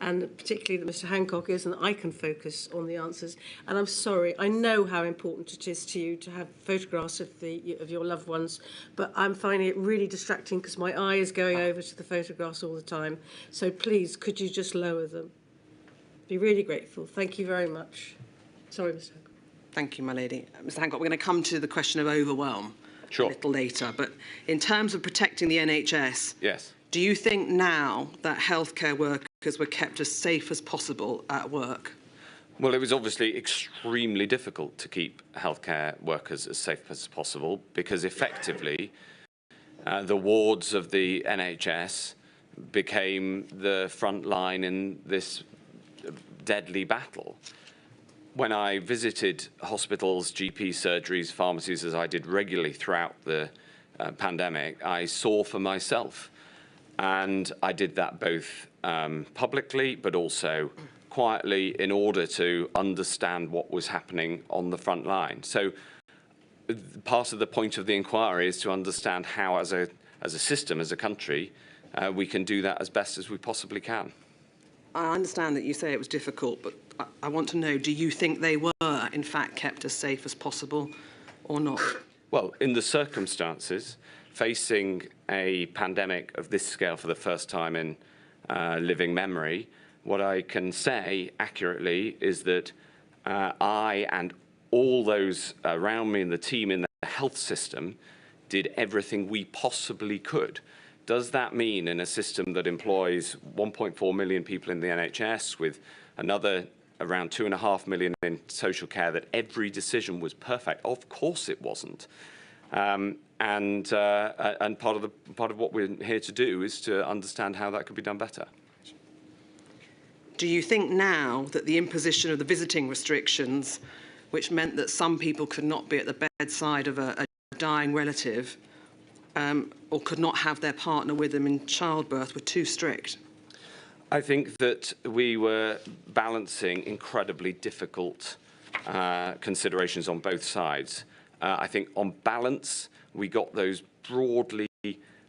and particularly that Mr Hancock is, and I can focus on the answers. And I'm sorry, I know how important it is to you to have photographs of your loved ones, but I'm finding it really distracting because my eye is going over to the photographs all the time. So please, could you just lower them? Be really grateful. Thank you very much. Sorry, Mr Hancock. Thank you, my lady. Mr Hancock, we're going to come to the question of overwhelm a little later. But in terms of protecting the NHS, yes. Do you think now that healthcare workers were kept as safe as possible at work? Well, it was obviously extremely difficult to keep healthcare workers as safe as possible because effectively the wards of the NHS became the front line in this deadly battle. When I visited hospitals, GP surgeries, pharmacies, as I did regularly throughout the pandemic, I saw for myself. And I did that both publicly, but also quietly in order to understand what was happening on the front line. So part of the point of the inquiry is to understand how, as a system, as a country, we can do that as best as we possibly can. I understand that you say it was difficult, but I want to know, do you think they were, in fact, kept as safe as possible or not? Well, in the circumstances, facing a pandemic of this scale for the first time in living memory, what I can say accurately is that I and all those around me and the team in the health system did everything we possibly could. Does that mean in a system that employs 1.4 million people in the NHS with another around 2.5 million in social care that every decision was perfect? Of course it wasn't. And part of what we're here to do is to understand how that could be done better. Do you think now that the imposition of the visiting restrictions, which meant that some people could not be at the bedside of a dying relative or could not have their partner with them in childbirth, were too strict? I think that we were balancing incredibly difficult considerations on both sides. I think on balance, we got those broadly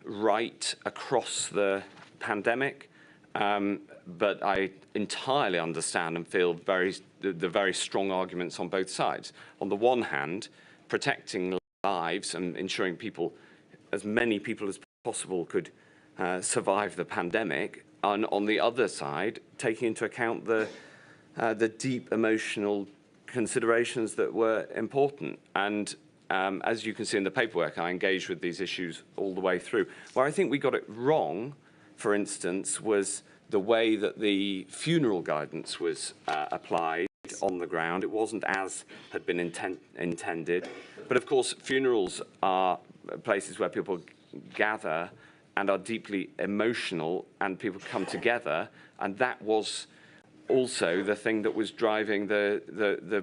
right across the pandemic, but I entirely understand and feel the very strong arguments on both sides. On the one hand, protecting lives and ensuring as many people as possible could survive the pandemic, and on the other side, taking into account the deep emotional considerations that were important. And as you can see in the paperwork, I engaged with these issues all the way through. Where I think we got it wrong, for instance, was the way that the funeral guidance was applied on the ground. It wasn't as had been intended. But of course, funerals are places where people gather and are deeply emotional, and people come together, and that was also the thing that was driving the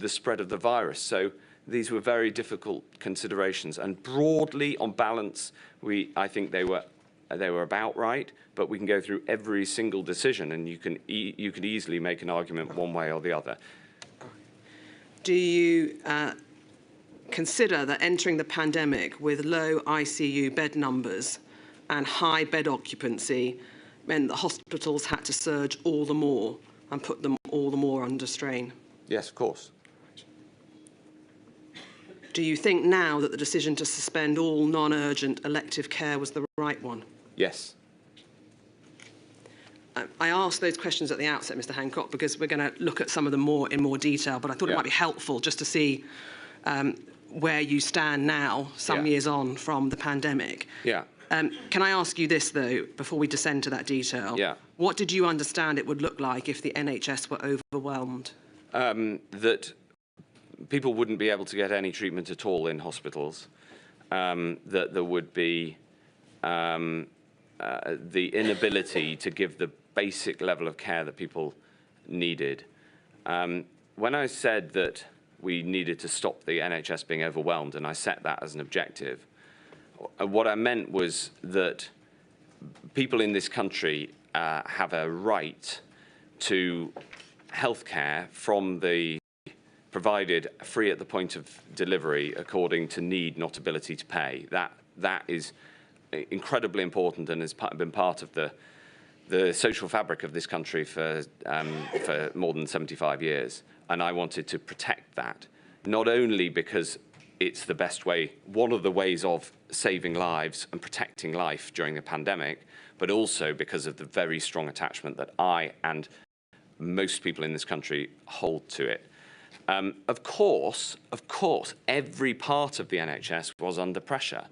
spread of the virus. So these were very difficult considerations, and broadly, on balance, I think they were about right. But we can go through every single decision, and you could easily make an argument one way or the other. Do you consider that entering the pandemic with low ICU bed numbers and high bed occupancy meant that hospitals had to surge all the more and put them all the more under strain? Yes, of course. Do you think now that the decision to suspend all non-urgent elective care was the right one? Yes. I asked those questions at the outset, Mr Hancock, because we're going to look at some of them in more detail, but I thought it might be helpful just to see where you stand now, some years on from the pandemic. Yeah. Can I ask you this, though, before we descend to that detail? Yeah. What did you understand it would look like if the NHS were overwhelmed? That people wouldn't be able to get any treatment at all in hospitals, that there would be the inability to give the basic level of care that people needed. When I said that we needed to stop the NHS being overwhelmed, and I set that as an objective, what I meant was that people in this country have a right to healthcare from the provided free at the point of delivery according to need, not ability to pay. That is incredibly important and has been part of the the social fabric of this country for more than 75 years. And I wanted to protect that, not only because it's the best way, one of the ways of saving lives and protecting life during the pandemic, but also because of the very strong attachment that I and most people in this country hold to it. Of course, every part of the NHS was under pressure,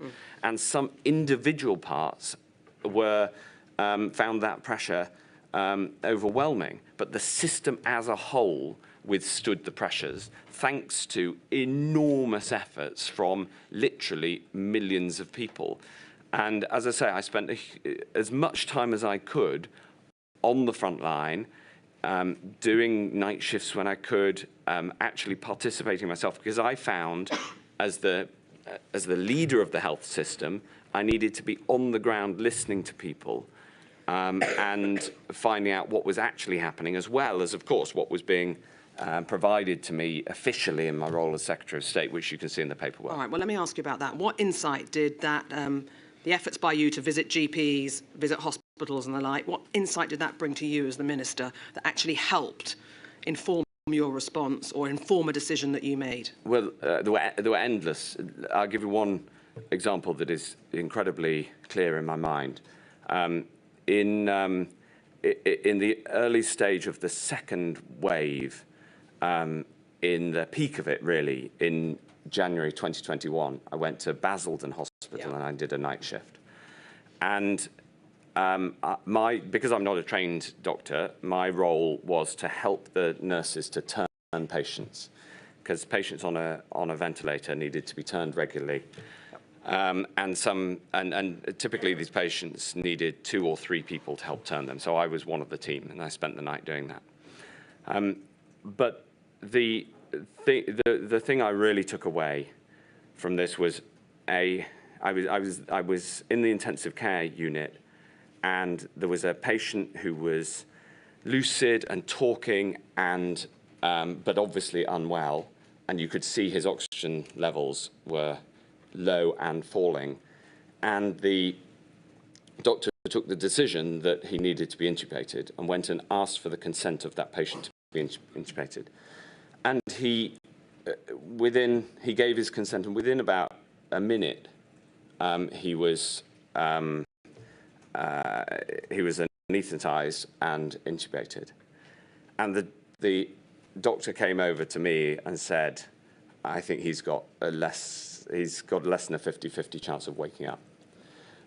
and some individual parts were found that pressure overwhelming. But the system as a whole withstood the pressures thanks to enormous efforts from literally millions of people. And as I say, I spent as much time as I could on the front line, doing night shifts when I could, actually participating myself, because I found as the leader of the health system, I needed to be on the ground listening to people and finding out what was actually happening, as well as, of course, what was being provided to me officially in my role as Secretary of State, which you can see in the paperwork. All right, well, let me ask you about that. What insight did that, the efforts by you to visit GPs, visit hospitals and the like, what insight did that bring to you as the Minister that actually helped inform your response or inform a decision that you made? Well, there were endless. I'll give you one example that is incredibly clear in my mind. In the early stage of the second wave, in the peak of it, really, in January 2021, I went to Basildon Hospital and I did a night shift. And because I'm not a trained doctor, my role was to help the nurses to turn patients, because patients on a ventilator needed to be turned regularly. And typically these patients needed 2 or 3 people to help turn them. So I was one of the team, and I spent the night doing that. But the thing I really took away from this was I was in the intensive care unit, and there was a patient who was lucid and talking, and but obviously unwell, and you could see his oxygen levels were low and falling, and the doctor took the decision that he needed to be intubated and went and asked for the consent of that patient to be intubated. And he gave his consent, and within about a minute, he was anaesthetized and intubated. And the doctor came over to me and said, I think he's got less than a 50-50 chance of waking up.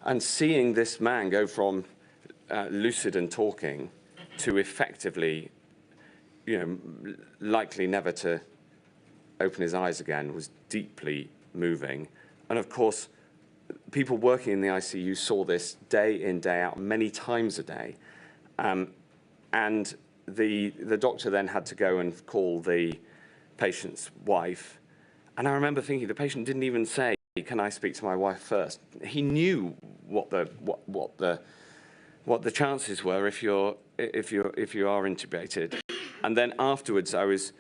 And seeing this man go from lucid and talking to effectively, likely never to open his eyes again was deeply moving. And of course, people working in the ICU saw this day in, day out, many times a day. And the doctor then had to go and call the patient's wife. And I remember thinking, the patient didn't even say, "Can I speak to my wife first?" He knew what the chances were if you are intubated. And then afterwards, I was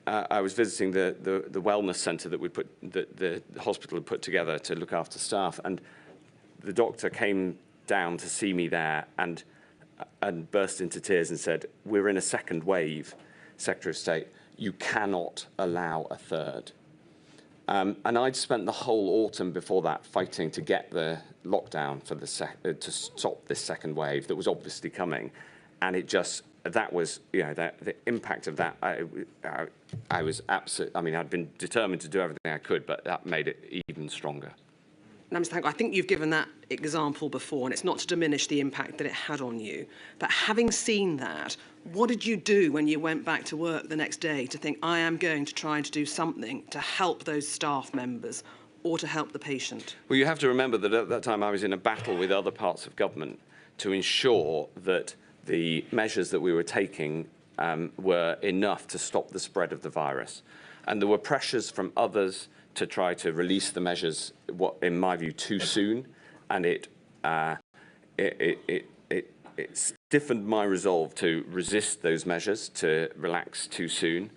visiting the wellness centre that the hospital had put together to look after staff, and the doctor came down to see me there and burst into tears and said, "We're in a second wave, Secretary of State. You cannot allow a third." And I'd spent the whole autumn before that fighting to get the lockdown for to stop this second wave that was obviously coming, and that was the impact of that. I was absolutely. I mean, I'd been determined to do everything I could, but that made it even stronger. Now, Mr. Hancock, I think you've given that example before, and it's not to diminish the impact that it had on you. But having seen that, what did you do when you went back to work the next day to think, I am going to try to do something to help those staff members or to help the patient? Well, you have to remember that at that time I was in a battle with other parts of government to ensure that the measures that we were taking were enough to stop the spread of the virus. And there were pressures from others to try to release the measures, in my view, too soon, and it stiffened my resolve to resist those measures, to relax too soon.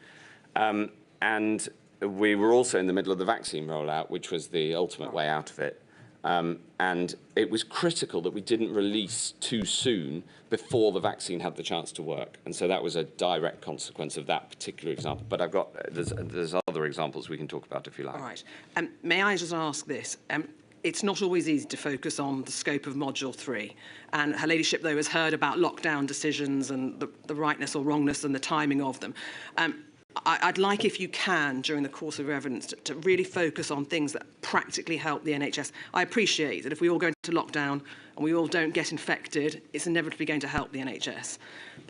And we were also in the middle of the vaccine rollout, which was the ultimate way out of it. And it was critical that we didn't release too soon before the vaccine had the chance to work. And so that was a direct consequence of that particular example. But there's other examples we can talk about if you like. All right. May I just ask this? It's not always easy to focus on the scope of Module 3. And Her Ladyship, though, has heard about lockdown decisions and the rightness or wrongness and the timing of them. I'd like, if you can, during the course of your evidence, to really focus on things that practically help the NHS. I appreciate that if we all go into lockdown and we all don't get infected, it's inevitably going to help the NHS.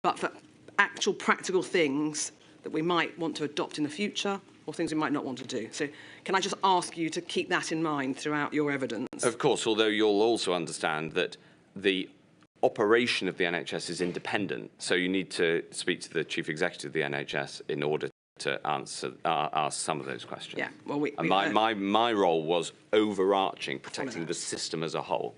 But for actual practical things that we might want to adopt in the future, or things we might not want to do. So can I just ask you to keep that in mind throughout your evidence? Of course, although you'll also understand that the operation of the NHS is independent. So you need to speak to the Chief Executive of the NHS in order to ask some of those questions. Yeah, well, my role was overarching, protecting the system as a whole.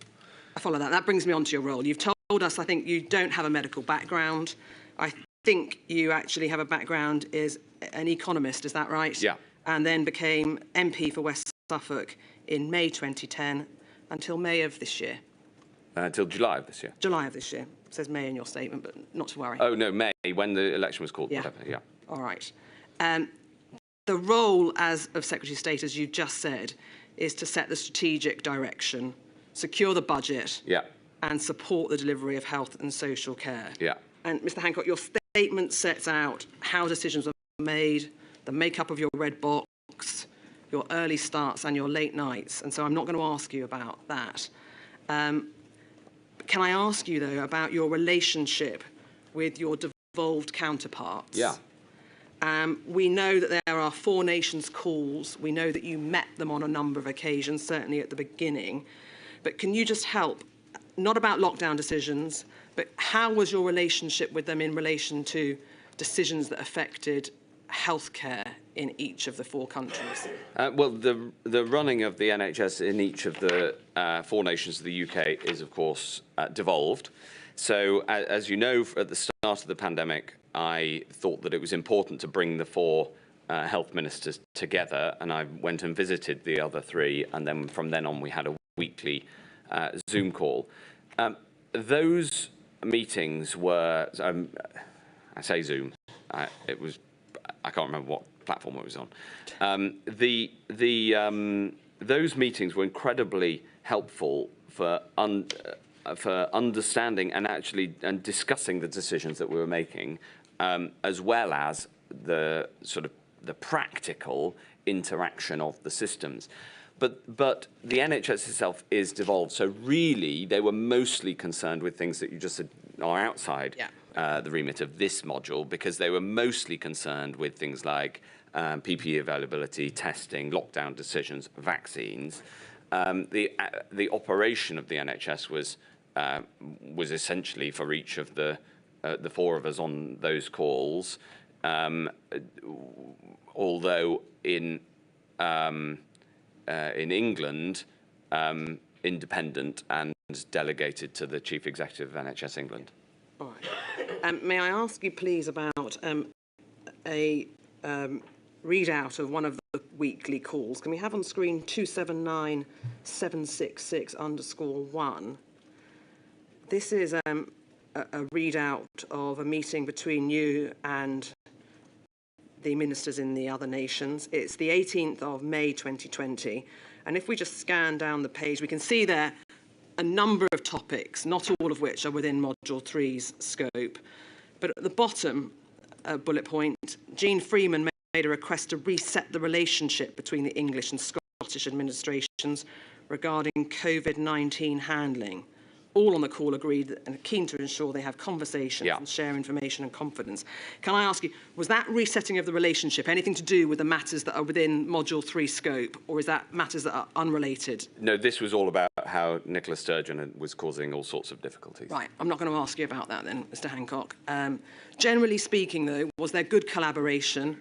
I follow that. That brings me on to your role. You've told us, I think, you don't have a medical background. I think you actually have a background as an economist, is that right? Yeah. And then became MP for West Suffolk in May 2010 until May of this year. Until July of this year. July of this year. It says May in your statement, but not to worry. Oh, no, May, when the election was called. Yeah. Whatever, yeah. All right. The role of Secretary of State, as you just said, is to set the strategic direction, secure the budget, yeah, and support the delivery of health and social care. Yeah. And Mr. Hancock, your statement sets out how decisions are made, the makeup of your red box, your early starts and your late nights. And so I'm not going to ask you about that. Can I ask you, though, about your relationship with your devolved counterparts? Yeah. We know that there are 4 Nations calls. We know that you met them on a number of occasions, certainly at the beginning. But can you just help, not about lockdown decisions, but how was your relationship with them in relation to decisions that affected healthcare in each of the 4 countries? Well, the running of the NHS in each of the 4 nations of the UK is, of course, devolved. So, as you know, at the start of the pandemic, I thought that it was important to bring the 4 health ministers together, and I went and visited the other 3, and then from then on we had a weekly Zoom call. Those meetings were, I say Zoom, I can't remember what platform it was on. Those meetings were incredibly helpful for understanding and discussing the decisions that we were making, as well as the practical interaction of the systems. But the NHS itself is devolved, so really they were mostly concerned with things that you just said are outside the remit of this module, because they were mostly concerned with things like PPE availability, testing, lockdown decisions, vaccines. The operation of the NHS was essentially for each of the 4 of us on those calls, although in England, independent and delegated to the Chief Executive of NHS England. All right. May I ask you, please, about a readout of one of the weekly calls? Can we have on screen 279766_1? This is a readout of a meeting between you and the ministers in the other nations. It's the 18th of May 2020. And if we just scan down the page, we can see there a number of topics, not all of which are within Module 3's scope. But at the bottom bullet point, Jean Freeman made a request to reset the relationship between the English and Scottish administrations regarding COVID-19 handling. All on the call agreed and are keen to ensure they have conversations and share information and confidence. Can I ask you, was that resetting of the relationship anything to do with the matters that are within Module 3 scope, or is that matters that are unrelated? No, this was all about how Nicola Sturgeon was causing all sorts of difficulties. Right, I'm not going to ask you about that then, Mr. Hancock. Generally speaking, though, was there good collaboration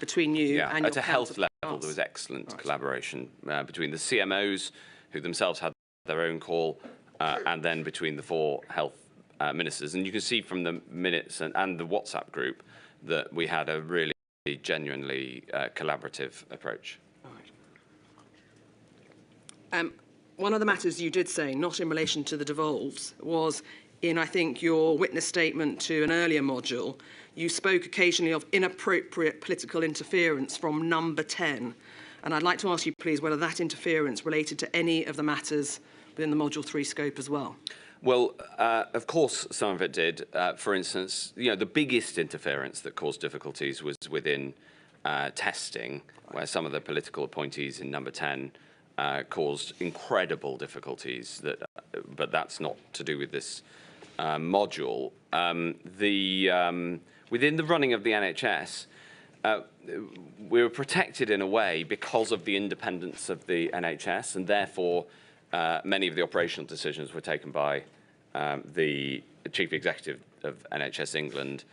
between you and your at a health level, there was excellent collaboration between the CMOs, who themselves had their own call, and then between the 4 health ministers. And you can see from the minutes and the WhatsApp group that we had a really genuinely collaborative approach. All right. one of the matters you did say, not in relation to the devolves, was in, I think, your witness statement to an earlier module, you spoke occasionally of inappropriate political interference from number 10. And I'd like to ask you, please, whether that interference related to any of the matters within the Module 3 scope as well. Well, of course, some of it did. For instance, the biggest interference that caused difficulties was within testing, where some of the political appointees in number 10 caused incredible difficulties. But that's not to do with this module. Within the running of the NHS, we were protected in a way because of the independence of the NHS, and therefore many of the operational decisions were taken by the Chief Executive of NHS England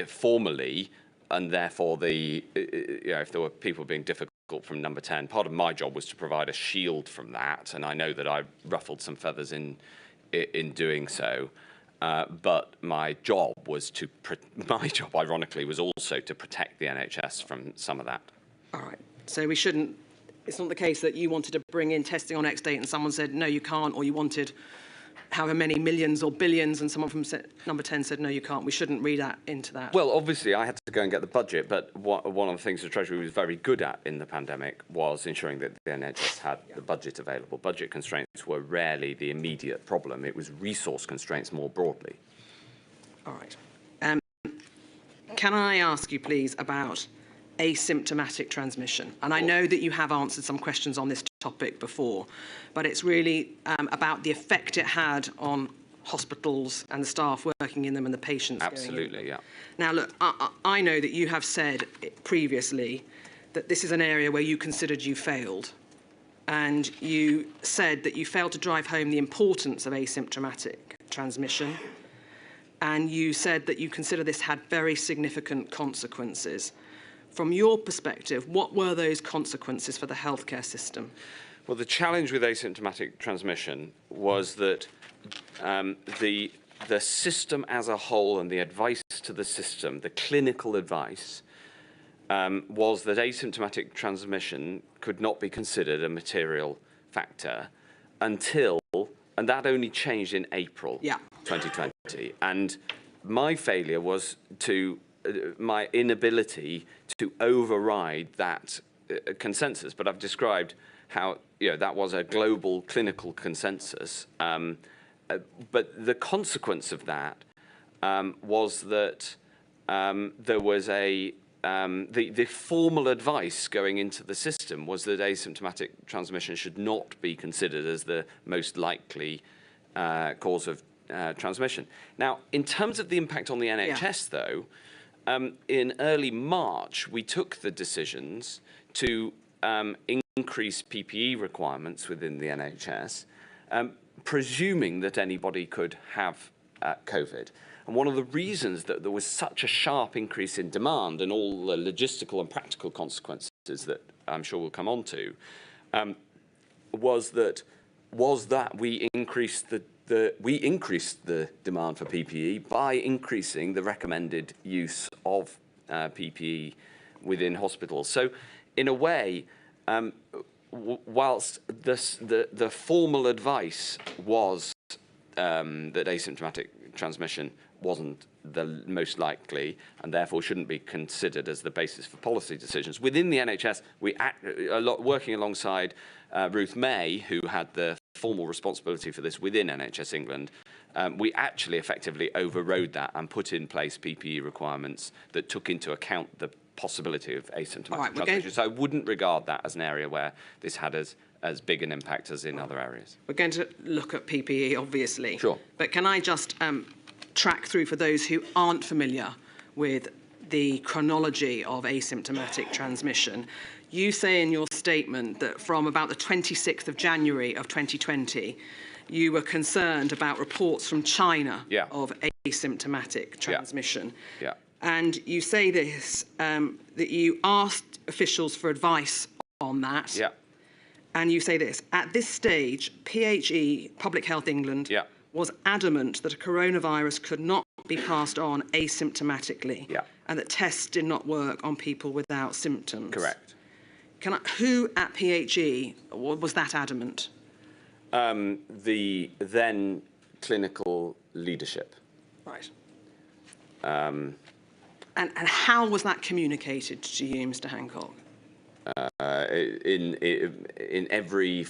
formally, and therefore if there were people being difficult from number 10, part of my job was to provide a shield from that, and I know that I ruffled some feathers in doing so. But my job, ironically, was also to protect the NHS from some of that. All right. So we shouldn't. It's not the case that you wanted to bring in testing on X date and someone said no, you can't, or you wanted however many millions or billions and someone from number 10 said no, you can't. We shouldn't read that into that. Well, obviously, I had to go and get the budget, but one of the things the Treasury was very good at in the pandemic was ensuring that the NHS had the budget available. Budget constraints were rarely the immediate problem. It was resource constraints more broadly. All right. Can I ask you, please, about asymptomatic transmission? And I know that you have answered some questions on this topic before, but it's really about the effect it had on hospitals and the staff working in them and the patients. Absolutely, yeah. Now, look, I know that you have said previously that this is an area where you considered you failed, and you said that you failed to drive home the importance of asymptomatic transmission, and you said that you consider this had very significant consequences. From your perspective, what were those consequences for the healthcare system? Well, the challenge with asymptomatic transmission was that the system as a whole and the advice to the system, the clinical advice, was that asymptomatic transmission could not be considered a material factor until, and that only changed in April 2020. And my failure was my inability to override that consensus. But I've described how that was a global clinical consensus. But the consequence of that was that there was the formal advice going into the system was that asymptomatic transmission should not be considered as the most likely cause of transmission. Now, in terms of the impact on the NHS, though, in early March, we took the decisions to increase PPE requirements within the NHS, presuming that anybody could have COVID. And one of the reasons that there was such a sharp increase in demand and all the logistical and practical consequences that I'm sure we'll come on to, was that we increased the demand for PPE by increasing the recommended use of PPE within hospitals. So, in a way, whilst the formal advice was that asymptomatic transmission wasn't the most likely and therefore shouldn't be considered as the basis for policy decisions, within the NHS, working alongside Ruth May, who had the formal responsibility for this within NHS England, we actually effectively overrode that and put in place PPE requirements that took into account the possibility of asymptomatic transmission. So I wouldn't regard that as an area where this had as big an impact as in other areas. We're going to look at PPE, obviously. Sure. But can I just track through for those who aren't familiar with the chronology of asymptomatic transmission? You say in your statement that from about the 26th of January of 2020, you were concerned about reports from China of asymptomatic transmission. Yeah. And you say this, that you asked officials for advice on that. Yeah. And you say this, at this stage, PHE, Public Health England, was adamant that a coronavirus could not be passed on asymptomatically and that tests did not work on people without symptoms. Correct. Who at PHE was that adamant? The then clinical leadership. Right. And how was that communicated to you, Mr. Hancock? In every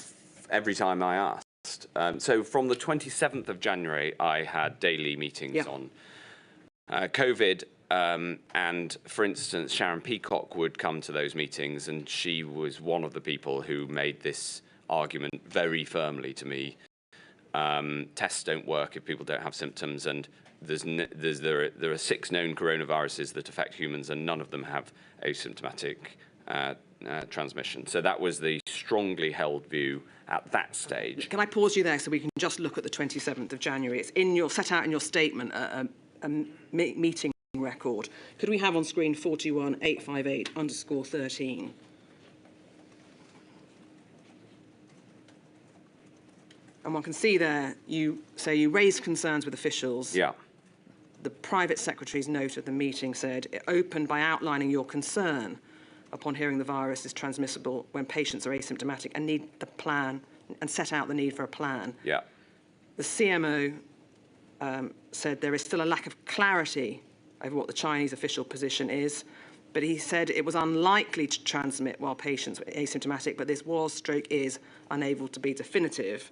time I asked. So from the 27th of January, I had daily meetings on COVID. And for instance, Sharon Peacock would come to those meetings, and she was one of the people who made this argument very firmly to me. Tests don't work if people don't have symptoms, and there are 6 known coronaviruses that affect humans, and none of them have asymptomatic transmission. So that was the strongly held view at that stage. Can I pause you there so we can just look at the 27th of January? It's in your set out in your statement a meeting record. Could we have on screen 41858_13? And one can see there, you say you raised concerns with officials. Yeah. The private secretary's note of the meeting said it opened by outlining your concern upon hearing the virus is transmissible when patients are asymptomatic and need the plan and set out the need for a plan. Yeah. The CMO said there is still a lack of clarity over what the Chinese official position is, but he said it was unlikely to transmit while patients were asymptomatic, but this is unable to be definitive.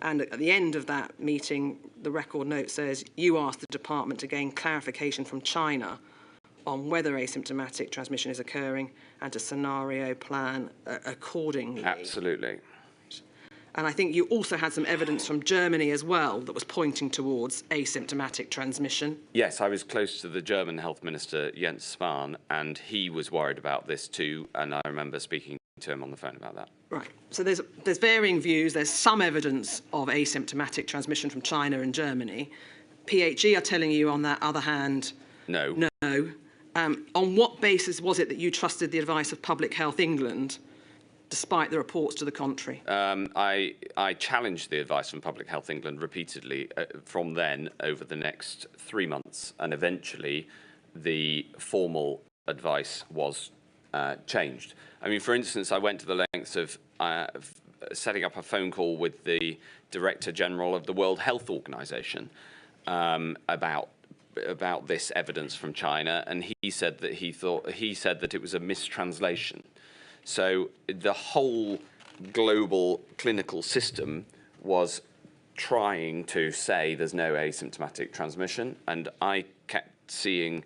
And at the end of that meeting, the record note says you asked the department to gain clarification from China on whether asymptomatic transmission is occurring and to scenario plan accordingly. Absolutely. And I think you also had some evidence from Germany as well that was pointing towards asymptomatic transmission. Yes, I was close to the German health minister, Jens Spahn, and he was worried about this too, and I remember speaking to him on the phone about that. Right. So there's varying views. There's some evidence of asymptomatic transmission from China and Germany. PHE are telling you, on that other hand, no. No. On what basis was it that you trusted the advice of Public Health England, despite the reports to the contrary? I challenged the advice from Public Health England repeatedly from then over the next 3 months, and eventually the formal advice was changed. I mean, for instance, I went to the lengths of setting up a phone call with the Director General of the World Health Organization about this evidence from China, and he said that he said that it was a mistranslation. So the whole global clinical system was trying to say there's no asymptomatic transmission, and I kept seeing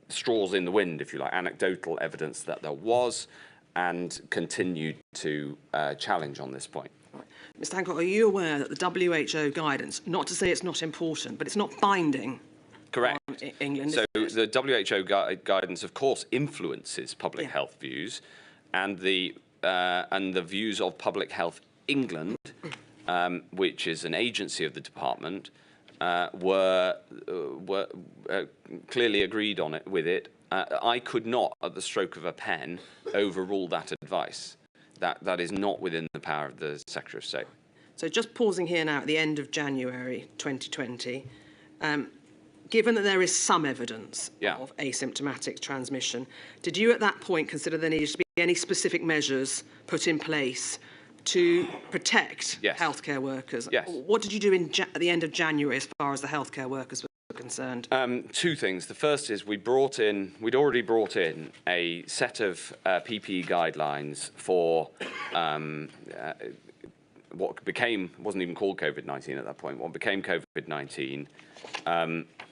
straws in the wind, if you like, anecdotal evidence that there was, and continued to challenge on this point. Right. Mr. Hancock, are you aware that the WHO guidance, not to say it's not important, but it's not binding? Correct. On England. So the WHO guidance, of course, influences public health views, and the views of Public Health England, which is an agency of the department, were clearly agreed on it with it. I could not, at the stroke of a pen, overrule that advice. That is not within the power of the Secretary of State. So just pausing here now at the end of January 2020, given that there is some evidence of asymptomatic transmission, did you at that point consider there needed to be any specific measures put in place to protect healthcare workers? Yes. What did you do at the end of January as far as the healthcare workers were concerned? 2 things. The first is we'd already brought in a set of PPE guidelines for what wasn't even called COVID-19 at that point, what became COVID-19,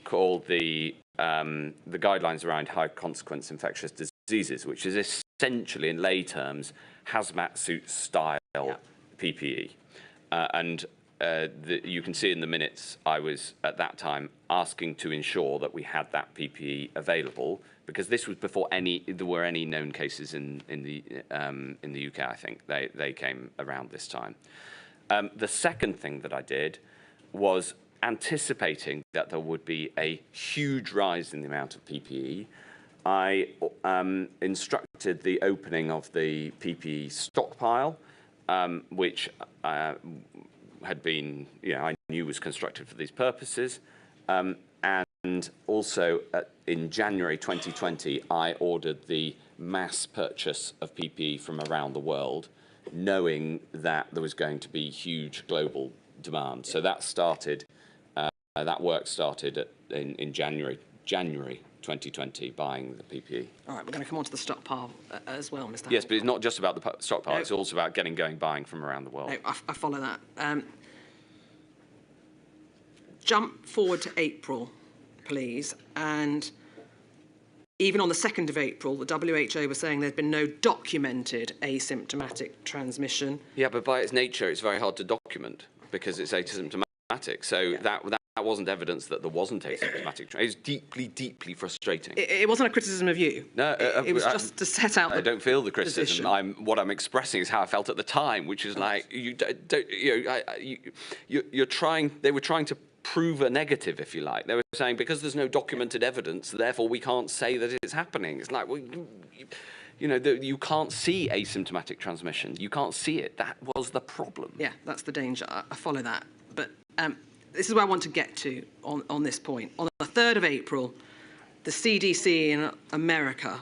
called the guidelines around high consequence infectious diseases, which is essentially, in lay terms, hazmat suit style PPE. You can see in the minutes I was at that time asking to ensure that we had that PPE available, because this was before there were any known cases in the UK. I think they came around this time. The second thing that I did was, anticipating that there would be a huge rise in the amount of PPE, I instructed the opening of the PPE stockpile, which had been, I knew was constructed for these purposes. And also in January 2020, I ordered the mass purchase of PPE from around the world, knowing that there was going to be huge global demand. So that started, that work started in January 2020, buying the PPE. All right, we're going to come on to the stockpile as well, Mr. Yes, but it's not just about the stockpile, No. it's also about getting going buying from around the world. No, I follow that. Jump forward to April, please, and even on the 2nd of April, the WHO was saying there'd been no documented asymptomatic transmission. Yeah, but by its nature, it's very hard to document because it's asymptomatic. So that wasn't evidence that there wasn't asymptomatic. It's deeply, deeply frustrating. It wasn't a criticism of you. No, it was just to set out. I don't feel the criticism. Position. What I'm expressing is how I felt at the time, which is like you're trying. They were trying to prove a negative, if you like. They were saying because there's no documented evidence, therefore we can't say that it's happening. It's like, well, you can't see asymptomatic transmission. You can't see it. That was the problem. Yeah, that's the danger. I follow that. But this is where I want to get to on this point. On the 3rd of April, the CDC in America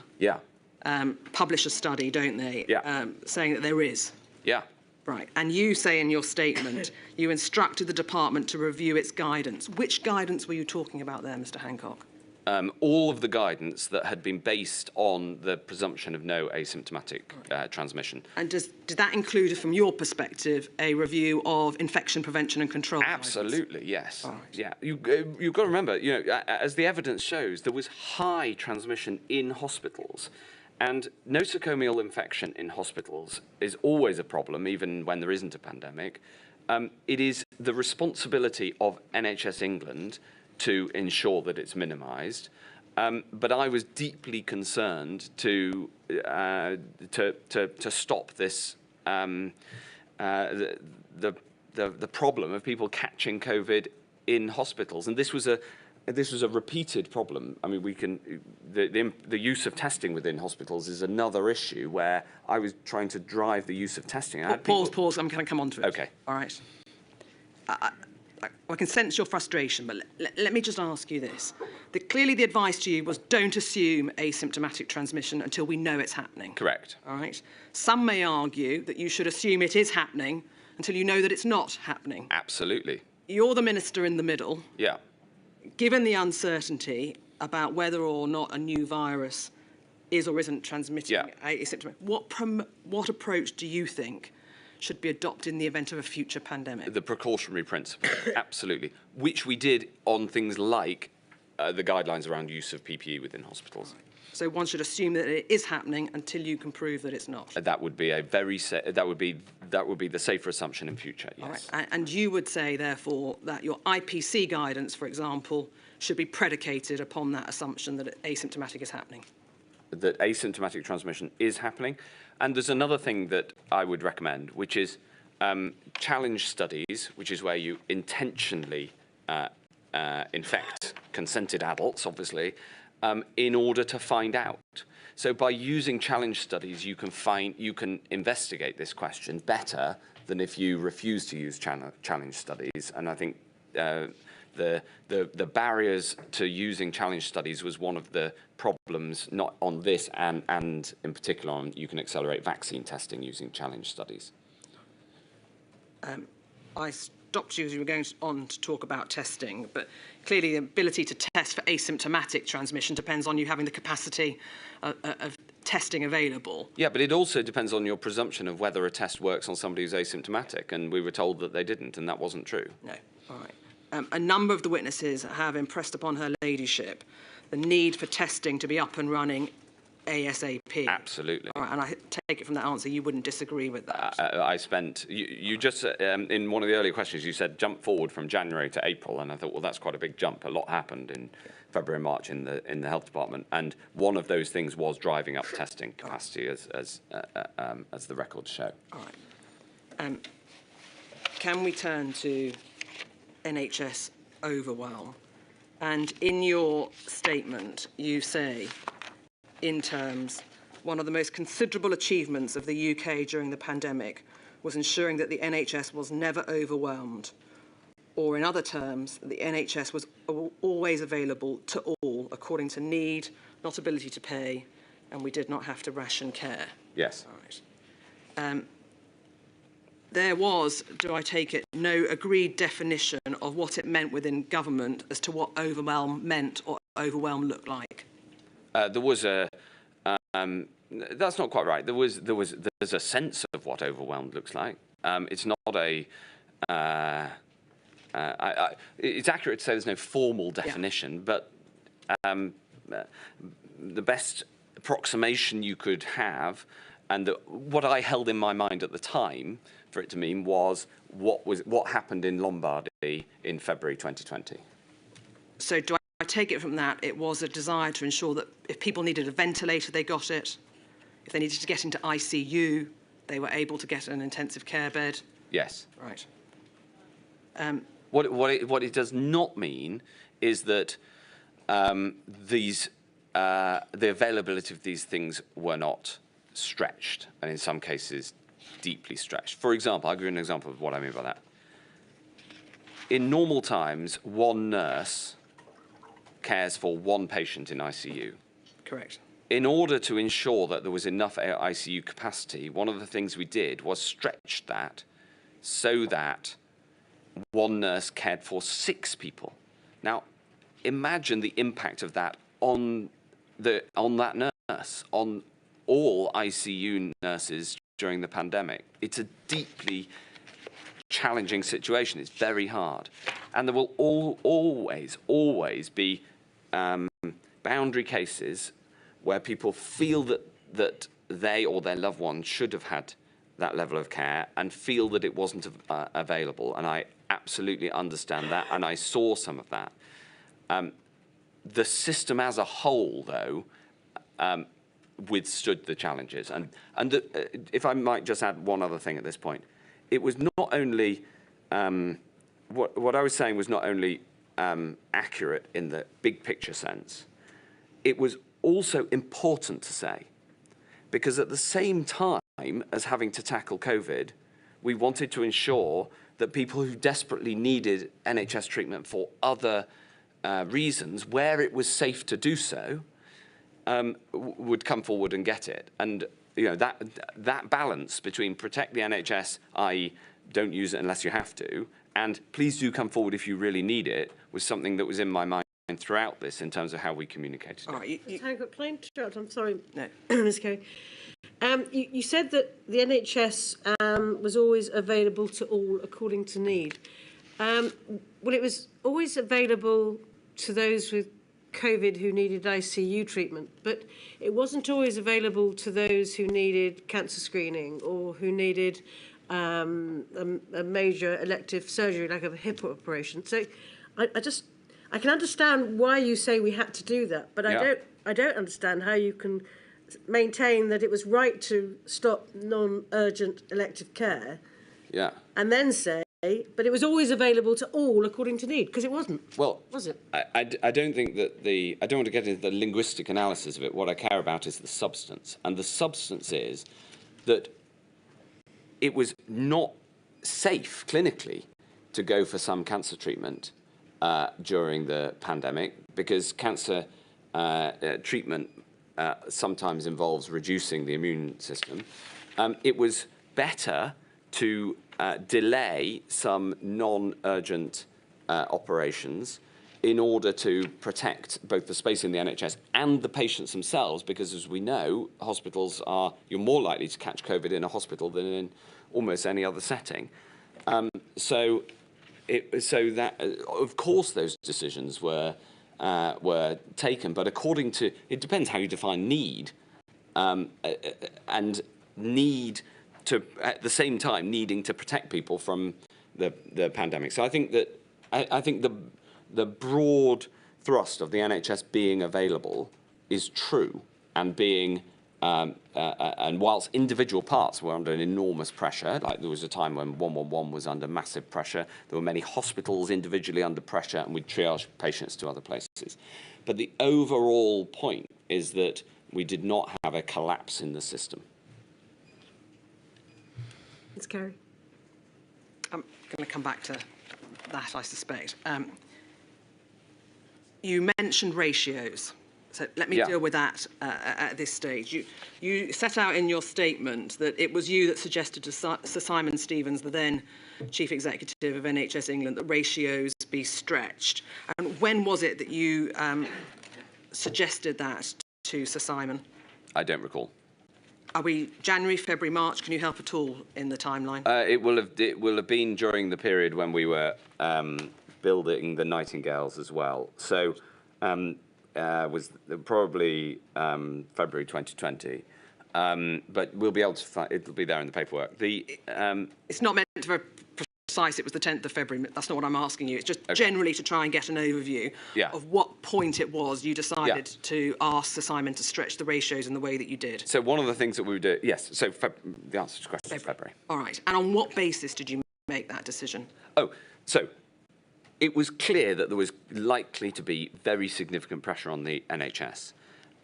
publish a study, don't they? Yeah. Saying that there is. Yeah. Right. And you say in your statement, you instructed the department to review its guidance. Which guidance were you talking about there, Mr. Hancock? All of the guidance that had been based on the presumption of no asymptomatic transmission. And did that include, from your perspective, a review of infection prevention and control? Absolutely, guidance? yes. Right. Yeah, you've got to remember, as the evidence shows, there was high transmission in hospitals. And nosocomial infection in hospitals is always a problem, even when there isn't a pandemic. It is the responsibility of NHS England to ensure that it's minimised. But I was deeply concerned to stop this the problem of people catching COVID in hospitals, and this was a repeated problem. I mean, the use of testing within hospitals is another issue where I was trying to drive the use of testing. Pause. I'm going to come on to it. Okay. All right. I can sense your frustration, but let me just ask you this. Clearly the advice to you was don't assume asymptomatic transmission until we know it's happening. Correct. All right. Some may argue that you should assume it is happening until you know that it's not happening. Absolutely. You're the minister in the middle. Yeah. Given the uncertainty about whether or not a new virus is or isn't transmitting asymptomatic, what approach do you think should be adopted in the event of a future pandemic? The precautionary principle, absolutely, which we did on things like the guidelines around use of PPE within hospitals. So one should assume that it is happening until you can prove that it's not. That would be that would be the safer assumption in future. Yes. All right. And you would say, therefore, that your IPC guidance, for example, should be predicated upon that assumption that asymptomatic is happening. That asymptomatic transmission is happening. And there's another thing that I would recommend, which is challenge studies, which is where you intentionally infect consented adults, obviously, in order to find out. So by using challenge studies, you can investigate this question better than if you refuse to use challenge studies. And I think the barriers to using challenge studies was one of the problems, not on this and in particular on you can accelerate vaccine testing using challenge studies. I stopped you as you were going on to talk about testing, but clearly the ability to test for asymptomatic transmission depends on you having the capacity of testing available. Yeah, but it also depends on your presumption of whether a test works on somebody who's asymptomatic, and we were told that they didn't, and that wasn't true. No, all right. A number of the witnesses have impressed upon her ladyship the need for testing to be up and running ASAP. Absolutely. All right, and I take it from that answer you wouldn't disagree with that. I spent, you just, in one of the earlier questions, you said jump forward from January to April, and I thought, well, that's quite a big jump. A lot happened in February and March in the health department, and one of those things was driving up testing capacity, as the records show. All right. Can we turn to NHS overwhelm? And in your statement, you say, in terms, one of the most considerable achievements of the UK during the pandemic was ensuring that the NHS was never overwhelmed, or in other terms, the NHS was always available to all according to need, not ability to pay, and we did not have to ration care. Yes. All right. There was, do I take it, no agreed definition of what it meant within government as to what overwhelm meant or overwhelm looked like? There was a. That's not quite right. There's a sense of what overwhelmed looks like. It's not a. It's accurate to say there's no formal definition, but the best approximation you could have, and what I held in my mind at the time for it to mean was what happened in Lombardy in February 2020. So do I take it from that it was a desire to ensure that if people needed a ventilator, they got it? If they needed to get into ICU, they were able to get an intensive care bed? Yes. Right. What it does not mean is that the availability of these things were not stretched, and in some cases deeply stretched. For example, I'll give you an example of what I mean by that. In normal times, one nurse cares for one patient in ICU. Correct. In order to ensure that there was enough ICU capacity, one of the things we did was stretch that so that one nurse cared for 6 people. Now, imagine the impact of that on that nurse, on all ICU nurses during the pandemic. It's a deeply challenging situation. It's very hard. And there will always be boundary cases where people feel that they or their loved one should have had that level of care and feel that it wasn't available. And I absolutely understand that, and I saw some of that. The system as a whole, though, withstood the challenges. And if I might just add one other thing at this point, it was not only, what I was saying was not only accurate in the big picture sense, it was also important to say, because at the same time as having to tackle COVID, we wanted to ensure that people who desperately needed NHS treatment for other reasons, where it was safe to do so, would come forward and get it. And you know, that balance between protect the NHS, i.e. don't use it unless you have to, and please do come forward if you really need it, was something that was in my mind throughout this in terms of how we communicated. All right, Ms. Hancock, can I interrupt? I'm sorry, No. Ms. Carey. You said that the NHS was always available to all according to need. Well, it was always available to those with COVID who needed ICU treatment, but it wasn't always available to those who needed cancer screening or who needed a major elective surgery like a hip operation. So I can understand why you say we had to do that, but I don't understand how you can maintain that it was right to stop non-urgent elective care, and then say, but it was always available to all according to need, because it wasn't. Well, was it? I don't think that I don't want to get into the linguistic analysis of it. What I care about is the substance, and the substance is that it was not safe clinically to go for some cancer treatment during the pandemic, because cancer treatment sometimes involves reducing the immune system. It was better to delay some non-urgent operations in order to protect both the space in the NHS and the patients themselves, because as we know, you're more likely to catch COVID in a hospital than in almost any other setting. So that, of course, those decisions were taken, but according to, it depends how you define need, and need to, at the same time, needing to protect people from the pandemic. So I think that, I think the broad thrust of the NHS being available is true, and being, and whilst individual parts were under an enormous pressure, like there was a time when 111 was under massive pressure, there were many hospitals individually under pressure, and we'd triage patients to other places. But the overall point is that we did not have a collapse in the system. Ms. Carey. I'm going to come back to that, I suspect. You mentioned ratios So let me deal with that at this stage. You set out in your statement that it was you that suggested to Sir Simon Stevens, the then Chief Executive of NHS England, that ratios be stretched. And when was it that you suggested that to Sir Simon? I don't recall. Are we January, February, March? Can you help at all in the timeline? It will have been during the period when we were building the Nightingales as well. So was probably February 2020. But we'll be able to find, it'll be there in the paperwork. It's not meant to be precise, it was the 10th of February. That's not what I'm asking you. It's just generally to try and get an overview of what point it was you decided to ask Sir Simon to stretch the ratios in the way that you did. So one of the things that we would do, yes, so the answer to the question is February. All right. And on what basis did you make that decision? Oh, so it was clear that there was likely to be very significant pressure on the NHS.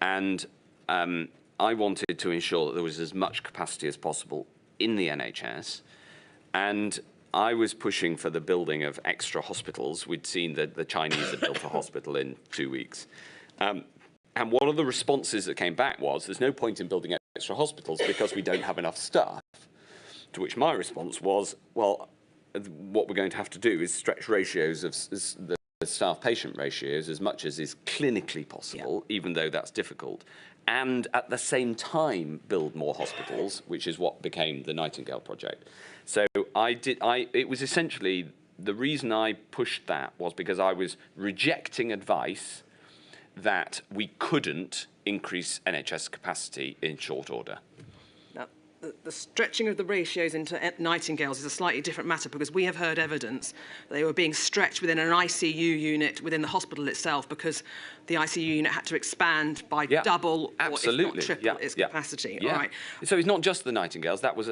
And I wanted to ensure that there was as much capacity as possible in the NHS. And I was pushing for the building of extra hospitals. We'd seen that the Chinese had built a hospital in 2 weeks. And one of the responses that came back was, there's no point in building extra hospitals because we don't have enough staff. To which my response was, well, what we're going to have to do is stretch ratios of the staff-patient ratios as much as is clinically possible, even though that's difficult, and at the same time build more hospitals, which is what became the Nightingale project. So it was essentially, the reason I pushed that was because I was rejecting advice that we couldn't increase NHS capacity in short order. Now, the stretching of the ratios into Nightingales is a slightly different matter because we have heard evidence they were being stretched within an ICU unit within the hospital itself because the ICU unit had to expand by double or if not triple its capacity. All right. So it's not just the Nightingales. That was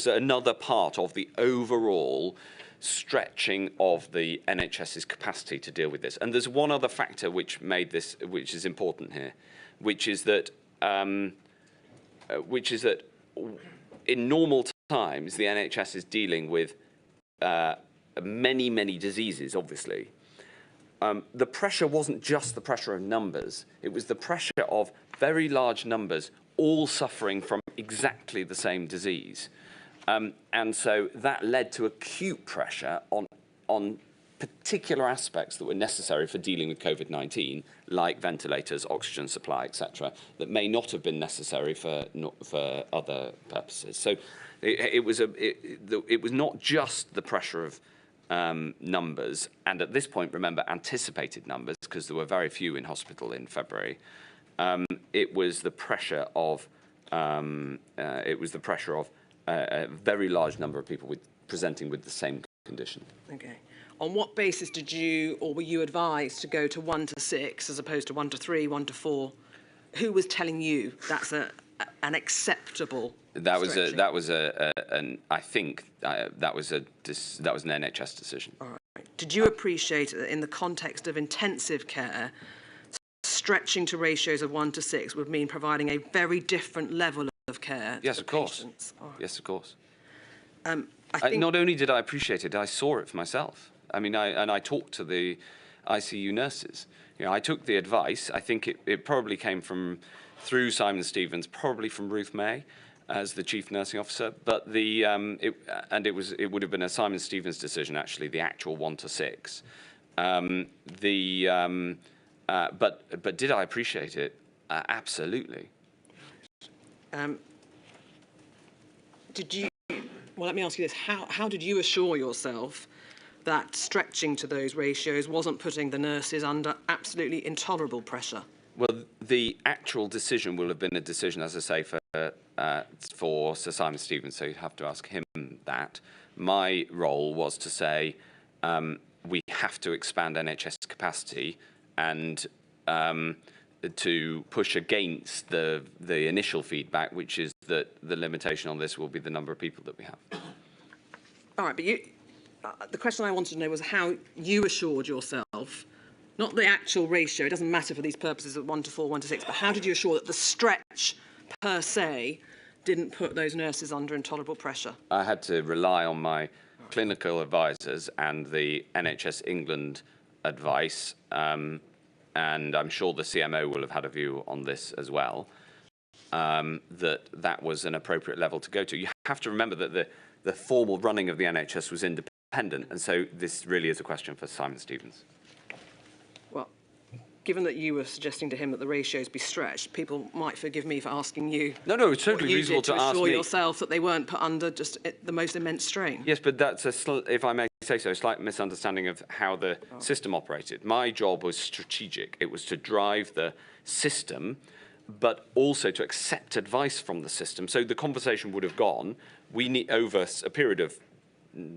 another part of the overall stretching of the NHS's capacity to deal with this. And there's one other factor which made this, which is important here, which is that in normal times the NHS is dealing with many, many diseases, obviously. The pressure wasn't just the pressure of numbers, it was the pressure of very large numbers all suffering from exactly the same disease. And so that led to acute pressure on particular aspects that were necessary for dealing with COVID-19, like ventilators, oxygen supply, etc., that may not have been necessary for other purposes. So it was not just the pressure of numbers, and at this point, remember, anticipated numbers, because there were very few in hospital in February. It was the pressure of a very large number of people presenting with the same condition. Okay. On what basis did you, or were you advised to go to 1 to 6 as opposed to 1 to 3, 1 to 4? Who was telling you that's an acceptable stretching? That was an NHS decision. All right. Did you appreciate that in the context of intensive care, stretching to ratios of 1 to 6 would mean providing a very different level of care to the patients? Right. Yes, of course. I think not only did I appreciate it, I saw it for myself. I mean, I talked to the ICU nurses. You know, I took the advice. I think it probably came through Simon Stevens, probably from Ruth May as the chief nursing officer. But it would have been a Simon Stevens decision, actually, the actual 1 to 6. But did I appreciate it? Absolutely. Well, let me ask you this. How did you assure yourself that stretching to those ratios wasn't putting the nurses under absolutely intolerable pressure? Well, the actual decision will have been a decision, as I say, for Sir Simon Stevens, so you'd have to ask him that. My role was to say we have to expand NHS capacity and to push against the initial feedback, which is that the limitation on this will be the number of people that we have. All right, but the question I wanted to know was how you assured yourself, not the actual ratio, it doesn't matter for these purposes of 1 to 4, 1 to 6, but how did you assure that the stretch per se didn't put those nurses under intolerable pressure? I had to rely on my clinical advisors and the NHS England advice and I'm sure the CMO will have had a view on this as well, that was an appropriate level to go to. You have to remember that the formal running of the NHS was independent, and so this really is a question for Simon Stevens. Well, given that you were suggesting to him that the ratios be stretched, people might forgive me for asking you. No, it's totally reasonable to ask me. Assure yourself that they weren't put under just the most immense strain. Yes, but that's if I may say so, a slight misunderstanding of how the system operated. My job was strategic. It was to drive the system, but also to accept advice from the system. So the conversation would have gone, we need, over a period of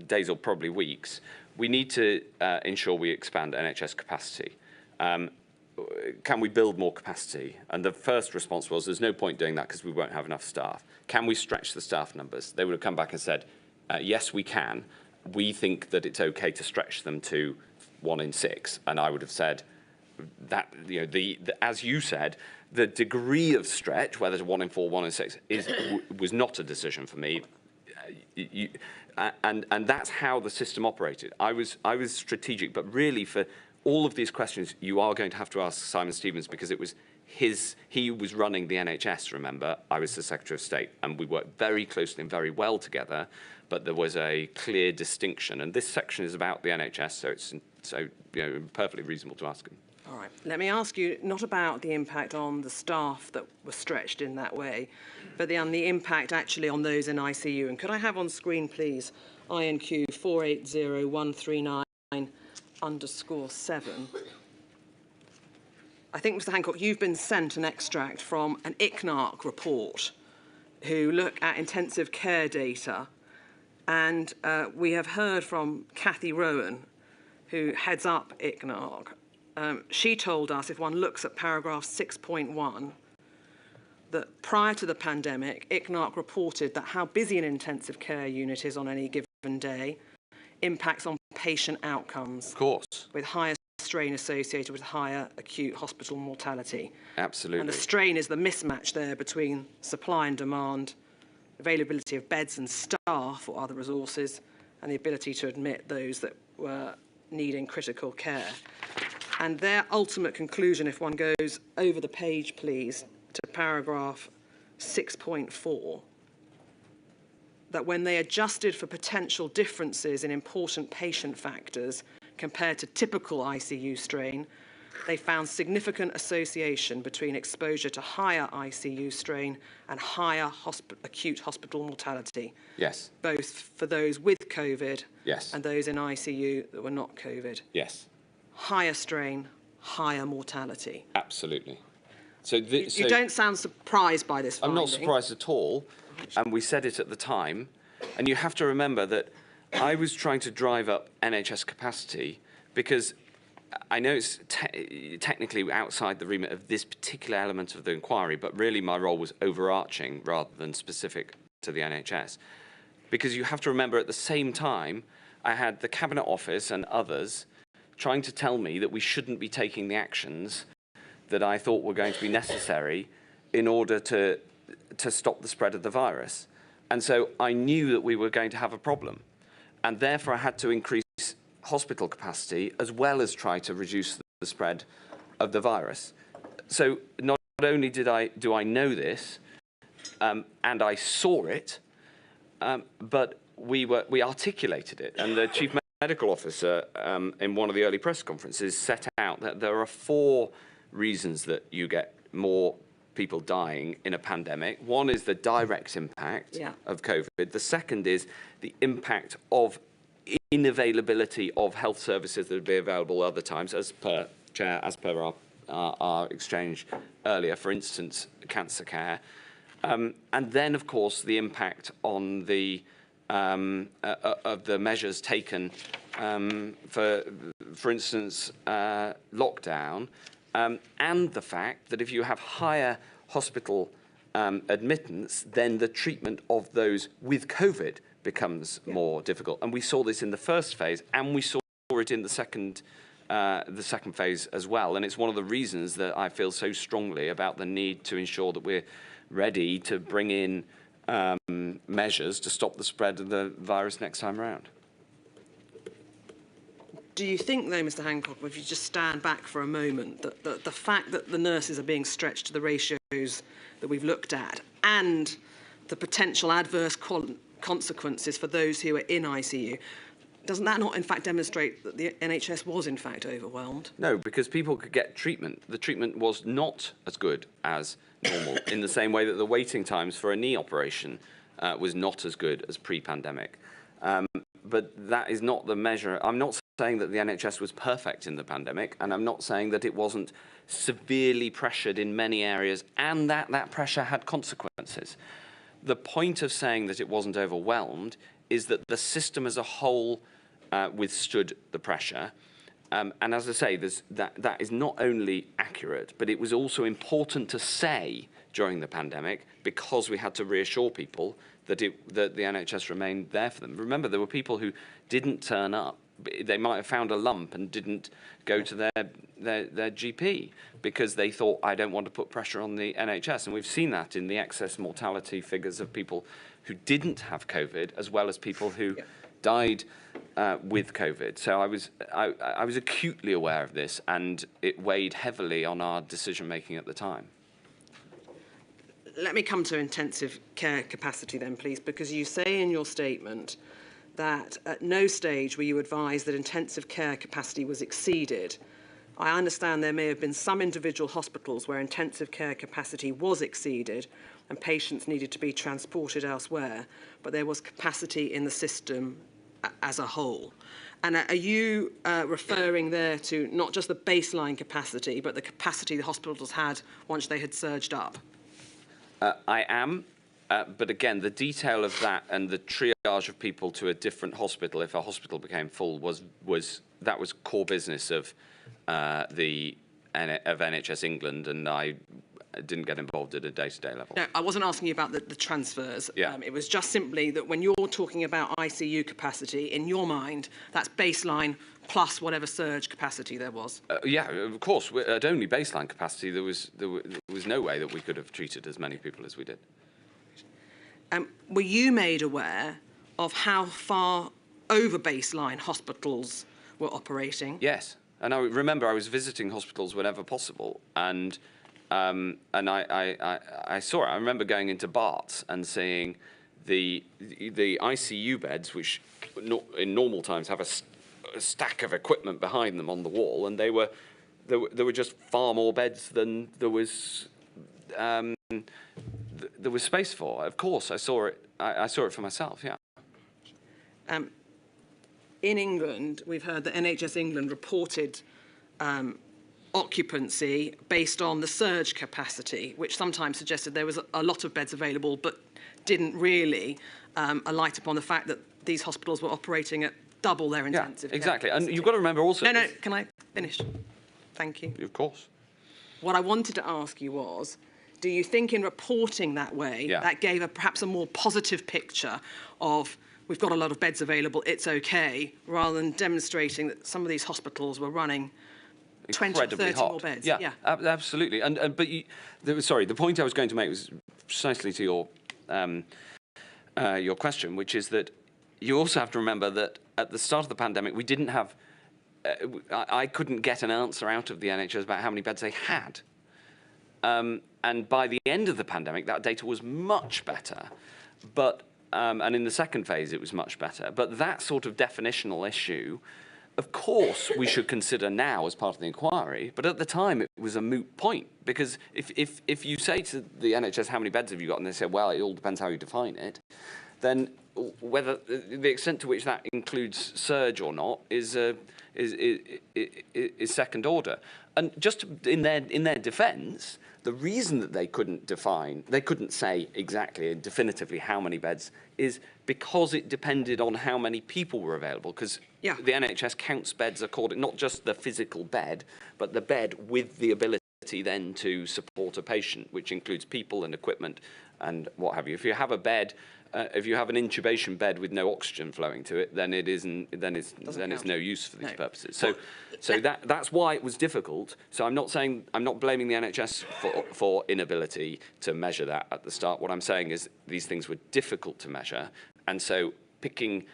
days or probably weeks, we need to ensure we expand NHS capacity. Can we build more capacity? And the first response was, there's no point doing that because we won't have enough staff. Can we stretch the staff numbers? They would have come back and said, yes, we can. We think that it's okay to stretch them to 1 in 6. And I would have said that, you know, as you said, the degree of stretch, whether it's 1 in 4, 1 in 6, was not a decision for me. And that's how the system operated. I was strategic, but really for all of these questions, you are going to have to ask Simon Stevens, because it was he was running the NHS, remember. I was the Secretary of State, and we worked very closely and very well together, but there was a clear distinction. And this section is about the NHS, so it's perfectly reasonable to ask him. All right. Let me ask you not about the impact on the staff that were stretched in that way, but the impact actually on those in ICU. And could I have on screen, please, INQ 480139_7. I think, Mr. Hancock, you've been sent an extract from an ICNARC report who look at intensive care data. And we have heard from Cathy Rowan, who heads up ICNARC. She told us, if one looks at paragraph 6.1, that prior to the pandemic, ICNARC reported that how busy an intensive care unit is on any given day impacts on patient outcomes. Of course. With higher strain associated with higher acute hospital mortality. Absolutely. And the strain is the mismatch there between supply and demand, availability of beds and staff or other resources, and the ability to admit those that were needing critical care. And their ultimate conclusion, if one goes over the page, please, to paragraph 6.4, that when they adjusted for potential differences in important patient factors compared to typical ICU strain, they found significant association between exposure to higher ICU strain and higher acute hospital mortality. Yes. Both for those with COVID, yes, and those in ICU that were not COVID. Yes. Higher strain, higher mortality. Absolutely. You don't sound surprised by this finding. I'm not surprised at all, and we said it at the time. And you have to remember that I was trying to drive up NHS capacity because I know it's technically outside the remit of this particular element of the inquiry, but really my role was overarching rather than specific to the NHS. Because you have to remember, at the same time, I had the Cabinet Office and others trying to tell me that we shouldn't be taking the actions that I thought were going to be necessary in order to stop the spread of the virus. And so I knew that we were going to have a problem. And therefore I had to increase hospital capacity as well as try to reduce the spread of the virus. So not only do I know this, and I saw it, but we articulated it. And the Chief Medical Officer in one of the early press conferences set out that there are 4 reasons that you get more people dying in a pandemic. One is the direct impact of COVID. The second is the impact of inavailability of health services that would be available other times, as per Chair, as per our exchange earlier, for instance, cancer care. And then, of course, the impact on the of the measures taken for instance, lockdown, and the fact that if you have higher hospital admittance, then the treatment of those with COVID becomes more difficult. And we saw this in the first phase, and we saw it in the second phase as well. And it's one of the reasons that I feel so strongly about the need to ensure that we're ready to bring in measures to stop the spread of the virus next time around. Do you think, though, Mr Hancock, if you just stand back for a moment, that the fact that the nurses are being stretched to the ratios that we've looked at and the potential adverse consequences for those who are in ICU, doesn't that not, in fact, demonstrate that the NHS was, in fact, overwhelmed? No, because people could get treatment. The treatment was not as good as normal, in the same way that the waiting times for a knee operation was not as good as pre-pandemic. But that is not the measure. I'm not saying that the NHS was perfect in the pandemic, and I'm not saying that it wasn't severely pressured in many areas and that that pressure had consequences. The point of saying that it wasn't overwhelmed is that the system as a whole withstood the pressure. And as I say, that is not only accurate, but it was also important to say during the pandemic because we had to reassure people that the NHS remained there for them. Remember, there were people who didn't turn up. They might have found a lump and didn't go to their GP because they thought, I don't want to put pressure on the NHS. And we've seen that in the excess mortality figures of people who didn't have COVID, as well as people who died with COVID. So I was acutely aware of this, and it weighed heavily on our decision-making at the time. Let me come to intensive care capacity then, please, because you say in your statement that at no stage were you advised that intensive care capacity was exceeded. I understand there may have been some individual hospitals where intensive care capacity was exceeded and patients needed to be transported elsewhere, but there was capacity in the system as a whole. And are you referring there to not just the baseline capacity, but the capacity the hospitals had once they had surged up? I am, but again, the detail of that and the triage of people to a different hospital, if a hospital became full, was core business of NHS England, and I didn't get involved at a day-to-day level. No, I wasn't asking you about the transfers. Yeah. It was just simply that when you're talking about ICU capacity, in your mind, that's baseline plus whatever surge capacity there was. Yeah, of course. At only baseline capacity, there was no way that we could have treated as many people as we did. Were you made aware of how far over baseline hospitals were operating? Yes, and I remember I was visiting hospitals whenever possible, and I saw it. I remember going into Barts and seeing the ICU beds, which in normal times have a stack of equipment behind them on the wall, and there were just far more beds than there was space for. Of course, I saw it. I saw it for myself. Yeah. In England, we've heard that NHS England reported occupancy based on the surge capacity, which sometimes suggested there was a lot of beds available, but didn't really alight upon the fact that these hospitals were operating at double their intensive care exactly. capacity. And you've got to remember also... No, can I finish? Thank you. Of course. What I wanted to ask you was, do you think in reporting that way, that gave perhaps a more positive picture of we've got a lot of beds available, it's okay, rather than demonstrating that some of these hospitals were running 20 or 30 more beds? Yeah. Absolutely. Sorry, the point I was going to make was precisely to your question, which is that you also have to remember that at the start of the pandemic, we didn't have... I couldn't get an answer out of the NHS about how many beds they had. And by the end of the pandemic, that data was much better. But and in the second phase, it was much better. But that sort of definitional issue, of course, we should consider now as part of the inquiry. But at the time, it was a moot point. Because if you say to the NHS, how many beds have you got? And they say, well, it all depends how you define it. Then whether the extent to which that includes surge or not is second order. And just in their defence, the reason that they couldn't say exactly and definitively how many beds is because it depended on how many people were available. Because the NHS counts beds according, not just the physical bed, but the bed with the ability then to support a patient, which includes people and equipment and what have you. If you have a bed, if you have an intubation bed with no oxygen flowing to it, then it isn't. Then it's no use for these purposes. So that's why it was difficult. So I'm not blaming the NHS for inability to measure that at the start. What I'm saying is these things were difficult to measure, and so picking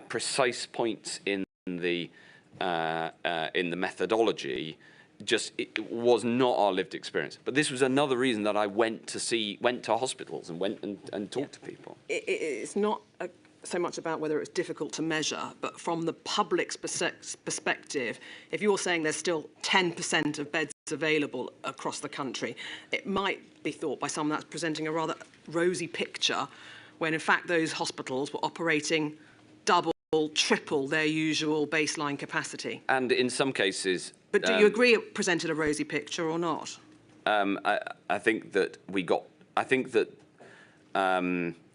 precise points in the in the methodology, just it was not our lived experience. But this was another reason that I went to hospitals and went and talked to people. It's not so much about whether it's difficult to measure, but from the public's perspective, if you're saying there's still 10% of beds available across the country, it might be thought by some that's presenting a rather rosy picture, when in fact those hospitals were operating double, triple their usual baseline capacity. And in some cases... But do you agree it presented a rosy picture or not? I think that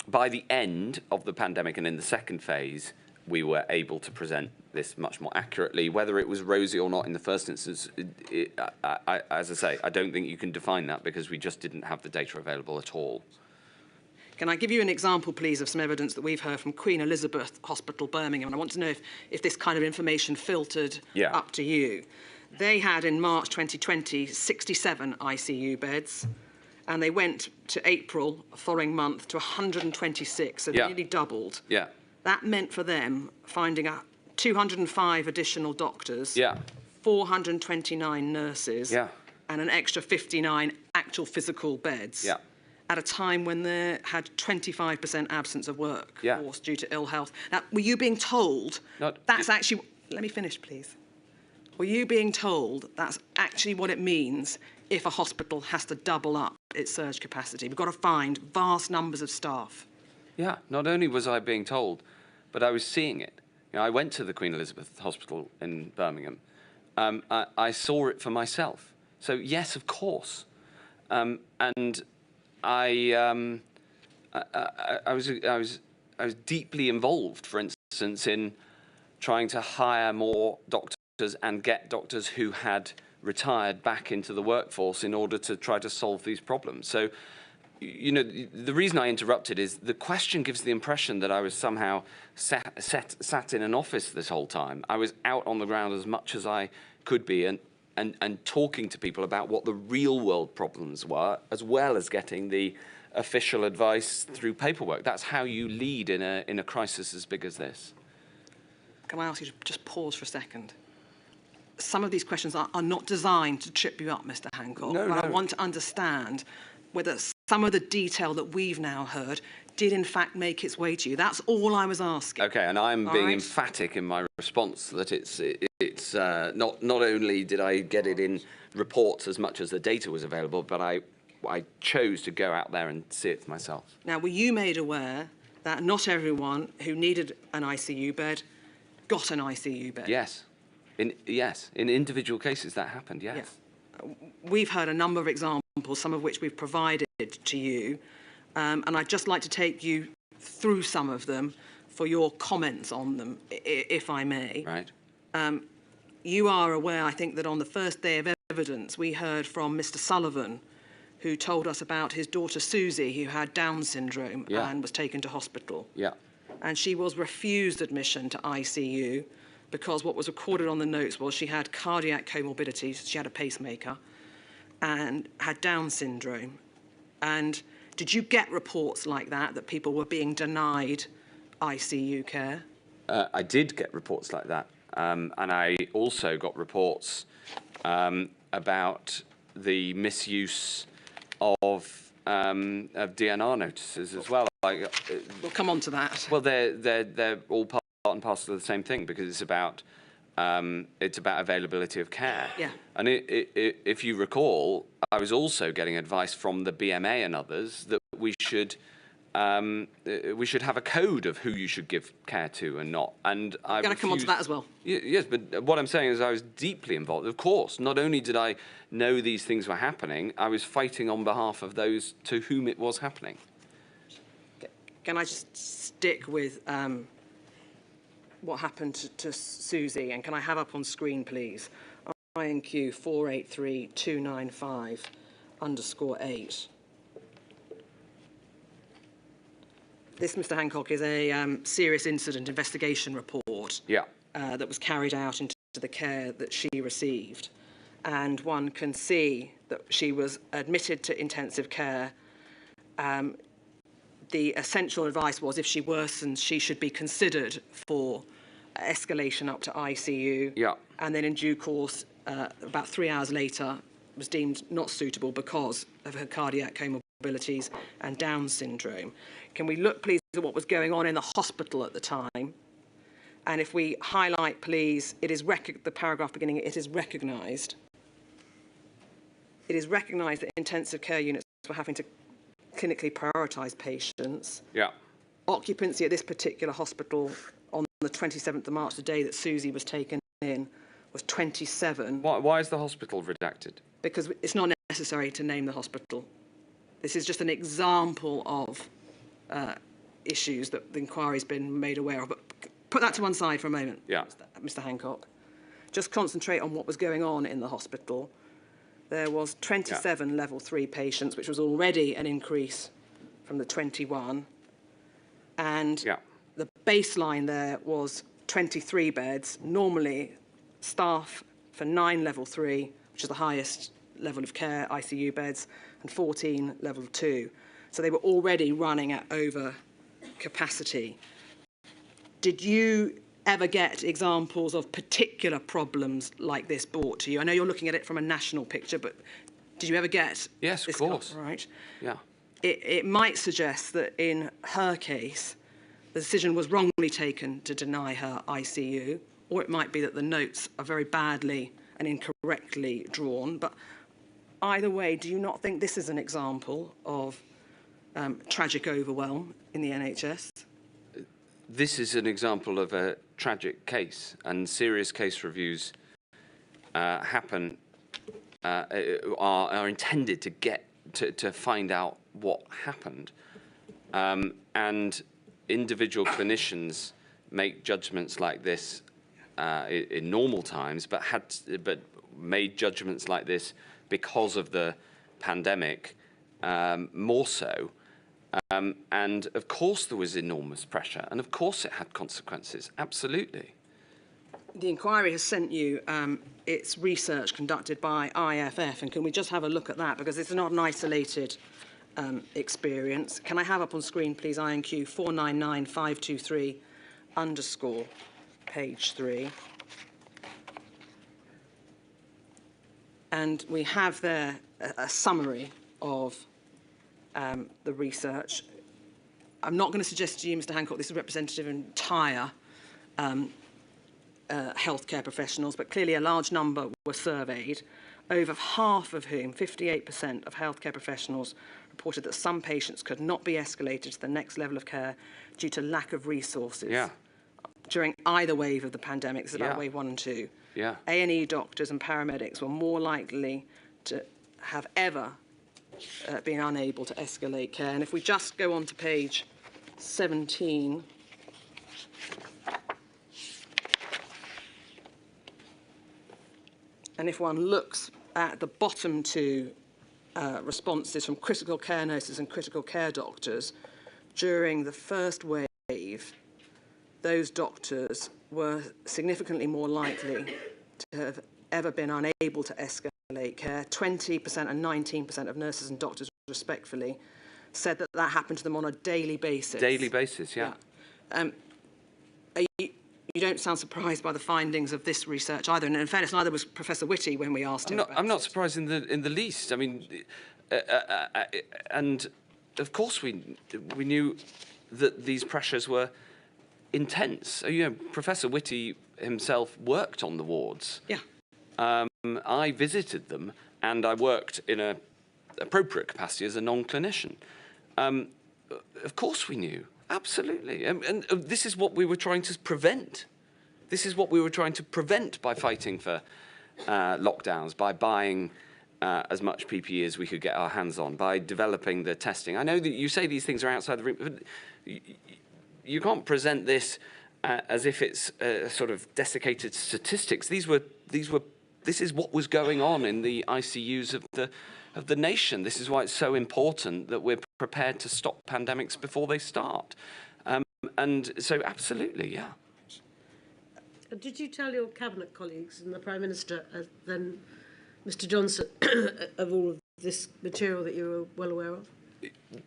by the end of the pandemic and in the second phase, we were able to present this much more accurately. Whether it was rosy or not in the first instance, as I say, I don't think you can define that because we just didn't have the data available at all. Can I give you an example, please, of some evidence that we've heard from Queen Elizabeth Hospital, Birmingham? And I want to know if this kind of information filtered up to you. They had, in March 2020, 67 ICU beds, and they went to April, following month, to 126, so nearly doubled. Yeah. That meant for them finding 205 additional doctors, 429 nurses, and an extra 59 actual physical beds. At a time when they had 25% absence of work force due to ill health. Now, were you being told that's actually... Let me finish, please. Were you being told that's actually what it means if a hospital has to double up its surge capacity? We've got to find vast numbers of staff. Yeah, not only was I being told, but I was seeing it. You know, I went to the Queen Elizabeth Hospital in Birmingham. I saw it for myself. So, yes, of course. And I was deeply involved, for instance, in trying to hire more doctors and get doctors who had retired back into the workforce in order to try to solve these problems. So, you know, the reason I interrupted is the question gives the impression that I was somehow sat in an office this whole time. I was out on the ground as much as I could be and talking to people about what the real world problems were, as well as getting the official advice through paperwork. That's how you lead in a crisis as big as this. Can I ask you to just pause for a second? Some of these questions are not designed to trip you up, Mr. Hancock, I want to understand whether some of the detail that we've now heard did in fact make its way to you. That's all I was asking. Okay, and I'm being emphatic in my response that it's not only did I get it in reports as much as the data was available, but I chose to go out there and see it for myself. Now, were you made aware that not everyone who needed an ICU bed got an ICU bed? Yes. In individual cases that happened, yes. Yeah. We've heard a number of examples, some of which we've provided to you, and I'd just like to take you through some of them for your comments on them, if I may. Right. You are aware, I think, that on the first day of evidence, we heard from Mr. Sullivan, who told us about his daughter Susie, who had Down syndrome and was taken to hospital. Yeah. And she was refused admission to ICU because what was recorded on the notes was she had cardiac comorbidities, she had a pacemaker, and had Down syndrome. And did you get reports like that people were being denied ICU care? I did get reports like that. And I also got reports about the misuse of DNR notices as well. We'll come on to that. Well, they're all part and parcel of the same thing because it's about availability of care. Yeah. And if you recall, I was also getting advice from the BMA and others that we should have a code of who you should give care to and not. And I'm going to come on to that as well. Yes, but what I'm saying is I was deeply involved. Of course, not only did I know these things were happening, I was fighting on behalf of those to whom it was happening. Can I just stick with what happened to Susie, and can I have up on screen, please, INQ 483-295_8. This, Mr. Hancock, is a serious incident investigation report that was carried out into the care that she received. And one can see that she was admitted to intensive care. The essential advice was if she worsens, she should be considered for escalation up to ICU. Yeah. And then in due course, about 3 hours later, was deemed not suitable because of her cardiac comorbidities and Down syndrome. Can we look, please, at what was going on in the hospital at the time? And if we highlight, please, the paragraph beginning, it is recognised. It is recognised that intensive care units were having to clinically prioritise patients. Yeah. Occupancy at this particular hospital on the 27th of March, the day that Susie was taken in, was 27. Why is the hospital redacted? Because it's not necessary to name the hospital. This is just an example of issues that the inquiry's been made aware of. But put that to one side for a moment, Yeah. Mr. Hancock. Just concentrate on what was going on in the hospital. There was 27 level 3 patients, which was already an increase from the 21. And the baseline there was 23 beds. Normally, staff for 9 level 3, which is the highest level of care, ICU beds, and 14 level 2. So they were already running at over capacity. Did you ever get examples of particular problems like this brought to you? I know you're looking at it from a national picture, but did you ever get Yes, this of course. right? Yeah. It might suggest that in her case, the decision was wrongly taken to deny her ICU, or it might be that the notes are very badly and incorrectly drawn. But either way, do you not think this is an example of tragic overwhelm in the NHS? This is an example of a tragic case, and serious case reviews are intended to get to find out what happened, and individual clinicians make judgments like this in normal times, but made judgments like this because of the pandemic, more so. And of course there was enormous pressure, and of course it had consequences, absolutely. The inquiry has sent you its research conducted by IFF, and can we just have a look at that, because it's not an isolated experience. Can I have up on screen, please, INQ 499523 _ page 3. And we have there a summary of the research. I'm not going to suggest to you, Mr. Hancock, this is representative of entire healthcare professionals, but clearly a large number were surveyed, over half of whom, 58% of healthcare professionals, reported that some patients could not be escalated to the next level of care due to lack of resources during either wave of the pandemic. This is about wave 1 and 2. A&E doctors and paramedics were more likely to have ever been unable to escalate care. And if we just go on to page 17, and if one looks at the bottom 2 responses from critical care nurses and critical care doctors, during the first wave, those doctors were significantly more likely to have ever been unable to escalate care. 20% and 19% of nurses and doctors, respectfully, said that that happened to them on a daily basis. Daily basis, yeah. You don't sound surprised by the findings of this research either. And in fairness, neither was Professor Whitty when we asked him. I'm not surprised in the least. I mean, and of course we knew that these pressures were intense. You know, Professor Whitty himself worked on the wards. Yeah. I visited them, and I worked in an appropriate capacity as a non-clinician. Of course we knew. Absolutely. And this is what we were trying to prevent. This is what we were trying to prevent by fighting for lockdowns, by buying as much PPE as we could get our hands on, by developing the testing. I know that you say these things are outside the room, but you can't present this as if it's sort of desiccated statistics. This is what was going on in the ICUs of the nation. This is why it's so important that we're prepared to stop pandemics before they start. And so, absolutely, yeah. Did you tell your cabinet colleagues and the Prime Minister, then Mr. Johnson, of all of this material that you were well aware of?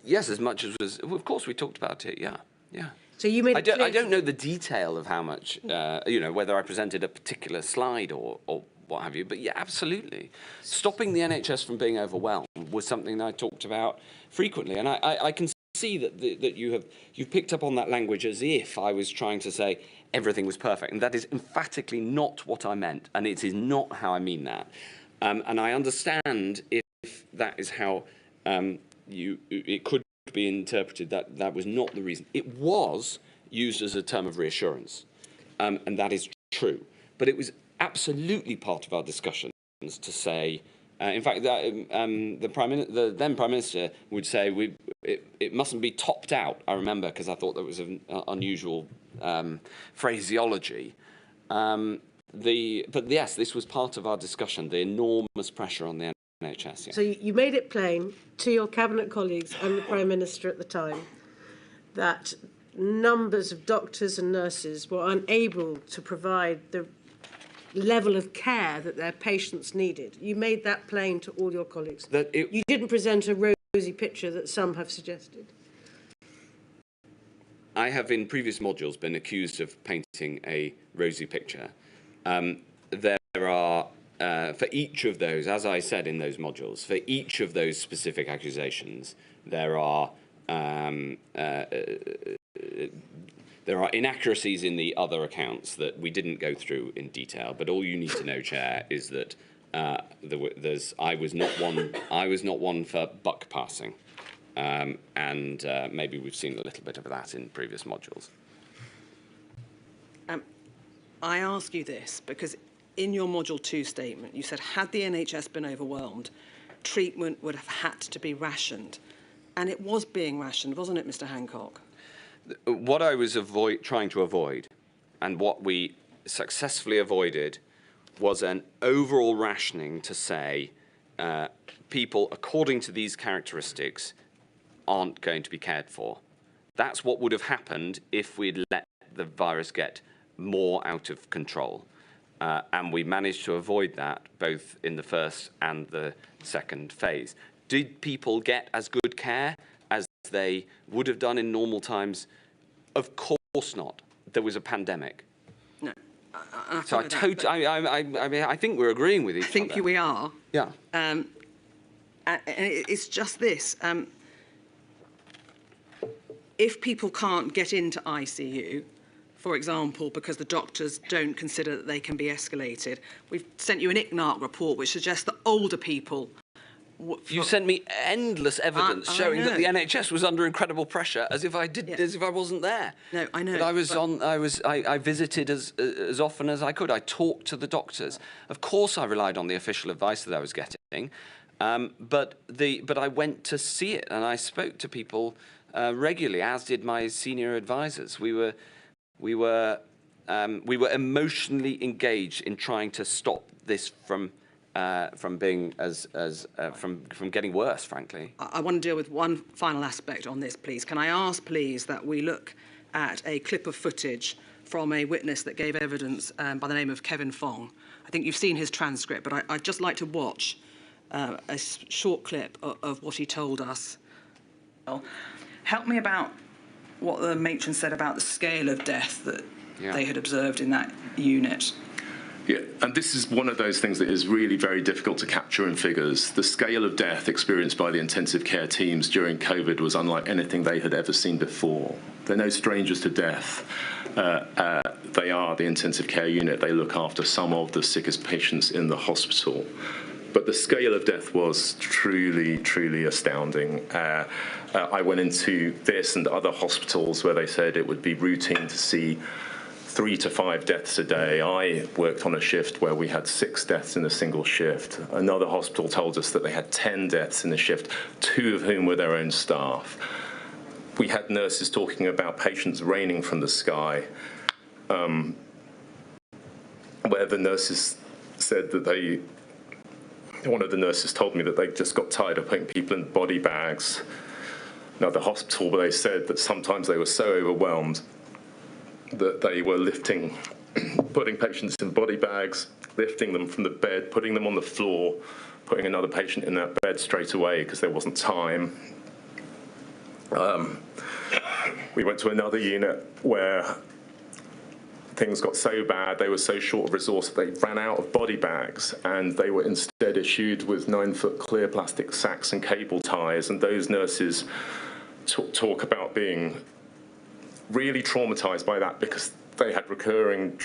Yes, as much as was. Of course, we talked about it. Yeah, yeah. So you made I don't know the detail of how much, whether I presented a particular slide or what have you, but yeah, absolutely. Stopping the NHS from being overwhelmed was something that I talked about frequently, and I can see that you've picked up on that language as if I was trying to say everything was perfect, and that is emphatically not what I meant, and it is not how I mean that. And I understand if that is how it could be interpreted, that was not the reason. It was used as a term of reassurance, and that is true. But it was absolutely part of our discussions to say, in fact, that, the then Prime Minister would say it mustn't be topped out. I remember, because I thought that was an unusual phraseology. But yes, this was part of our discussion, the enormous pressure on the NHS. Yeah. So you made it plain to your cabinet colleagues and the Prime Minister at the time that numbers of doctors and nurses were unable to provide the level of care that their patients needed. You made that plain to all your colleagues. You didn't present a rosy picture that some have suggested. I have in previous modules been accused of painting a rosy picture. There are, for each of those, as I said in those modules, for each of those specific accusations, there are inaccuracies in the other accounts that we didn't go through in detail. But all you need to know, Chair, is that I was not one for buck passing, and maybe we've seen a little bit of that in previous modules. I ask you this because in your Module 2 statement, you said, had the NHS been overwhelmed, treatment would have had to be rationed. And it was being rationed, wasn't it, Mr. Hancock? What I was trying to avoid, and what we successfully avoided, was an overall rationing to say people, according to these characteristics, aren't going to be cared for. That's what would have happened if we'd let the virus get more out of control. And we managed to avoid that both in the first and the second phase. Did people get as good care as they would have done in normal times? Of course not. There was a pandemic. No. So I think we're agreeing with each other. I think we are. Yeah. And it's just this. If people can't get into ICU, for example, because the doctors don't consider that they can be escalated, we've sent you an ICNARC report which suggests that older people... You sent me endless evidence showing that the NHS was under incredible pressure, as if I wasn't there. No, I know. But I visited as often as I could. I talked to the doctors. Of course, I relied on the official advice that I was getting, but I went to see it and I spoke to people regularly, as did my senior advisors. We were emotionally engaged in trying to stop this from being from getting worse, frankly. I want to deal with one final aspect on this, please. Can I ask, please, that we look at a clip of footage from a witness that gave evidence by the name of Kevin Fong. I think you've seen his transcript, but I'd just like to watch a short clip of what he told us. Help me about what the matron said about the scale of death that they had observed in that unit. Yeah, and this is one of those things that is really very difficult to capture in figures. The scale of death experienced by the intensive care teams during COVID was unlike anything they had ever seen before. They're no strangers to death. They are the intensive care unit. They look after some of the sickest patients in the hospital. But the scale of death was truly, truly astounding. I went into this and other hospitals where they said it would be routine to see 3 to 5 deaths a day. I worked on a shift where we had 6 deaths in a single shift. Another hospital told us that they had 10 deaths in the shift, 2 of whom were their own staff. We had nurses talking about patients raining from the sky, where the nurses said that one of the nurses told me that they just got tired of putting people in body bags. Another hospital where they said that sometimes they were so overwhelmed that they were putting patients in body bags, lifting them from the bed, putting them on the floor, putting another patient in that bed straight away because there wasn't time. We went to another unit where things got so bad, they were so short of resource, they ran out of body bags, and they were instead issued with 9-foot clear plastic sacks and cable ties. And those nurses talk about being really traumatized by that, because they had recurring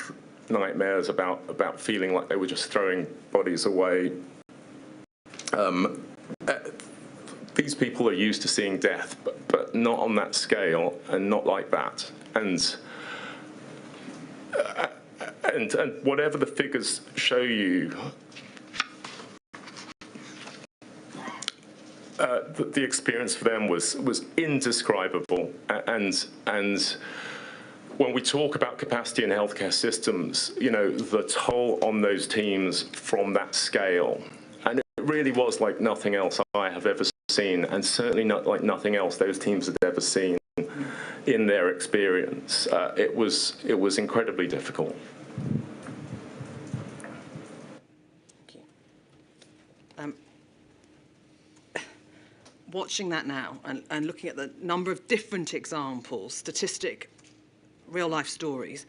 nightmares about feeling like they were just throwing bodies away. These people are used to seeing death, but not on that scale and not like that. And whatever the figures show you, the experience for them was indescribable. And when we talk about capacity in healthcare systems, you know, the toll on those teams from that scale, and it really was like nothing else I have ever seen, and certainly not like nothing else those teams had ever seen in their experience. It was incredibly difficult. Thank you. Watching that now and looking at the number of different examples, statistic, real-life stories,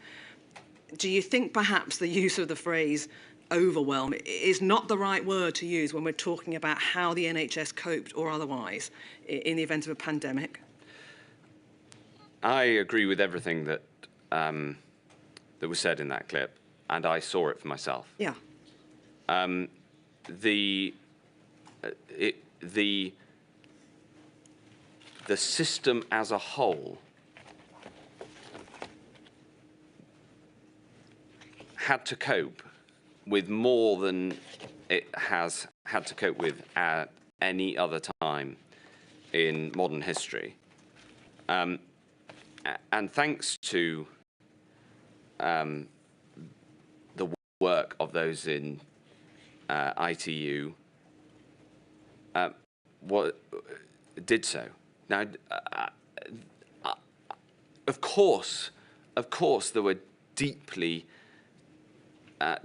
do you think perhaps the use of the phrase overwhelm is not the right word to use when we're talking about how the NHS coped or otherwise in the event of a pandemic? I agree with everything that that was said in that clip, and I saw it for myself. Yeah. The system as a whole had to cope with more than it has had to cope with at any other time in modern history. And thanks to the work of those in ITU, what did so. Now, of course, there were deeply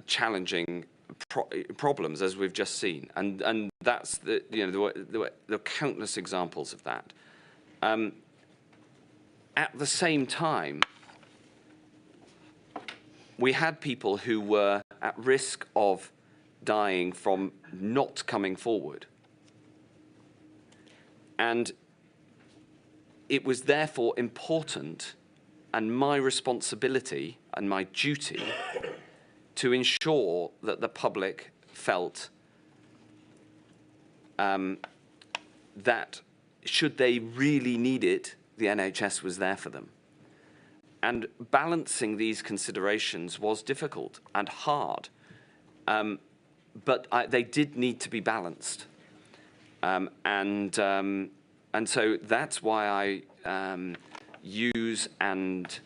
challenging problems, as we've just seen, and that's there were countless examples of that. At the same time, we had people who were at risk of dying from not coming forward. And it was therefore important, and my responsibility and my duty, to ensure that the public felt that should they really need it, the NHS was there for them. And balancing these considerations was difficult and hard, but they did need to be balanced. And so that's why I used, and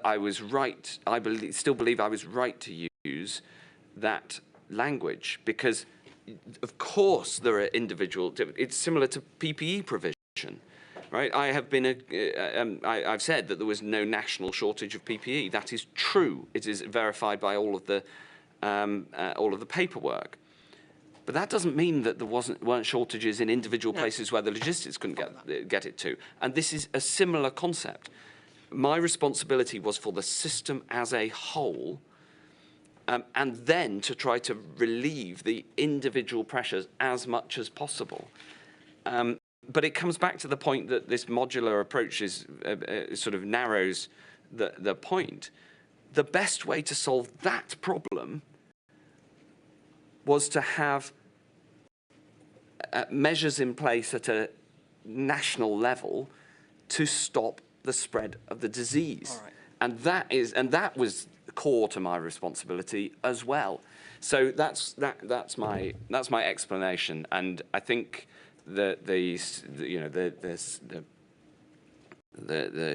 I was right. I still believe I was right to use that language, because, of course, there are individual. It's similar to PPE provision, right? I've said that there was no national shortage of PPE. That is true. It is verified by all of the paperwork. But that doesn't mean that there weren't shortages in individual places where the logistics couldn't get it to. And this is a similar concept. My responsibility was for the system as a whole, and then to try to relieve the individual pressures as much as possible. But it comes back to the point that this modular approach is sort of narrows the point. The best way to solve that problem was to have measures in place at a national level to stop the spread of the disease. Right. And that was core to my responsibility as well. So that's my explanation, and I think that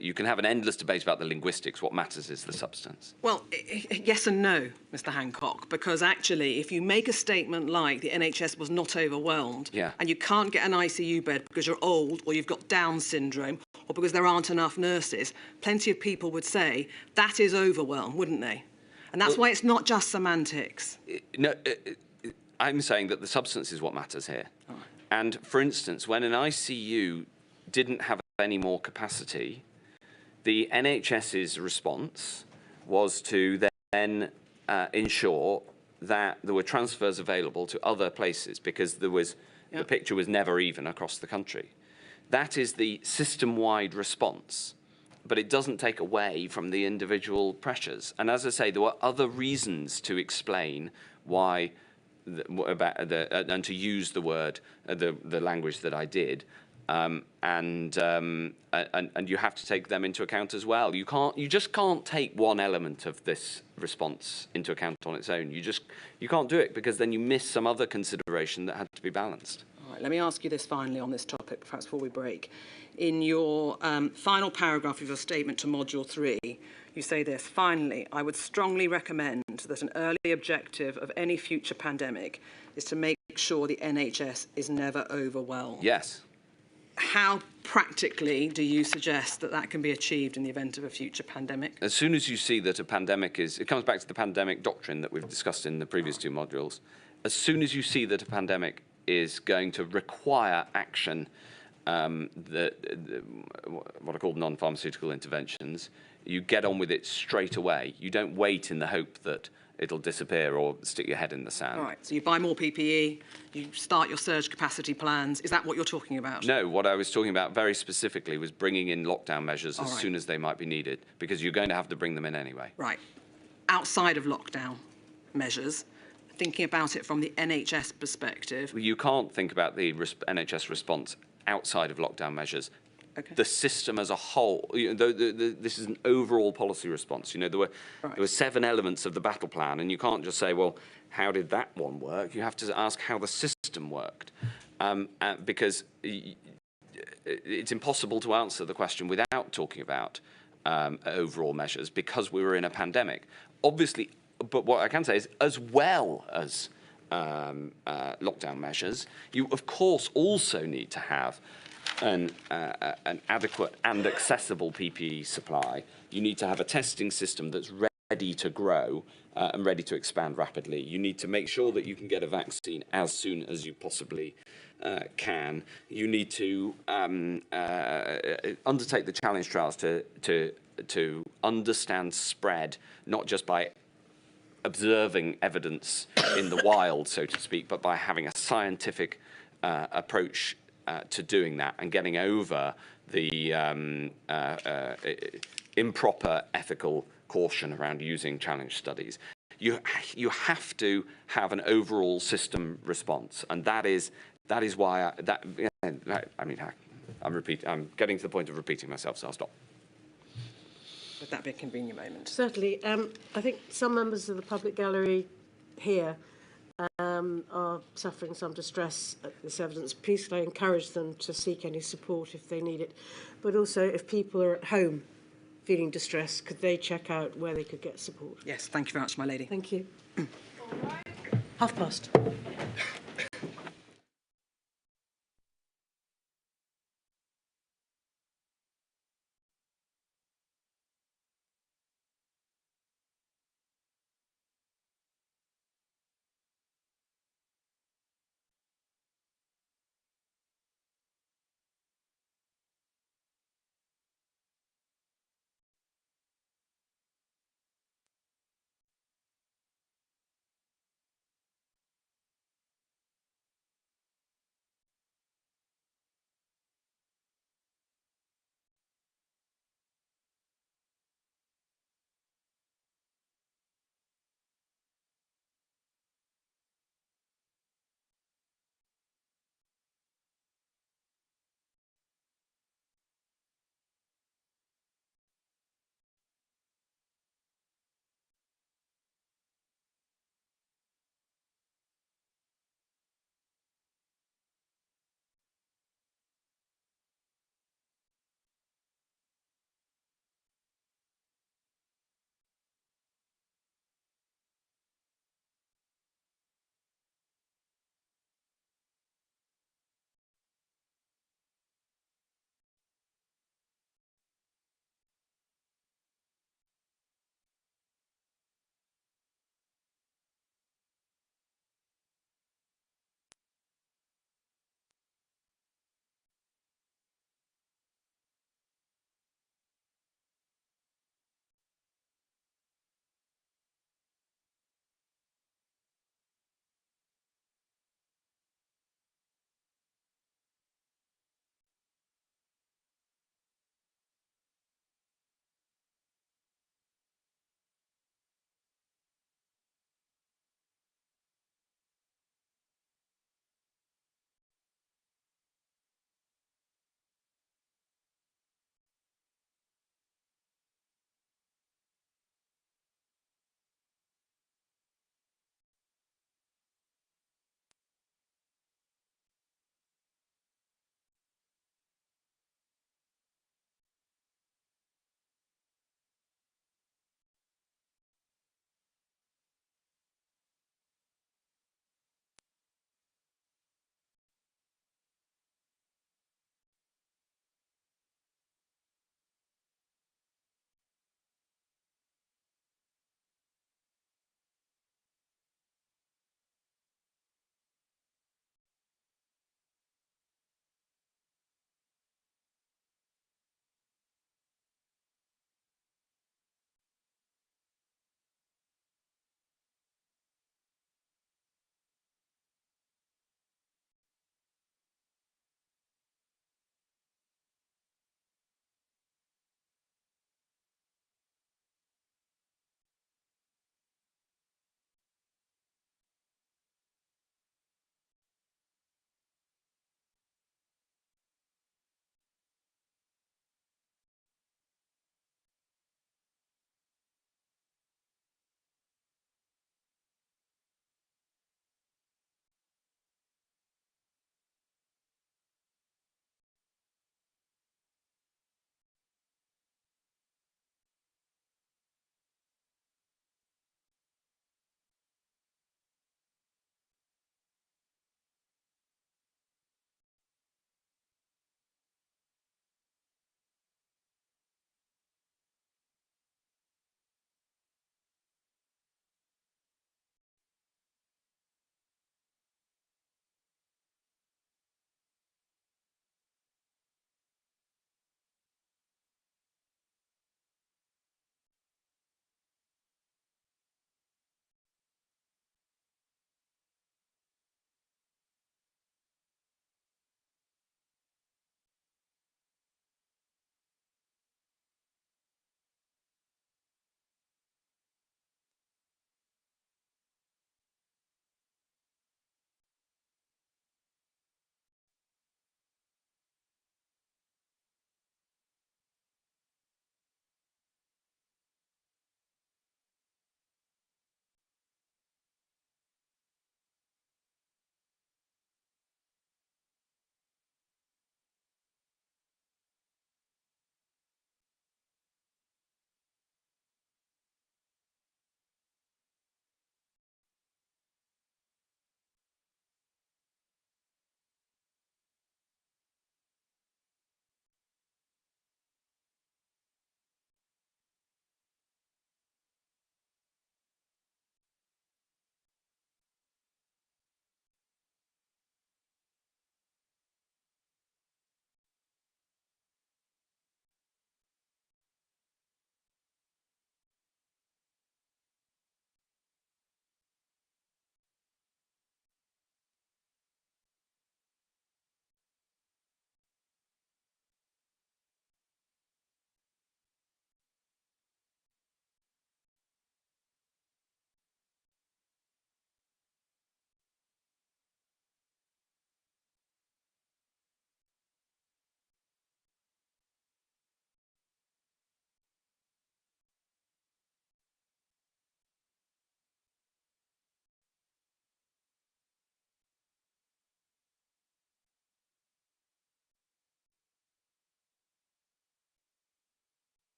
you can have an endless debate about the linguistics. What matters is the substance. Well, yes and no, Mr. Hancock, because actually, if you make a statement like the NHS was not overwhelmed, and you can't get an ICU bed because you're old, or you've got Down syndrome, or because there aren't enough nurses, plenty of people would say that is overwhelm, wouldn't they? And that's why it's not just semantics. No, I'm saying that the substance is what matters here. Oh. And for instance, when an ICU didn't have any more capacity, the NHS's response was to then ensure that there were transfers available to other places, because the picture was never even across the country. That is the system-wide response, but it doesn't take away from the individual pressures. And as I say, there were other reasons to explain why, and to use the word, the language that I did. And you have to take them into account as well. You just can't take one element of this response into account on its own. You can't do it, because then you miss some other consideration that had to be balanced. All right, let me ask you this finally on this topic, perhaps before we break. In your final paragraph of your statement to Module 3, you say this: finally, I would strongly recommend that an early objective of any future pandemic is to make sure the NHS is never overwhelmed. Yes. How practically do you suggest that that can be achieved in the event of a future pandemic? As soon as you see that a pandemic it comes back to the pandemic doctrine that we've discussed in the previous two modules. As soon as you see that a pandemic is going to require action, what are called non-pharmaceutical interventions, you get on with it straight away. You don't wait in the hope that it'll disappear or stick your head in the sand. All right, so you buy more PPE, you start your surge capacity plans. Is that what you're talking about? No, what I was talking about very specifically was bringing in lockdown measures as soon as they might be needed, because you're going to have to bring them in anyway. Right. Outside of lockdown measures, thinking about it from the NHS perspective. You can't think about the NHS response outside of lockdown measures. Okay. The system as a whole, this is an overall policy response. There were 7 elements of the battle plan, and you can't just say, well, how did that one work? You have to ask how the system worked, because it's impossible to answer the question without talking about overall measures, because we were in a pandemic. Obviously, but what I can say is, as well as lockdown measures, you of course also need to have an adequate and accessible PPE supply. You need to have a testing system that's ready to grow and ready to expand rapidly. You need to make sure that you can get a vaccine as soon as you possibly can. You need to undertake the challenge trials to understand spread, not just by observing evidence in the wild, so to speak, but by having a scientific approach to doing that and getting over the improper ethical caution around using challenge studies. You have to have an overall system response, and that is why I'm getting to the point of repeating myself, so I'll stop. Would that be a convenient moment? Certainly. I think some members of the public gallery here are suffering some distress at this evidence. Please can I encourage them to seek any support if they need it. But also, if people are at home feeling distressed, could they check out where they could get support? Yes, thank you very much, my lady. Thank you. past.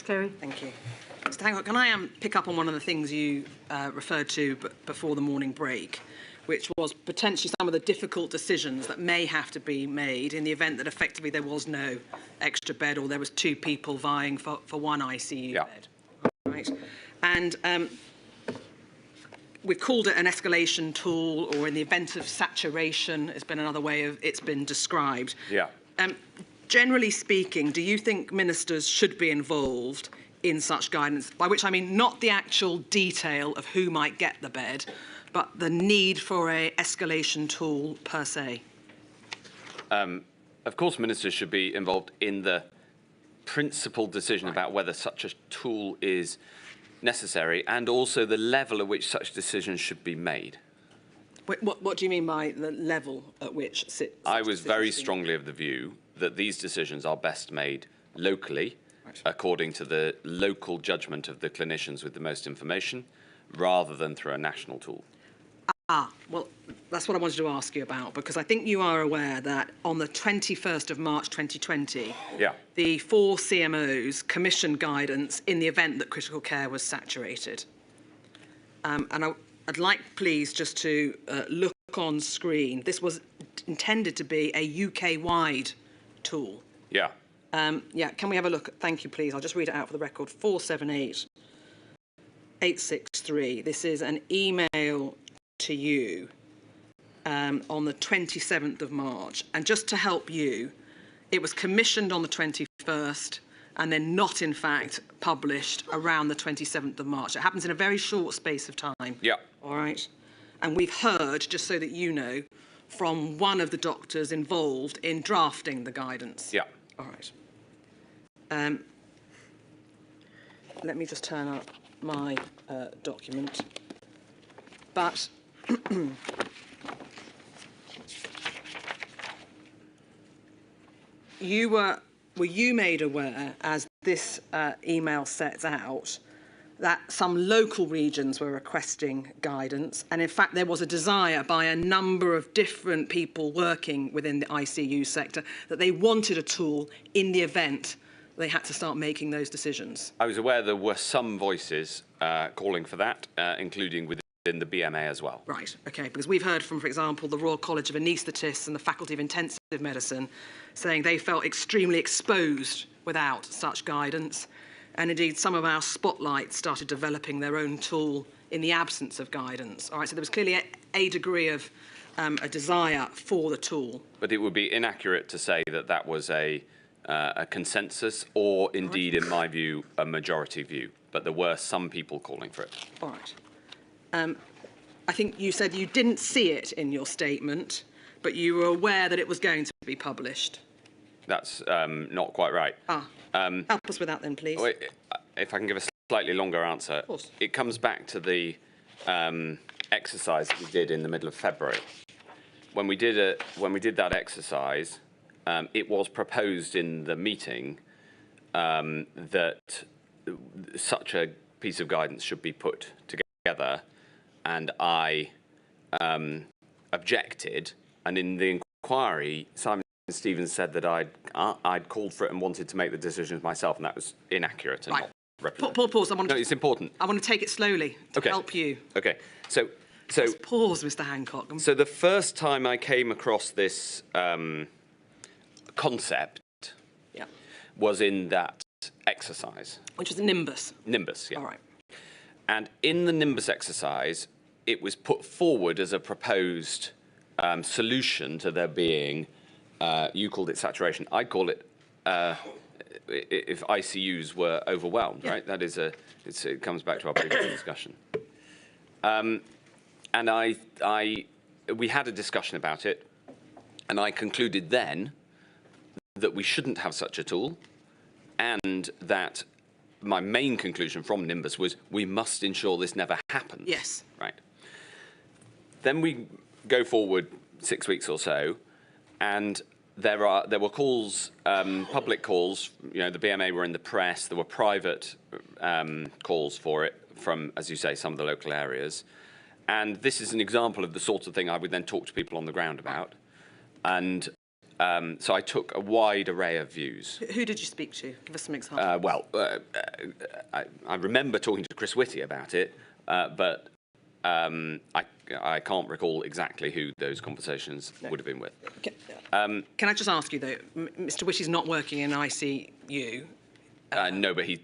Dr. Carey. Thank you. Mr. Hancock, can I pick up on one of the things you referred to before the morning break, which was potentially some of the difficult decisions that may have to be made in the event that effectively there was no extra bed or there was 2 people vying for one ICU bed. Right. And we've called it an escalation tool, or in the event of saturation has been another way of it's been described. Yeah. Generally speaking, do you think ministers should be involved in such guidance, by which I mean not the actual detail of who might get the bed, but the need for a escalation tool per se? Of course, ministers should be involved in the principled decision about whether such a tool is necessary, and also the level at which such decisions should be made. What do you mean by the level at which I was very strongly of the view that these decisions are best made locally, according to the local judgment of the clinicians with the most information, rather than through a national tool. Well, that's what I wanted to ask you about, because I think you are aware that on the 21st of March 2020, the 4 CMOs commissioned guidance in the event that critical care was saturated. And I'd like, please, just to look on screen. This was intended to be a UK-wide tool. Yeah. Can we have a look? Thank you, please. I'll just read it out for the record. 478-863. This is an email to you on the 27th of March. And just to help you, it was commissioned on the 21st and then not, in fact, published around the 27th of March. It happens in a very short space of time. Yeah. All right? And we've heard, just so that you know, from one of the doctors involved in drafting the guidance. Yeah. All right. Let me just turn up my document. But were you made aware, as this email sets out, that some local regions were requesting guidance, and in fact there was a desire by a number of different people working within the ICU sector that they wanted a tool in the event they had to start making those decisions? I was aware there were some voices calling for that, including within the BMA as well. Right, okay, because we've heard from, for example, the Royal College of Anaesthetists and the Faculty of Intensive Medicine saying they felt extremely exposed without such guidance. And indeed, some of our spotlights started developing their own tool in the absence of guidance. All right, so there was clearly a degree of a desire for the tool. But it would be inaccurate to say that that was a consensus, or indeed, in my view, a majority view. But there were some people calling for it. All right. I think you said you didn't see it in your statement, but you were aware that it was going to be published. That's not quite right. Help us with that then, please. If I can give a slightly longer answer. Of course. It comes back to the exercise we did in the middle of February. When we did that exercise, it was proposed in the meeting that such a piece of guidance should be put together, and I objected. And in the inquiry, Simon Stevens said that I'd called for it and wanted to make the decisions myself, and that was inaccurate and not representative. Pause. No, it's important. I want to take it slowly to help you. Okay. So just pause, Mr. Hancock. So the first time I came across this concept was in that exercise. Which was Nimbus. Nimbus, yeah. All right. And in the Nimbus exercise, it was put forward as a proposed solution to there being, you called it saturation, I call it if ICUs were overwhelmed, right? That is it comes back to our previous discussion. And we had a discussion about it, and I concluded then that we shouldn't have such a tool, and that my main conclusion from Nimbus was we must ensure this never happens. Yes. Right. Then we go forward 6 weeks or so, and there were calls, public calls. You know, the BMA were in the press. There were private calls for it from, as you say, some of the local areas. And this is an example of the sort of thing I would then talk to people on the ground about. And So I took a wide array of views. Who did you speak to? Give us some examples. I remember talking to Chris Whitty about it, but I can't recall exactly who those conversations would have been with. Can I just ask you, though, Mr Whitty's not working in ICU? No, but he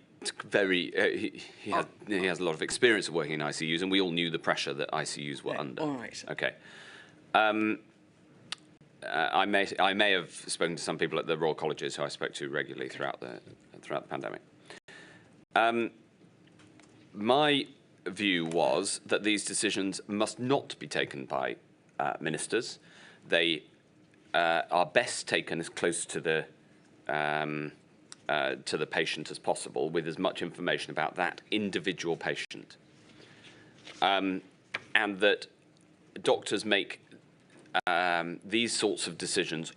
has a lot of experience of working in ICUs, and we all knew the pressure that ICUs were under. All right. Okay. I may have spoken to some people at the Royal Colleges who I spoke to regularly throughout the pandemic. My view was that these decisions must not be taken by ministers. They are best taken as close to the patient as possible, with as much information about that individual patient, and that doctors make these sorts of decisions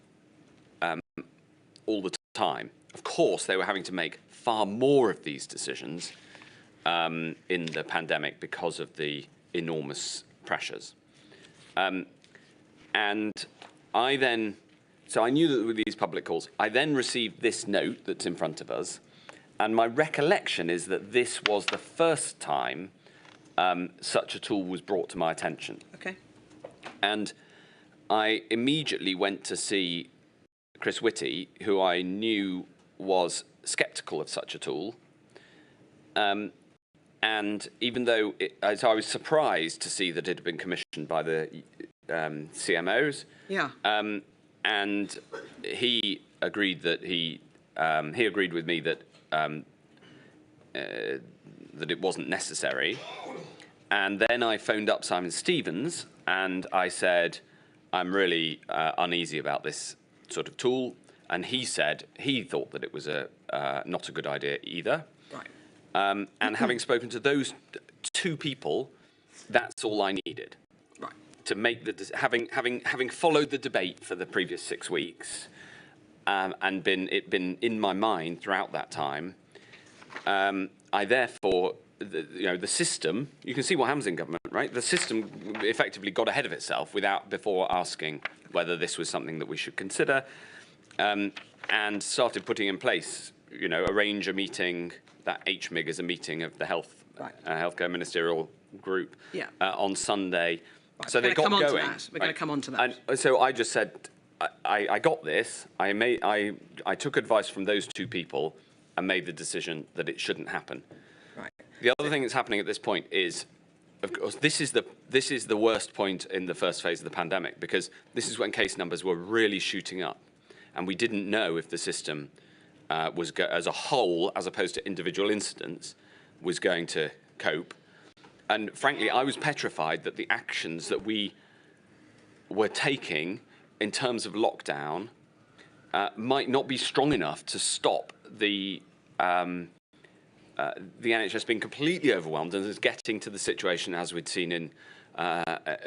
all the time. Of course, they were having to make far more of these decisions in the pandemic because of the enormous pressures. And so I knew that with these public calls, I then received this note that's in front of us, and my recollection is that this was the first time such a tool was brought to my attention. Okay. And I immediately went to see Chris Whitty, who I knew was sceptical of such a tool. And even though so I was surprised to see that it had been commissioned by the CMOs. Yeah. And he agreed that he agreed with me that that it wasn't necessary. And then I phoned up Simon Stevens and I said, I'm really uneasy about this sort of tool. And he said he thought that it was not a good idea either. Right. And having spoken to those two people, that's all I needed. Right. To make having followed the debate for the previous 6 weeks, and been in my mind throughout that time, I therefore, the system. You can see what happens in government, right? The system effectively got ahead of itself before asking whether this was something that we should consider, and started putting in place. Arrange a meeting. That HMIG is a meeting of the healthcare ministerial group on Sunday. Right, so they got going. We're going to come on to that. And so I just said, I got this. I took advice from those two people and made the decision that it shouldn't happen. Right. The other thing that's happening at this point is, of course, this is the worst point in the first phase of the pandemic, because this is when case numbers were really shooting up, and we didn't know if the system was as a whole, as opposed to individual incidents, was going to cope. And frankly, I was petrified that the actions that we were taking in terms of lockdown might not be strong enough to stop the NHS being completely overwhelmed and is getting to the situation as we'd seen in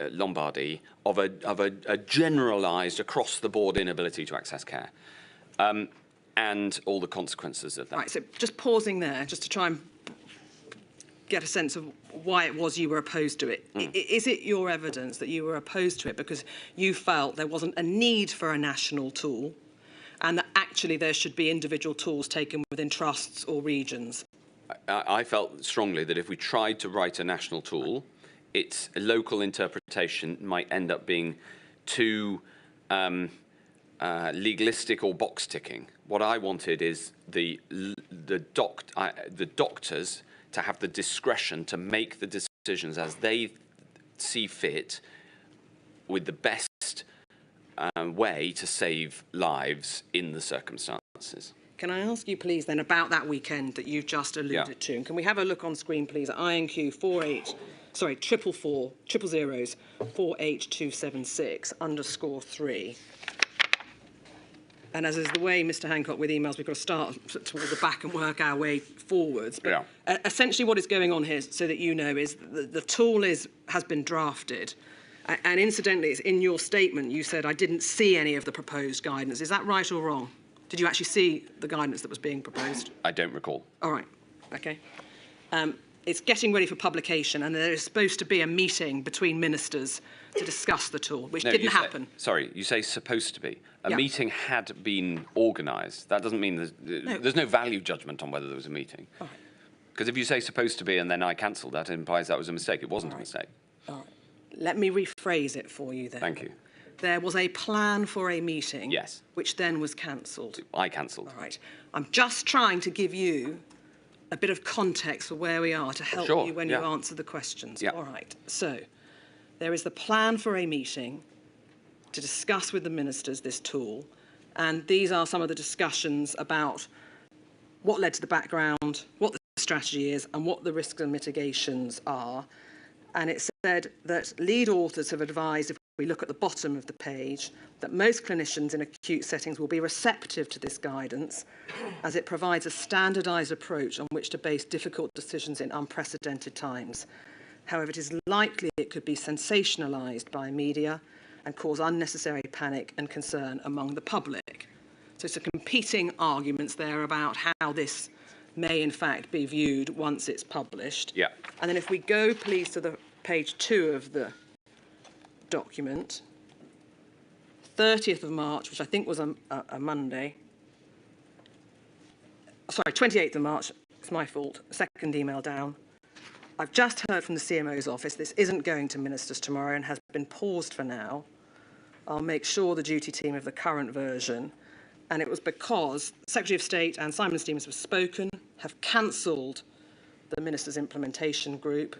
Lombardy of a generalised across-the-board inability to access care. And all the consequences of that. Right, so just pausing there, just to try and get a sense of why it was you were opposed to it. Is it your evidence that you were opposed to it because you felt there wasn't a need for a national tool, and that actually there should be individual tools taken within trusts or regions? I felt strongly that if we tried to write a national tool, its local interpretation might end up being too legalistic or box ticking. What I wanted is the doctors to have the discretion to make the decisions as they see fit, with the best way to save lives in the circumstances. Can I ask you, please, then, about that weekend that you just alluded to? And can we have a look on screen, please, at INQ 48276/3. And as is the way, Mr. Hancock, with emails, we've got to start towards the back and work our way forwards. But essentially what is going on here, so that you know, is the tool has been drafted. And incidentally, it's in your statement, you said, I didn't see any of the proposed guidance. Is that right or wrong? Did you actually see the guidance that was being proposed? I don't recall. All right. OK. it's getting ready for publication, and there is supposed to be a meeting between ministers to discuss the tool, which didn't happen. Sorry, you say supposed to be. A Yeah. meeting had been organised. That doesn't mean there's no value judgment on whether there was a meeting. All right. Because if you say supposed to be and then I cancelled that, it implies that was a mistake. It wasn't All a right. mistake. All right. Let me rephrase it for you then. Thank you. There was a plan for a meeting, Yes. which then was cancelled. I cancelled. All right. I'm just trying to give you a bit of context for where we are to help Sure, you when yeah. you answer the questions. Yeah. All right. So there is the plan for a meeting to discuss with the ministers this tool, and these are some of the discussions about what led to the background, what the strategy is, and what the risks and mitigations are. And it said that lead authors have advised, if we look at the bottom of the page, that most clinicians in acute settings will be receptive to this guidance, as it provides a standardised approach on which to base difficult decisions in unprecedented times. However, it is likely it could be sensationalised by media and cause unnecessary panic and concern among the public. So some competing arguments there about how this may in fact be viewed once it's published. Yeah. And then if we go, please, to the page 2 of the document, 30th of March, which I think was a Monday. Sorry, 28th of March, it's my fault, second email down. I've just heard from the CMO's office this isn't going to ministers tomorrow and has been paused for now. I'll make sure the duty team of the current version. And it was because the Secretary of State and Simon Stevens have spoken, have cancelled the Ministers' Implementation Group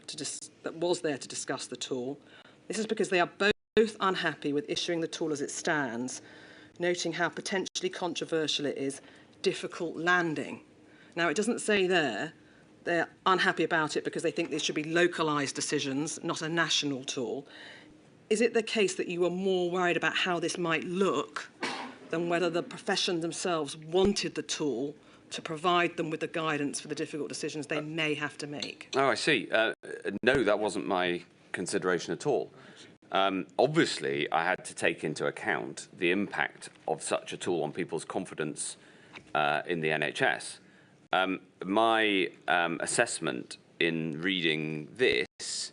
that was there to discuss the tool. This is because they are both unhappy with issuing the tool as it stands, noting how potentially controversial it is, difficult landing. Now, it doesn't say there they're unhappy about it because they think these should be localised decisions, not a national tool. Is it the case that you were more worried about how this might look than whether the profession themselves wanted the tool to provide them with the guidance for the difficult decisions they may have to make? Oh, I see. No, that wasn't my consideration at all. Obviously, I had to take into account the impact of such a tool on people's confidence in the NHS. My assessment in reading this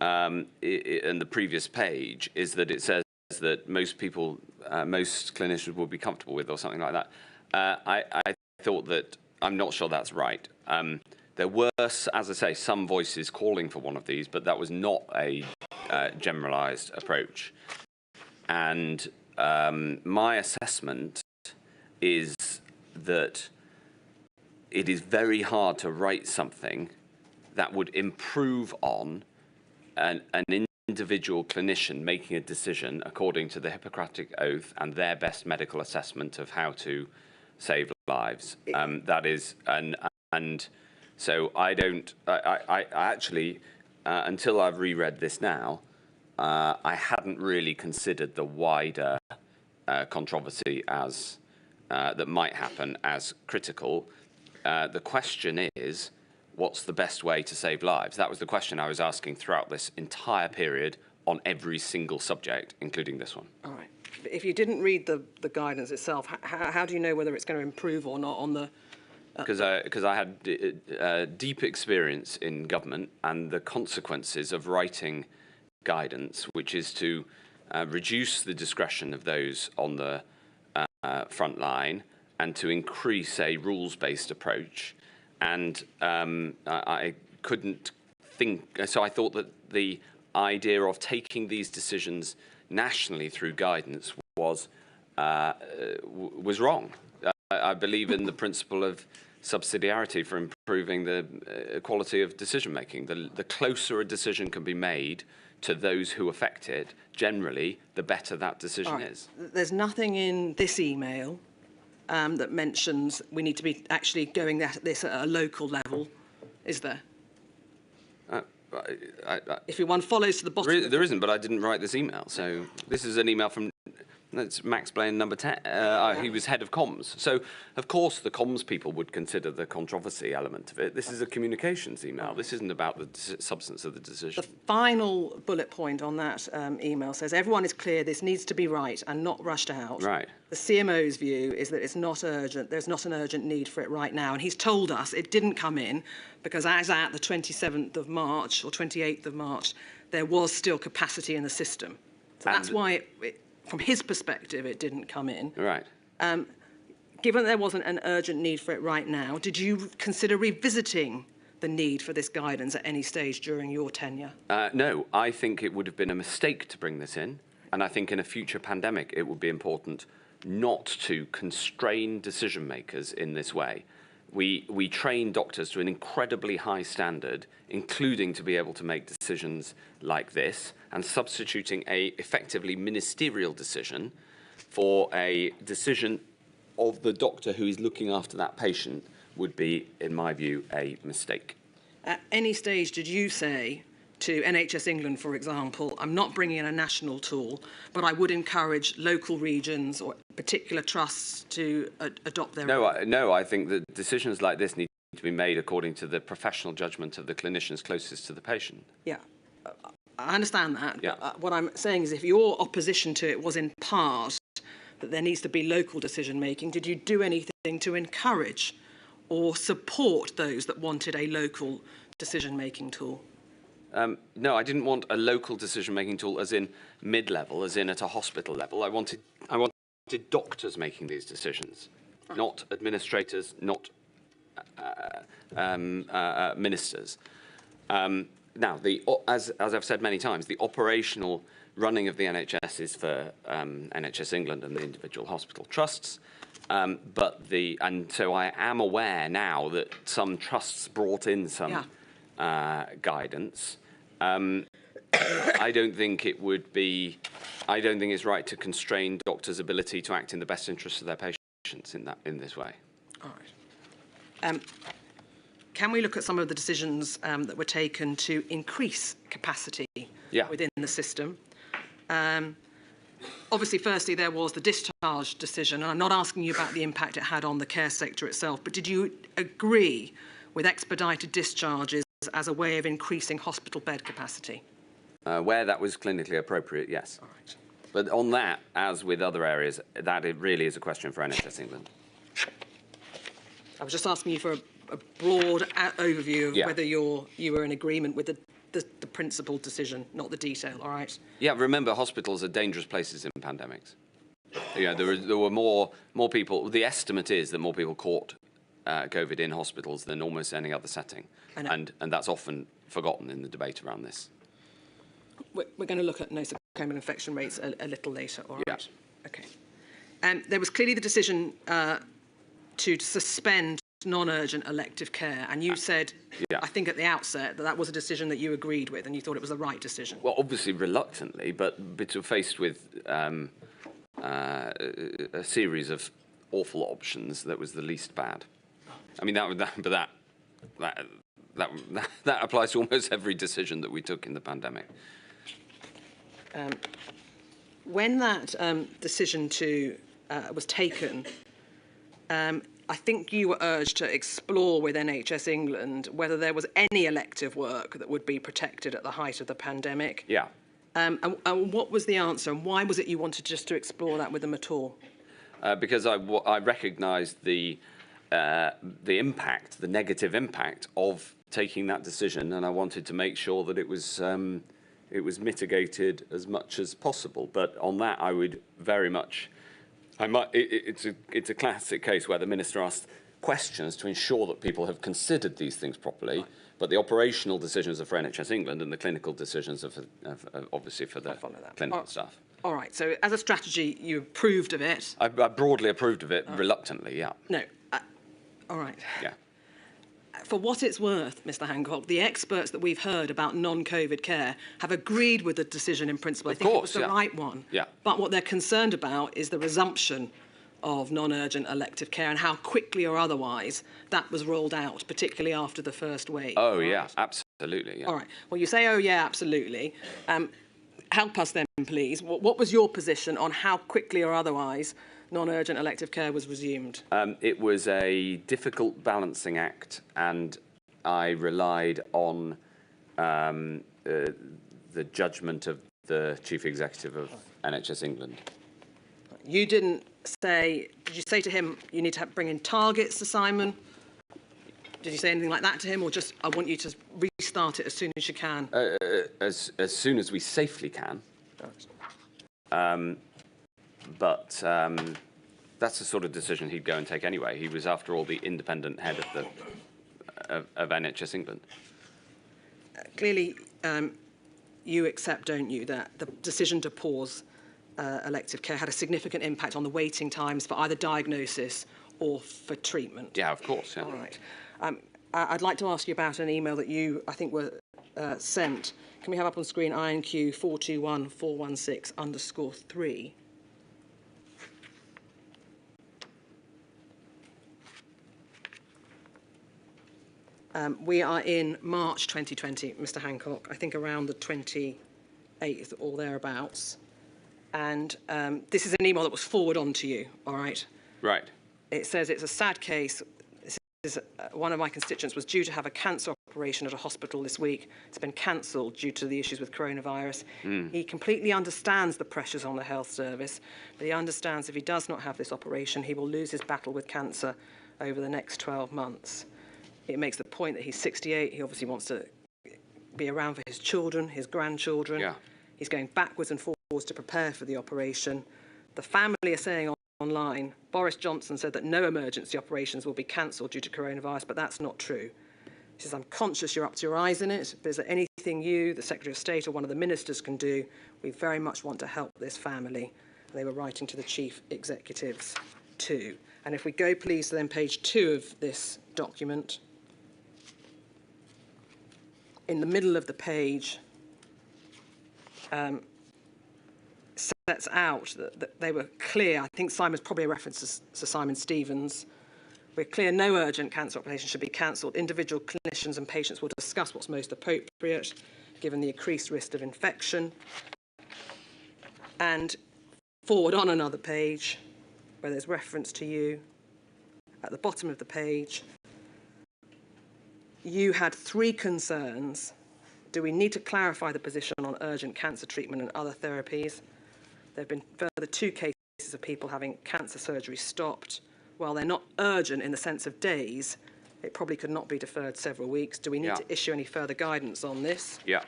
and the previous page is that it says that most people, most clinicians will be comfortable with, or something like that. I thought that, I'm not sure that's right. There were, as I say, some voices calling for one of these, but that was not a generalised approach. And my assessment is that it is very hard to write something that would improve on an individual clinician making a decision according to the Hippocratic Oath and their best medical assessment of how to save lives. That is, and so I don't, I actually, until I've reread this now, I hadn't really considered the wider controversy as that might happen as critical. The question is, what's the best way to save lives? That was the question I was asking throughout this entire period on every single subject, including this one. All right. If you didn't read the guidance itself, how do you know whether it's going to improve or not on the... Because I had deep experience in government and the consequences of writing guidance, which is to reduce the discretion of those on the front line and to increase a rules-based approach. And I couldn't think, so I thought that the idea of taking these decisions nationally through guidance was wrong. I believe in the principle of subsidiarity for improving the quality of decision-making. The closer a decision can be made to those who affect it, generally, the better that decision is. There's nothing in this email that mentions we need to be actually going at this at a local level, is there? If one follows to the bottom... There isn't, but I didn't write this email. So this is an email from That's Max Blaine, number 10. He was head of comms. So, of course, the comms people would consider the controversy element of it. This is a communications email. This isn't about the substance of the decision. The final bullet point on that email says, everyone is clear this needs to be right and not rushed out. Right. The CMO's view is that it's not urgent. There's not an urgent need for it right now. And he's told us it didn't come in because as at the 27th of March or 28th of March, there was still capacity in the system. So that's why, from his perspective, it didn't come in. Right. Given there wasn't an urgent need for it right now, did you consider revisiting the need for this guidance at any stage during your tenure? No, I think it would have been a mistake to bring this in. And I think in a future pandemic, it would be important not to constrain decision makers in this way. We train doctors to an incredibly high standard, including to be able to make decisions like this, and substituting a effectively ministerial decision for a decision of the doctor who is looking after that patient would be, in my view, a mistake. At any stage did you say to NHS England, for example, I'm not bringing in a national tool, but I would encourage local regions or particular trusts to adopt their own? No, I think that decisions like this need to be made according to the professional judgment of the clinicians closest to the patient. Yeah, I understand that. Yeah. But, what I'm saying is if your opposition to it was in part that there needs to be local decision-making, did you do anything to encourage or support those that wanted a local decision-making tool? No, I didn't want a local decision-making tool as in mid-level, as in at a hospital level. I wanted doctors making these decisions, not administrators, not ministers. Now, as I've said many times, the operational running of the NHS is for NHS England and the individual hospital trusts. And so I am aware now that some trusts brought in some guidance. I don't think it's right to constrain doctors' ability to act in the best interests of their patients in this way. All right. Can we look at some of the decisions that were taken to increase capacity within the system? Obviously, firstly, there was the discharge decision, and I'm not asking you about the impact it had on the care sector itself, but did you agree with expedited discharges as a way of increasing hospital bed capacity? Where that was clinically appropriate, yes. All right. But on that, as with other areas, that it really is a question for NHS England. I was just asking you for a broad overview of whether you were in agreement with the principal decision, not the detail, all right? Yeah, remember, hospitals are dangerous places in pandemics. There were more people. The estimate is that more people caught COVID in hospitals than almost any other setting. And that's often forgotten in the debate around this. We're going to look at nosocomial infection rates a little later, all right? Yeah. Okay. There was clearly the decision to suspend non-urgent elective care, and you said, I think at the outset, that was a decision that you agreed with and you thought it was the right decision. Well, obviously reluctantly, but faced with a series of awful options, that was the least bad. I mean, that applies to almost every decision that we took in the pandemic. When that decision was taken, I think you were urged to explore with NHS England whether there was any elective work that would be protected at the height of the pandemic. Yeah. And what was the answer, and why was it you wanted just to explore that with them at all? Because I recognised the impact, the negative impact of taking that decision, and I wanted to make sure that it was mitigated as much as possible. But on that, I would very much. It's a classic case where the minister asked questions to ensure that people have considered these things properly, but the operational decisions are for NHS England and the clinical decisions are obviously for the clinical staff. All right, so as a strategy, you approved of it? I broadly approved of it, reluctantly, yeah. No, all right. Yeah. For what it's worth, Mr. Hancock, the experts that we've heard about non-COVID care have agreed with the decision in principle. I think it was the right one. Yeah. But what they're concerned about is the resumption of non-urgent elective care and how quickly or otherwise that was rolled out, particularly after the first wave. Oh, yeah, absolutely. Yeah. All right. Well, you say, oh, yeah, absolutely. help us then, please. What was your position on how quickly or otherwise non-urgent elective care was resumed? It was a difficult balancing act, and I relied on the judgment of the Chief Executive of NHS England. You didn't say, did you say to him, you need to bring in targets to Simon? Did you say anything like that to him, or just, I want you to restart it as soon as you can? As soon as we safely can. But that's the sort of decision he'd go and take anyway. He was, after all, the independent head of NHS England. Clearly, you accept, don't you, that the decision to pause elective care had a significant impact on the waiting times for either diagnosis or for treatment? Yeah, of course. Yeah. All right. I'd like to ask you about an email that you, I think, were sent. Can we have up on screen INQ 421416_3? We are in March 2020, Mr. Hancock, I think around the 28th or thereabouts. And this is an email that was forwarded on to you, all right? Right. It says it's a sad case. One of my constituents was due to have a cancer operation at a hospital this week. It's been cancelled due to the issues with coronavirus. He completely understands the pressures on the health service, but he understands if he does not have this operation, he will lose his battle with cancer over the next 12 months. It makes the point that he's 68. He obviously wants to be around for his children, his grandchildren. Yeah. He's going backwards and forwards to prepare for the operation. The family are saying online, Boris Johnson said that no emergency operations will be cancelled due to coronavirus, but that's not true. He says, I'm conscious you're up to your eyes in it, but is there anything you, the Secretary of State, or one of the ministers can do? We very much want to help this family. And they were writing to the chief executives too. And if we go, please, to then page 2 of this document, in the middle of the page, sets out that they were clear. I think Simon's probably a reference to Sir Simon Stevens. We're clear no urgent cancer operation should be cancelled. Individual clinicians and patients will discuss what's most appropriate, given the increased risk of infection. And forward on another page, where there's reference to you, at the bottom of the page, you had 3 concerns. Do we need to clarify the position on urgent cancer treatment and other therapies? There have been further 2 cases of people having cancer surgery stopped. While they're not urgent in the sense of days, it probably could not be deferred several weeks. Do we need to issue any further guidance on this? Yeah.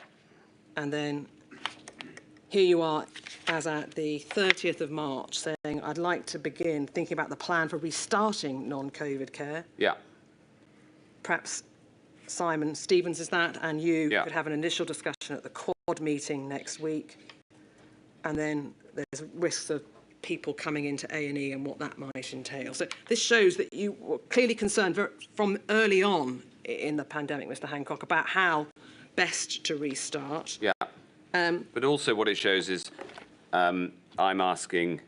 And then here you are, as at the 30th of March, saying, I'd like to begin thinking about the plan for restarting non-COVID care. Yeah. Perhaps Simon Stevens is that, and you could have an initial discussion at the Quad meeting next week. And then there's risks of people coming into A&E and what that might entail. So this shows that you were clearly concerned from early on in the pandemic, Mr. Hancock, about how best to restart. Yeah. But also what it shows is I'm asking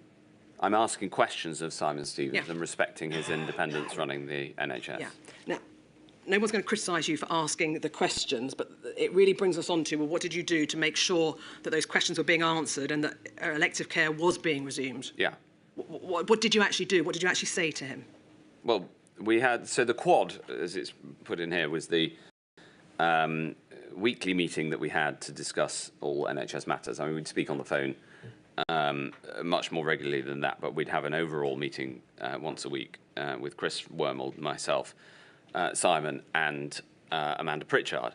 questions of Simon Stevens and respecting his independence running the NHS. Yeah. Now, no one's going to criticise you for asking the questions, but it really brings us on to, well, what did you do to make sure that those questions were being answered and that elective care was being resumed? Yeah. What did you actually do? What did you actually say to him? Well, we had, so the Quad, as it's put in here, was the weekly meeting that we had to discuss all NHS matters. I mean, we'd speak on the phone much more regularly than that, but we'd have an overall meeting once a week with Chris Wormald, myself, Simon and Amanda Pritchard.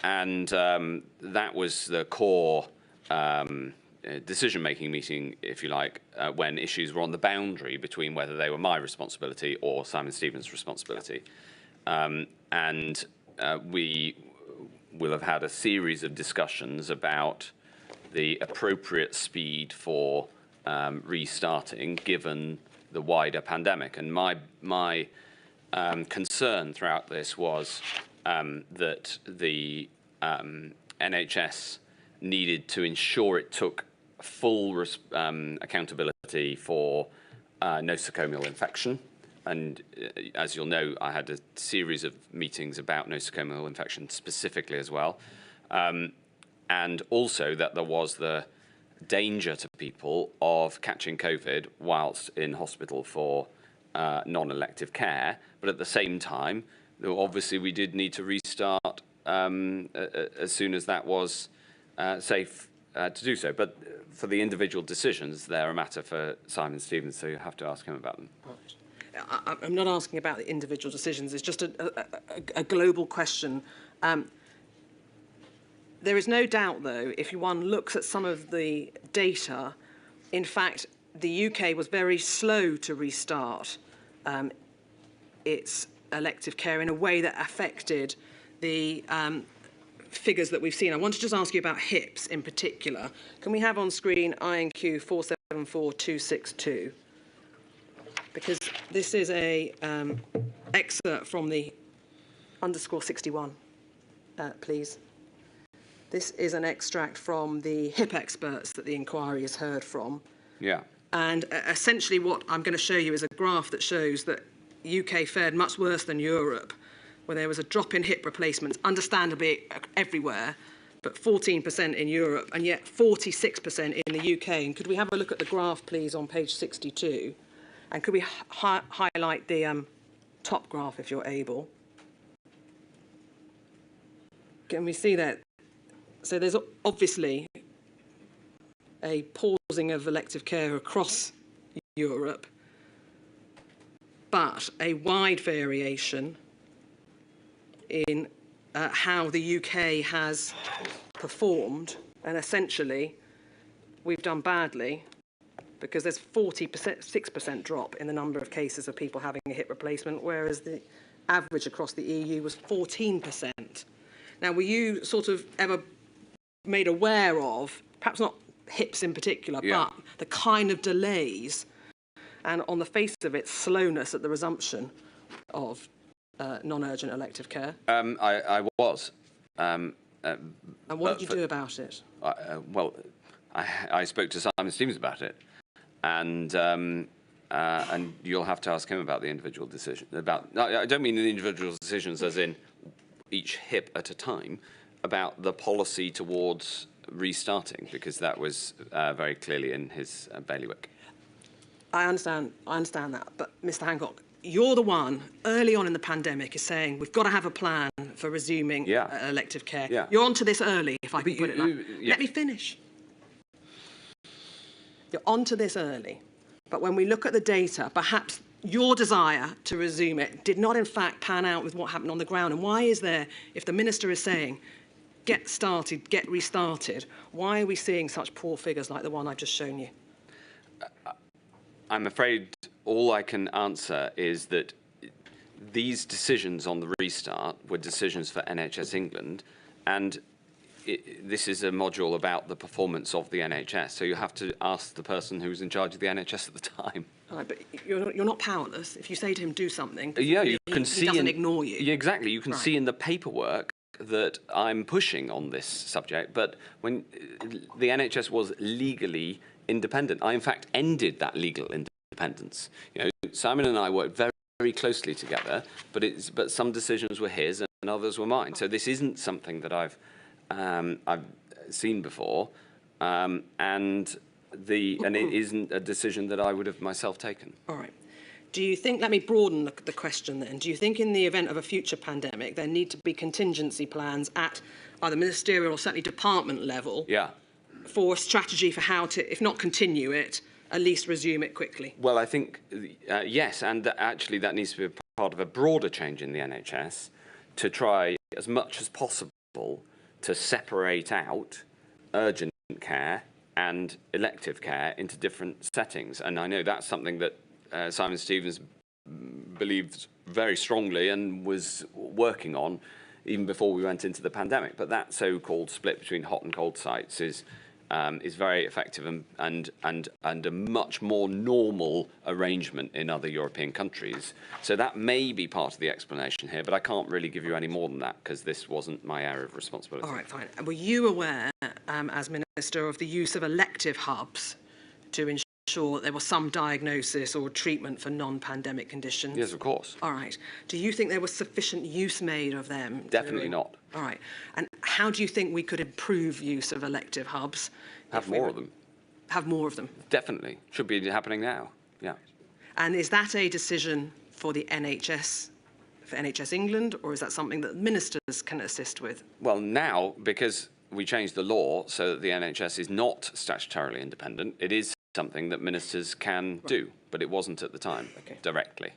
And that was the core decision-making meeting, if you like, when issues were on the boundary between whether they were my responsibility or Simon Stevens' responsibility. And we will have had a series of discussions about the appropriate speed for restarting given the wider pandemic. And my concern throughout this was that the NHS needed to ensure it took full accountability for nosocomial infection. And as you'll know, I had a series of meetings about nosocomial infection specifically as well. And also that there was the danger to people of catching COVID whilst in hospital for non-elective care. But at the same time, obviously, we did need to restart as soon as that was safe to do so. But for the individual decisions, they're a matter for Simon Stevens, so you have to ask him about them. I'm not asking about the individual decisions. It's just a global question. There is no doubt, though, if one looks at some of the data, in fact, the UK was very slow to restart its elective care in a way that affected the figures that we've seen. I want to just ask you about HIPs in particular. Can we have on screen INQ 474262? Because this is a excerpt from the _61, please. This is an extract from the HIP experts that the inquiry has heard from. Yeah. And essentially what I'm going to show you is a graph that shows that UK fared much worse than Europe, where there was a drop in hip replacements, understandably everywhere, but 14% in Europe, and yet 46% in the UK. And could we have a look at the graph, please, on page 62? And could we highlight the top graph, if you're able? Can we see that? So there's obviously a pausing of elective care across Europe, but a wide variation in how the UK has performed, and essentially we've done badly because there's 46% drop in the number of cases of people having a hip replacement, whereas the average across the EU was 14%. Now, were you sort of ever made aware of, perhaps not hips in particular, but the kind of delays and, on the face of it, slowness at the resumption of non-urgent elective care? I was. And what did you do about it? Well, I spoke to Simon Stevens about it, and you'll have to ask him about the individual decision. I don't mean the individual decisions as in each hip at a time, about the policy towards restarting, because that was very clearly in his bailiwick. I understand that, but Mr. Hancock, you're the one early on in the pandemic is saying we've got to have a plan for resuming elective care. Yeah. You're onto this early, if I can put it like that. Let me finish. You're onto this early, but when we look at the data, perhaps your desire to resume it did not in fact pan out with what happened on the ground. And why is there, if the minister is saying get started, get restarted, why are we seeing such poor figures like the one I've just shown you? I'm afraid all I can answer is that these decisions on the restart were decisions for NHS England, and this is a module about the performance of the NHS, so you have to ask the person who was in charge of the NHS at the time. Right, but you're not powerless. If you say to him, do something, you can see he doesn't ignore you. Yeah, exactly. You can see in the paperwork that I'm pushing on this subject, but when the NHS was legally independent, I in fact ended that legal independence. You know, Simon and I worked very, very closely together, but some decisions were his and others were mine. So this isn't something that I've seen before, and it isn't a decision that I would have myself taken. All right. Do you think, let me broaden the question then, do you think in the event of a future pandemic there need to be contingency plans at either ministerial or certainly department level for a strategy for how to, if not continue it, at least resume it quickly? Well, I think, yes, and actually that needs to be part of a broader change in the NHS to try as much as possible to separate out urgent care and elective care into different settings. And I know that's something that Simon Stevens believed very strongly and was working on even before we went into the pandemic. But that so-called split between hot and cold sites is very effective and a much more normal arrangement in other European countries. So that may be part of the explanation here, but I can't really give you any more than that because this wasn't my area of responsibility. All right, fine. Were you aware, as Minister, of the use of elective hubs to ensure there was some diagnosis or treatment for non-pandemic conditions? Yes, of course. All right. Do you think there was sufficient use made of them? Definitely not. All right. And how do you think we could improve use of elective hubs? Have more of them. have more of them? Definitely. Should be happening now. Yeah. And is that a decision for the NHS, for NHS England, or is that something that ministers can assist with? Well, now, because we changed the law so that the NHS is not statutorily independent, it is something that ministers can do, but it wasn't at the time directly.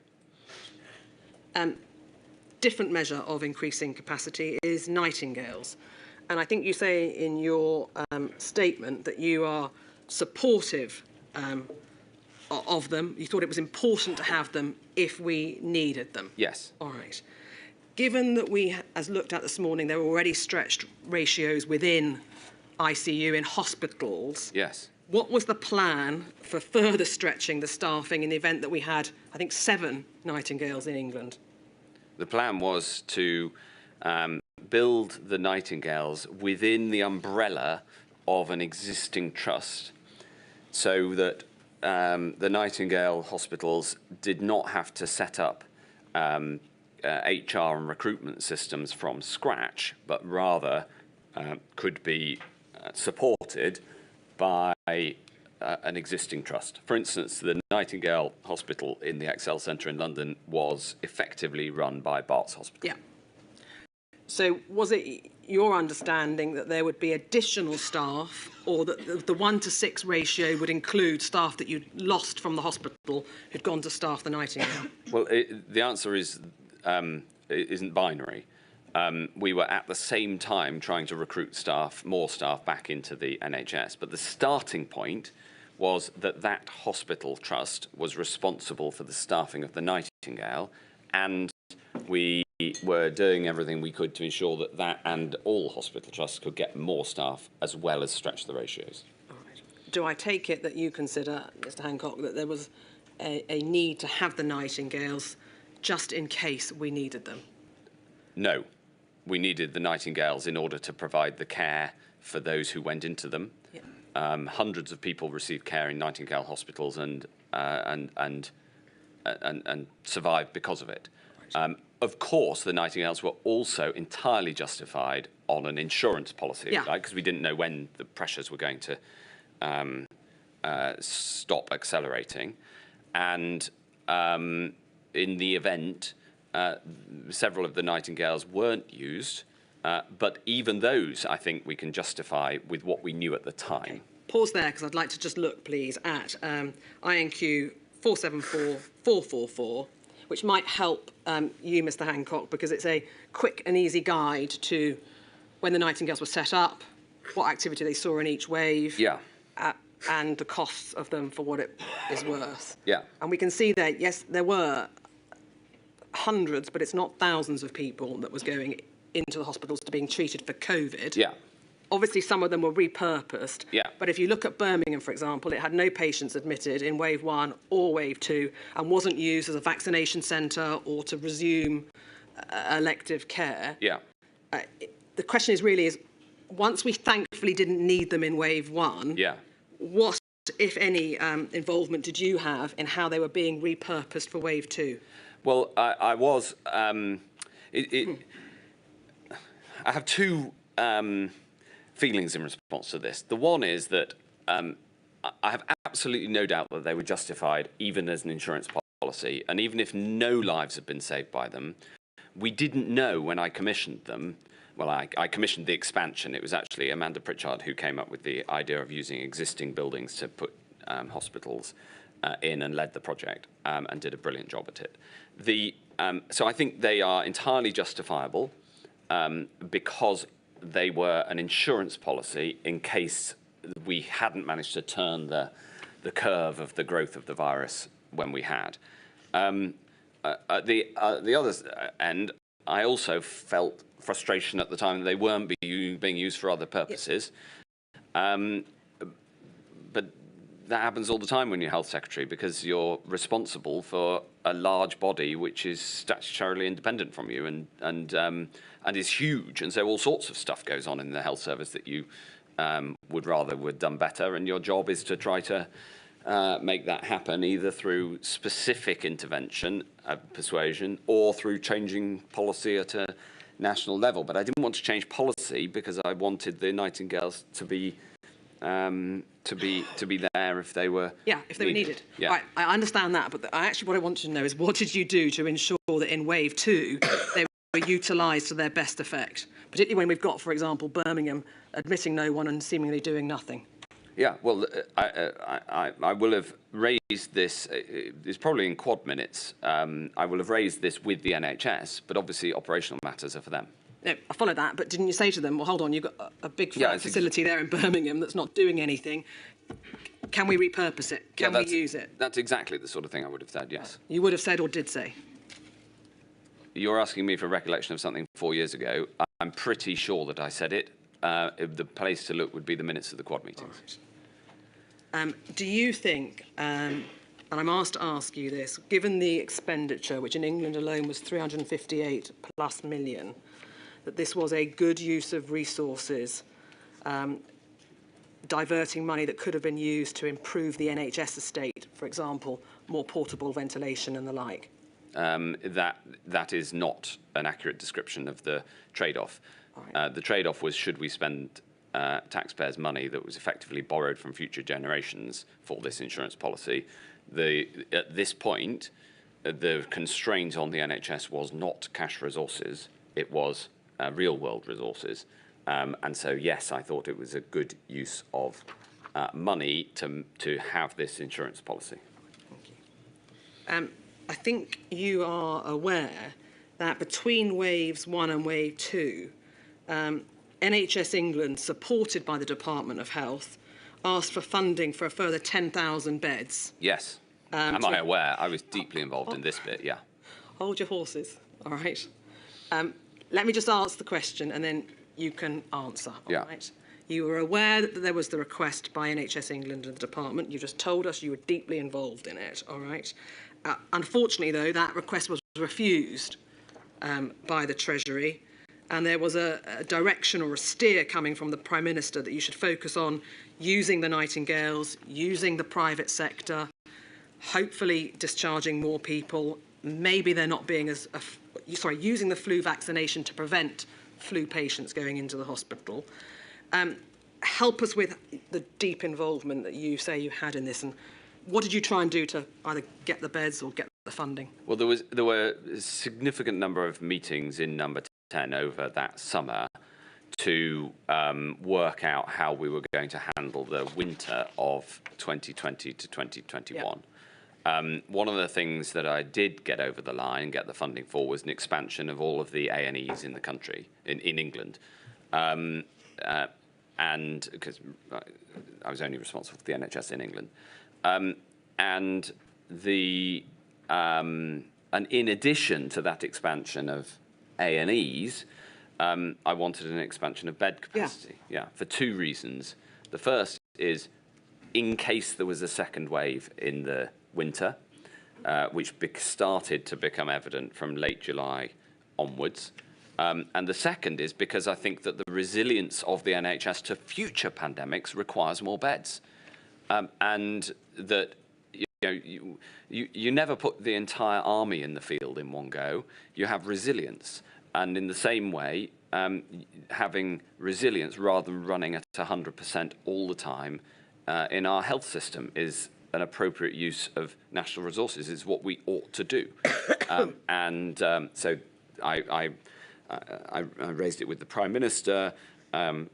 Different measure of increasing capacity is nightingales. And I think you say in your statement that you are supportive of them. You thought it was important to have them if we needed them. Yes. All right. Given that we, as looked at this morning, there were already stretched ratios within ICU in hospitals. Yes. What was the plan for further stretching the staffing in the event that we had, I think, 7 nightingales in England? The plan was to build the nightingales within the umbrella of an existing trust so that the Nightingale hospitals did not have to set up HR and recruitment systems from scratch, but rather could be supported by an existing trust. For instance, the Nightingale Hospital in the Excel Centre in London was effectively run by Bart's Hospital. Yeah. So was it your understanding that there would be additional staff, or that the 1-to-6 ratio would include staff that you'd lost from the hospital who'd gone to staff the Nightingale? Well, the answer is it isn't binary. We were at the same time trying to recruit staff, more staff back into the NHS, but the starting point was that that hospital trust was responsible for the staffing of the Nightingale, and we were doing everything we could to ensure that that and all hospital trusts could get more staff as well as stretch the ratios. All right. Do I take it that you consider, Mr. Hancock, that there was a need to have the Nightingales just in case we needed them? No. We needed the Nightingales in order to provide the care for those who went into them. Yeah. Hundreds of people received care in Nightingale hospitals and survived because of it. Of course, the Nightingales were also entirely justified on an insurance policy, yeah, because we didn't know when the pressures were going to stop accelerating. And in the event, several of the Nightingales weren't used, but even those, I think, we can justify with what we knew at the time. Okay. Pause there, because I'd like to just look, please, at INQ 474444, which might help you, Mr. Hancock, because it's a quick and easy guide to when the Nightingales were set up, what activity they saw in each wave, yeah, and the costs of them for what it is worth. Yeah. And we can see that, yes, there were hundreds, but it's not thousands of people that was going into the hospitals to being treated for COVID. Yeah. Obviously, some of them were repurposed. Yeah. But if you look at Birmingham, for example, it had no patients admitted in wave 1 or wave 2 and wasn't used as a vaccination centre or to resume elective care. Yeah. The question is really, once we thankfully didn't need them in wave 1, yeah, what, if any, involvement did you have in how they were being repurposed for wave 2? Well, I was. I have two feelings in response to this. The one is that I have absolutely no doubt that they were justified, even as an insurance policy, and even if no lives had been saved by them, we didn't know when I commissioned them. Well, I commissioned the expansion. It was actually Amanda Pritchard who came up with the idea of using existing buildings to put hospitals in and led the project and did a brilliant job at it. So I think they are entirely justifiable because they were an insurance policy in case we hadn't managed to turn the curve of the growth of the virus when we had. At the other end, I also felt frustration at the time that they weren't being used for other purposes. But that happens all the time when you're health secretary, because you're responsible for a large body which is statutorily independent from you and is huge, and so all sorts of stuff goes on in the health service that you would rather were done better, and your job is to try to make that happen either through specific intervention, persuasion, or through changing policy at a national level. But I didn't want to change policy because I wanted the Nightingales to be to be there if they were if they were needed. Yeah. Right, I understand that, but actually what I want to know is what did you do to ensure that in wave 2 they were utilised to their best effect, particularly when we've got, for example, Birmingham admitting no one and seemingly doing nothing? Yeah, well, I will have raised this, it's probably in quad minutes, I will have raised this with the NHS, but obviously operational matters are for them. No, I follow that, but didn't you say to them, well, hold on, you've got a big facility there in Birmingham that's not doing anything. Can we repurpose it? Can we use it? That's exactly the sort of thing I would have said, yes. You would have said or did say? You're asking me for a recollection of something 4 years ago. I'm pretty sure that I said it. The place to look would be the minutes of the quad meetings. Right. Do you think, and I'm asked to ask you this, given the expenditure, which in England alone was 358 plus million, that this was a good use of resources, diverting money that could have been used to improve the NHS estate, for example, more portable ventilation and the like? That is not an accurate description of the trade-off. Right. The trade-off was, should we spend taxpayers' money that was effectively borrowed from future generations for this insurance policy? At this point, the constraint on the NHS was not cash resources, it was real-world resources. And so, yes, I thought it was a good use of money to have this insurance policy. Thank you. I think you are aware that between waves 1 and wave 2, NHS England, supported by the Department of Health, asked for funding for a further 10,000 beds. Yes. Am I aware? I was deeply involved in this bit, yeah. Hold your horses, all right? Let me just ask the question and then you can answer, all right? You were aware that there was the request by NHS England and the department. You just told us you were deeply involved in it, all right? Unfortunately, though, that request was refused by the Treasury, and there was a direction or a steer coming from the Prime Minister that you should focus on using the Nightingales, using the private sector, hopefully discharging more people. Maybe they're not being using the flu vaccination to prevent flu patients going into the hospital. Help us with the deep involvement that you say you had in this, and what did you try and do to either get the beds or get the funding? Well, there were a significant number of meetings in Number 10 over that summer to work out how we were going to handle the winter of 2020 to 2021. Yeah. One of the things that I did get over the line and get the funding for was an expansion of all of the A&Es in the country, in England. And because I was only responsible for the NHS in England. And in addition to that expansion of A&Es, I wanted an expansion of bed capacity. Yeah, for two reasons. The first is, in case there was a second wave in the winter, which started to become evident from late July onwards. And the second is because I think that the resilience of the NHS to future pandemics requires more beds. And that you never put the entire army in the field in one go. You have resilience. And in the same way, having resilience rather than running at 100% all the time in our health system is an appropriate use of national resources, is what we ought to do. So I raised it with the Prime Minister. I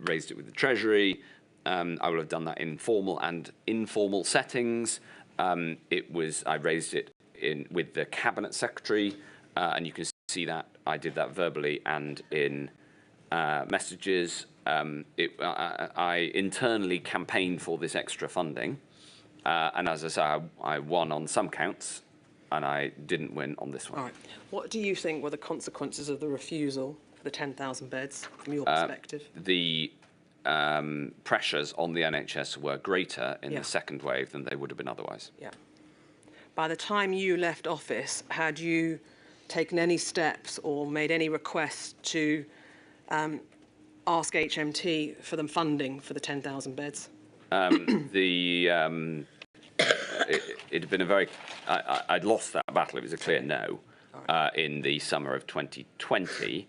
raised it with the Treasury. I will have done that in formal and informal settings. I raised it with the Cabinet Secretary, and you can see that I did that verbally and in messages. I internally campaigned for this extra funding, and as I say, I won on some counts, and I didn't win on this one. All right. What do you think were the consequences of the refusal for the 10,000 beds, from your perspective? The pressures on the NHS were greater in the second wave than they would have been otherwise. Yeah. By the time you left office, had you taken any steps or made any requests to ask HMT for them funding for the 10,000 beds? It had been a very... I'd lost that battle. It was a clear no in the summer of 2020.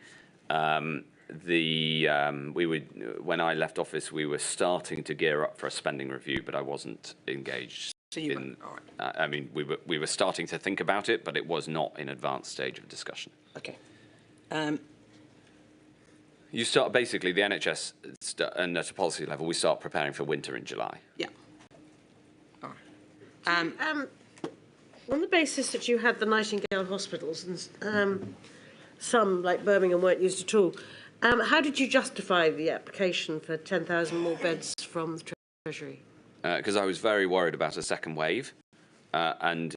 when I left office, we were starting to gear up for a spending review, but I wasn't engaged. So you weren't, all right. I mean, we were starting to think about it, but it was not in advanced stage of discussion. Okay. You start, basically, the NHS, and at a policy level, we start preparing for winter in July. Yeah. All right. On the basis that you had the Nightingale hospitals and some, like Birmingham, weren't used at all, how did you justify the application for 10,000 more beds from the Treasury? Because I was very worried about a second wave, and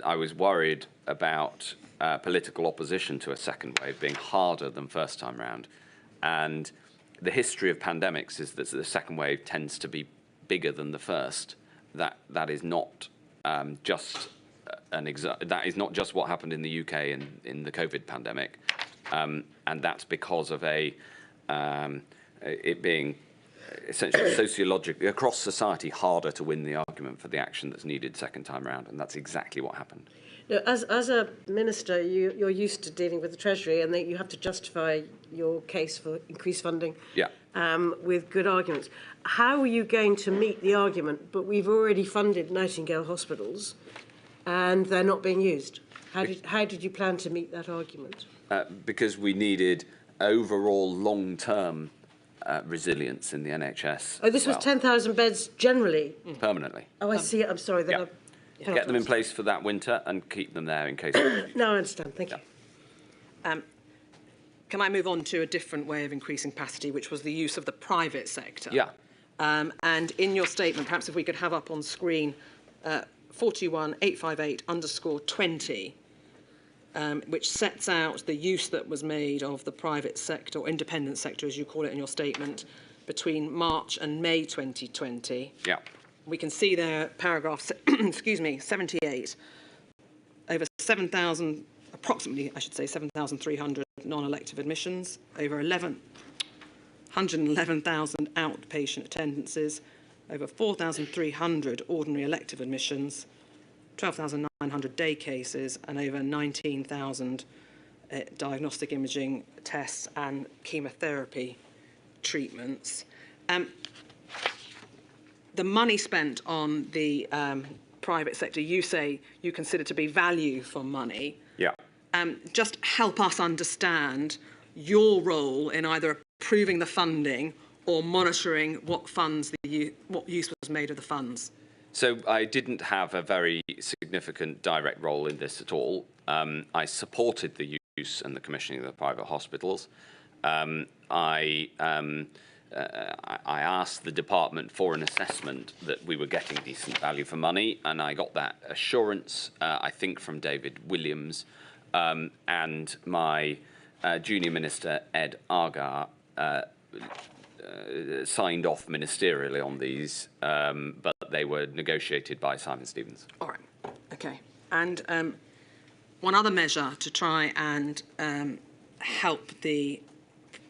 I was worried about political opposition to a second wave being harder than first time round. And the history of pandemics is that the second wave tends to be bigger than the first. That is not just that is not just what happened in the UK in the COVID pandemic, and that's because of it being essentially sociologically across society harder to win the argument for the action that's needed second time round, and that's exactly what happened. Now, as a minister, you're used to dealing with the Treasury, and that you have to justify your case for increased funding. Yeah. With good arguments. How are you going to meet the argument? But we've already funded Nightingale hospitals, and they're not being used. How did you plan to meet that argument? Because we needed overall long-term resilience in the NHS. Oh, this was 10,000 beds generally? Permanently. Oh, I see. I'm sorry. Yeah. Get them in place for that winter and keep them there in case. No, I understand. Thank you. Can I move on to a different way of increasing capacity, which was the use of the private sector? Yeah. And in your statement, perhaps if we could have up on screen 42858_20, which sets out the use that was made of the private sector, or independent sector, as you call it in your statement, between March and May 2020. Yeah. We can see there, paragraph, excuse me, 78, over 7,000, approximately, I should say, 7,300 non-elective admissions, over 111,000 outpatient attendances, over 4,300 ordinary elective admissions, 12,900 day cases, and over 19,000 diagnostic imaging tests and chemotherapy treatments. The money spent on the private sector, you say you consider to be value for money. Yeah. Just help us understand your role in either approving the funding or monitoring what what use was made of the funds. So I didn't have a very significant direct role in this at all. I supported the use and the commissioning of the private hospitals. I asked the department for an assessment that we were getting decent value for money, and I got that assurance, I think, from David Williams, and my junior minister, Ed Argar, signed off ministerially on these, but they were negotiated by Simon Stevens. All right, okay. And one other measure to try and help the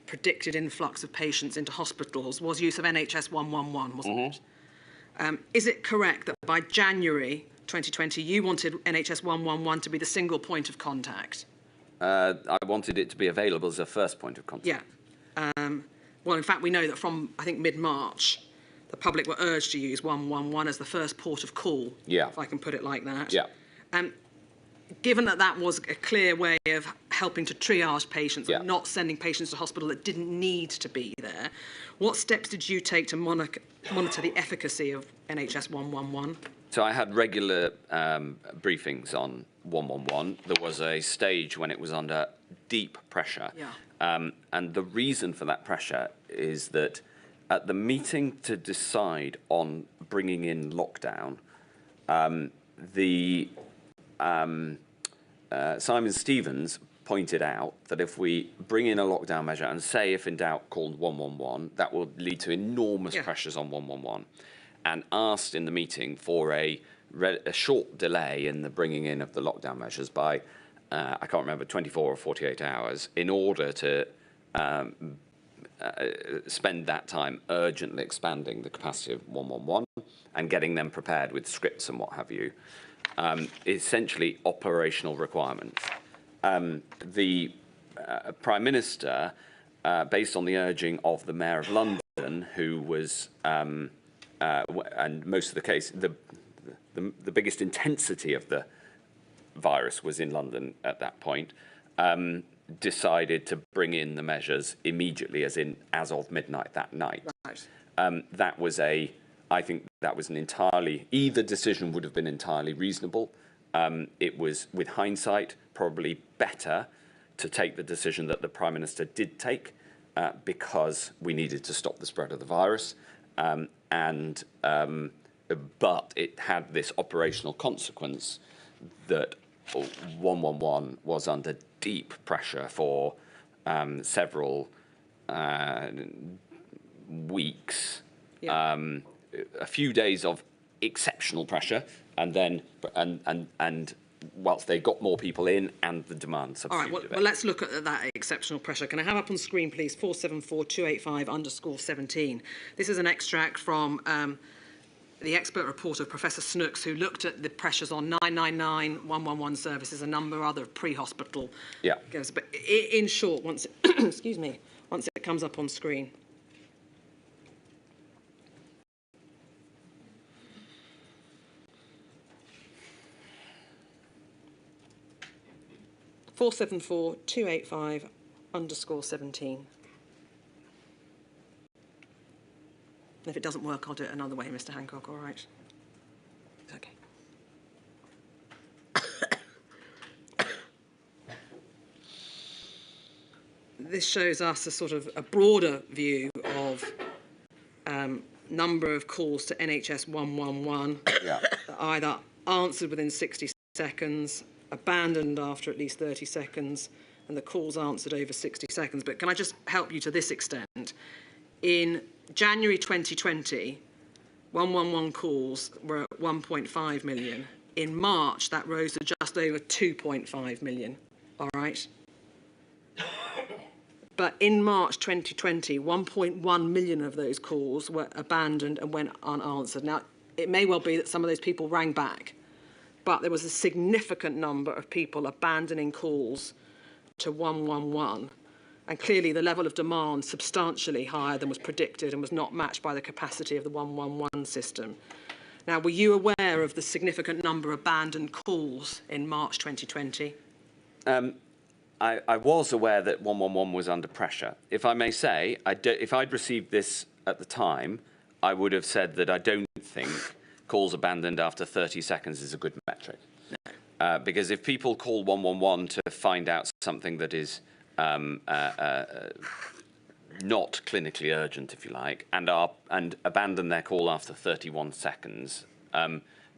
predicted influx of patients into hospitals was use of NHS 111, wasn't it? Is it correct that by January 2020 you wanted NHS 111 to be the single point of contact? I wanted it to be available as a first point of contact. Yeah. Well, in fact, we know that from, I think, mid-March, the public were urged to use 111 as the first port of call, if I can put it like that. Yeah. Given that that was a clear way of helping to triage patients and not sending patients to hospital that didn't need to be there, what steps did you take to monitor the efficacy of NHS 111? So I had regular briefings on 111. There was a stage when it was under deep pressure. And the reason for that pressure is that at the meeting to decide on bringing in lockdown, Simon Stevens pointed out that if we bring in a lockdown measure and say, if in doubt, call 111, that will lead to enormous pressures on 111, and asked in the meeting for a short delay in the bringing in of the lockdown measures by, I can't remember, 24 or 48 hours, in order to spend that time urgently expanding the capacity of 111 and getting them prepared with scripts and what have you. Essentially operational requirements. The Prime Minister based on the urging of the Mayor of London, who was, and most of the case, the biggest intensity of the virus was in London at that point, decided to bring in the measures immediately, as of midnight that night. Right. I think that was an entirely, either decision would have been entirely reasonable. It was, with hindsight, probably better to take the decision that the Prime Minister did take because we needed to stop the spread of the virus. But it had this operational consequence that 111 was under deep pressure for several weeks. Yeah. A few days of exceptional pressure, and then and whilst they got more people in, and the demand substituted. All right, well, let's look at that exceptional pressure. Can I have up on screen, please, 474-285_17? This is an extract from the expert report of Professor Snooks, who looked at the pressures on 999, 111 services, a number of other pre-hospital. Yeah. But in short, once it, excuse me, once it comes up on screen. 474-285_17. And if it doesn't work, I'll do it another way, Mr. Hancock, all right? Okay. This shows us a sort of a broader view of number of calls to NHS 111 that either answered within 60 seconds, abandoned after at least 30 seconds, and the calls answered over 60 seconds. But can I just help you to this extent? In January 2020, 111 calls were at 1.5 million. In March, that rose to just over 2.5 million, all right? But in March 2020, 1.1 million of those calls were abandoned and went unanswered. Now, it may well be that some of those people rang back, but there was a significant number of people abandoning calls to 111. And clearly the level of demand substantially higher than was predicted and was not matched by the capacity of the 111 system. Now, were you aware of the significant number of abandoned calls in March 2020? I was aware that 111 was under pressure. If I may say, if I'd received this at the time, I would have said that I don't think calls abandoned after 30 seconds is a good metric. No. Because if people call 111 to find out something that is not clinically urgent, if you like, and abandon their call after 31 seconds,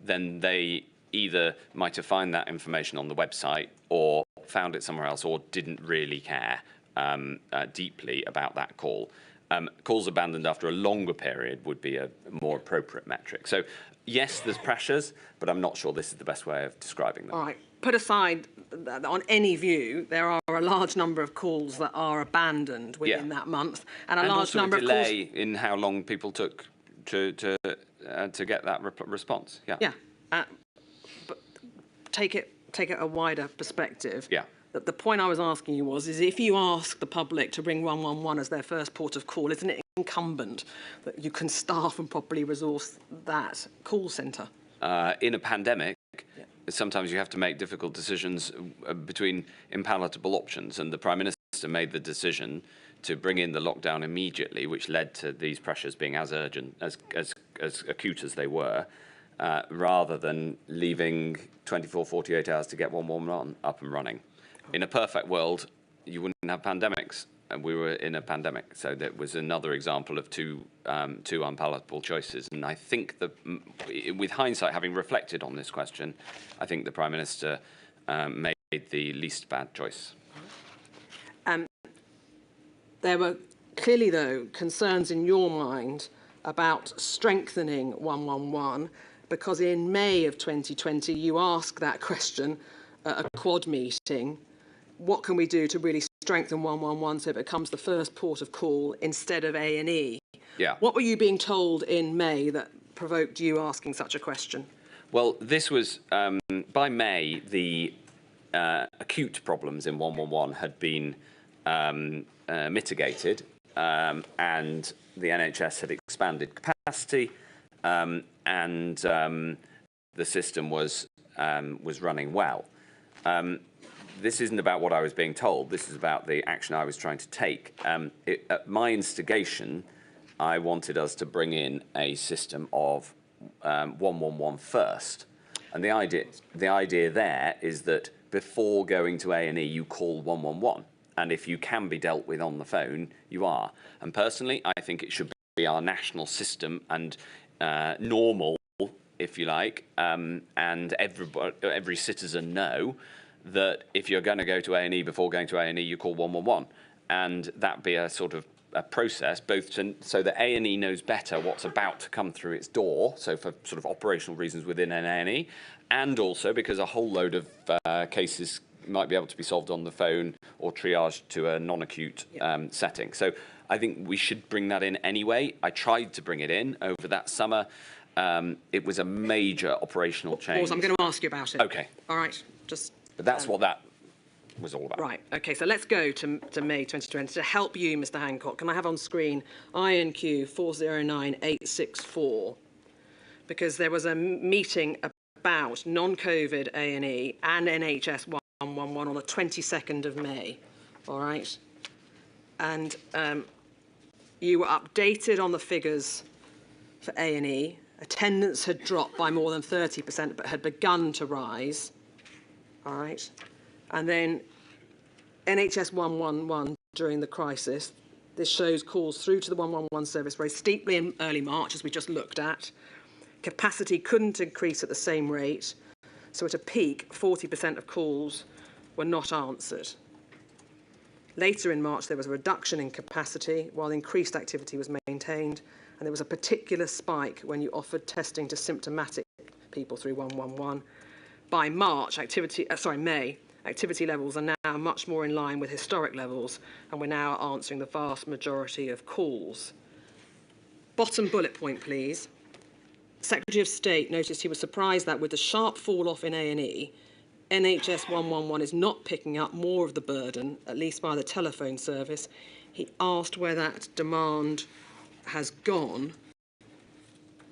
then they either might have found that information on the website or found it somewhere else or didn't really care deeply about that call. Calls abandoned after a longer period would be a more appropriate metric. So, yes, there's pressures, but I'm not sure this is the best way of describing them. All right. Put aside that on any view, there are a large number of calls that are abandoned within that month, and a large number of calls. And also a delay of in how long people took to get that response. Yeah. Yeah. But take it a wider perspective. Yeah. The point I was asking you is if you ask the public to ring 111 as their first port of call, isn't it incumbent that you can staff and properly resource that call centre? In a pandemic, sometimes you have to make difficult decisions between impalatable options, and the Prime Minister made the decision to bring in the lockdown immediately, which led to these pressures being as urgent, as acute as they were, rather than leaving 24, 48 hours to get 111 up and running. In a perfect world, you wouldn't have pandemics, and we were in a pandemic. So that was another example of two unpalatable choices. And I think that, with hindsight, having reflected on this question, I think the Prime Minister made the least bad choice. There were clearly, though, concerns in your mind about strengthening 111, because in May of 2020, you asked that question at a Quad meeting. What can we do to really strengthen 111 so it becomes the first port of call instead of A&E? Yeah. What were you being told in May that provoked you asking such a question? Well, this was, by May, the acute problems in 111 had been mitigated, and the NHS had expanded capacity, and the system was running well. This isn't about what I was being told. This is about the action I was trying to take. At my instigation, I wanted us to bring in a system of 111 first. And the idea there is that before going to A&E, you call 111. And if you can be dealt with on the phone, you are. And personally, I think it should be our national system and normal, if you like, and every citizen know that if you're going to go to A&E before going to A&E, you call 111, and that be a sort of a process, both so that A&E knows better what's about to come through its door, so for sort of operational reasons within an A&E, and also because a whole load of cases might be able to be solved on the phone or triaged to a non-acute setting. So I think we should bring that in anyway. I tried to bring it in over that summer. It was a major operational change. I'm going to ask you about it. Okay. All right. But that's what that was all about. Right. Okay. So let's go to May 2020 to help you, Mr. Hancock. Can I have on screen INQ 409864? Because there was a meeting about non-COVID A&E and NHS 111 on the 22nd of May. All right. And you were updated on the figures for A&E. Attendance had dropped by more than 30%, but had begun to rise. All right. And then NHS 111 during the crisis. This shows calls through to the 111 service very steeply in early March, as we just looked at. Capacity couldn't increase at the same rate. So at a peak, 40% of calls were not answered. Later in March, there was a reduction in capacity while increased activity was maintained. And there was a particular spike when you offered testing to symptomatic people through 111. By March, May, activity levels are now much more in line with historic levels, and we're now answering the vast majority of calls. Bottom bullet point, please. Secretary of State noticed he was surprised that with the sharp fall off in A&E, NHS 111 is not picking up more of the burden, at least by the telephone service. He asked where that demand has gone.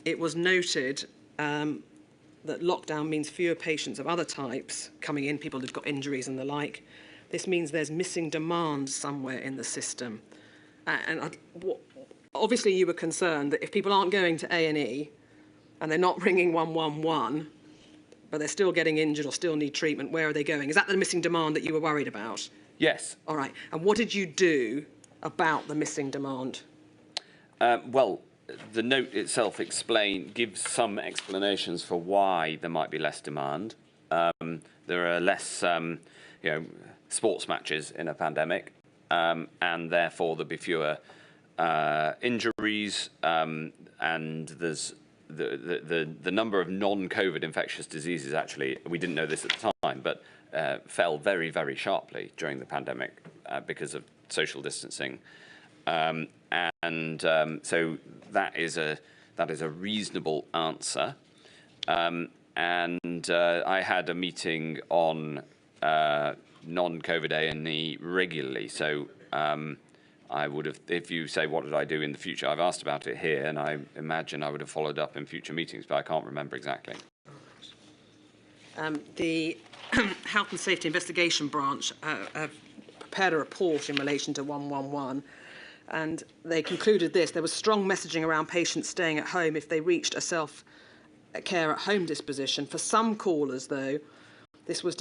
It was noted that lockdown means fewer patients of other types coming in, people who've got injuries and the like. This means there's missing demand somewhere in the system. Obviously you were concerned that if people aren't going to A&E and they're not ringing 111, but they're still getting injured or still need treatment, where are they going? Is that the missing demand that you were worried about? Yes. All right. And what did you do about the missing demand? Well, the note itself gives some explanations for why there might be less demand. There are less, sports matches in a pandemic, and therefore there'll be fewer injuries, and there's the number of non-COVID infectious diseases. Actually, we didn't know this at the time, but fell very, very sharply during the pandemic because of social distancing. So that is a reasonable answer. I had a meeting on non-COVID A&E regularly. So I would have, if you say what did I do in the future, I've asked about it here, and I imagine I would have followed up in future meetings, but I can't remember exactly. The Health and Safety Investigation Branch have prepared a report in relation to 111. And they concluded this: there was strong messaging around patients staying at home if they reached a self-care at home disposition. For some callers, though, this had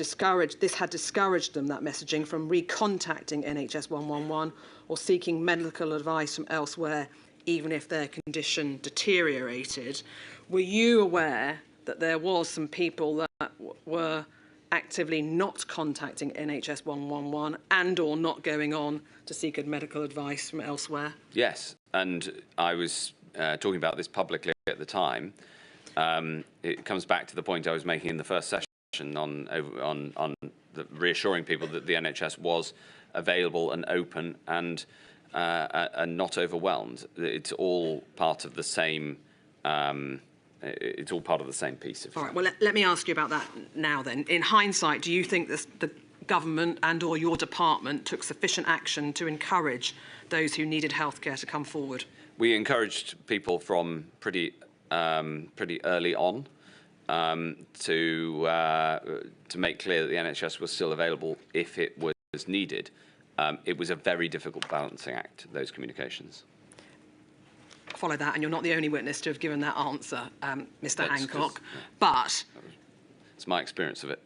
discouraged them, that messaging, from recontacting NHS 111 or seeking medical advice from elsewhere, even if their condition deteriorated. Were you aware that there was some people that were actively not contacting NHS 111 and or not going on to seek medical advice from elsewhere? Yes, and I was talking about this publicly at the time. It comes back to the point I was making in the first session on reassuring people that the NHS was available and open and not overwhelmed. It's all part of the same. It's all part of the same piece. All right. Well, let me ask you about that now. Then, in hindsight, do you think the government and or your department took sufficient action to encourage those who needed healthcare to come forward? We encouraged people from pretty early on to make clear that the NHS was still available if it was needed. It was a very difficult balancing act, those communications. Follow that, and you're not the only witness to have given that answer, Mr. That's Hancock. yeah. But It's my experience of it.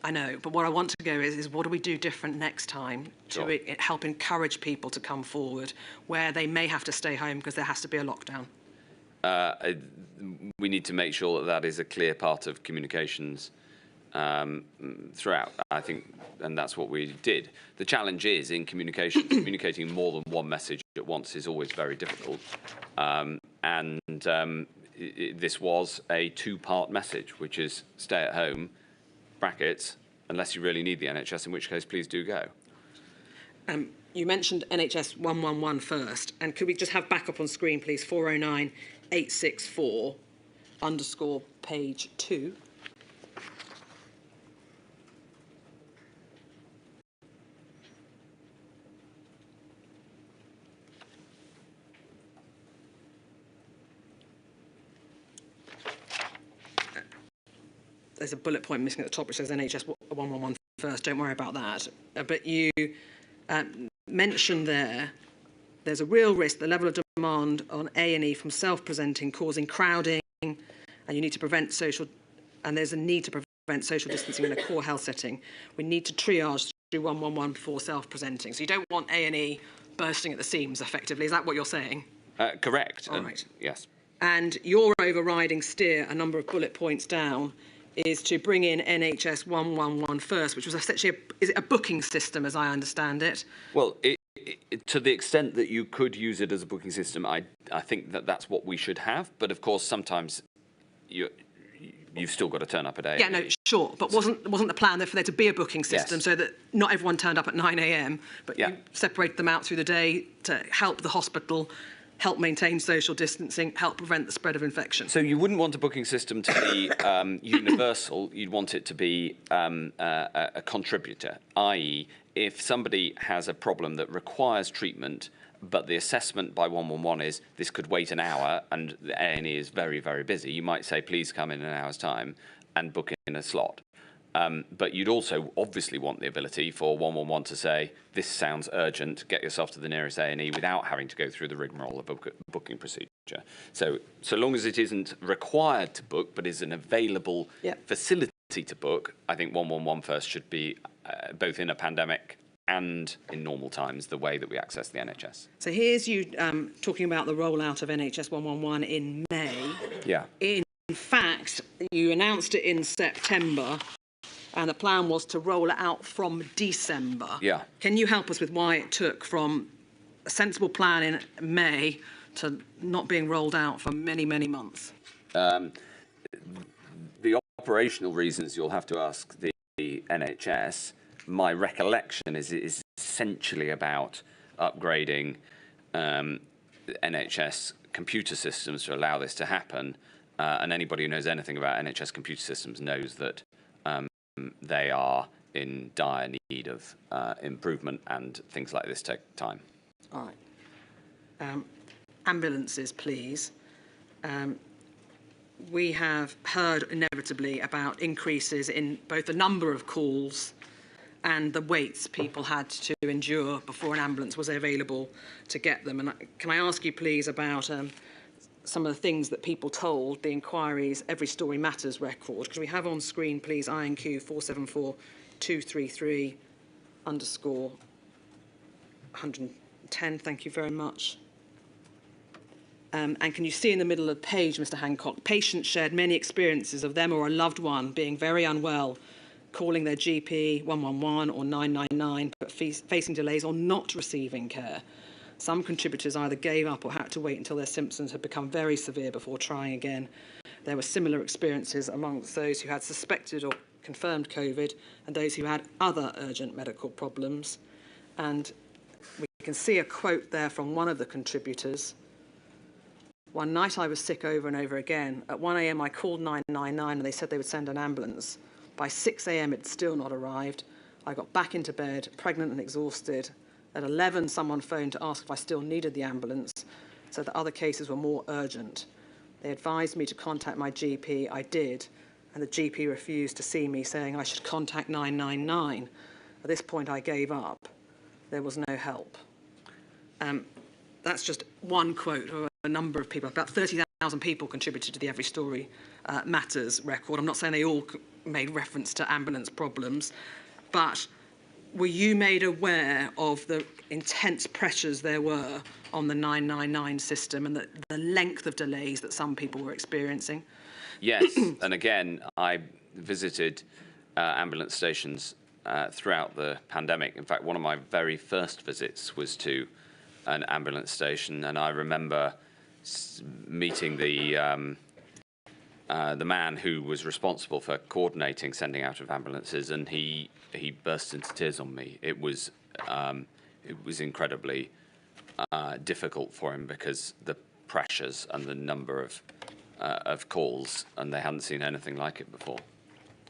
I know, but what I want to go is what do we do different next time to Sure. help encourage people to come forward where they may have to stay home because there has to be a lockdown? We need to make sure that that is a clear part of communications throughout, I think, and that's what we did. The challenge is in communication, communicating more than one message at once is always very difficult. This was a two-part message, which is stay at home, brackets, unless you really need the NHS, in which case please do go. You mentioned NHS 111 first, and could we just have backup on screen, please? 409-864 _ page 2. There's a bullet point missing at the top which says NHS 111 first. Don't worry about that. But you mentioned there's a real risk, the level of demand on A&E from self-presenting causing crowding, and you need to prevent and there's a need to prevent social distancing in a core health setting. We need to triage through 111 before self-presenting. So you don't want A&E bursting at the seams, effectively. Is that what you're saying? Correct. All right. Yes. And your overriding steer, a number of bullet points down, is to bring in NHS 111 first, which was essentially is it a booking system, as I understand it? Well, to the extent that you could use it as a booking system, I think that that's what we should have. But of course, sometimes you've still got to turn up at 8. Yeah, no, sure. But wasn't the plan for there to be a booking system so that not everyone turned up at 9 a.m, but you separated them out through the day to help the hospital, help maintain social distancing, help prevent the spread of infection? So you wouldn't want a booking system to be universal. You'd want it to be a contributor, i.e. if somebody has a problem that requires treatment, but the assessment by 111 is this could wait an hour and the A&E is very, very busy, you might say, please come in an hour's time and book in a slot. But you'd also obviously want the ability for 111 to say, this sounds urgent, get yourself to the nearest A&E without having to go through the rigmarole of a booking procedure. So long as it isn't required to book, but is an available facility to book, I think 111 first should be both in a pandemic and in normal times, the way that we access the NHS. So here's you talking about the rollout of NHS 111 in May. Yeah. In fact, you announced it in September, and the plan was to roll it out from December. Yeah. Can you help us with why it took from a sensible plan in May to not being rolled out for many, many months? The operational reasons you'll have to ask the NHS. My recollection is it is essentially about upgrading NHS computer systems to allow this to happen. And anybody who knows anything about NHS computer systems knows that they are in dire need of improvement, and things like this take time. All right. Ambulances, please. We have heard inevitably about increases in both the number of calls and the waits people had to endure before an ambulance was available to get them. And can I ask you, please, about some of the things that people told the inquiries Every Story Matters record? Because we have on screen, please, INQ 474233 _ 110. Thank you very much. And can you see in the middle of the page, Mr. Hancock, patients shared many experiences of them or a loved one being very unwell, calling their GP 111 or 999, but facing delays or not receiving care. Some contributors either gave up or had to wait until their symptoms had become very severe before trying again. There were similar experiences amongst those who had suspected or confirmed COVID and those who had other urgent medical problems. And we can see a quote there from one of the contributors. One night I was sick over and over again. At 1 a.m. I called 999 and they said they would send an ambulance. By 6 a.m. it had still not arrived. I got back into bed, pregnant and exhausted. At 11, someone phoned to ask if I still needed the ambulance, said that other cases were more urgent. They advised me to contact my GP. I did, and the GP refused to see me, saying I should contact 999. At this point, I gave up. There was no help. That's just one quote of a number of people. About 30,000 people contributed to the Every Story Matters record. I'm not saying they all made reference to ambulance problems, but were you made aware of the intense pressures there were on the 999 system and the length of delays that some people were experiencing? Yes, and again, I visited ambulance stations throughout the pandemic. In fact, one of my very first visits was to an ambulance station, and I remember meeting the man who was responsible for coordinating sending out of ambulances, and he burst into tears on me. It was incredibly difficult for him because the pressures and the number of calls, and they hadn't seen anything like it before.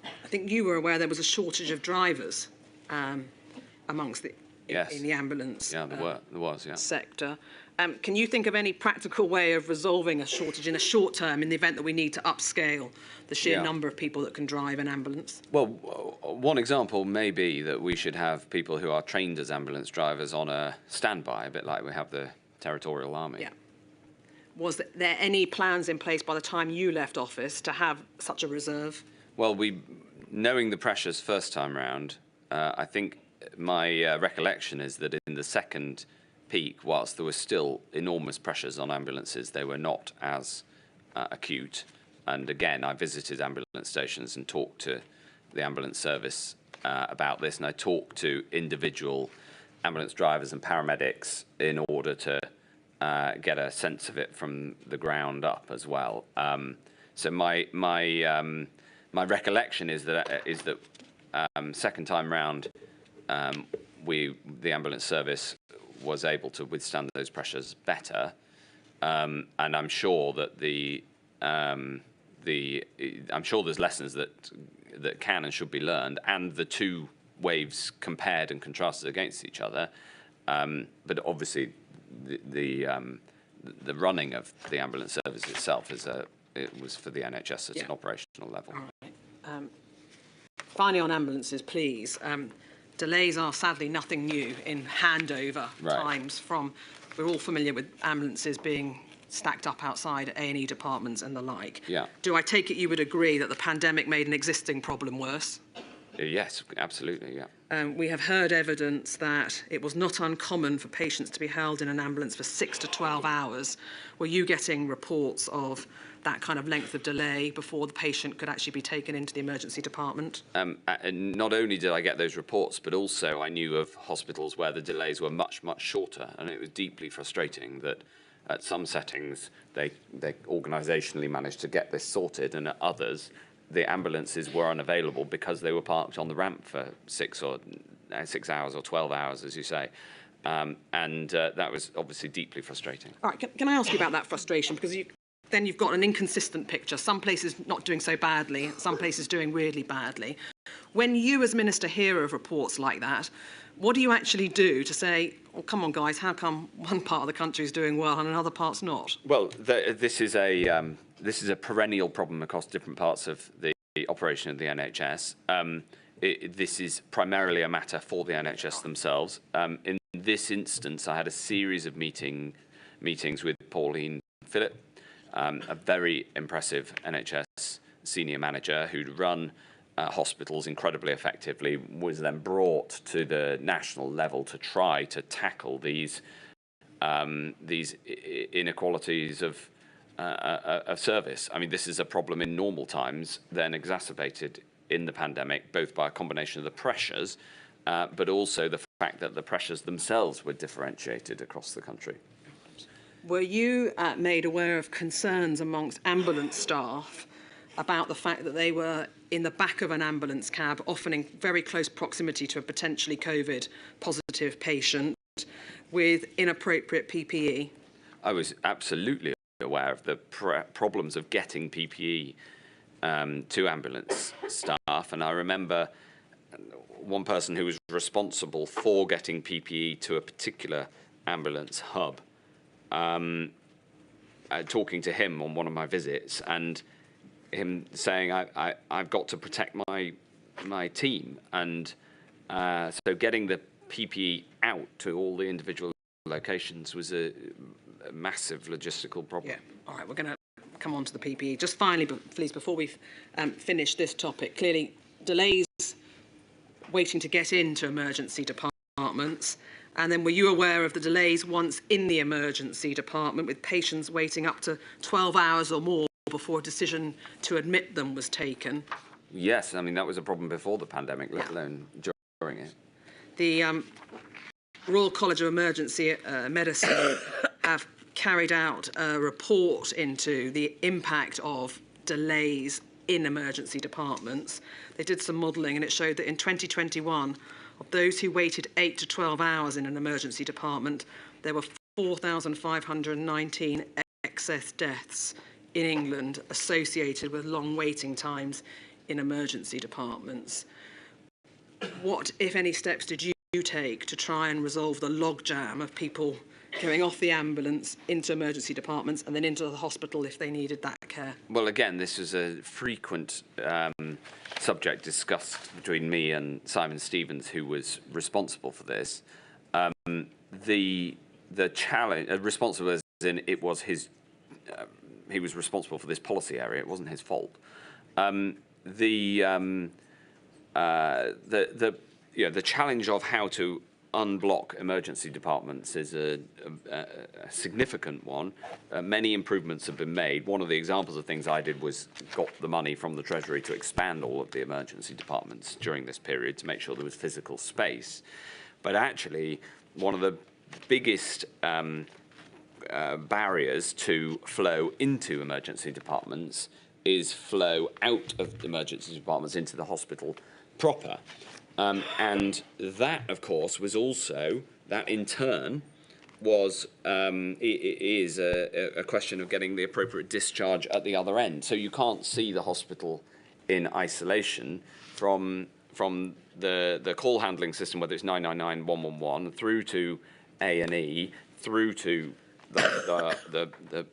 I think you were aware there was a shortage of drivers amongst the Yes. in the ambulance there was, yeah. sector. Can you think of any practical way of resolving a shortage in the short term in the event that we need to upscale the sheer number of people that can drive an ambulance? Well, one example may be that we should have people who are trained as ambulance drivers on a standby, a bit like we have the Territorial Army. Yeah. Was there any plans in place by the time you left office to have such a reserve? Well, knowing the pressures first time round, I think my recollection is that in the second peak, whilst there were still enormous pressures on ambulances, they were not as acute. And again, I visited ambulance stations and talked to the ambulance service about this, and I talked to individual ambulance drivers and paramedics in order to get a sense of it from the ground up as well. So my recollection is that second time round, the ambulance service was able to withstand those pressures better, and I'm sure that I'm sure there's lessons that can and should be learned, and the two waves compared and contrasted against each other. But obviously, the running of the ambulance service itself it was for the NHS at an operational level. All right. Finally, on ambulances, please. Delays are sadly nothing new in handover times we're all familiar with ambulances being stacked up outside A&E departments and the like. Yeah. Do I take it you would agree that the pandemic made an existing problem worse? Yes, absolutely, yeah. We have heard evidence that it was not uncommon for patients to be held in an ambulance for 6 to 12 hours. Were you getting reports of that kind of length of delay before the patient could actually be taken into the emergency department? And not only did I get those reports, but also I knew of hospitals where the delays were much, much shorter, and it was deeply frustrating that at some settings they organisationally managed to get this sorted, and at others the ambulances were unavailable because they were parked on the ramp for 6 hours or 12 hours, as you say. And that was obviously deeply frustrating. All right, can I ask you about that frustration? Because then you've got an inconsistent picture. Some places not doing so badly, some places doing really badly. When you as Minister hear of reports like that, what do you actually do to say, oh, come on, guys, how come one part of the country is doing well and another part's not? Well, this is a perennial problem across different parts of the operation of the NHS. This is primarily a matter for the NHS themselves. In this instance, I had a series of meetings with Pauline Phillip, a very impressive NHS senior manager who'd run hospitals incredibly effectively, was then brought to the national level to try to tackle these inequalities of service. I mean, this is a problem in normal times, then exacerbated in the pandemic, both by a combination of the pressures, but also the fact that the pressures themselves were differentiated across the country. Were you made aware of concerns amongst ambulance staff about the fact that they were in the back of an ambulance cab, often in very close proximity to a potentially COVID-positive patient, with inappropriate PPE? I was absolutely aware of the problems of getting PPE to ambulance staff, and I remember one person who was responsible for getting PPE to a particular ambulance hub, talking to him on one of my visits, and him saying, I've got to protect my team. And so getting the PPE out to all the individual locations was a massive logistical problem. Yeah. All right, we're going to come on to the PPE. Just finally, please, before we finish this topic, clearly delays waiting to get into emergency departments. And then were you aware of the delays once in the emergency department, with patients waiting up to 12 hours or more before a decision to admit them was taken? Yes, I mean, that was a problem before the pandemic, let alone during it. The Royal College of Emergency Medicine have carried out a report into the impact of delays in emergency departments. They did some modelling, and it showed that in 2021, of those who waited 8 to 12 hours in an emergency department, there were 4,519 excess deaths in England associated with long waiting times in emergency departments. What, if any, steps did you take to try and resolve the logjam of people going off the ambulance into emergency departments and then into the hospital if they needed that care? Well, again, this was a frequent subject discussed between me and Simon Stevens, who was responsible for this. The challenge, responsible as in it was his, he was responsible for this policy area. It wasn't his fault. The challenge of how to unblock emergency departments is a significant one. Many improvements have been made. One of the examples of things I did was got the money from the Treasury to expand all of the emergency departments during this period to make sure there was physical space. But actually, one of the biggest barriers to flow into emergency departments is flow out of emergency departments into the hospital proper. And that, of course, was also, that in turn was, is a question of getting the appropriate discharge at the other end. So you can't see the hospital in isolation from the call handling system, whether it's 999, 111, through to A&E, through to the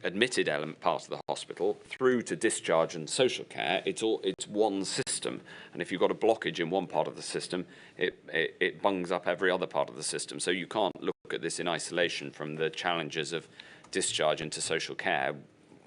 admitted element part of the hospital, through to discharge and social care. It's one system, and if you've got a blockage in one part of the system, it bungs up every other part of the system. So you can't look at this in isolation from the challenges of discharge into social care,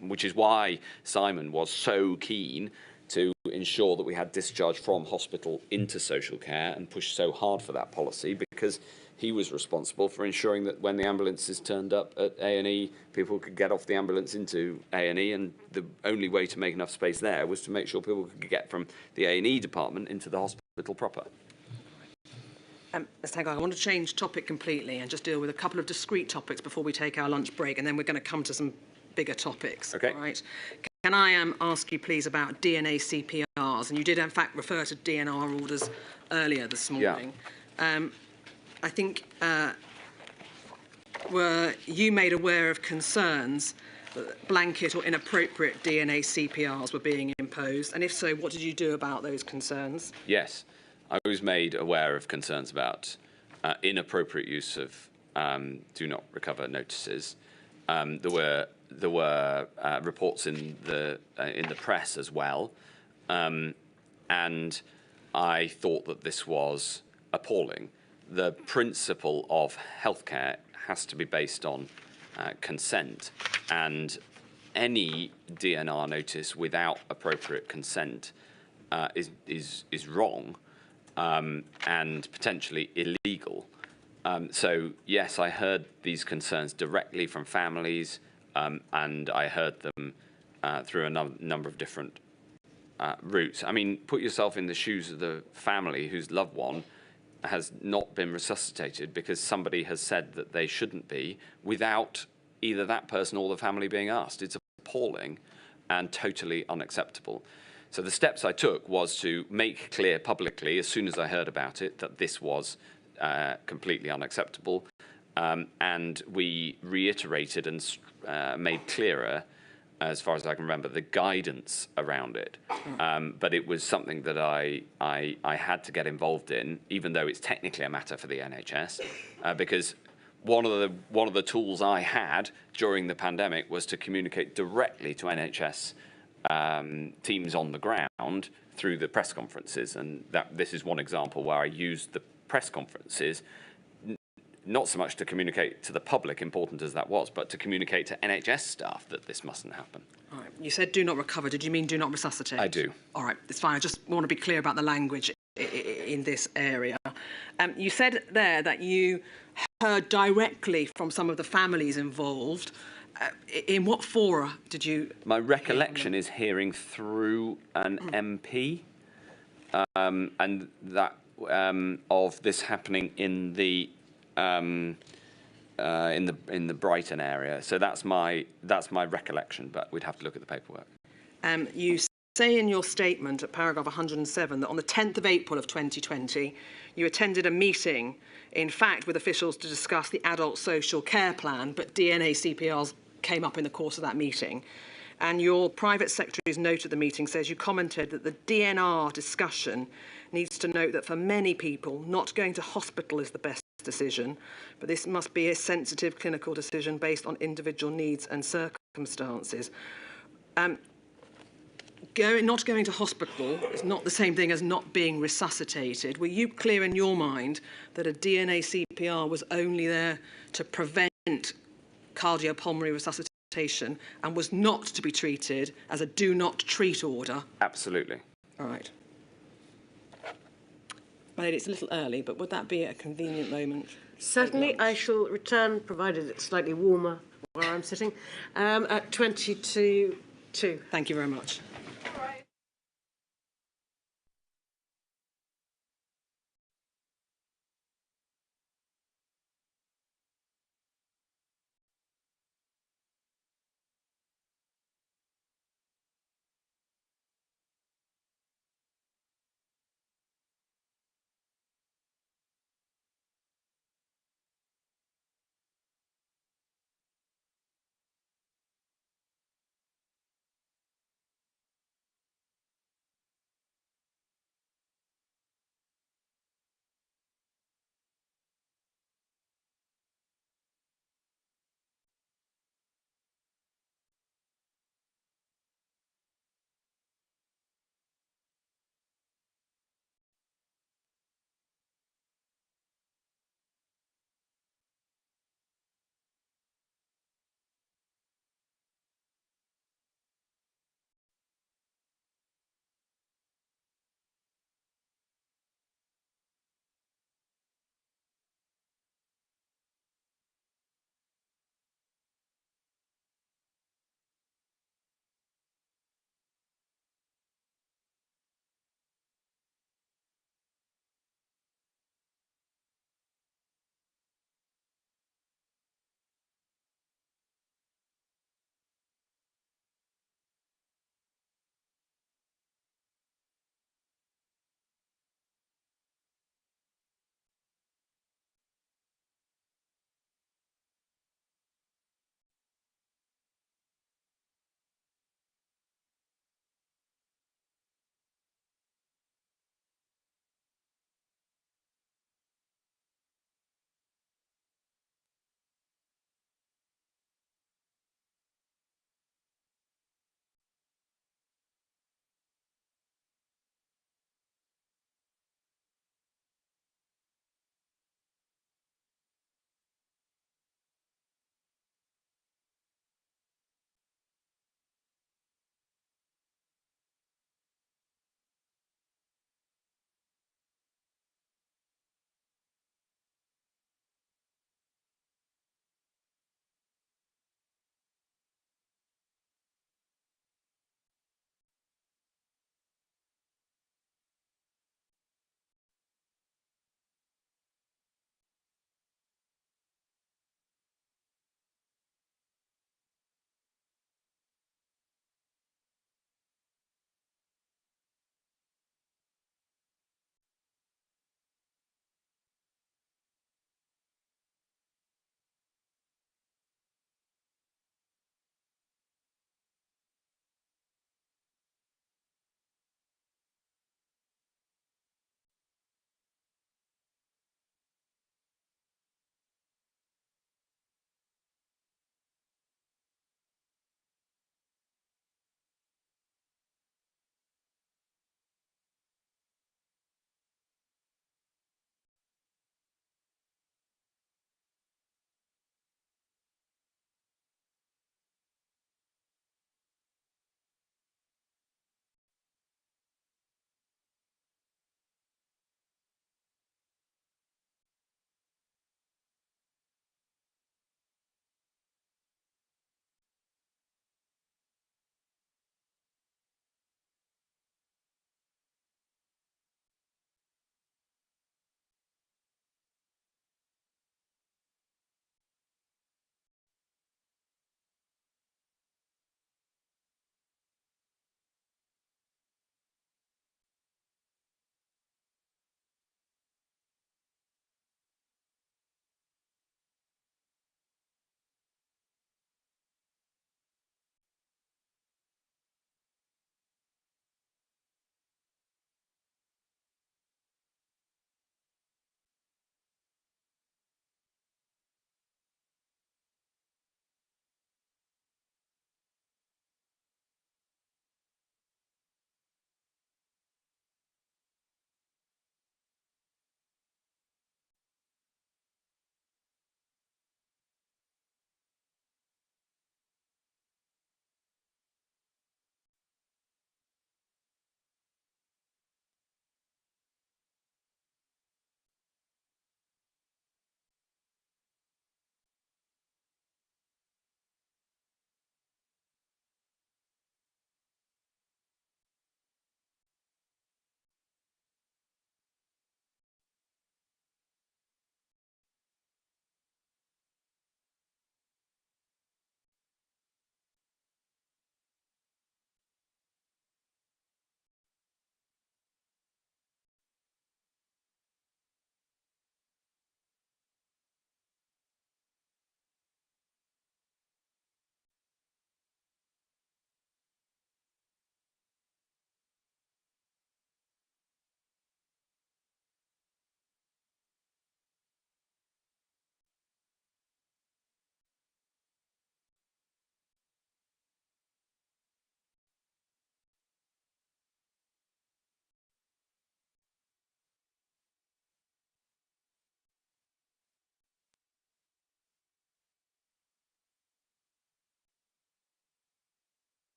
which is why Simon was so keen to ensure that we had discharge from hospital into social care and pushed so hard for that policy, because he was responsible for ensuring that when the ambulances turned up at A&E, people could get off the ambulance into A&E, and the only way to make enough space there was to make sure people could get from the A&E department into the hospital proper. Mr. Hancock, I want to change topic completely and just deal with a couple of discrete topics before we take our lunch break, and then we're going to come to some bigger topics. Okay. All right. Can I ask you, please, about DNA CPRs? And you did, in fact, refer to DNR orders earlier this morning. Yeah. I think were you made aware of concerns that blanket or inappropriate DNA CPRs were being imposed? And if so, what did you do about those concerns? Yes, I was made aware of concerns about inappropriate use of do not recover notices. There were reports in the press as well, and I thought that this was appalling. The principle of healthcare has to be based on consent, and any DNR notice without appropriate consent is wrong and potentially illegal. So yes, I heard these concerns directly from families, and I heard them through a number of different routes. I mean, put yourself in the shoes of the family whose loved one has not been resuscitated because somebody has said that they shouldn't be, without either that person or the family being asked. It's appalling and totally unacceptable. So the steps I took was to make clear publicly, as soon as I heard about it, that this was completely unacceptable. And we reiterated and made clearer as far as I can remember, the guidance around it. But it was something that I had to get involved in, even though it's technically a matter for the NHS, because one of the tools I had during the pandemic was to communicate directly to NHS teams on the ground through the press conferences, and this is one example where I used the press conferences not so much to communicate to the public, important as that was, but to communicate to NHS staff that this mustn't happen. All right. You said do not recover. Did you mean do not resuscitate? I do. All right, it's fine. I just want to be clear about the language in this area. You said there that you heard directly from some of the families involved. In what fora did you... My recollection is hearing through an MP, and that of this happening in the Brighton area. So that's my recollection, but we'd have to look at the paperwork. You say in your statement at paragraph 107 that on the 10th of April of 2020, you attended a meeting, in fact, with officials to discuss the adult social care plan, but DNA CPRs came up in the course of that meeting. And your private secretary's note at the meeting says you commented that the DNR discussion needs to note that for many people, not going to hospital is the best decision, but this must be a sensitive clinical decision based on individual needs and circumstances. Not going to hospital is not the same thing as not being resuscitated. Were you clear in your mind that a DNA CPR was only there to prevent cardiopulmonary resuscitation and was not to be treated as a do not treat order? Absolutely. All right. It's a little early, but would that be a convenient moment? Certainly, I shall return, provided it's slightly warmer where I'm sitting, at 22:02. Thank you very much.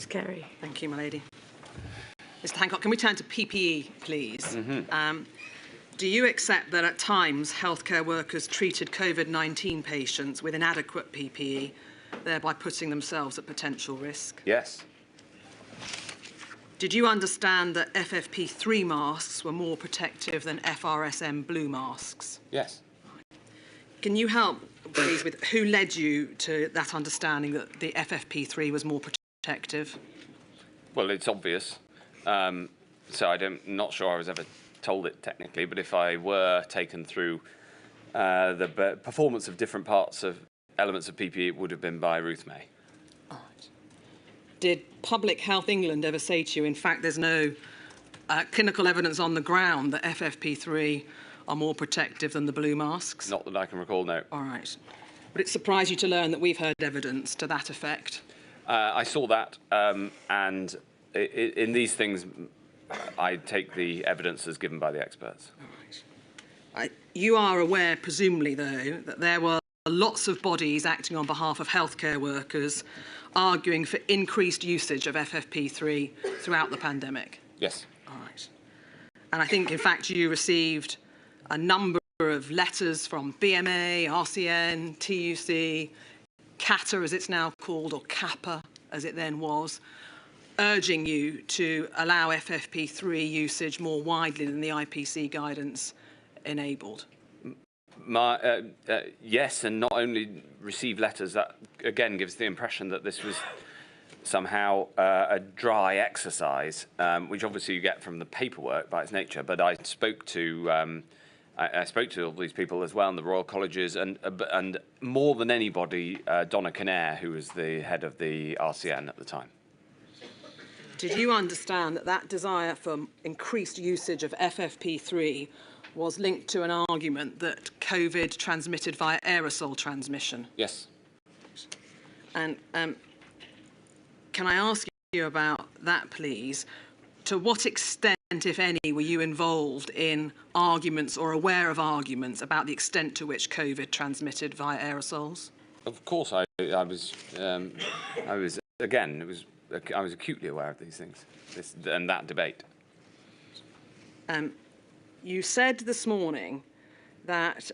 Ms Carey. Thank you, my lady. Mr Hancock, can we turn to PPE, please? Do you accept that at times healthcare workers treated COVID-19 patients with inadequate PPE, thereby putting themselves at potential risk? Yes. Did you understand that FFP3 masks were more protective than FRSM blue masks? Yes. Can you help, please, with who led you to that understanding that the FFP3 was more protective? Well, it's obvious. So I'm not sure I was ever told it technically, but if I were taken through the performance of different parts of elements of PPE, it would have been by Ruth May. All right. Did Public Health England ever say to you, in fact, there's no clinical evidence on the ground that FFP3 are more protective than the blue masks? Not that I can recall, no. All right. Would it surprise you to learn that we've heard evidence to that effect? I saw that, and in these things, I take the evidence as given by the experts. All right. You are aware, presumably, though, that there were lots of bodies acting on behalf of healthcare workers arguing for increased usage of FFP3 throughout the pandemic? Yes. All right. And I think, in fact, you received a number of letters from BMA, RCN, TUC, CATA, as it's now called, or CAPA, as it then was, urging you to allow FFP3 usage more widely than the IPC guidance enabled. Yes, and not only receive letters, that again gives the impression that this was somehow a dry exercise, which obviously you get from the paperwork by its nature. But I spoke to all these people as well in the Royal Colleges, and more than anybody, Donna Kinnair, who was the head of the RCN at the time. Did you understand that that desire for increased usage of FFP3 was linked to an argument that COVID transmitted via aerosol transmission? Yes. And can I ask you about that, please? To what extent, if any, were you involved in arguments or aware of arguments about the extent to which COVID transmitted via aerosols? Of course, I was acutely aware of these things and that debate. You said this morning that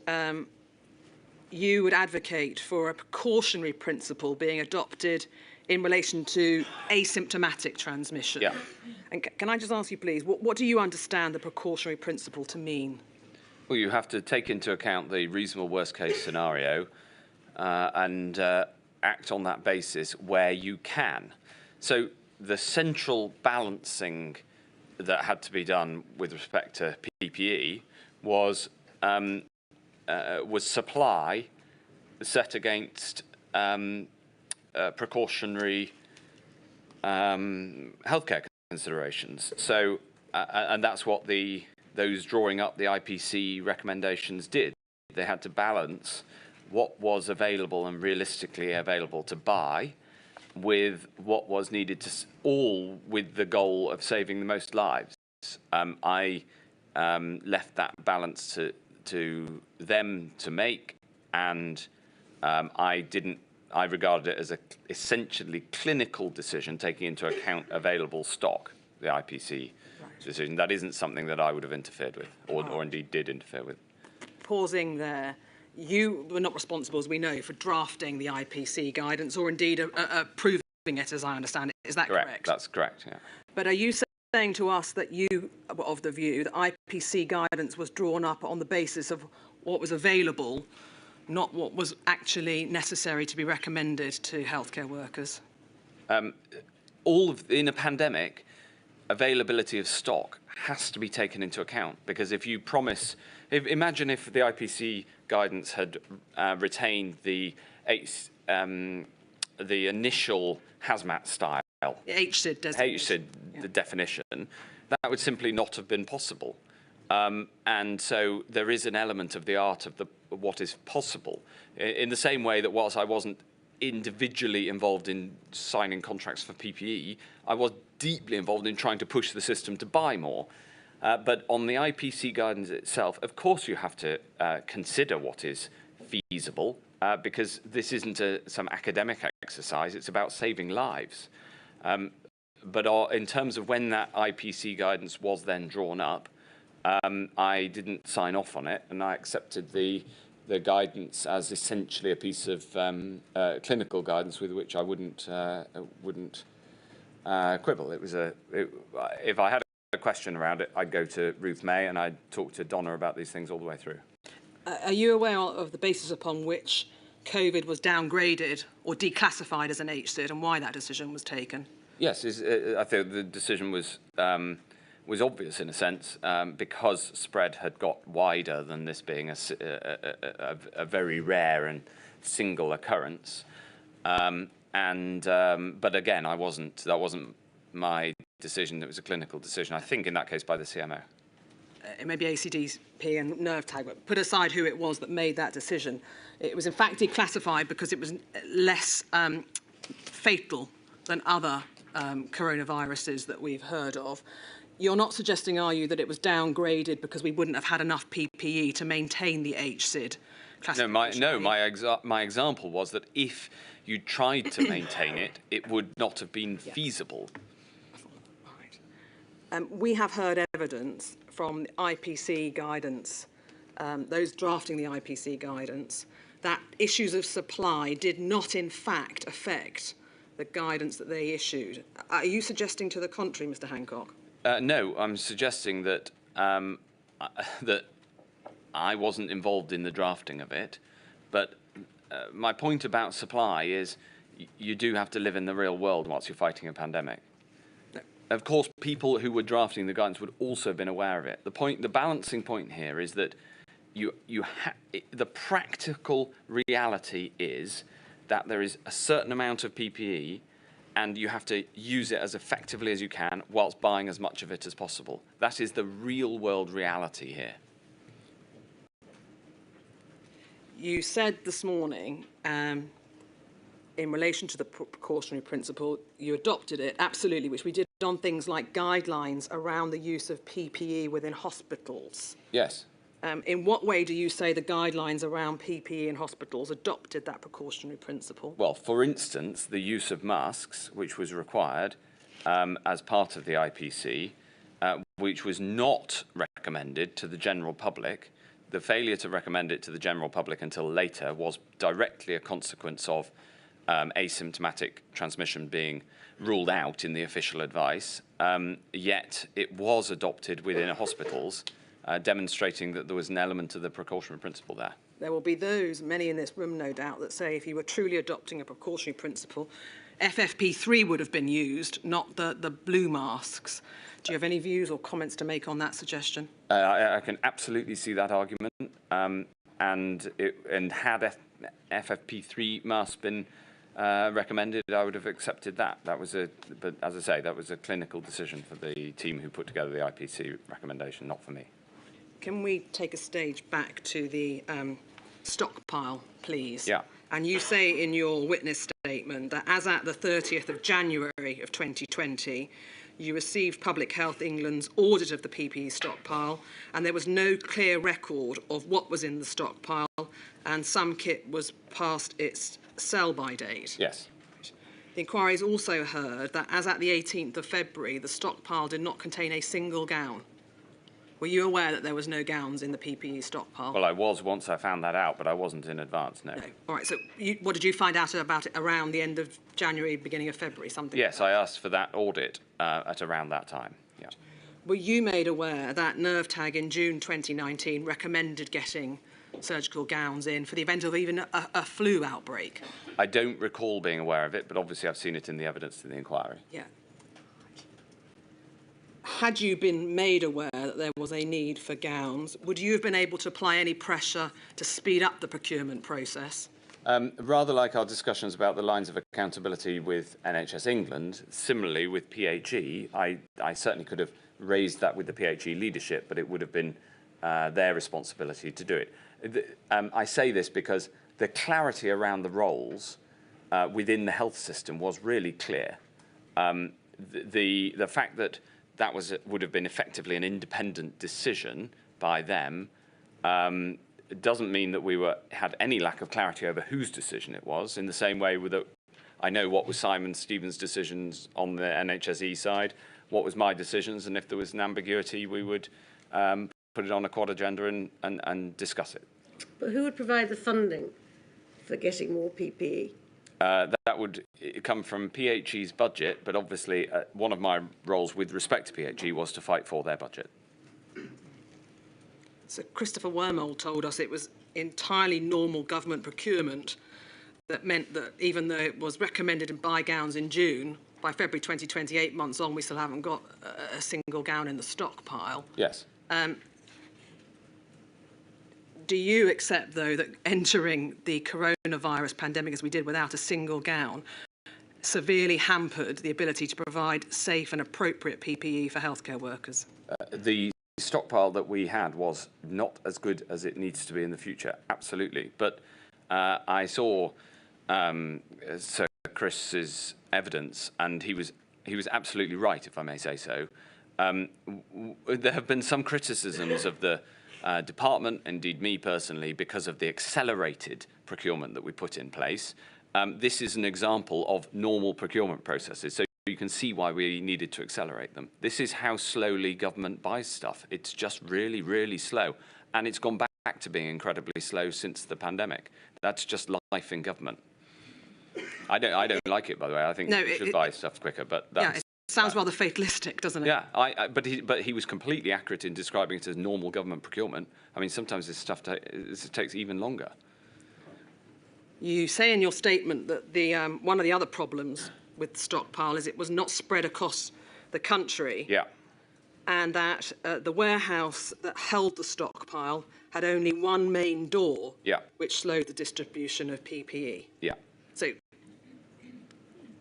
you would advocate for a precautionary principle being adopted in relation to asymptomatic transmission. Yeah. And can I just ask you, please, what do you understand the precautionary principle to mean? Well, you have to take into account the reasonable worst-case scenario and act on that basis where you can. So the central balancing that had to be done with respect to PPE was supply set against precautionary healthcare considerations. So, and that's what those drawing up the IPC recommendations did. They had to balance what was available and realistically available to buy with what was needed to, all with the goal of saving the most lives. I left that balance to them to make, and I regarded it as a essentially clinical decision, taking into account available stock, the IPC decision. That isn't something that I would have interfered with, or indeed did interfere with. Pausing there, you were not responsible, as we know, for drafting the IPC guidance or indeed approving it, as I understand it. Is that correct? That's correct, yeah. But are you saying to us that you were of the view that IPC guidance was drawn up on the basis of what was available, not what was actually necessary to be recommended to healthcare workers? In a pandemic, availability of stock has to be taken into account, because if you promise, imagine if the IPC guidance had retained the initial hazmat style, HSID designation. the definition, that would simply not have been possible. And so there is an element of the art of what is possible. In the same way that whilst I wasn't individually involved in signing contracts for PPE, I was deeply involved in trying to push the system to buy more. But on the IPC guidance itself, of course you have to consider what is feasible, because this isn't some academic exercise, it's about saving lives. in terms of when that IPC guidance was then drawn up, I didn't sign off on it, and I accepted the guidance as essentially a piece of clinical guidance with which I wouldn't quibble. If I had a question around it, I'd go to Ruth May and I'd talk to Donna about these things all the way through. Are you aware of the basis upon which COVID was downgraded or declassified as an HSID and why that decision was taken? Yes, I think the decision was obvious in a sense because spread had got wider than this being a very rare and single occurrence. But again, that wasn't my decision. It was a clinical decision, I think, in that case by the CMO. It may be ACDP and nerve tag, but put aside who it was that made that decision. It was in fact declassified because it was less fatal than other coronaviruses that we've heard of. You're not suggesting, are you, that it was downgraded because we wouldn't have had enough PPE to maintain the HSID classification? My example was that if you tried to maintain it, it would not have been feasible. Right. We have heard evidence from the IPC guidance, those drafting the IPC guidance, that issues of supply did not in fact affect the guidance that they issued. Are you suggesting to the contrary, Mr. Hancock? No, I'm suggesting that that I wasn't involved in the drafting of it, but my point about supply is you do have to live in the real world whilst you're fighting a pandemic. No. Of course, people who were drafting the guidance would also have been aware of it. The balancing point here is that the practical reality is that there is a certain amount of PPE and you have to use it as effectively as you can whilst buying as much of it as possible. That is the real world reality here. You said this morning, in relation to the precautionary principle, you adopted it, absolutely, which we did on things like guidelines around the use of PPE within hospitals. Yes. In what way do you say the guidelines around PPE in hospitals adopted that precautionary principle? Well, for instance, the use of masks, which was required as part of the IPC, which was not recommended to the general public. The failure to recommend it to the general public until later was directly a consequence of asymptomatic transmission being ruled out in the official advice, yet it was adopted within hospitals, demonstrating that there was an element of the precautionary principle there. There will be those, many in this room no doubt, that say if you were truly adopting a precautionary principle, FFP3 would have been used, not the blue masks. Do you have any views or comments to make on that suggestion? I can absolutely see that argument, and had FFP3 masks been recommended, I would have accepted that. But as I say, that was a clinical decision for the team who put together the IPC recommendation, not for me. Can we take a stage back to the stockpile, please? Yeah. And you say in your witness statement that as at the 30th of January of 2020, you received Public Health England's audit of the PPE stockpile, and there was no clear record of what was in the stockpile, and some kit was past its sell-by date. Yes. The inquiries also heard that as at the 18th of February, the stockpile did not contain a single gown. Were you aware that there was no gowns in the PPE stockpile? Well, I was once I found that out, but I wasn't in advance, no. All right, so what did you find out about it around the end of January, beginning of February, something? Yes, I asked for that audit at around that time, yeah. Were you made aware that Nerve Tag in June 2019 recommended getting surgical gowns in for the event of even a flu outbreak? I don't recall being aware of it, but obviously I've seen it in the evidence in the inquiry. Yeah. Had you been made aware that there was a need for gowns, would you have been able to apply any pressure to speed up the procurement process? Rather like our discussions about the lines of accountability with NHS England, similarly with PHE, I certainly could have raised that with the PHE leadership, but it would have been their responsibility to do it. I say this because the clarity around the roles within the health system was really clear. The fact that that would have been effectively an independent decision by them doesn't mean that we had any lack of clarity over whose decision it was, in the same way that I know what was Simon Stevens' decisions on the NHSE side, what was my decisions, and if there was an ambiguity, we would put it on a quad agenda and discuss it. But who would provide the funding for getting more PPE? That would come from PHE's budget, but obviously one of my roles with respect to PHE was to fight for their budget. So Christopher Wormald told us it was entirely normal government procurement that meant that even though it was recommended in buy gowns in June, by February 2020, 8 months on, we still haven't got a single gown in the stockpile. Yes. Do you accept, though, that entering the coronavirus pandemic as we did without a single gown severely hampered the ability to provide safe and appropriate PPE for healthcare workers? The stockpile that we had was not as good as it needs to be in the future, absolutely. But I saw Sir Chris's evidence, and he was absolutely right, if I may say so. There have been some criticisms of the department, indeed me personally, because of the accelerated procurement that we put in place. This is an example of normal procurement processes, so you can see why we needed to accelerate them. This is how slowly government buys stuff. It's just really, really slow, and it's gone back to being incredibly slow since the pandemic. That's just life in government. I don't like it, by the way. I think we should buy stuff quicker, but that's... Yeah, sounds rather fatalistic, doesn't it? Yeah, but he was completely accurate in describing it as normal government procurement. I mean, sometimes this stuff takes even longer. You say in your statement that the one of the other problems with the stockpile is it was not spread across the country. Yeah. And that the warehouse that held the stockpile had only one main door, Yeah. which slowed the distribution of PPE. Yeah. So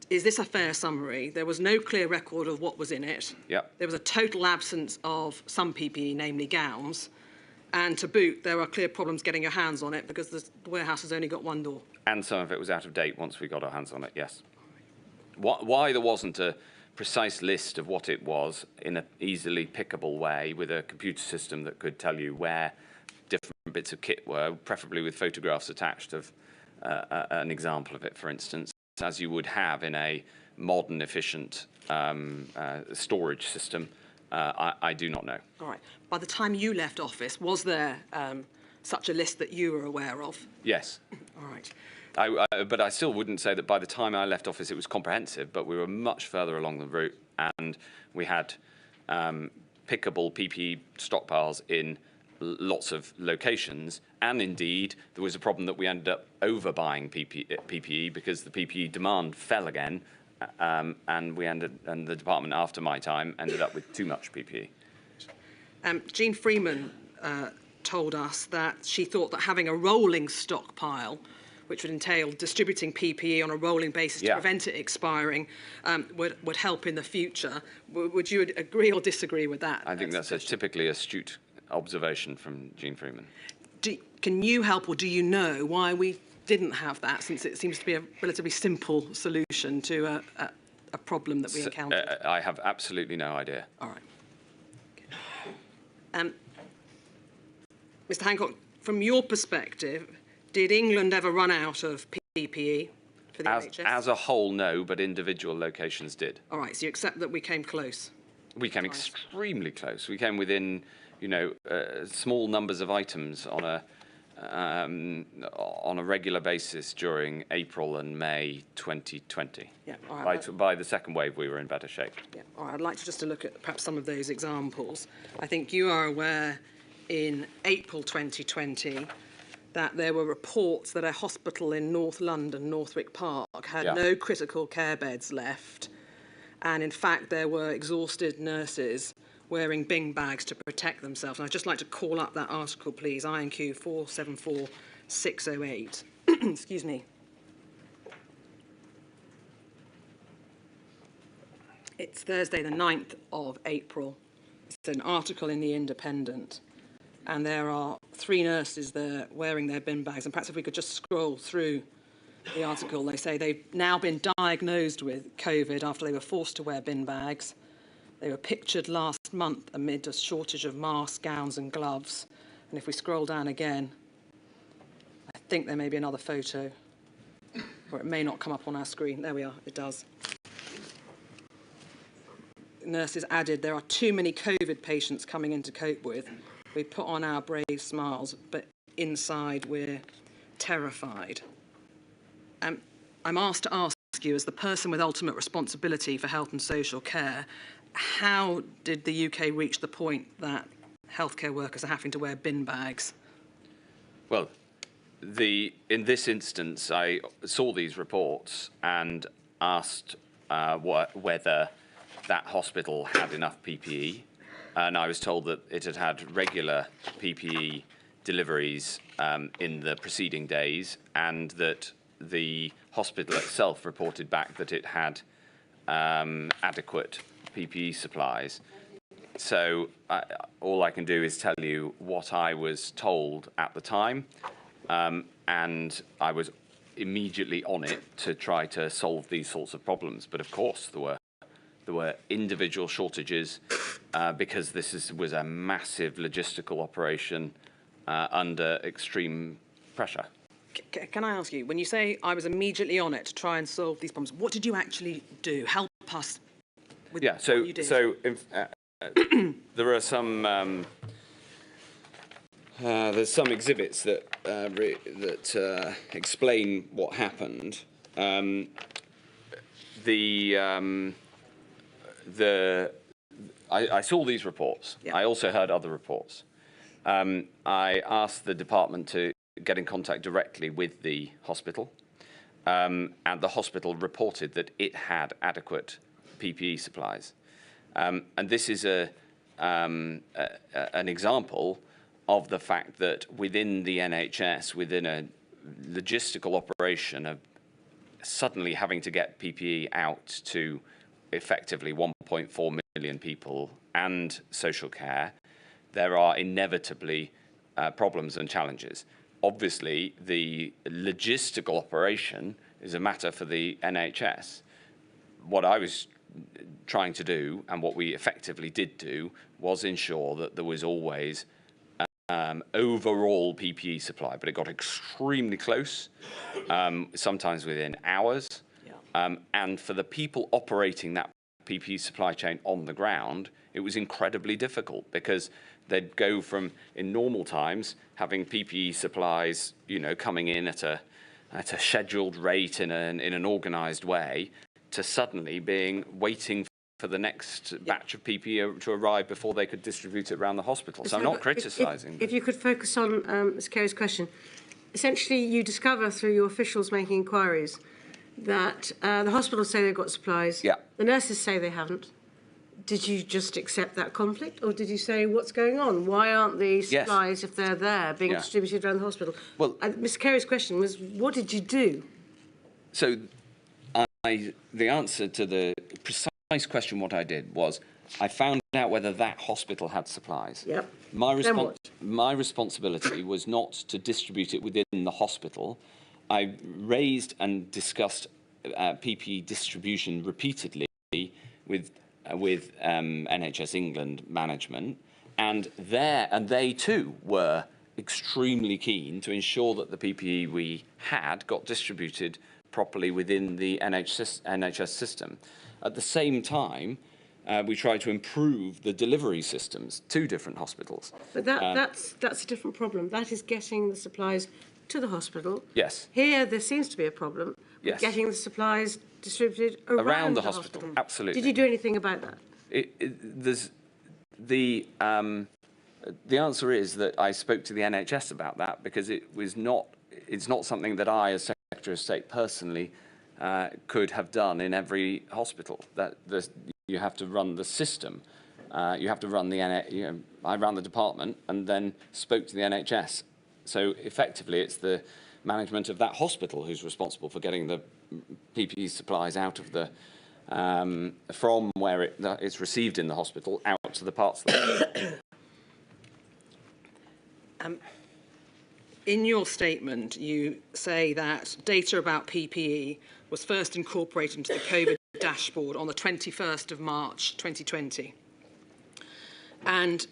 is this a fair summary? There was no clear record of what was in it. Yeah. There was a total absence of some PPE, namely gowns. And to boot, there are clear problems getting your hands on it because the warehouse has only got one door. And some of it was out of date once we got our hands on it, yes. Why there wasn't a precise list of what it was in an easily pickable way with a computer system that could tell you where different bits of kit were, preferably with photographs attached of an example of it, for instance, as you would have in a modern, efficient storage system, I do not know. All right. By the time you left office, was there such a list that you were aware of? Yes. All right. But I still wouldn't say that by the time I left office it was comprehensive, but we were much further along the route, and we had pickable PPE stockpiles in lots of locations, and indeed there was a problem that we ended up overbuying PPE because the PPE demand fell again, and the department after my time ended up with too much PPE. Jean Freeman told us that she thought that having a rolling stockpile, which would entail distributing PPE on a rolling basis to prevent it expiring, would help in the future. Would you agree or disagree with that? I think that's a typically astute observation from Jean Freeman. Can you help, or do you know why we didn't have that, since it seems to be a relatively simple solution to a problem that we encountered? I have absolutely no idea. All right. Mr. Hancock, from your perspective, did England ever run out of PPE for the NHS? As a whole, no, but individual locations did. All right, so you accept that we came close? We came extremely close. We came within, small numbers of items on a regular basis during April and May 2020. Yeah, all right. By the second wave, we were in better shape. Yeah, all right. I'd like to look at perhaps some of those examples. I think you are aware in April 2020 that there were reports that a hospital in North London, Northwick Park, had no critical care beds left. And in fact, there were exhausted nurses wearing bin bags to protect themselves. And I'd just like to call up that article, please, INQ 474608. Excuse me. It's Thursday, the 9th of April. It's an article in The Independent. And there are 3 nurses there wearing their bin bags. And perhaps if we could just scroll through the article, they say they've now been diagnosed with COVID after they were forced to wear bin bags. They were pictured last month amid a shortage of masks, gowns and gloves. And if we scroll down again, I think there may be another photo. or it may not come up on our screen. There we are, it does. Nurses added, there are too many COVID patients coming in to cope with. We put on our brave smiles, but inside we're terrified. I'm asked to ask you, as the person with ultimate responsibility for health and social care, how did the UK reach the point that healthcare workers are having to wear bin bags? Well, in this instance, I saw these reports and asked whether that hospital had enough PPE, and I was told that it had had regular PPE deliveries in the preceding days, and that the hospital itself reported back that it had adequate PPE supplies. So all I can do is tell you what I was told at the time, and I was immediately on it to try to solve these sorts of problems. But of course there were individual shortages because this was a massive logistical operation under extreme pressure. Can I ask you, when you say I was immediately on it to try and solve these problems, what did you actually do? Help us with what you did. There are some there's some exhibits that explain what happened. I saw these reports. Yeah. I also heard other reports. I asked the department to get in contact directly with the hospital, and the hospital reported that it had adequate PPE supplies. And this is an example of the fact that within the NHS, within a logistical operation of suddenly having to get PPE out to effectively 1.4 million people and social care, there are inevitably problems and challenges. Obviously, the logistical operation is a matter for the NHS. What I was trying to do, and what we effectively did do, was ensure that there was always overall PPE supply, but it got extremely close, sometimes within hours. Yeah. And for the people operating that PPE supply chain on the ground, it was incredibly difficult because they'd go from, in normal times, having PPE supplies, coming in at a scheduled rate in an organised way, to suddenly waiting for the next batch of PPE to arrive before they could distribute it around the hospital. So I'm not criticising. If you could focus on Ms. Carey's question. Essentially, you discover through your officials making inquiries that the hospitals say they've got supplies. Yeah. The nurses say they haven't. Did you just accept that conflict, or did you say, what's going on? Why aren't the supplies, if they're there, being distributed around the hospital? Well, Ms. Carey's question was, what did you do? So the answer to the precise question, what I did, was I found out whether that hospital had supplies. Yep. My responsibility was not to distribute it within the hospital. I raised and discussed PPE distribution repeatedly with NHS England management, and they too were extremely keen to ensure that the PPE we had got distributed properly within the NHS system. At the same time, we tried to improve the delivery systems to different hospitals. But that's a different problem. That is getting the supplies to the hospital. Yes. Here, there seems to be a problem with getting the supplies distributed around the hospital. Absolutely. Did you do anything about that? The answer is that I spoke to the NHS about that because it's not something that I, as Secretary of State, personally could have done in every hospital. You have to run the system. You have to run I ran the department and then spoke to the NHS. So effectively, it's the management of that hospital who's responsible for getting the PPE supplies out of the from where it's received in the hospital out to the parts that In your statement, you say that data about PPE was first incorporated into the COVID dashboard on the 21st of March 2020. And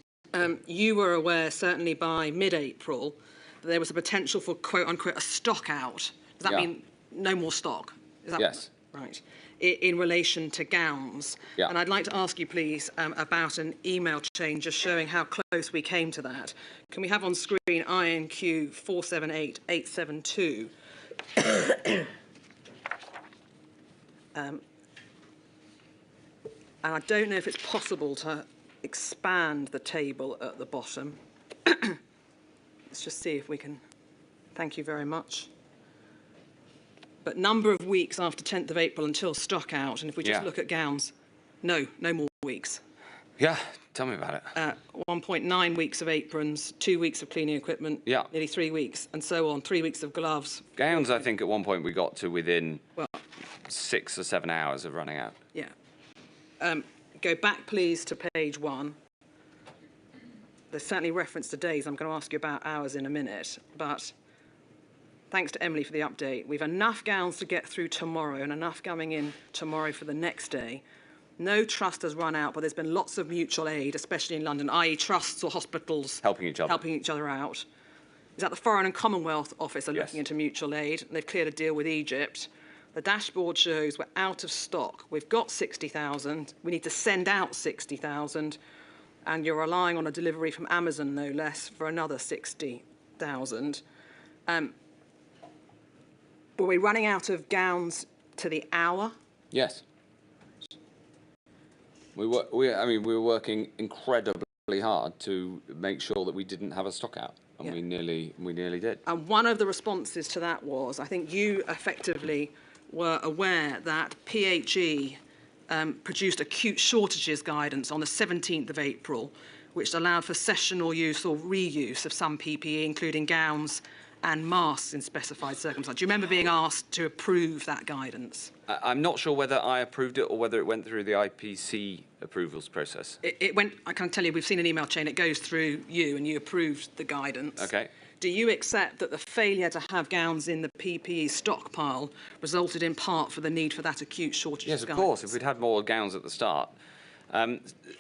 you were aware, certainly by mid-April, that there was a potential for, quote-unquote, a stock out. Does that mean no more stock. Is that Yes. right? In relation to gowns. Yeah. And I'd like to ask you, please, about an email chain just showing how close we came to that. Can we have on screen INQ 478872? And I don't know if it's possible to expand the table at the bottom. Let's just see if we can. Thank you very much. But number of weeks after 10th of April until stock out, and if we just look at gowns, no more weeks. Yeah, tell me about it. 1.9 weeks of aprons, 2 weeks of cleaning equipment, nearly 3 weeks, and so on, 3 weeks of gloves. Gowns, I think at one point we got to within 6 or 7 hours of running out. Yeah. Go back, please, to page 1. There's certainly reference to days. I'm going to ask you about hours in a minute, but thanks to Emily for the update. We've enough gowns to get through tomorrow and enough coming in tomorrow for the next day. No trust has run out, but there's been lots of mutual aid, especially in London, i.e. trusts or hospitals helping each other out. Is that the Foreign and Commonwealth Office are looking into mutual aid, and they've cleared a deal with Egypt. The dashboard shows we're out of stock. We've got 60,000. We need to send out 60,000, and you're relying on a delivery from Amazon, no less, for another 60,000. Were we running out of gowns to the hour? Yes. We were working incredibly hard to make sure that we didn't have a stock out, and we nearly did. And one of the responses to that was, I think you effectively were aware that PHE produced acute shortages guidance on the 17th of April, which allowed for sessional use or reuse of some PPE, including gowns and masks in specified circumstances. Do you remember being asked to approve that guidance? I'm not sure whether I approved it or whether it went through the IPC approvals process. It went, I can tell you, we've seen an email chain, it goes through you and you approved the guidance. Okay. Do you accept that the failure to have gowns in the PPE stockpile resulted in part for the need for that acute shortage? Yes, of course, if we'd had more gowns at the start.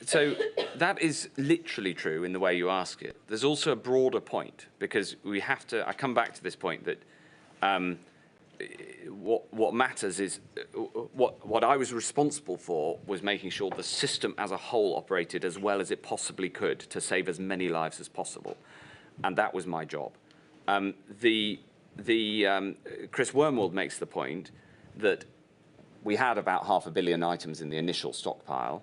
So that is literally true in the way you ask it. There's also a broader point, because we have to, I come back to this point that what matters is, what I was responsible for was making sure the system as a whole operated as well as it possibly could to save as many lives as possible. And that was my job. Chris Wormwood makes the point that we had about 500 million items in the initial stockpile.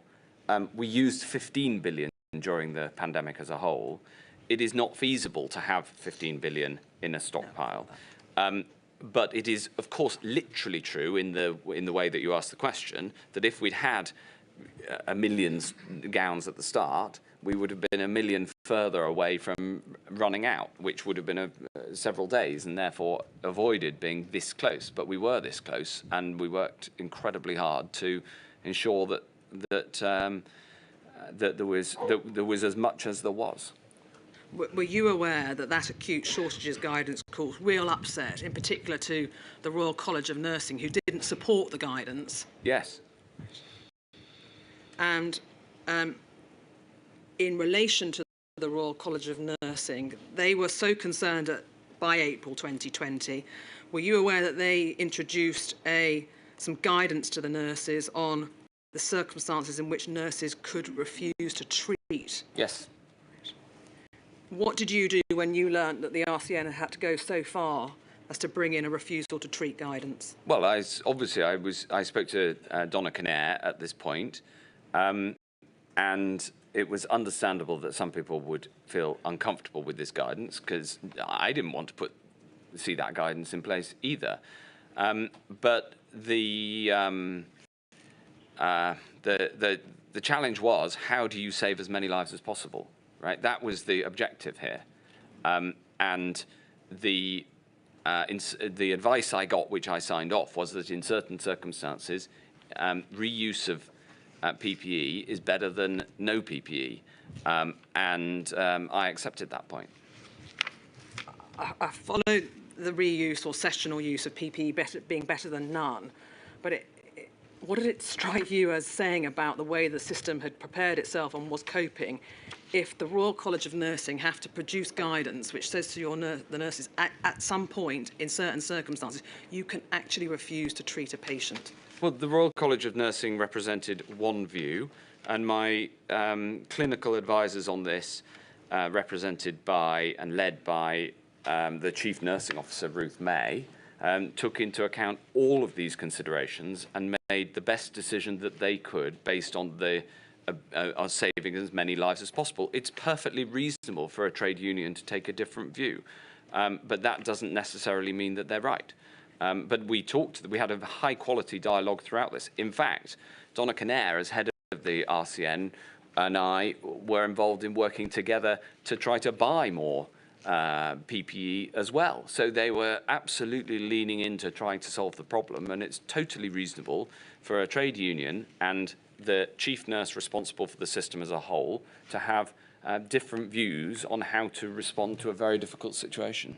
We used 15 billion during the pandemic as a whole. It is not feasible to have 15 billion in a stockpile. But it is, of course, literally true in the way that you asked the question, that if we'd had a million gowns at the start, we would have been a million further away from running out, which would have been several days, and therefore avoided being this close. But we were this close, and we worked incredibly hard to ensure that there was as much as there was. Were you aware that that acute shortages guidance caused real upset, in particular to the Royal College of Nursing, who didn't support the guidance? Yes. And in relation to the Royal College of Nursing, they were so concerned by April 2020. Were you aware that they introduced some guidance to the nurses on the circumstances in which nurses could refuse to treat? Yes. What did you do when you learnt that the RCN had to go so far as to bring in a refusal to treat guidance? Well, I spoke to Donna Kinnair at this point, and it was understandable that some people would feel uncomfortable with this guidance, because I didn't want to see that guidance in place either. But the challenge was, how do you save as many lives as possible? Right, that was the objective here, and the advice I got, which I signed off, was that in certain circumstances, reuse of PPE is better than no PPE, and I accepted that point. I followed the reuse or sessional use of PPE being better than none, but what did it strike you as saying about the way the system had prepared itself and was coping if the Royal College of Nursing have to produce guidance which says to the nurses at some point in certain circumstances you can actually refuse to treat a patient? Well, the Royal College of Nursing represented one view, and my clinical advisors on this, represented by and led by the Chief Nursing Officer, Ruth May, took into account all of these considerations and made the best decision that they could based on the on saving as many lives as possible. It's perfectly reasonable for a trade union to take a different view, but that doesn't necessarily mean that they're right. But we had a high-quality dialogue throughout this. In fact, Donna Kinnair, as head of the RCN, and I were involved in working together to try to buy more PPE as well. So they were absolutely leaning into trying to solve the problem, and it's totally reasonable for a trade union and the chief nurse responsible for the system as a whole to have different views on how to respond to a very difficult situation.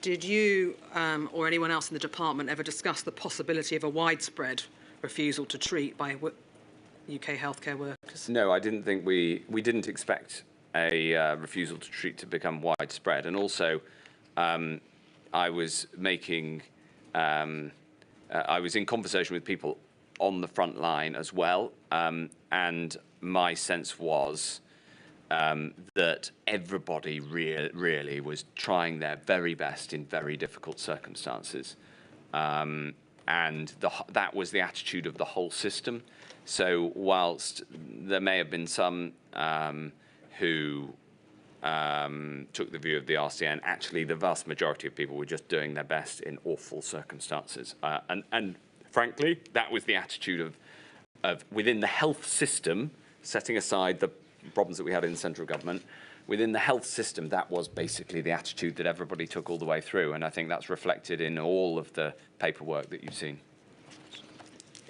Did you or anyone else in the department ever discuss the possibility of a widespread refusal to treat by UK healthcare workers? No, I didn't think we didn't expect a refusal to treat to become widespread. And also, I was making, I was in conversation with people on the front line as well, and my sense was that everybody really was trying their very best in very difficult circumstances. And that was the attitude of the whole system. So whilst there may have been some who took the view of the RCN, actually the vast majority of people were just doing their best in awful circumstances. And frankly, that was the attitude of within the health system, setting aside the problems that we had in central government, within the health system, that was basically the attitude that everybody took all the way through. And I think that's reflected in all of the paperwork that you've seen.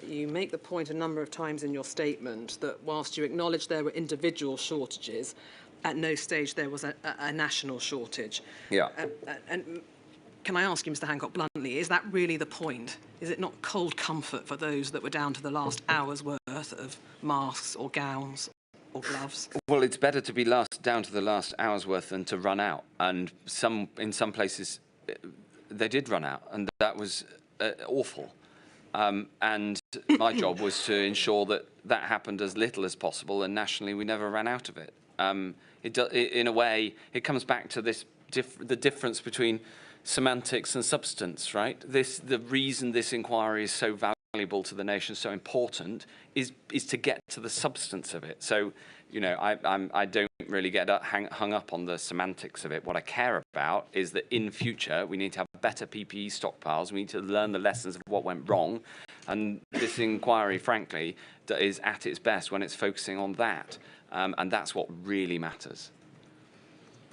You make the point a number of times in your statement that whilst you acknowledge there were individual shortages, at no stage there was a national shortage. Yeah. And can I ask you, Mr. Hancock, bluntly, is that really the point? Is it not cold comfort for those that were down to the last hour's worth of masks or gowns or gloves? Well, it's better to be down to the last hour's worth than to run out. And in some places, they did run out, and that was awful. And my job was to ensure that that happened as little as possible, and nationally we never ran out of it. In a way, it comes back to this the difference between semantics and substance, right? The reason this inquiry is so valuable to the nation, so important, is to get to the substance of it. So, you know, I don't really get hung up on the semantics of it. What I care about is that in future we need to have better PPE stockpiles. We need to learn the lessons of what went wrong, and this inquiry, frankly, is at its best when it's focusing on that, and that's what really matters.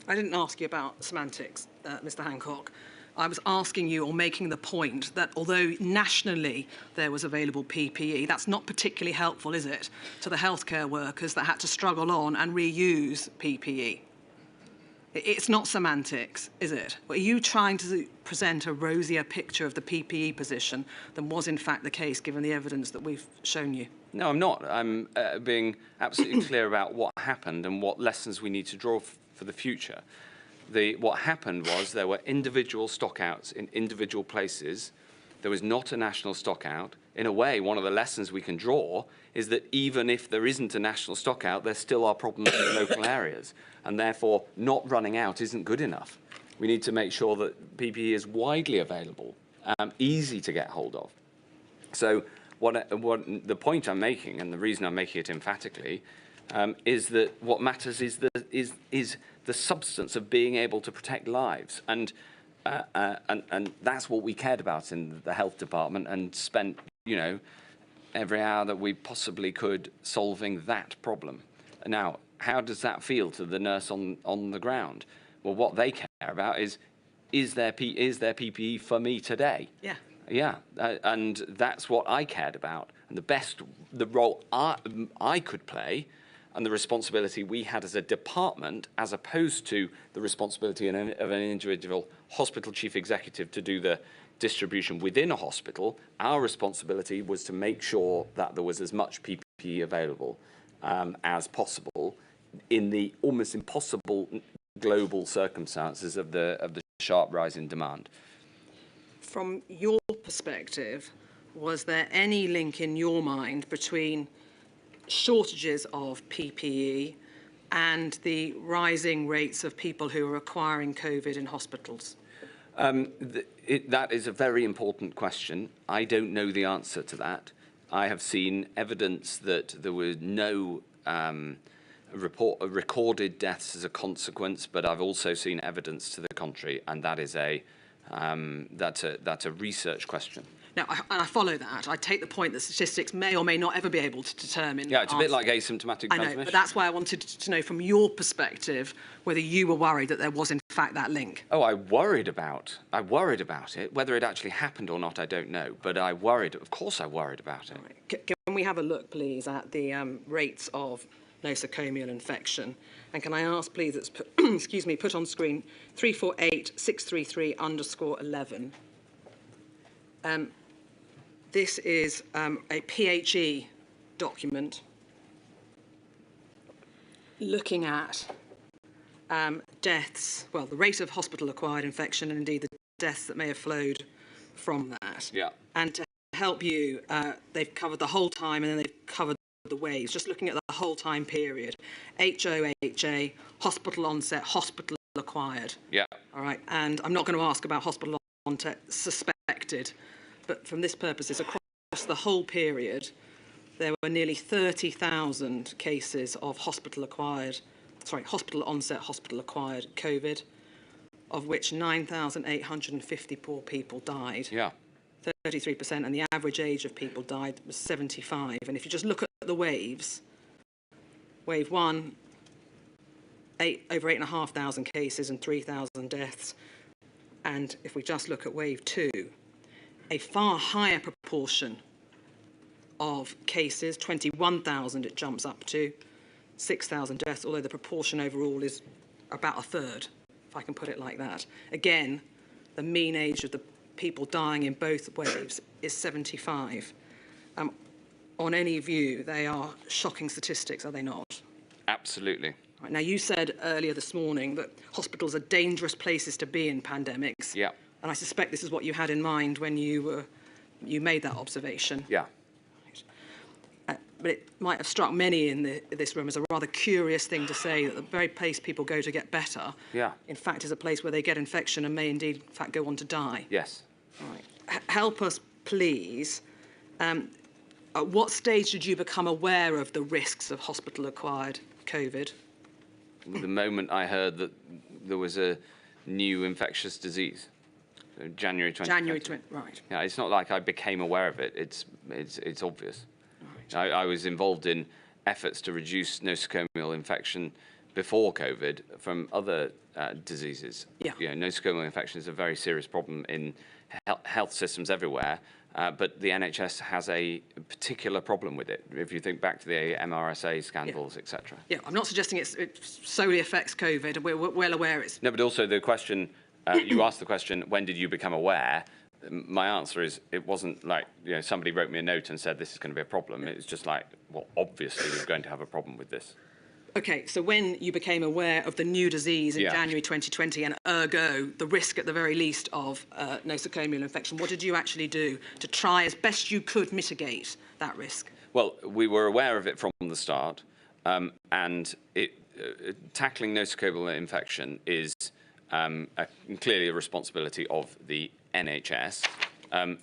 I didn't ask you about semantics, Mr. Hancock. I was asking you, or making the point, that although nationally there was available PPE, that's not particularly helpful, is it, to the healthcare workers that had to struggle on and reuse PPE? It's not semantics, is it? Are you trying to present a rosier picture of the PPE position than was in fact the case, given the evidence that we've shown you? No, I'm not. I'm being absolutely clear about what happened and what lessons we need to draw for the future. What happened was there were individual stockouts in individual places. There was not a national stockout. In a way, one of the lessons we can draw is that even if there isn't a national stockout, there still are problems in local areas, and therefore not running out isn't good enough. We need to make sure that PPE is widely available, easy to get hold of. So the point I'm making, and the reason I'm making it emphatically, is that what matters is the substance of being able to protect lives, and that's what we cared about in the health department, and spent, you know, every hour that we possibly could solving that problem. Now, how does that feel to the nurse on the ground? Well, what they care about is there PPE for me today? Yeah. Yeah, and that's what I cared about, and the role I could play, and the responsibility we had as a department, as opposed to the responsibility of an individual hospital chief executive to do the distribution within a hospital, our responsibility was to make sure that there was as much PPE available as possible in the almost impossible global circumstances of the sharp rise in demand. From your perspective, was there any link in your mind between shortages of PPE and the rising rates of people who are acquiring COVID in hospitals? That is a very important question. I don't know the answer to that. I have seen evidence that there were no recorded deaths as a consequence, but I've also seen evidence to the contrary, and that is that's a research question. Now, I follow that. I take the point that statistics may or may not ever be able to determine. Yeah, it's a bit like asymptomatic transmission. I know, but that's why I wanted to know from your perspective whether you were worried that there was in fact that link. Oh, I worried about it. Whether it actually happened or not, I don't know. But of course I worried about it. Right. Can we have a look, please, at the rates of nosocomial infection? And can I ask, please, that's put, excuse me, put on screen 348633_11. This is a PHE document looking at deaths, well, the rate of hospital-acquired infection and indeed the deaths that may have flowed from that. Yeah. And to help you, they've covered the whole time and then they've covered the waves, just looking at the whole time period. HOHA, hospital onset, hospital acquired. Yeah. All right, and I'm not going to ask about hospital onset suspected, but from this purposes, across the whole period, there were nearly 30,000 cases of hospital onset, hospital acquired COVID, of which 9,854 people died. Yeah. 33%, and the average age of people died was 75. And if you just look at the waves, wave 1, over 8,500 cases and 3,000 deaths. And if we just look at wave 2, a far higher proportion of cases, 21,000 it jumps up to, 6,000 deaths, although the proportion overall is about a third, if I can put it like that. Again, the mean age of the people dying in both waves is 75. On any view, they are shocking statistics, are they not? Absolutely. Right, now, you said earlier this morning that hospitals are dangerous places to be in pandemics. Yeah. And I suspect this is what you had in mind when you made that observation. Yeah. But it might have struck many in this room as a rather curious thing to say that the very place people go to get better, in fact, is a place where they get infection and may indeed, in fact, go on to die. Yes. All right. Help us, please. At what stage did you become aware of the risks of hospital-acquired COVID? The moment I heard that there was a new infectious disease. So January 2020. January 20, right. Yeah, it's not like I became aware of it. It's obvious. Right. I was involved in efforts to reduce nosocomial infection before COVID from other diseases. Yeah. You know, nosocomial infection is a very serious problem in health systems everywhere, but the NHS has a particular problem with it. If you think back to the MRSA scandals, etc. Yeah, I'm not suggesting it solely affects COVID. We're well aware it's... No, but also the question, you asked the question, when did you become aware? My answer is, it wasn't like, you know, somebody wrote me a note and said this is going to be a problem. It was just like, well, obviously we're going to have a problem with this. Okay, so when you became aware of the new disease in January 2020 and ergo the risk at the very least of nosocomial infection, what did you actually do to try as best you could mitigate that risk? Well, we were aware of it from the start, and tackling nosocomial infection is clearly a responsibility of the NHS,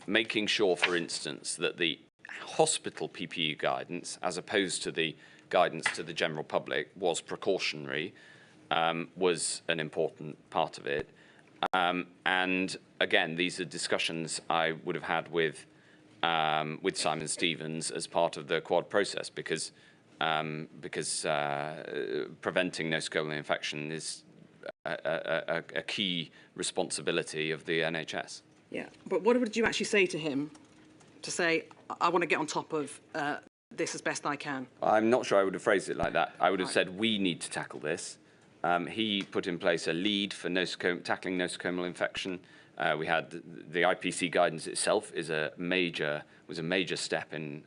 making sure, for instance, that the hospital PPE guidance, as opposed to the guidance to the general public, was precautionary, was an important part of it. And again, these are discussions I would have had with Simon Stevens as part of the Quad process, because preventing nosocomial infection is a key responsibility of the NHS. Yeah, but what did you actually say to him to say, I want to get on top of this as best I can? I'm not sure I would have phrased it like that. I would have said, we need to tackle this. He put in place a lead for tackling nosocomial infection. We had the IPC guidance itself was a major step in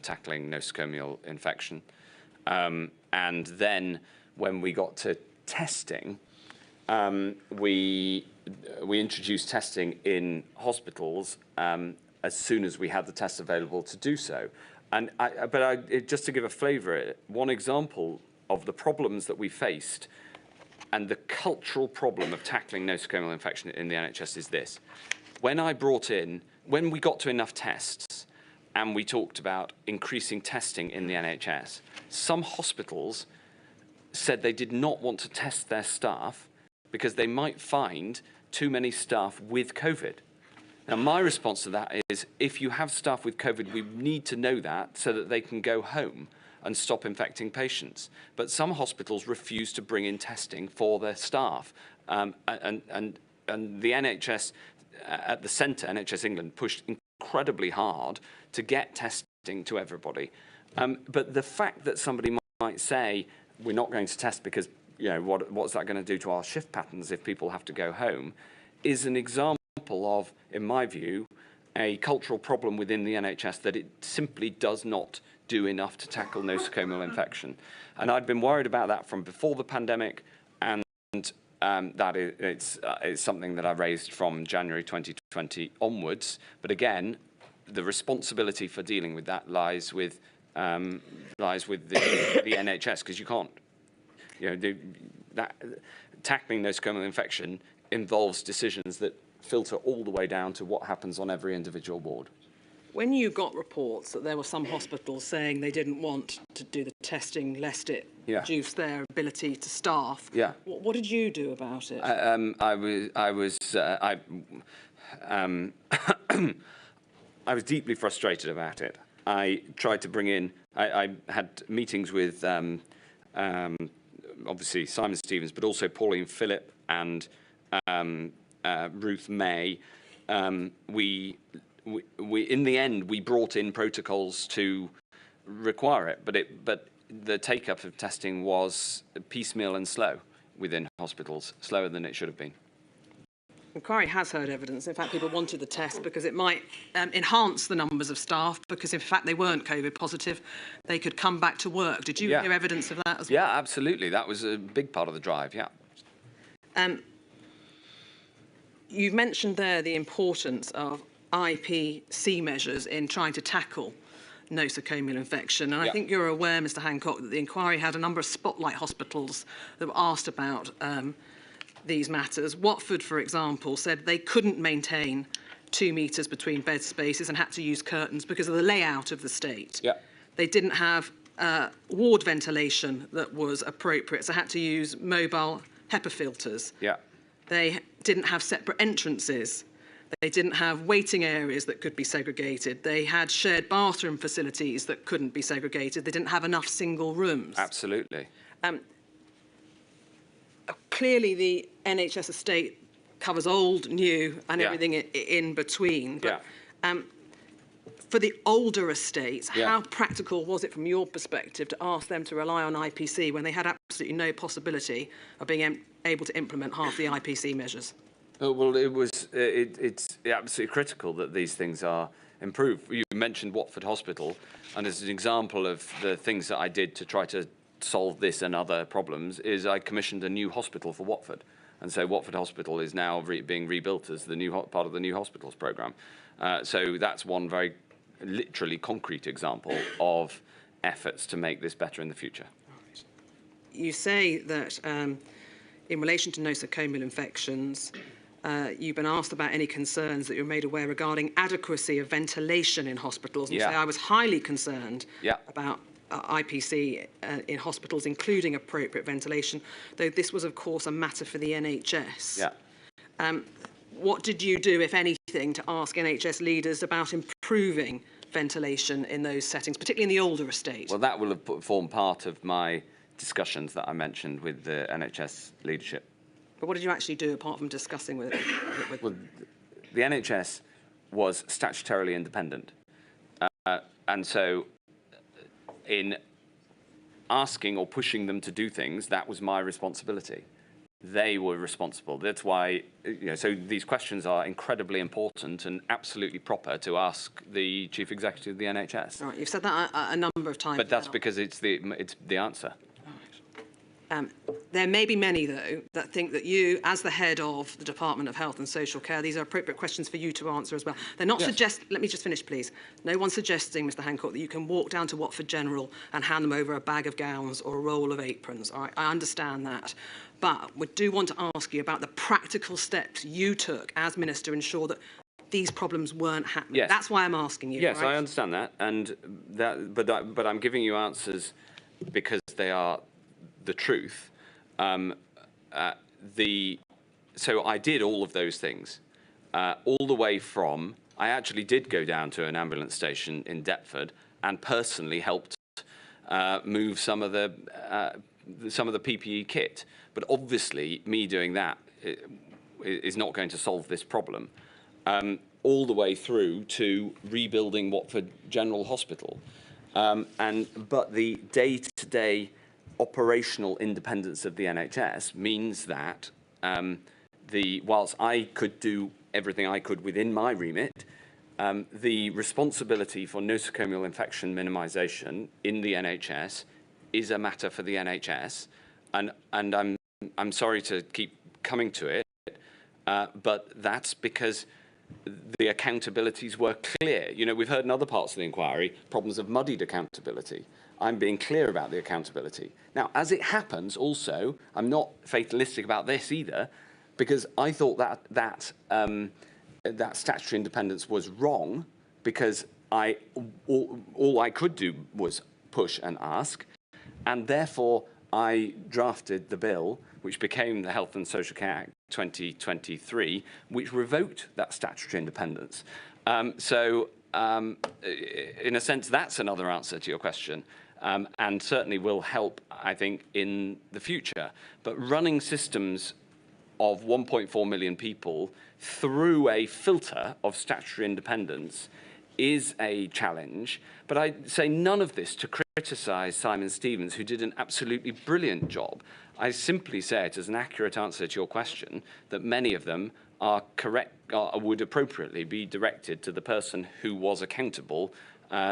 tackling nosocomial infection. And then when we got to testing, we introduced testing in hospitals as soon as we had the tests available to do so. And just to give a flavour, one example of the problems that we faced and the cultural problem of tackling nosocomial infection in the NHS is this. When we got to enough tests and we talked about increasing testing in the NHS, some hospitals said they did not want to test their staff because they might find too many staff with COVID. Now, my response to that is, if you have staff with COVID, we need to know that so that they can go home and stop infecting patients. But some hospitals refuse to bring in testing for their staff. And the NHS at the centre, NHS England, pushed incredibly hard to get testing to everybody. But the fact that somebody might say, we're not going to test because, what's that going to do to our shift patterns if people have to go home, is an example of, in my view, a cultural problem within the NHS that it simply does not do enough to tackle nosocomial infection. And I'd been worried about that from before the pandemic, and it's something that I raised from January 2020 onwards. But again, the responsibility for dealing with that lies with the NHS, because you can't, tackling nosocomial infection involves decisions that filter all the way down to what happens on every individual ward. When you got reports that there were some hospitals saying they didn't want to do the testing lest it reduced their ability to staff, what did you do about it? I was deeply frustrated about it. I tried to bring in, I had meetings with obviously Simon Stevens, but also Pauline Phillip and Ruth May. We in the end we brought in protocols to require it, but the take-up of testing was piecemeal and slow within hospitals, slower than it should have been. Inquiry has heard evidence. In fact, people wanted the test because it might enhance the numbers of staff, because if in fact they weren't COVID positive, they could come back to work. Did you hear evidence of that as well? Yeah, absolutely. That was a big part of the drive, You've mentioned there the importance of IPC measures in trying to tackle nosocomial infection. And I think you're aware, Mr. Hancock, that the inquiry had a number of spotlight hospitals that were asked about these matters. Watford, for example, said they couldn't maintain 2 metres between bed spaces and had to use curtains because of the layout of the state. They didn't have ward ventilation that was appropriate, so had to use mobile HEPA filters. They didn't have separate entrances. They didn't have waiting areas that could be segregated. They had shared bathroom facilities that couldn't be segregated. They didn't have enough single rooms. Absolutely. Clearly, the NHS estate covers old, new, and everything in between. But for the older estates, how practical was it from your perspective to ask them to rely on IPC when they had absolutely no possibility of being able to implement half the IPC measures? Well, it's absolutely critical that these things are improved. You mentioned Watford Hospital, and as an example of the things that I did to try to solve this and other problems is I commissioned a new hospital for Watford. And so Watford Hospital is now being rebuilt as the new part of the new hospitals programme. So that's one very literally concrete example of efforts to make this better in the future. You say that in relation to nosocomial infections, you've been asked about any concerns that you're made aware regarding adequacy of ventilation in hospitals. You say, I was highly concerned about IPC in hospitals, including appropriate ventilation, though this was, of course, a matter for the NHS. What did you do, if anything, to ask NHS leaders about improving ventilation in those settings, particularly in the older estate? Well, that will have formed part of my discussions that I mentioned with the NHS leadership. But what did you actually do apart from discussing with it? Well, the NHS was statutorily independent. And so in asking or pushing them to do things, that was my responsibility. They were responsible. That's why, so these questions are incredibly important and absolutely proper to ask the Chief Executive of the NHS. Right, you've said that a number of times. But that's because it's the answer. There may be many, though, that think that you, as the head of the Department of Health and Social Care, these are appropriate questions for you to answer as well. They're not let me just finish, please. No one's suggesting, Mr Hancock, that you can walk down to Watford General and hand them over a bag of gowns or a roll of aprons. All right, I understand that. But we do want to ask you about the practical steps you took as Minister to ensure that these problems weren't happening. Yes. That's why I'm asking you. Yes, right? I understand that, but I'm giving you answers because they are the truth. So I did all of those things, all the way from, I actually did go down to an ambulance station in Deptford and personally helped move some of the PPE kit. But obviously, me doing that is not going to solve this problem. All the way through to rebuilding Watford General Hospital. But the day-to-day operational independence of the NHS means that whilst I could do everything I could within my remit, the responsibility for nosocomial infection minimisation in the NHS is a matter for the NHS, and I'm sorry to keep coming to it, but that's because the accountabilities were clear. We've heard in other parts of the inquiry problems of muddied accountability. I'm being clear about the accountability. Now, as it happens, also, I'm not fatalistic about this either, because I thought that statutory independence was wrong, because all I could do was push and ask, and therefore I drafted the bill which became the Health and Social Care Act 2023, which revoked that statutory independence. In a sense, that's another answer to your question, and certainly will help, I think, in the future. But running systems of 1.4 million people through a filter of statutory independence is a challenge. But I say none of this to criticise Simon Stevens, who did an absolutely brilliant job. I simply say it as an accurate answer to your question that many of them are correct, would appropriately be directed to the person who was accountable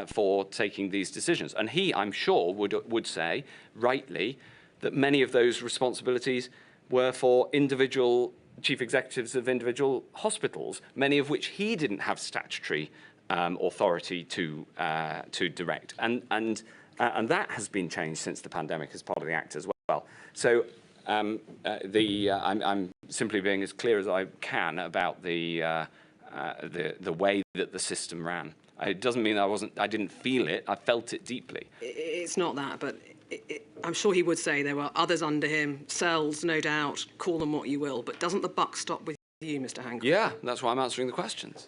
for taking these decisions. And he, I'm sure, would say, rightly, that many of those responsibilities were for individual chief executives of individual hospitals, many of which he didn't have statutory authority to direct. And that has been changed since the pandemic as part of the Act as well. So I'm simply being as clear as I can about the way that the system ran. It doesn't mean I didn't feel it. I felt it deeply. It's not that, but I'm sure he would say there were others under him, cells, no doubt, call them what you will, but doesn't the buck stop with you, Mr Hancock? Yeah, that's why I'm answering the questions.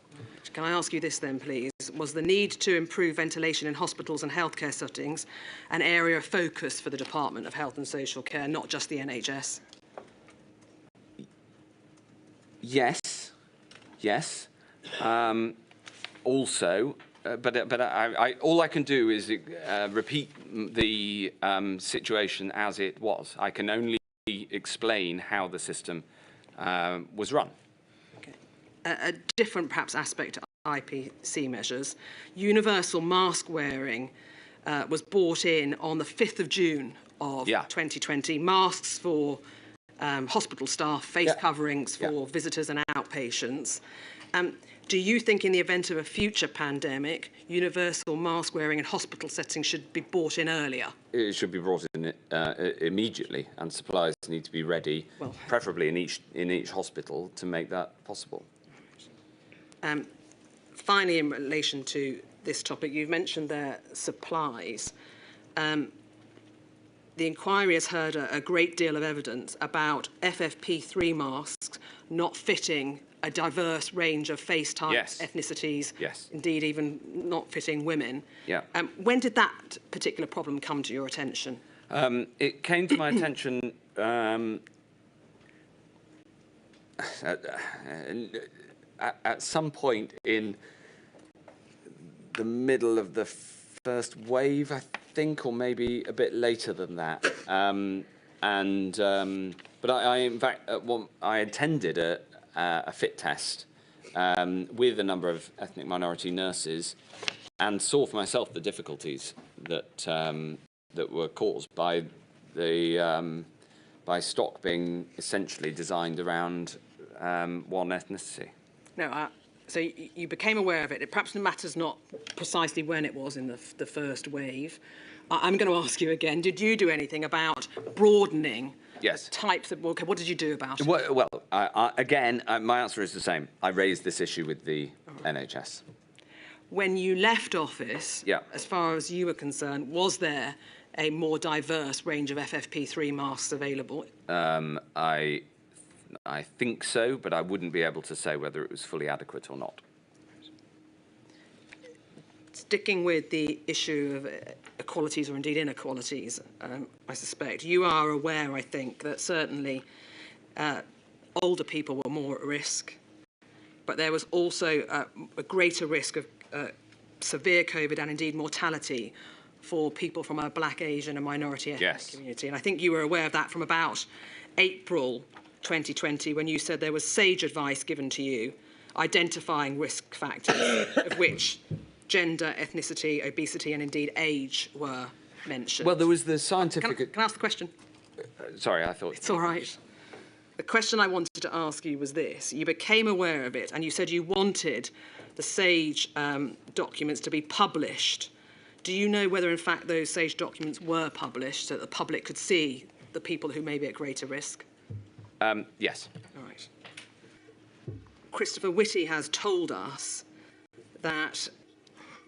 Can I ask you this then, please? Was the need to improve ventilation in hospitals and healthcare settings an area of focus for the Department of Health and Social Care, not just the NHS? Yes. Also, but all I can do is repeat the situation as it was. I can only explain how the system was run. Okay. A different, perhaps, aspect to IPC measures, universal mask wearing was brought in on the 5th of June of 2020. Masks for hospital staff, face coverings for visitors and outpatients. Do you think in the event of a future pandemic, universal mask wearing in hospital settings should be brought in earlier? It should be brought in immediately, and supplies need to be ready, preferably in each hospital, to make that possible. Finally, in relation to this topic, you've mentioned their supplies. The inquiry has heard a great deal of evidence about FFP3 masks not fitting a diverse range of face types, ethnicities, indeed even not fitting women. When did that particular problem come to your attention? It came to my attention at some point in the middle of the first wave, I think, or maybe a bit later than that. But in fact, I attended a fit test with a number of ethnic minority nurses, and saw for myself the difficulties that that were caused by the by stock being essentially designed around one ethnicity. No, so you became aware of it. It perhaps matters not precisely when it was in the first wave. I'm going to ask you again, did you do anything about broadening Yes. types of... Okay, what did you do about it? Well, again, my answer is the same. I raised this issue with the NHS. When you left office, Yeah. as far as you were concerned, was there a more diverse range of FFP3 masks available? I think so, but I wouldn't be able to say whether it was fully adequate or not. Sticking with the issue of equalities or indeed inequalities, I suspect, you are aware, I think, that certainly older people were more at risk, but there was also a greater risk of severe COVID and indeed mortality for people from a Black, Asian and minority ethnic community. And I think you were aware of that from about April 2020, when you said there was sage advice given to you identifying risk factors, of which gender, ethnicity, obesity and indeed age were mentioned. Well, there was the scientific... Can I ask the question? Sorry, I thought... It's all right. The question I wanted to ask you was this. You became aware of it and you said you wanted the SAGE documents to be published. Do you know whether, in fact, those SAGE documents were published so that the public could see the people who may be at greater risk? Yes. All right. Christopher Whitty has told us that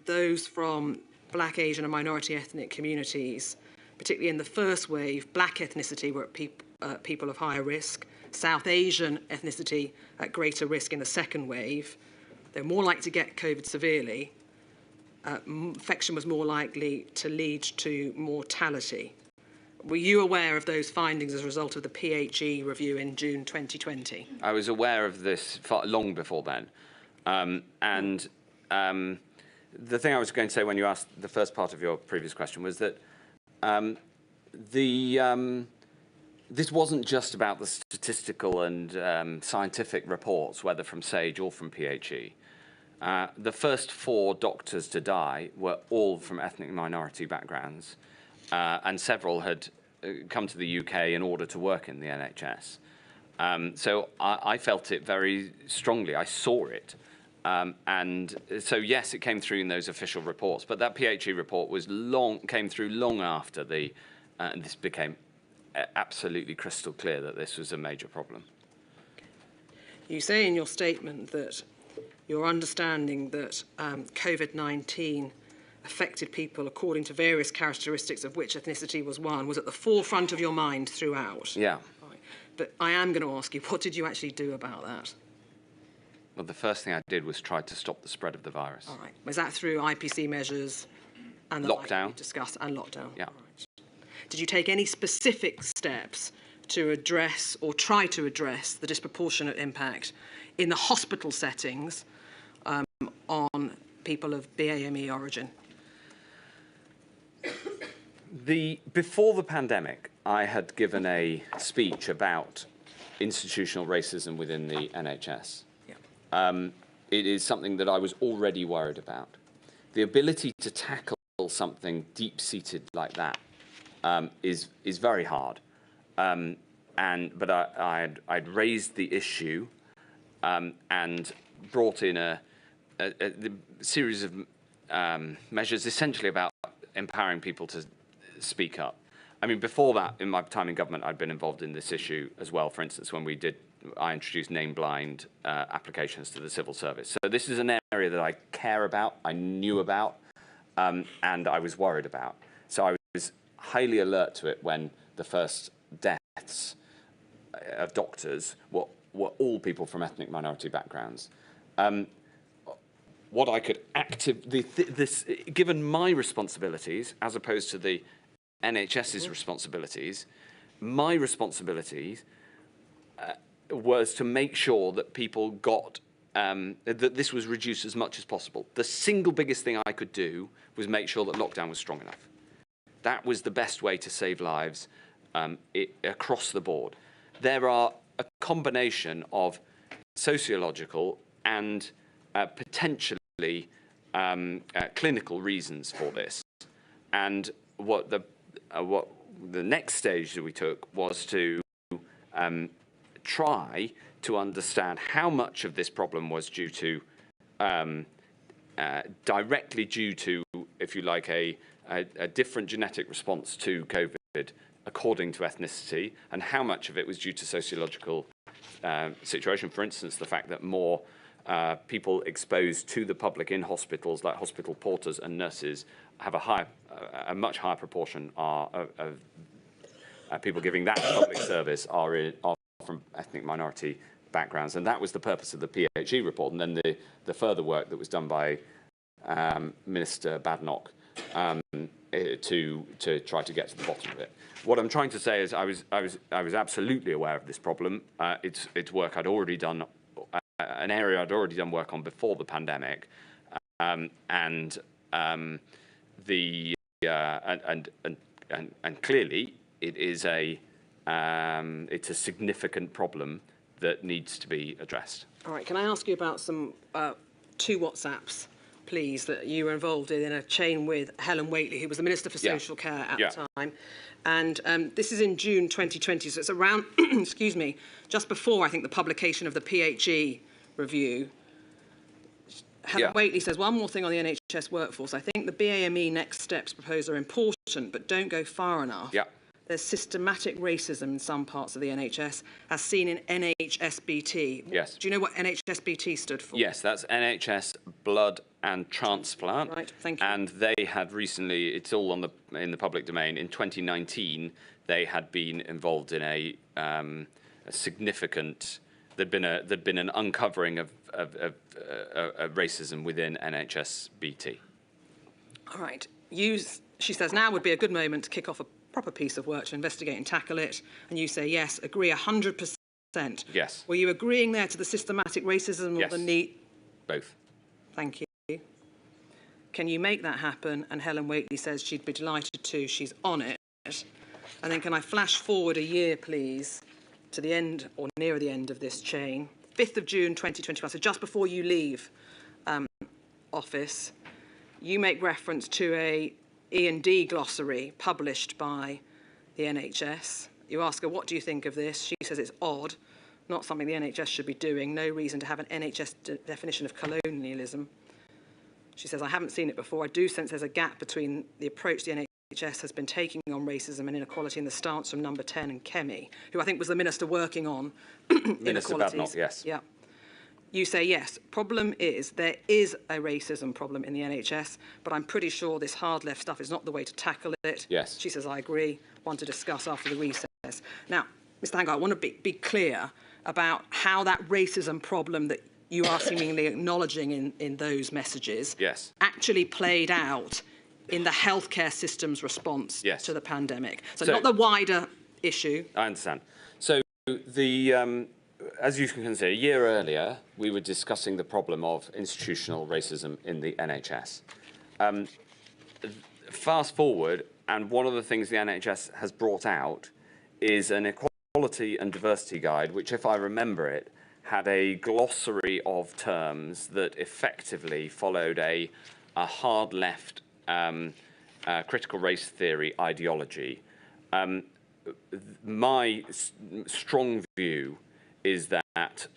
those from Black, Asian and minority ethnic communities, particularly in the first wave, Black ethnicity were at people of higher risk, South Asian ethnicity at greater risk in the second wave. They're more likely to get COVID severely. Infection was more likely to lead to mortality. Were you aware of those findings as a result of the PHE review in June 2020? I was aware of this long before then. The thing I was going to say when you asked the first part of your previous question was that this wasn't just about the statistical and scientific reports, whether from SAGE or from PHE. The first 4 doctors to die were all from ethnic minority backgrounds, and several had come to the UK in order to work in the NHS. So I felt it very strongly. I saw it. And so, yes, it came through in those official reports, but that PHE report was came through long after and this became absolutely crystal clear that this was a major problem. You say in your statement that your understanding that COVID-19 affected people according to various characteristics, of which ethnicity was one, was at the forefront of your mind throughout. Yeah. Right. But I am going to ask you, what did you actually do about that? Well, the first thing I did was try to stop the spread of the virus. All right. Was that through IPC measures and the lockdown? Like we discussed, and lockdown? Yeah. All right. Did you take any specific steps to address or try to address the disproportionate impact in the hospital settings on people of BAME origin? Before the pandemic, I had given a speech about institutional racism within the NHS. Yeah. It is something that I was already worried about. The ability to tackle something deep-seated like that is very hard. But I'd raised the issue and brought in a series of measures essentially about empowering people to speak up. I mean, before that, in my time in government, I'd been involved in this issue as well. For instance, when I introduced name-blind applications to the civil service. So this is an area that I care about, I knew about, and I was worried about. So I was highly alert to it when the first deaths of doctors were all people from ethnic minority backgrounds. What I could given my responsibilities, as opposed to the NHS's responsibilities, my responsibilities was to make sure that people got, that this was reduced as much as possible. The single biggest thing I could do was make sure that lockdown was strong enough. That was the best way to save lives across the board. there are a combination of sociological and potentially clinical reasons for this. And what the next stage that we took was to try to understand how much of this problem was due to directly due to, if you like, a different genetic response to COVID according to ethnicity, and how much of it was due to sociological situation. For instance, the fact that more people exposed to the public in hospitals, like hospital porters and nurses, have a much higher proportion of people giving that public service are from ethnic minority backgrounds, and that was the purpose of the PHE report, and then the further work that was done by Minister Badenoch to try to get to the bottom of it. What I'm trying to say is I was absolutely aware of this problem. It's work I'd already done, an area I'd already done work on before the pandemic, and clearly it is it's a significant problem that needs to be addressed. All right, can I ask you about some two WhatsApps, please, that you were involved in a chain with Helen Whately, who was the Minister for Social Care at the time. And this is in June 2020, so it's around, excuse me, just before, I think, the publication of the PHE review. Helen Whately says, one more thing on the NHS workforce. I think the BAME next steps proposed are important, but don't go far enough. There's systematic racism in some parts of the NHS, as seen in NHSBT. Yes. Do you know what NHSBT stood for? Yes, that's NHS Blood and Transplant. Right, thank you. And they had recently, it's all in the public domain, in 2019, they had been involved in a significant, there'd been an uncovering of racism within NHSBT. All right. She says, now would be a good moment to kick off a proper piece of work to investigate and tackle it. And you say, yes, agree 100%. Yes. Were you agreeing there to the systematic racism or the need? Both. Thank you. Can you make that happen? And Helen Whately says she'd be delighted to. She's on it. And then can I flash forward a year, please, to the end or near the end of this chain? 5th of June 2021, so just before you leave office, you make reference to a E&D glossary published by the NHS. You ask her, what do you think of this? She says it's odd, not something the NHS should be doing, no reason to have an NHS definition of colonialism. She says, I haven't seen it before. I do sense there's a gap between the approach the NHS has been taking on racism and inequality and the stance from Number 10 and Kemi, who I think was the minister working on Minister Badenoch, yes. Yeah. You say, yes, problem is there is a racism problem in the NHS, but I'm pretty sure this hard left stuff is not the way to tackle it. Yes. She says, I agree, one to discuss after the recess. Now, Mr. Hancock, I want to be clear about how that racism problem that you are seemingly acknowledging in those messages actually played out in the healthcare system's response to the pandemic. So not the wider issue. I understand. So as you can see, a year earlier, we were discussing the problem of institutional racism in the NHS. Fast forward, and one of the things the NHS has brought out is an equality and diversity guide, which, if I remember it, had a glossary of terms that effectively followed a hard left critical race theory ideology. My strong view is that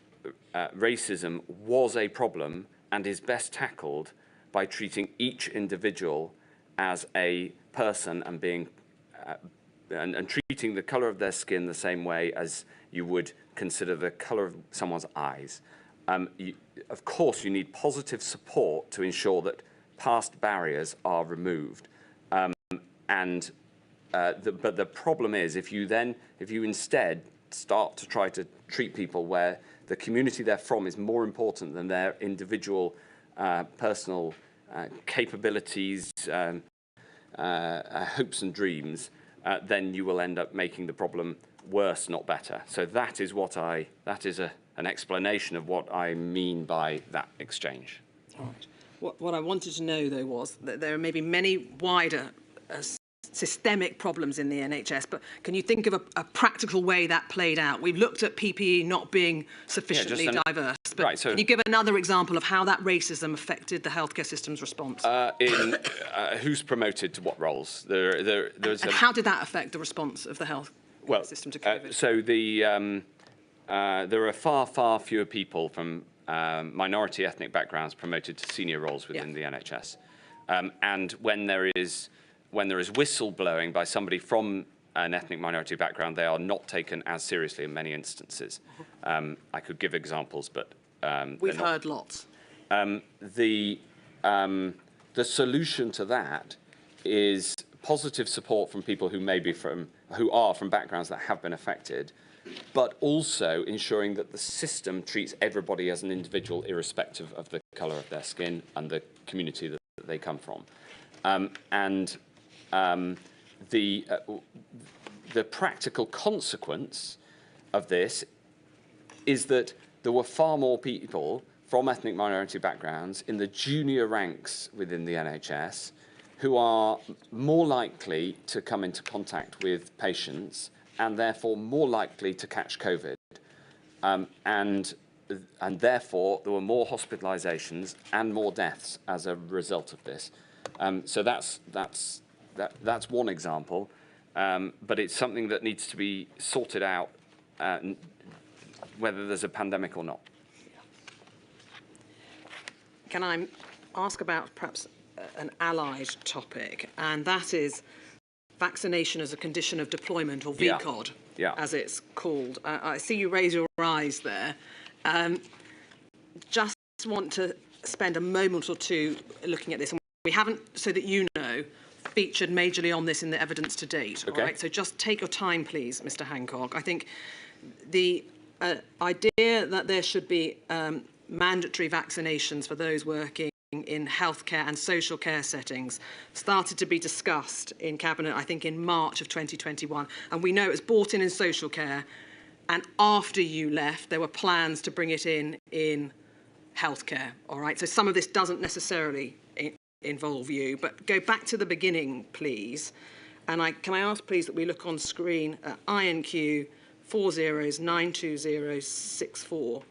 racism was a problem and is best tackled by treating each individual as a person and being and treating the colour of their skin the same way as you would consider the colour of someone's eyes. Of course, you need positive support to ensure that past barriers are removed. But the problem is, if you instead start to try to treat people where the community they're from is more important than their individual personal capabilities, hopes and dreams, then you will end up making the problem worse, not better. So that is an explanation of what I mean by that exchange. All right. What I wanted to know, though, was that there are maybe many wider systemic problems in the NHS, but can you think of a practical way that played out? We've looked at PPE not being sufficiently diverse, but right, so, can you give another example of how that racism affected the healthcare system's response? Who's promoted to what roles? And how did that affect the response of the healthcare system to COVID? So there are far fewer people from minority ethnic backgrounds promoted to senior roles within the NHS. And when there is whistleblowing by somebody from an ethnic minority background, they are not taken as seriously in many instances. I could give examples, but we've heard lots. The solution to that is positive support from people who are from backgrounds that have been affected, but also ensuring that the system treats everybody as an individual, irrespective of the colour of their skin and the community that they come from. The practical consequence of this is that there were far more people from ethnic minority backgrounds in the junior ranks within the NHS who are more likely to come into contact with patients and therefore more likely to catch COVID. And therefore there were more hospitalisations and more deaths as a result of this. So that's one example, but it's something that needs to be sorted out, whether there's a pandemic or not. Can I ask about perhaps an allied topic, and that is vaccination as a condition of deployment, or VCOD, as it's called. I see you raise your eyes there. Just want to spend a moment or two looking at this. We haven't, so that you know, featured majorly on this in the evidence to date. Okay. All right? So just take your time, please, Mr. Hancock. I think the idea that there should be mandatory vaccinations for those working in healthcare and social care settings started to be discussed in Cabinet, I think, in March of 2021. And we know it was brought in social care. And after you left, there were plans to bring it in healthcare. All right. So some of this doesn't necessarily involve you, but go back to the beginning, please. And can I ask, please, that we look on screen at INQ 4092064,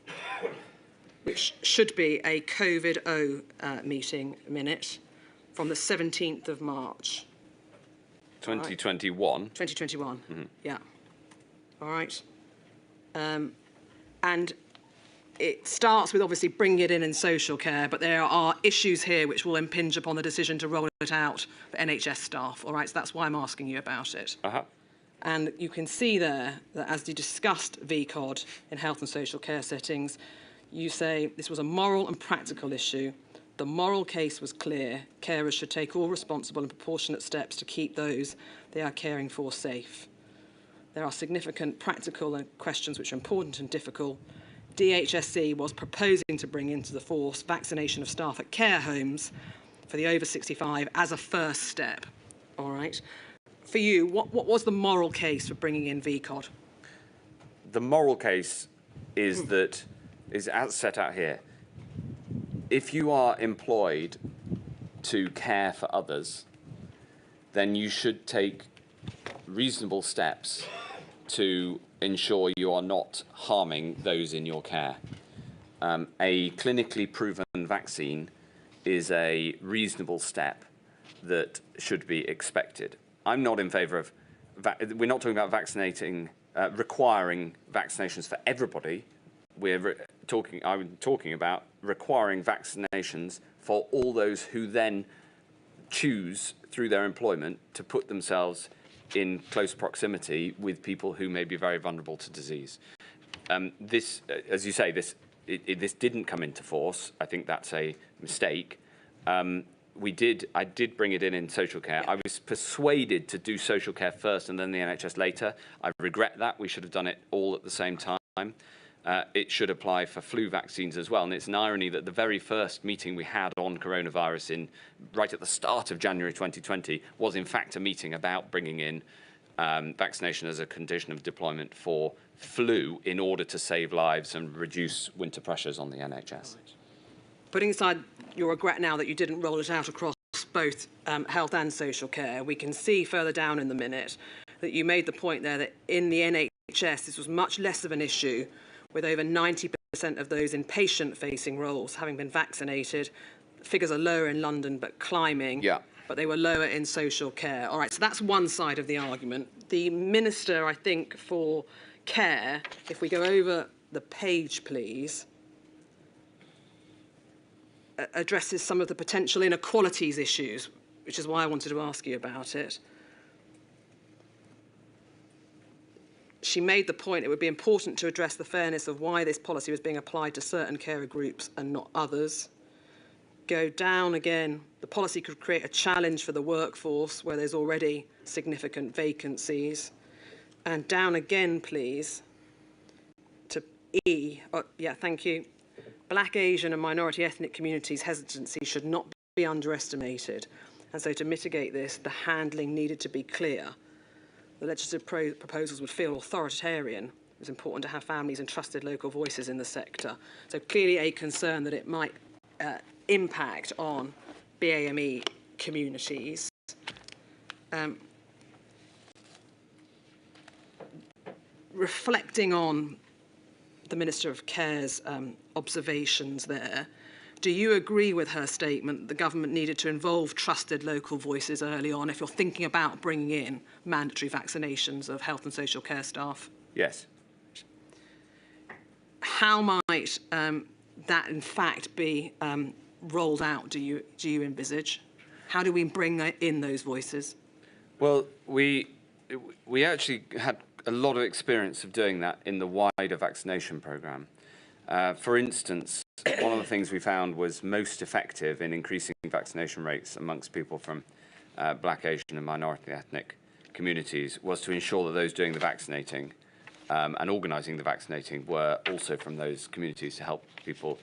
which should be a COVID-0 meeting minute from the 17th of March. 2021. 2021, yeah. All right. And it starts with obviously bringing it in social care, but there are issues here which will impinge upon the decision to roll it out for NHS staff. All right, so that's why I'm asking you about it. And you can see there that as you discussed VCOD in health and social care settings, you say this was a moral and practical issue. The moral case was clear. Carers should take all responsible and proportionate steps to keep those they are caring for safe. There are significant practical questions which are important and difficult. DHSC was proposing to bring into the force vaccination of staff at care homes for the over 65 as a first step. All right. For you, what was the moral case for bringing in VCOD? The moral case is that, is as set out here, if you are employed to care for others, then you should take reasonable steps to ensure you are not harming those in your care. A clinically proven vaccine is a reasonable step that should be expected. I'm not in favour of, we're not talking about vaccinating, requiring vaccinations for everybody. I'm talking about requiring vaccinations for all those who then choose through their employment to put themselves in close proximity with people who may be very vulnerable to disease. This, as you say, this didn't come into force. I think that's a mistake. I did bring it in social care. I was persuaded to do social care first and then the NHS later. I regret that. We should have done it all at the same time. It should apply for flu vaccines as well. And it's an irony that the very first meeting we had on coronavirus right at the start of January 2020 was in fact a meeting about bringing in vaccination as a condition of deployment for flu in order to save lives and reduce winter pressures on the NHS. Putting aside your regret now that you didn't roll it out across both health and social care, we can see further down in the minute that you made the point there that in the NHS this was much less of an issue, with over 90% of those in patient-facing roles having been vaccinated. Figures are lower in London but climbing, but they were lower in social care. All right, so that's one side of the argument. The Minister, I think, for Care, if we go over the page, please, addresses some of the potential inequalities issues, which is why I wanted to ask you about it. She made the point it would be important to address the fairness of why this policy was being applied to certain carer groups and not others. Go down again, the policy could create a challenge for the workforce where there's already significant vacancies. And down again, please, to E. Yeah, thank you. Black, Asian and minority ethnic communities' hesitancy should not be underestimated. And so to mitigate this, the handling needed to be clear. The legislative proposals would feel authoritarian. It was important to have families and trusted local voices in the sector. So clearly a concern that it might impact on BAME communities. Reflecting on the Minister of Care's observations there, do you agree with her statement that the government needed to involve trusted local voices early on if you're thinking about bringing in mandatory vaccinations of health and social care staff? Yes. How might that in fact be rolled out, do you envisage? How do we bring in those voices? Well, we actually had a lot of experience of doing that in the wider vaccination programme. For instance, one of the things we found was most effective in increasing vaccination rates amongst people from Black, Asian and minority ethnic communities was to ensure that those doing the vaccinating and organising the vaccinating were also from those communities to help people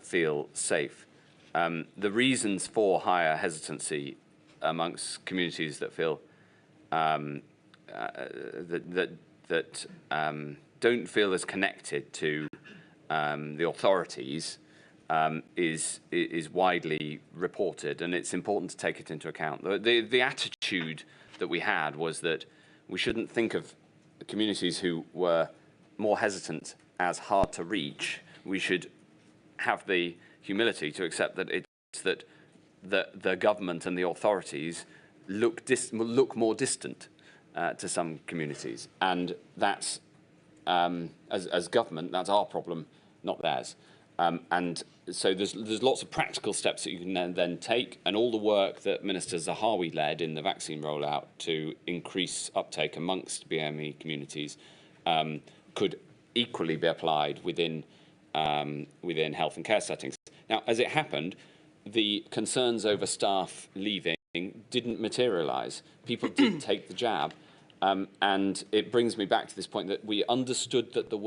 feel safe. The reasons for higher hesitancy amongst communities that feel that don't feel as connected to the authorities is widely reported, and it's important to take it into account. The attitude that we had was that we shouldn't think of the communities who were more hesitant as hard to reach. We should have the humility to accept that it's that the government and the authorities look more distant to some communities, and that's as government, that's our problem, not theirs. And so there's lots of practical steps that you can then take, and all the work that Minister Zahawi led in the vaccine rollout to increase uptake amongst BME communities could equally be applied within health and care settings. Now, as it happened, the concerns over staff leaving didn't materialise. People did take the jab. And it brings me back to this point that we understood that there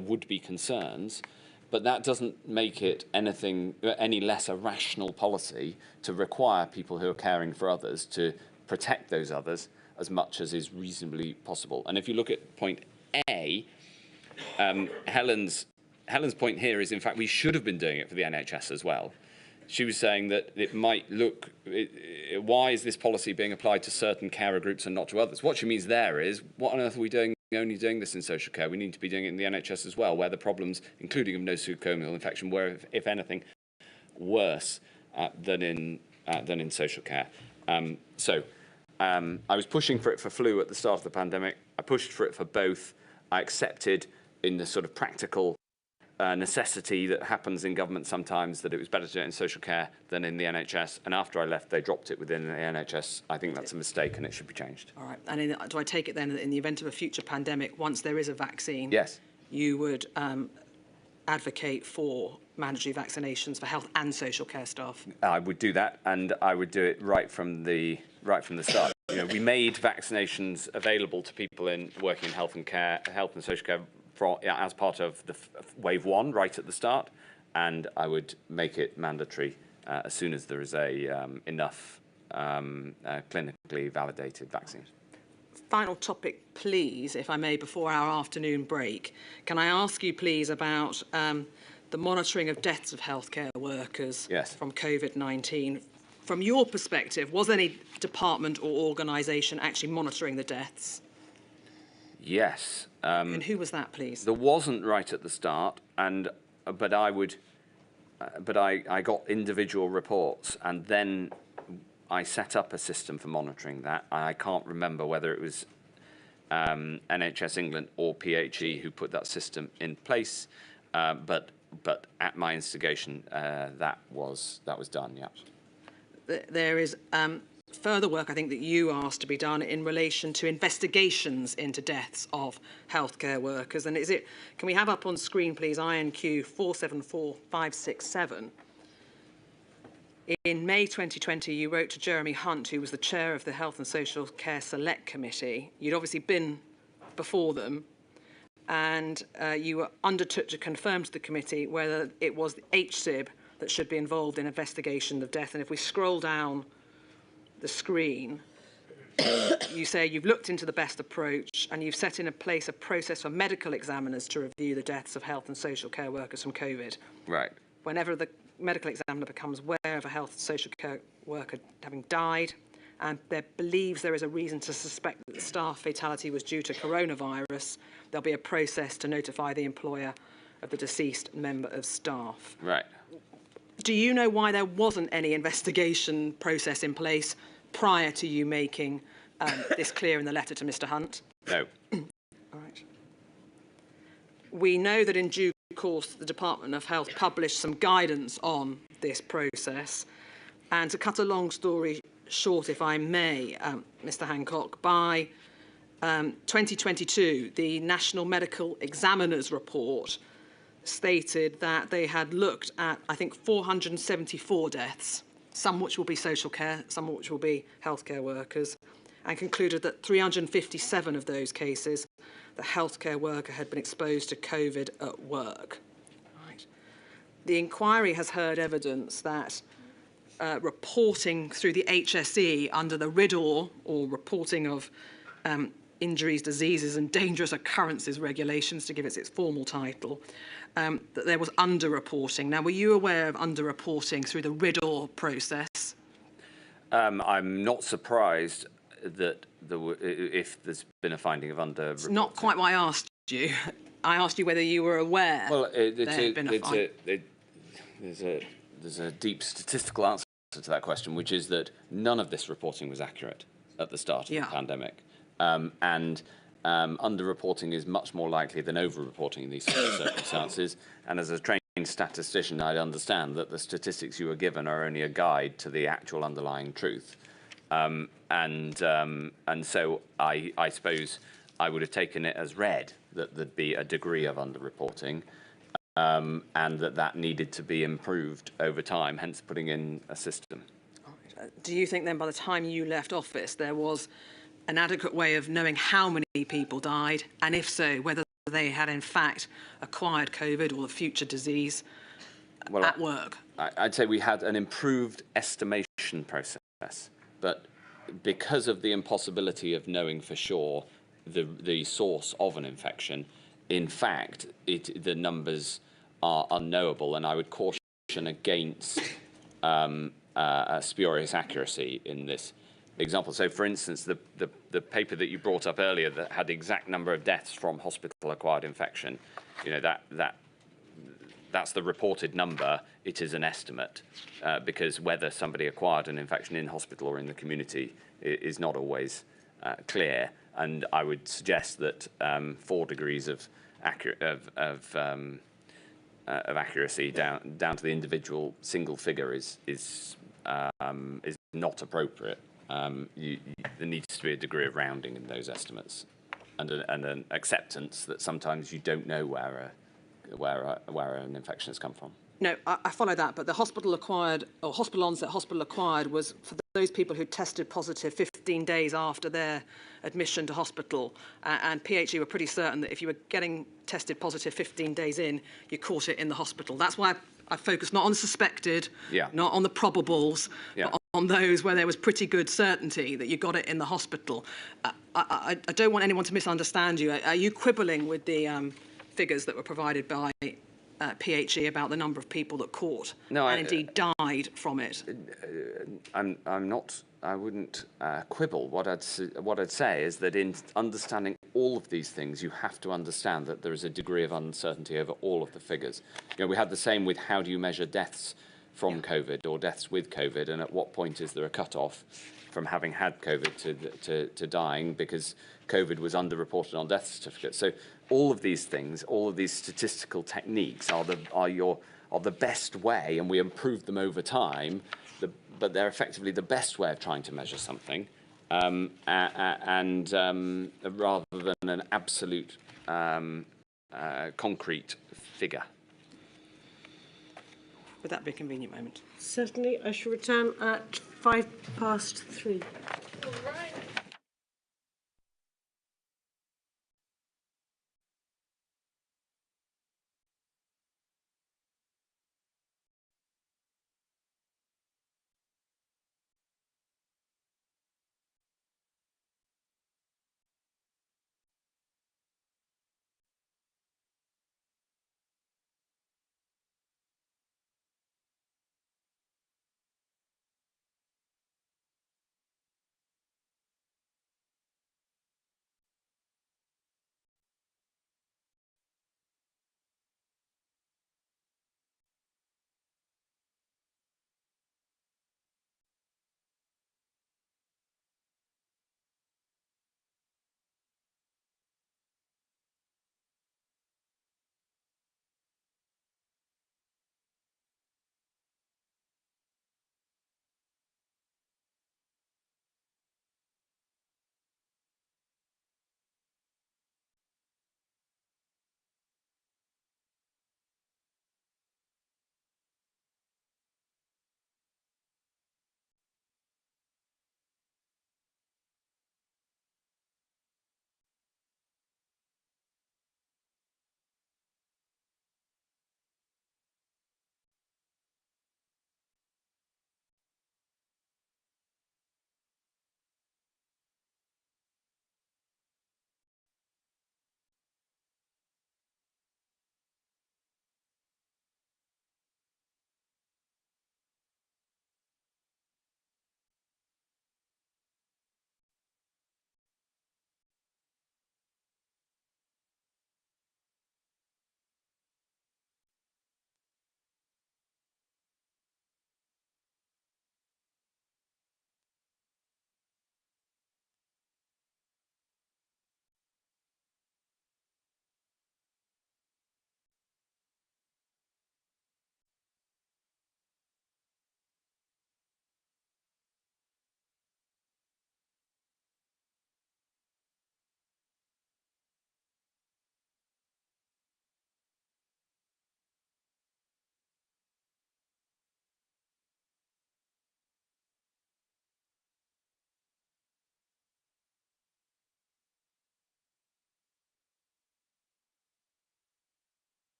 would be concerns, but that doesn't make it any less a rational policy to require people who are caring for others to protect those others as much as is reasonably possible. And if you look at point A, Helen's point here is, in fact, we should have been doing it for the NHS as well. She was saying that it might look, why is this policy being applied to certain carer groups and not to others? What she means there is, what on earth are we doing, only doing this in social care? We need to be doing it in the NHS as well, where the problems, including of nosocomial infection, were, if anything, worse than in social care. I was pushing for it for flu at the start of the pandemic. I pushed for it for both. I accepted in the sort of practical necessity that happens in government sometimes that it was better to do it in social care than in the NHS. And after I left, they dropped it within the NHS. I think that's a mistake and it should be changed. All right. And do I take it then that in the event of a future pandemic, once there is a vaccine, yes, you would advocate for mandatory vaccinations for health and social care staff? I would do that, and I would do it right from the start. You know, we made vaccinations available to people working in health and social care as part of the wave one right at the start, and I would make it mandatory as soon as there is enough clinically validated vaccines. Final topic, please, if I may, before our afternoon break. Can I ask you, please, about the monitoring of deaths of healthcare workers yes. from COVID-19? from your perspective, was any department or organisation actually monitoring the deaths? Yes. And who was that, please? There wasn't right at the start, but I got individual reports, and then I set up a system for monitoring that. I can't remember whether it was NHS England or PHE who put that system in place, but at my instigation, that was done. Yeah. There is further work, I think, that you asked to be done in relation to investigations into deaths of healthcare workers. And can we have up on screen, please, INQ 474567? In May 2020, you wrote to Jeremy Hunt, who was the chair of the Health and Social Care Select Committee. You'd obviously been before them, and you undertook to confirm to the committee whether it was the HSIB that should be involved in investigation of death. And if we scroll down the screen, you say you've looked into the best approach and you've set in place a process for medical examiners to review the deaths of health and social care workers from COVID. Right. Whenever the medical examiner becomes aware of a health and social care worker having died and believes there is a reason to suspect that the staff fatality was due to coronavirus, there'll be a process to notify the employer of the deceased member of staff. Right. Do you know why there wasn't any investigation process in place prior to you making this clear in the letter to Mr. Hunt? No. All right. We know that in due course the Department of Health published some guidance on this process. And to cut a long story short, if I may, Mr. Hancock, by 2022, the National Medical Examiners Report stated that they had looked at, I think, 474 deaths, some which will be social care, some which will be healthcare workers, and concluded that 357 of those cases, the healthcare worker had been exposed to COVID at work. Right. The inquiry has heard evidence that reporting through the HSE under the RIDDOR, or reporting of injuries, diseases and dangerous occurrences regulations, to give it its formal title, that there was underreporting. Now, were you aware of underreporting through the RIDDOR process? I'm not surprised that if there's been a finding of underreporting. It's not quite what I asked you. I asked you whether you were aware there's a deep statistical answer to that question, which is that none of this reporting was accurate at the start of the pandemic. Underreporting is much more likely than over-reporting in these sort of circumstances. And as a trained statistician, I'd understand that the statistics you were given are only a guide to the actual underlying truth. And so I suppose I would have taken it as read that there'd be a degree of underreporting, and that needed to be improved over time, hence putting in a system. Do you think then by the time you left office there was an adequate way of knowing how many people died, and if so, whether they had in fact acquired COVID or the future disease at work? I'd say we had an improved estimation process, but because of the impossibility of knowing for sure the source of an infection, in fact, the numbers are unknowable, and I would caution against spurious accuracy in this example. So, for instance, the paper that you brought up earlier that had the exact number of deaths from hospital-acquired infection, that's the reported number. It is an estimate because whether somebody acquired an infection in hospital or in the community is not always clear. And I would suggest that 4 degrees of accuracy down to the individual single figure is not appropriate. There needs to be a degree of rounding in those estimates, and an acceptance that sometimes you don't know where an infection has come from. No, I follow that, but the hospital-acquired, or hospital-onset hospital-acquired, was for those people who tested positive 15 days after their admission to hospital, and PHE were pretty certain that if you were getting tested positive 15 days in, you caught it in the hospital. That's why I focused not on the suspected, not on the probables, but on those where there was pretty good certainty that you got it in the hospital. I don't want anyone to misunderstand you. Are you quibbling with the figures that were provided by PHE about the number of people that caught No, and indeed died from it. I'm not. I wouldn't quibble. What I'd say is that in understanding all of these things, you have to understand that there is a degree of uncertainty over all of the figures. You know, we had the same with how do you measure deaths from COVID or deaths with COVID, and at what point is there a cut-off from having had COVID to dying because COVID was underreported on death certificates. So all of these things, all of these statistical techniques are the best way, and we improve them over time. But they're effectively the best way of trying to measure something, rather than an absolute concrete figure. Would that be a convenient moment? Certainly, I shall return at 3:05. All right.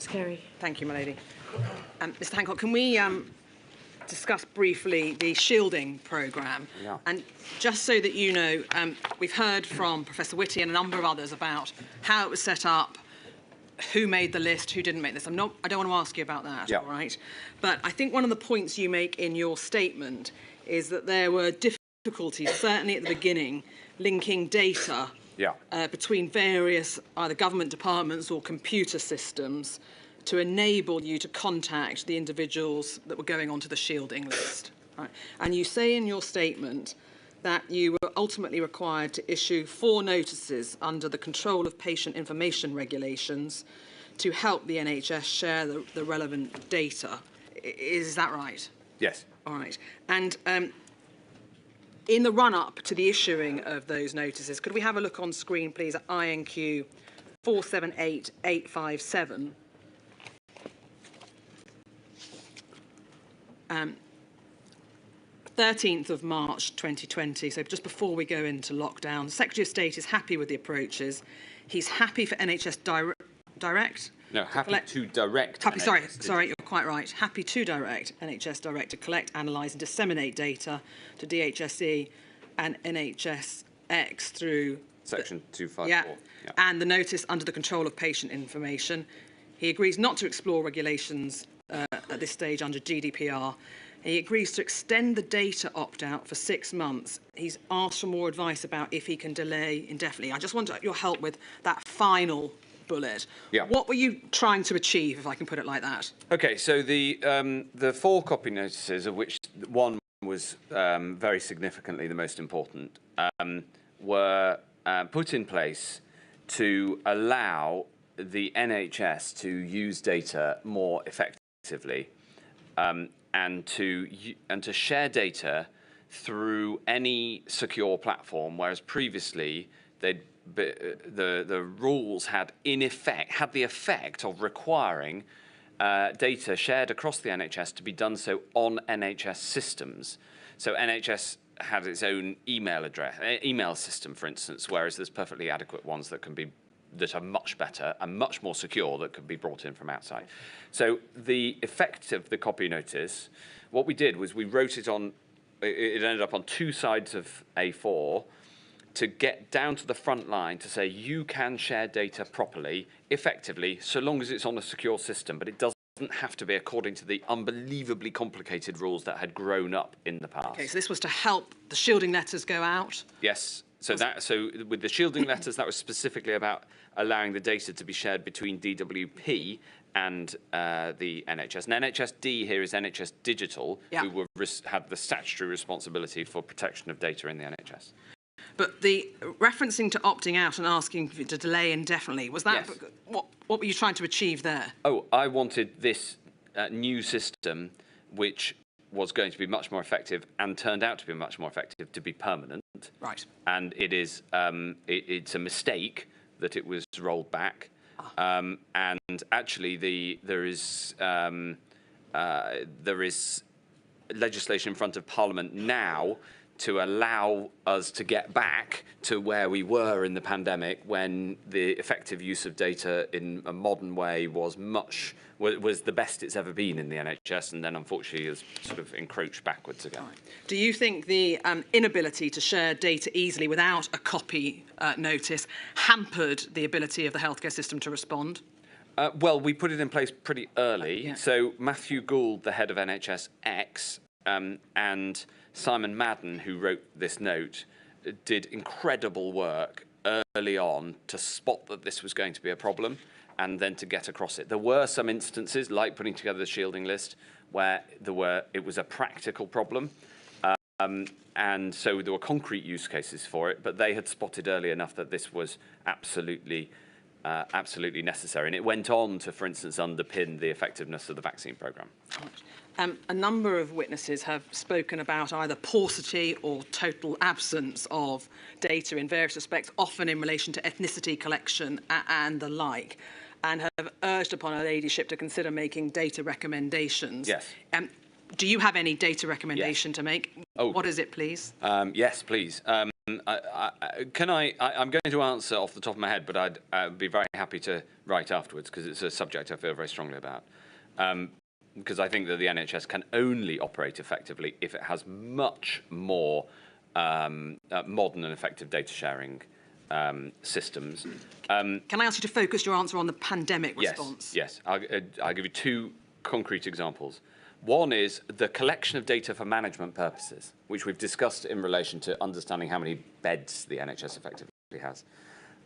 Scary. Thank you, my lady. Mr. Hancock, can we discuss briefly the shielding programme? Yeah. And just so that you know, we've heard from Professor Whitty and a number of others about how it was set up, who made the list, who didn't make this. I don't want to ask you about that, Yeah. all right? But I think one of the points you make in your statement is that there were difficulties, certainly at the beginning, linking data between various either government departments or computer systems to enable you to contact the individuals that were going onto the shielding list. Right? And you say in your statement that you were ultimately required to issue 4 notices under the Control of Patient Information Regulations to help the NHS share the relevant data. Is that right? Yes. All right. And in the run-up to the issuing of those notices, could we have a look on screen, please, at INQ 478857? 13th of March 2020, so just before we go into lockdown, the Secretary of State is happy with the approaches. He's happy for NHS Direct. No, happy to direct. Sorry, you're quite right. Happy to direct NHS Direct to collect, analyse and disseminate data to DHSE and NHSX through Section 254. Yeah, and the notice under the Control of Patient Information. He agrees not to explore regulations at this stage under GDPR. He agrees to extend the data opt-out for 6 months. He's asked for more advice about if he can delay indefinitely. I just want your help with that final bullet. Yeah. What were you trying to achieve, if I can put it like that? Okay, so the 4 copy notices, of which one was very significantly the most important, were put in place to allow the NHS to use data more effectively. And to share data through any secure platform, whereas previously the rules had the effect of requiring data shared across the NHS to be done so on NHS systems. So NHS had its own email system, for instance, whereas there's perfectly adequate ones that are much better and much more secure that could be brought in from outside. So the effect of the copy notice, what we did was we wrote it on, it ended up on 2 sides of A4 to get down to the front line to say you can share data properly, effectively, so long as it's on a secure system, but it doesn't have to be according to the unbelievably complicated rules that had grown up in the past. Okay, so this was to help the shielding letters go out? Yes. So with the shielding letters, that was specifically about allowing the data to be shared between DWP and the NHS. And NHSD here is NHS Digital, who had the statutory responsibility for protection of data in the NHS. But the referencing to opting out and asking to delay indefinitely, was that what were you trying to achieve there? Oh, I wanted this new system, which was going to be much more effective and turned out to be much more effective, to be permanent. Right. And it is it's a mistake that it was rolled back. And actually there is legislation in front of Parliament now to allow us to get back to where we were in the pandemic, when the effective use of data in a modern way was the best it's ever been in the NHS, and then unfortunately has sort of encroached backwards again. Right. Do you think the inability to share data easily without a copy notice hampered the ability of the healthcare system to respond? Well, we put it in place pretty early. So Matthew Gould, the head of NHSX, and Simon Madden, who wrote this note, did incredible work early on to spot that this was going to be a problem and then to get across it. There were some instances, like putting together the shielding list, where it was a practical problem. And so there were concrete use cases for it, but they had spotted early enough that this was absolutely necessary. And it went on to, for instance, underpin the effectiveness of the vaccine programme. A number of witnesses have spoken about either paucity or total absence of data in various respects, often in relation to ethnicity collection and the like, and have urged upon her ladyship to consider making data recommendations. Yes. Do you have any data recommendation to make? Oh. What is it, please? Yes, please. I'm going to answer off the top of my head, but I'd be very happy to write afterwards because it's a subject I feel very strongly about. Because I think that the NHS can only operate effectively if it has much more modern and effective data sharing systems. Can I ask you to focus your answer on the pandemic response? Yes. I'll give you two concrete examples. One is the collection of data for management purposes, which we've discussed in relation to understanding how many beds the NHS effectively has.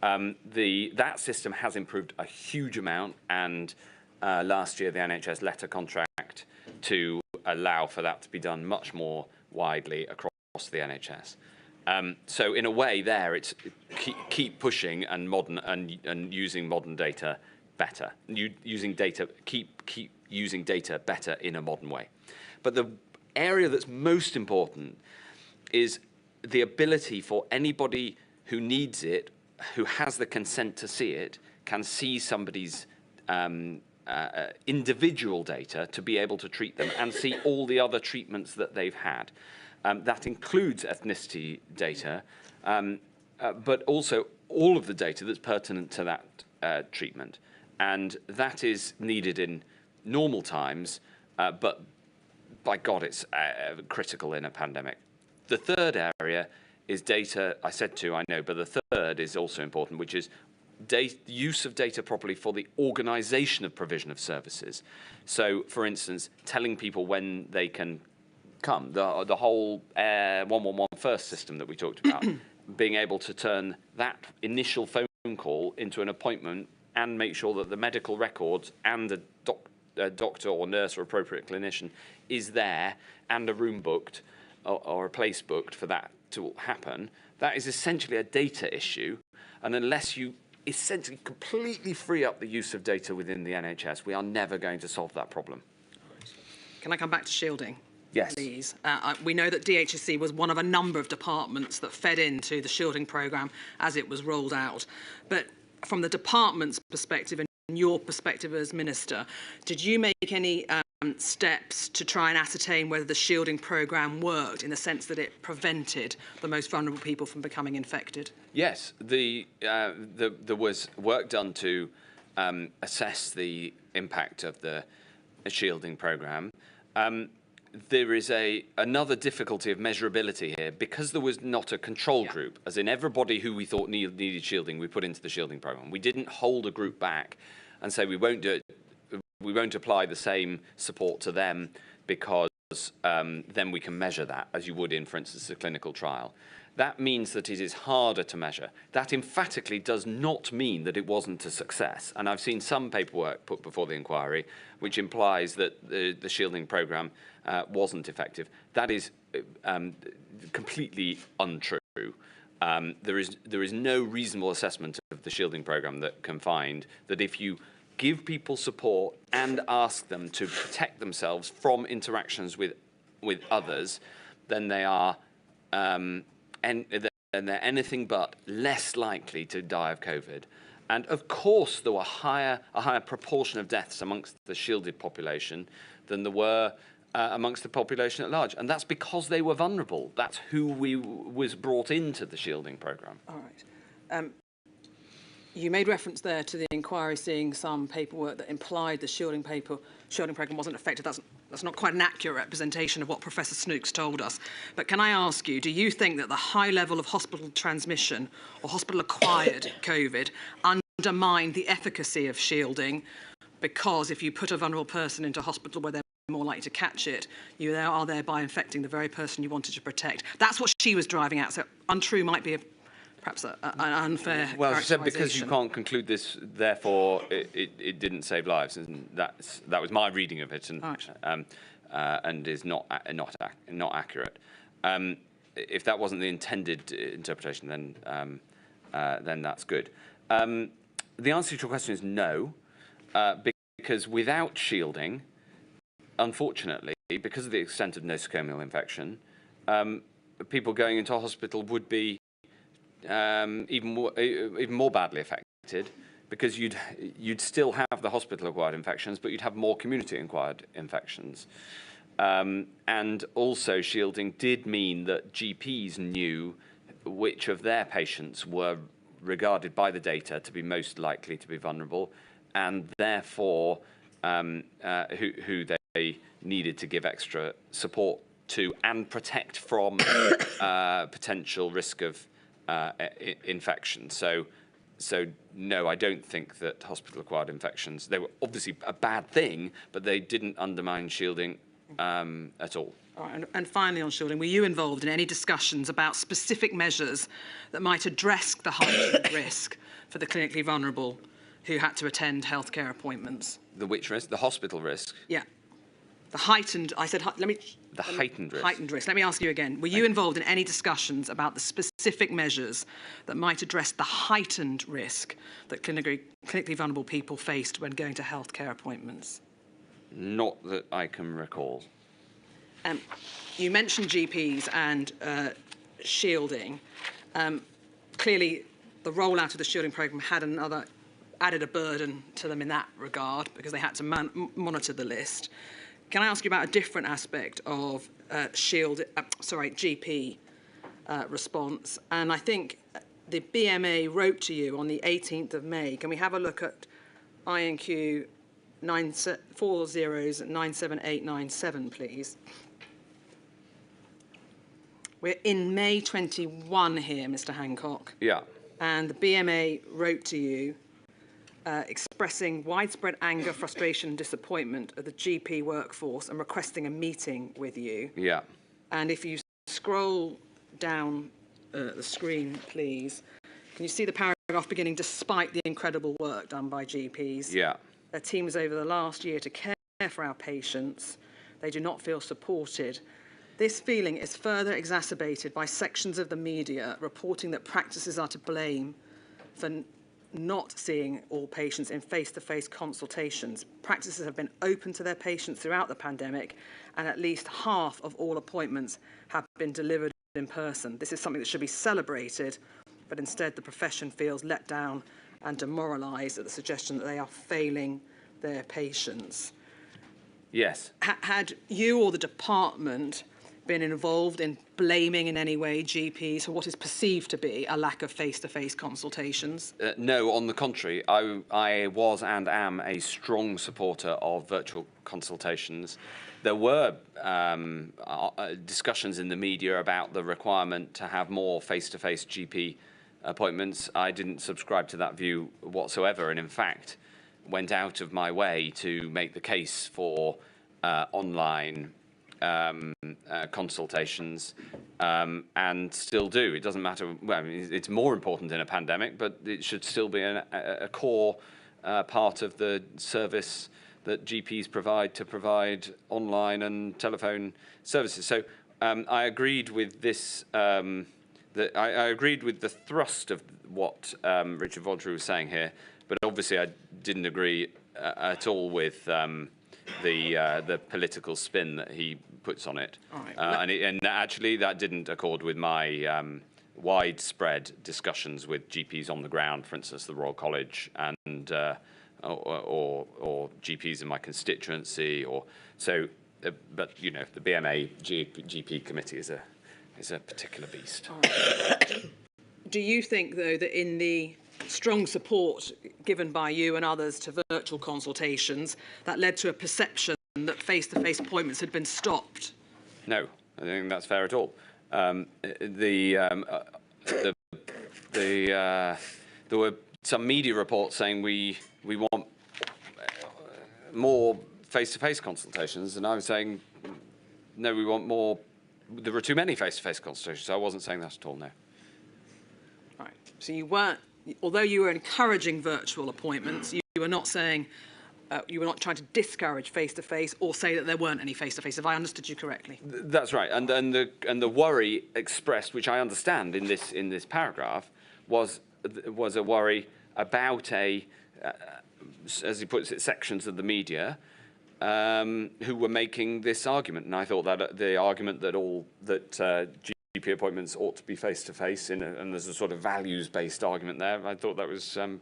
That system has improved a huge amount, and last year the NHS let a contract to allow for that to be done much more widely across the NHS. So in a way there, it's keep pushing and using modern data better. Keep using data better in a modern way. But the area that's most important is the ability for anybody who needs it, who has the consent to see it, can see somebody's individual data to be able to treat them and see all the other treatments that they've had. That includes ethnicity data, but also all of the data that's pertinent to that treatment. And that is needed in normal times, but by God, it's critical in a pandemic. The third area is data. I said two, I know, but the third is also important, which is use of data properly for the organisation of provision of services. So, for instance, telling people when they can come, the whole 111 first system that we talked about, being able to turn that initial phone call into an appointment and make sure that the medical records and a doctor or nurse or appropriate clinician is there and a room booked or a place booked for that to happen. That is essentially a data issue, and unless you essentially completely free up the use of data within the NHS, we are never going to solve that problem. Can I come back to shielding? Yes. Please. We know that DHSC was one of a number of departments that fed into the shielding programme as it was rolled out. But from the department's perspective and your perspective as Minister, did you make any steps to try and ascertain whether the shielding programme worked in the sense that it prevented the most vulnerable people from becoming infected? Yes. There was work done to assess the impact of the shielding programme. There is another difficulty of measurability here because there was not a control group, as in everybody who we thought needed shielding, we put into the shielding programme. We didn't hold a group back and say we won't do it, we won't apply the same support to them because then we can measure that as you would in, for instance, a clinical trial. That means that it is harder to measure. That emphatically does not mean that it wasn't a success. And I've seen some paperwork put before the inquiry which implies that the shielding programme wasn't effective. That is completely untrue. There is no reasonable assessment of the shielding programme that can find that if you give people support and ask them to protect themselves from interactions with others, then they are and they're anything but less likely to die of COVID. And of course, there were a higher proportion of deaths amongst the shielded population than there were amongst the population at large. And that's because they were vulnerable. That's who was brought into the shielding programme. All right. You made reference there to the inquiry seeing some paperwork that implied the shielding programme wasn't effective. That's not quite an accurate representation of what Professor Snooks told us. But can I ask you, do you think that the high level of hospital transmission or hospital-acquired COVID undermined the efficacy of shielding? Because if you put a vulnerable person into hospital where they're more likely to catch it, you are thereby infecting the very person you wanted to protect. That's what she was driving at. So untrue might be perhaps an unfair Well, she said because you can't conclude this, therefore it didn't save lives, and that was my reading of it, and right. And is not accurate. If that wasn't the intended interpretation, then that's good. The answer to your question is no, because without shielding, unfortunately, because of the extent of nosocomial infection, people going into hospital would be even more badly affected, because you'd still have the hospital-acquired infections, but you'd have more community-acquired infections. And also, shielding did mean that GPs knew which of their patients were regarded by the data to be most likely to be vulnerable, and therefore who they needed to give extra support to and protect from potential risk of infection. So no, I don't think that hospital-acquired infections, they were obviously a bad thing, but they didn't undermine shielding at all. All right, and finally on shielding, were you involved in any discussions about specific measures that might address the heightened risk for the clinically vulnerable who had to attend healthcare appointments? The which risk? The hospital risk? Yeah. The heightened, I said, let me... The heightened risk. Heightened risk. Let me ask you again. Were you involved in any discussions about the specific measures that might address the heightened risk that clinically vulnerable people faced when going to healthcare appointments? Not that I can recall. You mentioned GPs and shielding. Clearly, the rollout of the shielding programme added a burden to them in that regard because they had to monitor the list. Can I ask you about a different aspect of GP response? And I think the BMA wrote to you on the 18th of May. Can we have a look at INQ 97897, please? We're in May 21 here, Mr. Hancock. Yeah. And the BMA wrote to you expressing widespread anger, frustration and disappointment of the GP workforce and requesting a meeting with you. Yeah. And if you scroll down the screen, please, can you see the paragraph beginning, despite the incredible work done by GPs? Yeah. Their teams over the last year to care for our patients, they do not feel supported. This feeling is further exacerbated by sections of the media reporting that practices are to blame for not seeing all patients in face-to-face consultations. Practices have been open to their patients throughout the pandemic, and at least half of all appointments have been delivered in person. This is something that should be celebrated, but instead the profession feels let down and demoralised at the suggestion that they are failing their patients. Yes. Had you or the department been involved in blaming in any way GPs for what is perceived to be a lack of face-to-face consultations? No, on the contrary, I was and am a strong supporter of virtual consultations. There were discussions in the media about the requirement to have more face-to-face GP appointments. I didn't subscribe to that view whatsoever, and in fact went out of my way to make the case for online consultations, and still do. It doesn't matter. Well, I mean, it's more important in a pandemic, but it should still be a core part of the service that GPs provide online and telephone services. So I agreed with this. I agreed with the thrust of what Richard Vodrey was saying here, but obviously I didn't agree at all with the political spin that he puts on it. Right. And actually that didn't accord with my widespread discussions with GPs on the ground, for instance, the Royal College, and or GPs in my constituency, or so. But you know, the BMA GP committee is a particular beast. Right. Do you think, though, that in the strong support given by you and others to virtual consultations, that led to a perception that face-to-face appointments had been stopped? No, I don't think that's fair at all. There were some media reports saying we want more face-to-face consultations, and I was saying no, we want more. There were too many face-to-face consultations, so I wasn't saying that at all. No. Right. So you weren't. Although you were encouraging virtual appointments, you were not saying, you were not trying to discourage face-to-face or say that there weren't any face-to-face, if I understood you correctly. That's right, and the worry expressed, which I understand in this paragraph, was a worry about as he puts it, sections of the media who were making this argument, and I thought that the argument that GP appointments ought to be face-to-face, and there's a sort of values-based argument there. I thought that was a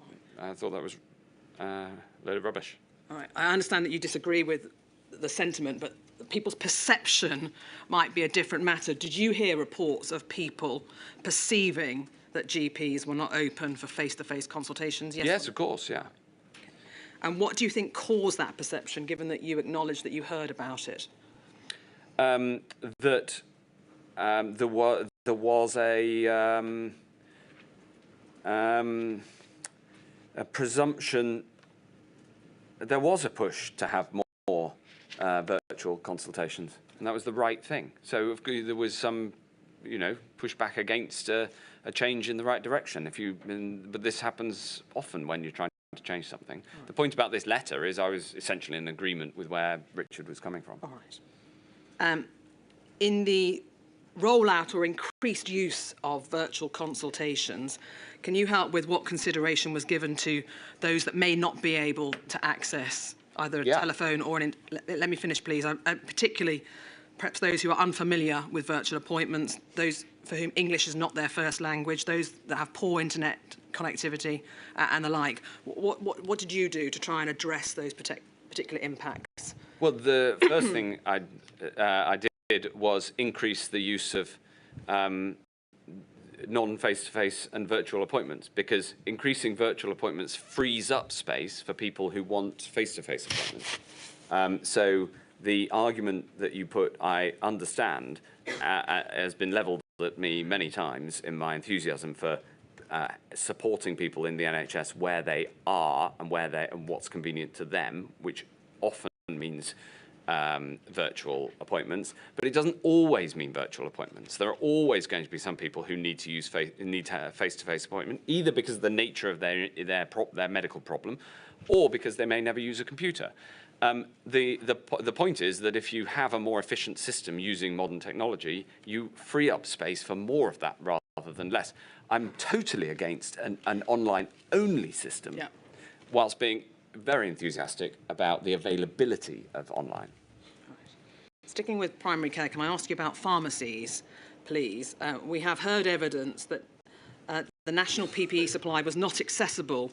load of rubbish. All right. I understand that you disagree with the sentiment, but people's perception might be a different matter. Did you hear reports of people perceiving that GPs were not open for face-to-face consultations? Yes, of course, yeah. And what do you think caused that perception, given that you acknowledged that you heard about it? There was a presumption. There was a push to have more virtual consultations, and that was the right thing. So there was some, pushback against a change in the right direction. But this happens often when you're trying to change something. Right. The point about this letter is I was essentially in agreement with where Richard was coming from. All right. In the rollout or increased use of virtual consultations, can you help with what consideration was given to those that may not be able to access either a telephone or let me finish, please. Particularly, perhaps those who are unfamiliar with virtual appointments, those for whom English is not their first language, those that have poor internet connectivity and the like. What did you do to try and address those particular impacts? Well, the first thing I did was increase the use of non-face-to-face and virtual appointments, because increasing virtual appointments frees up space for people who want face-to-face appointments. So the argument that you put, I understand, has been levelled at me many times in my enthusiasm for supporting people in the NHS where they are and what's convenient to them, which often means virtual appointments, but it doesn't always mean virtual appointments. There are always going to be some people who need to have a face-to-face appointment, either because of the nature of their medical problem, or because they may never use a computer. The point is that if you have a more efficient system using modern technology, you free up space for more of that rather than less. I'm totally against an online-only system, whilst being very enthusiastic about the availability of online. Sticking with primary care, can I ask you about pharmacies, please? We have heard evidence that the national PPE supply was not accessible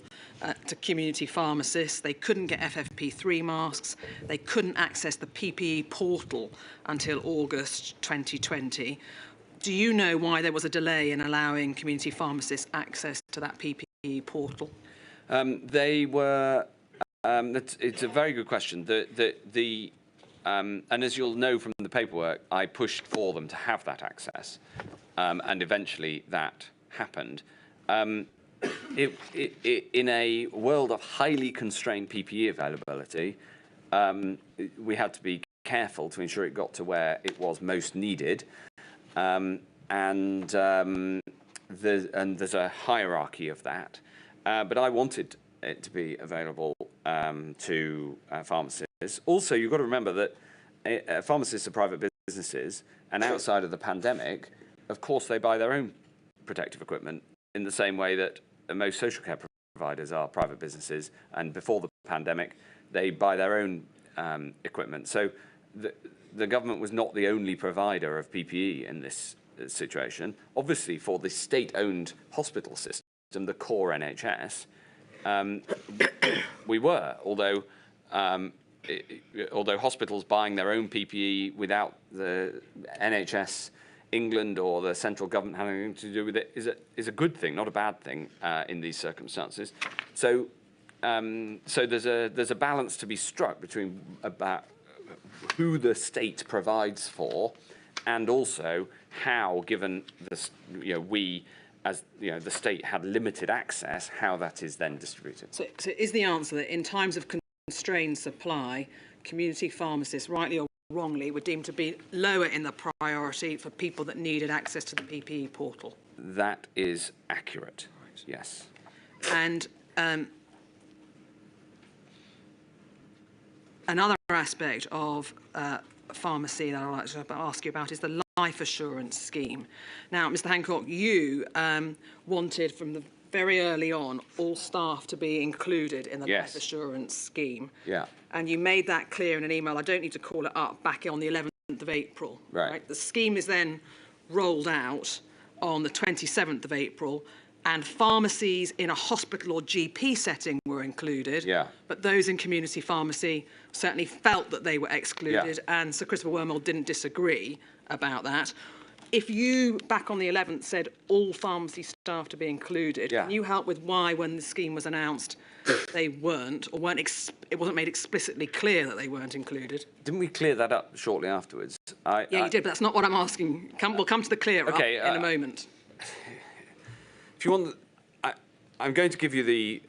to community pharmacists. They couldn't get FFP3 masks. They couldn't access the PPE portal until August 2020. Do you know why there was a delay in allowing community pharmacists access to that PPE portal? It's a very good question. And as you'll know from the paperwork, I pushed for them to have that access, and eventually that happened. In a world of highly constrained PPE availability, we had to be careful to ensure it got to where it was most needed, and there's a hierarchy of that. But I wanted it to be available to pharmacists. Also, you've got to remember that pharmacists are private businesses, and outside of the pandemic, of course, they buy their own protective equipment in the same way that most social care providers are private businesses, and before the pandemic, they buy their own equipment. So the government was not the only provider of PPE in this situation. Obviously, for the state-owned hospital system, the core NHS, we were, although hospitals buying their own PPE without the NHS England or the central government having anything to do with it is a good thing, not a bad thing in these circumstances. So there's a balance to be struck between about who the state provides for, and also how, given this, we as the state had limited access, how that is then distributed. So is the answer that in times of constrained supply, community pharmacists, rightly or wrongly, were deemed to be lower in the priority for people that needed access to the PPE portal? That is accurate, yes. And another aspect of pharmacy that I'd like to ask you about is the life assurance scheme. Now, Mr. Hancock, you wanted from the very early on all staff to be included in the life assurance scheme. Yeah. And you made that clear in an email, I don't need to call it up, back on the 11th of April. Right. The scheme is then rolled out on the 27th of April, and pharmacies in a hospital or GP setting were were included. Yeah. But those in community pharmacy certainly felt that they were excluded, Yeah. and Sir Christopher Wormald didn't disagree about that. If you, back on the 11th, said all pharmacy staff to be included, Yeah. can you help with why, when the scheme was announced, they weren't, or it wasn't made explicitly clear that they weren't included? Didn't we clear that up shortly afterwards? Yeah, you did, but that's not what I'm asking. We'll come to the clear up in a moment. If you want, I'm going to give you the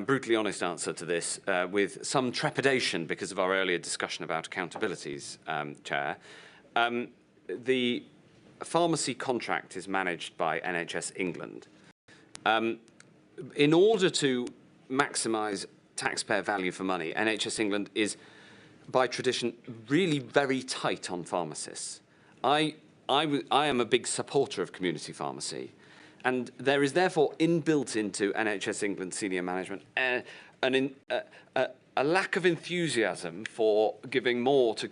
brutally honest answer to this with some trepidation because of our earlier discussion about accountabilities, Chair. The pharmacy contract is managed by NHS England. In order to maximise taxpayer value for money, NHS England is, by tradition, really very tight on pharmacists. I am a big supporter of community pharmacy, and there is therefore inbuilt into NHS England senior management a lack of enthusiasm for giving more to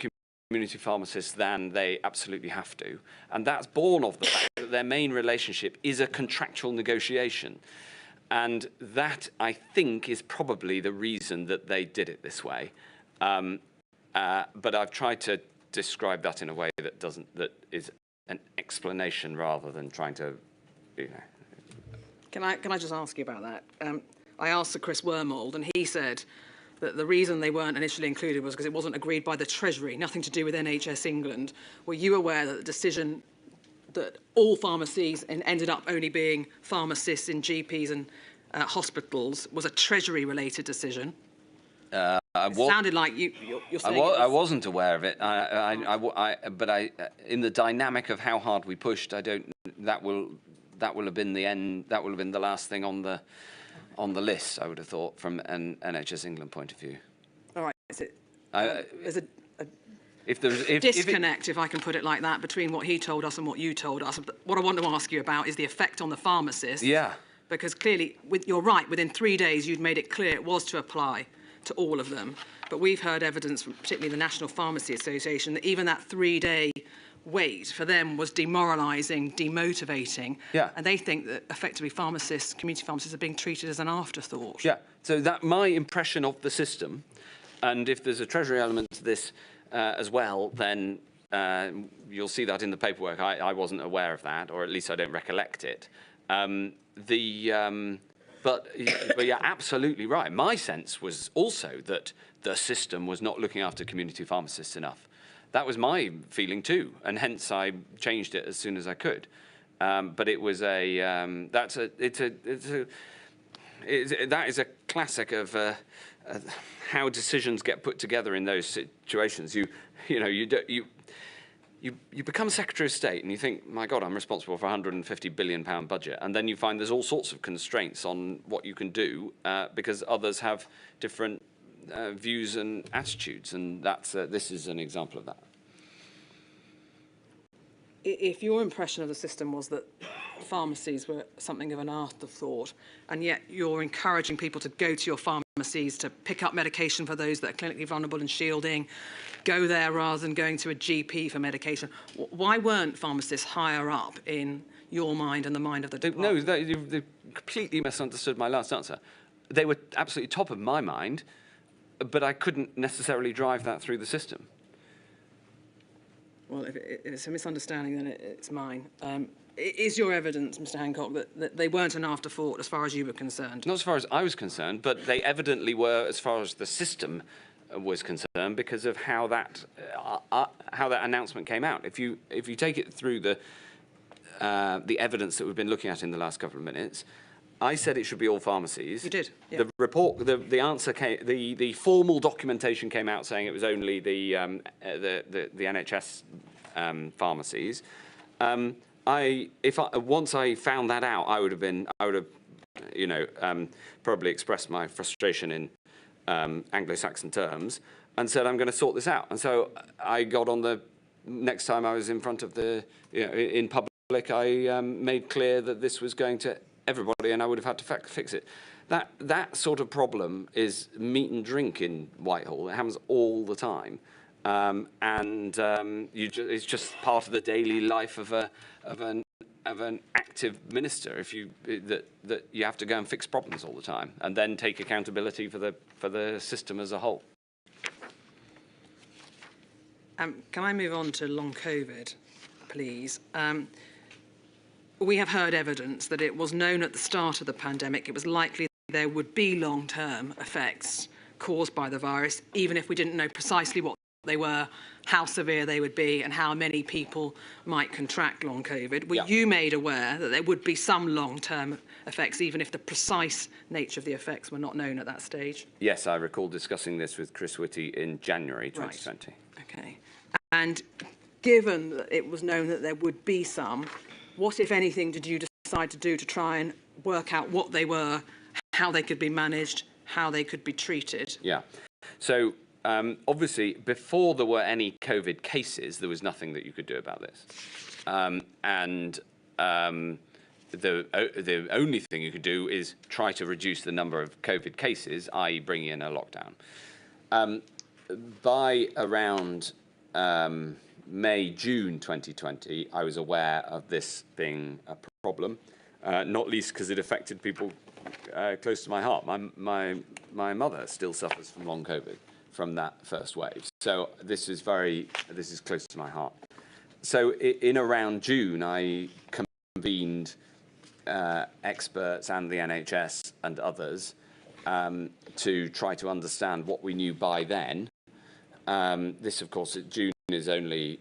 community pharmacists than they absolutely have to. And that's born of the fact that their main relationship is a contractual negotiation. And that, I think, is probably the reason that they did it this way. But I've tried to describe that in a way that is an explanation rather than trying to, you know. Can I just ask you about that? I asked Sir Chris Wormald, and he said that the reason they weren't initially included was because it wasn't agreed by the Treasury, nothing to do with NHS England. Were you aware that the decision that all pharmacies ended up only being pharmacists in GPs and hospitals was a Treasury-related decision? It sounded like you're saying I wasn't aware of it. But in the dynamic of how hard we pushed, that will have been the end. That will have been the last thing on the list, I would have thought, from an NHS England point of view. All right. There's a disconnect, if I can put it like that, between what he told us and what you told us. But what I want to ask you about is the effect on the pharmacists. Yeah. Because clearly, you're right, within 3 days you'd made it clear it was to apply to all of them. But we've heard evidence from particularly the National Pharmacy Association that even that 3-day wait for them was demoralising, demotivating. Yeah. And they think that effectively community pharmacists are being treated as an afterthought. Yeah. So that my impression of the system, and if there's a Treasury element to this as well, then you'll see that in the paperwork. I wasn't aware of that, or at least I don't recollect it. But you're absolutely right. My sense was also that the system was not looking after community pharmacists enough. That was my feeling too, and hence I changed it as soon as I could. But it was that is a classic of how decisions get put together in those situations. You become Secretary of State and you think, my God, I'm responsible for a £150 billion budget. And then you find there's all sorts of constraints on what you can do because others have different views and attitudes. And this is an example of that. If your impression of the system was that pharmacies were something of an afterthought, and yet you're encouraging people to go to your pharmacies to pick up medication for those that are clinically vulnerable and shielding, go there rather than going to a GP for medication, why weren't pharmacists higher up in your mind and the mind of the department? No, you've completely misunderstood my last answer. They were absolutely top of my mind, but I couldn't necessarily drive that through the system. Well, if it's a misunderstanding, then it's mine. Is your evidence, Mr. Hancock, that they weren't an afterthought as far as you were concerned? Not as far as I was concerned, but they evidently were as far as the system was concerned because of how that announcement came out. If you take it through the evidence that we've been looking at in the last couple of minutes, I said it should be all pharmacies. You did. Yeah. The report, the answer came. The formal documentation came out saying it was only the NHS pharmacies. Once I found that out, I would have, probably expressed my frustration in Anglo-Saxon terms and said I'm going to sort this out. And so I got on the next time I was in front of in public, I made clear that this was going to everybody, and I would have had to fix it. That sort of problem is meat and drink in Whitehall. It happens all the time, it's just part of the daily life of have an active minister if you that you have to go and fix problems all the time and then take accountability for the system as a whole. Can I move on to long COVID, please? We have heard evidence that it was known at the start of the pandemic it was likely there would be long-term effects caused by the virus, even if we didn't know precisely what they were, how severe they would be, and how many people might contract long COVID. Were you made aware that there would be some long-term effects, even if the precise nature of the effects were not known at that stage? Yes, I recall discussing this with Chris Whitty in January 2020. Right. Okay. And given that it was known that there would be some, what, if anything, did you decide to do to try and work out what they were, how they could be managed, how they could be treated? Yeah. So obviously, before there were any COVID cases, there was nothing that you could do about this. The only thing you could do is try to reduce the number of COVID cases, i.e. bringing in a lockdown. By around May, June 2020, I was aware of this being a problem, not least because it affected people close to my heart. My mother still suffers from long COVID from that first wave. So this is close to my heart. So in around June, I convened experts and the NHS and others to try to understand what we knew by then. This, of course, June is only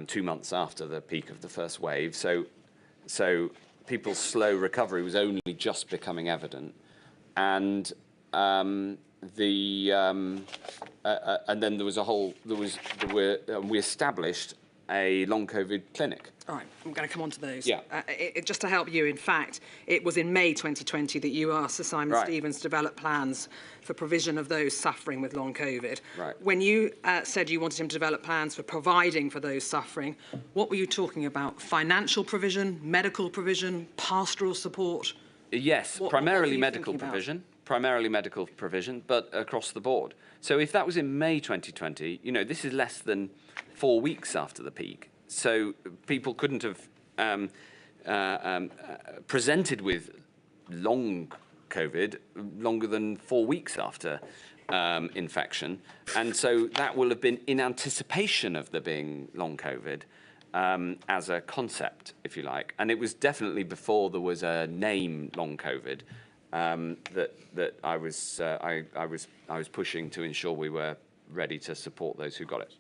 2 months after the peak of the first wave. So people's slow recovery was only just becoming evident. And and then there was we established a long COVID clinic. All right, I'm going to come on to those. Yeah. Just to help you, in fact, it was in May 2020 that you asked Sir Simon Stevens to develop plans for provision of those suffering with long COVID. Right. When you said you wanted him to develop plans for providing for those suffering, what were you talking about? Financial provision, medical provision, pastoral support? Yes, primarily medical provision. Primarily medical provision, but across the board. So if that was in May 2020, this is less than 4 weeks after the peak. So people couldn't have presented with long COVID longer than 4 weeks after infection. And so that will have been in anticipation of there being long COVID as a concept, if you like. And it was definitely before there was a name long COVID. That I was pushing to ensure we were ready to support those who got it.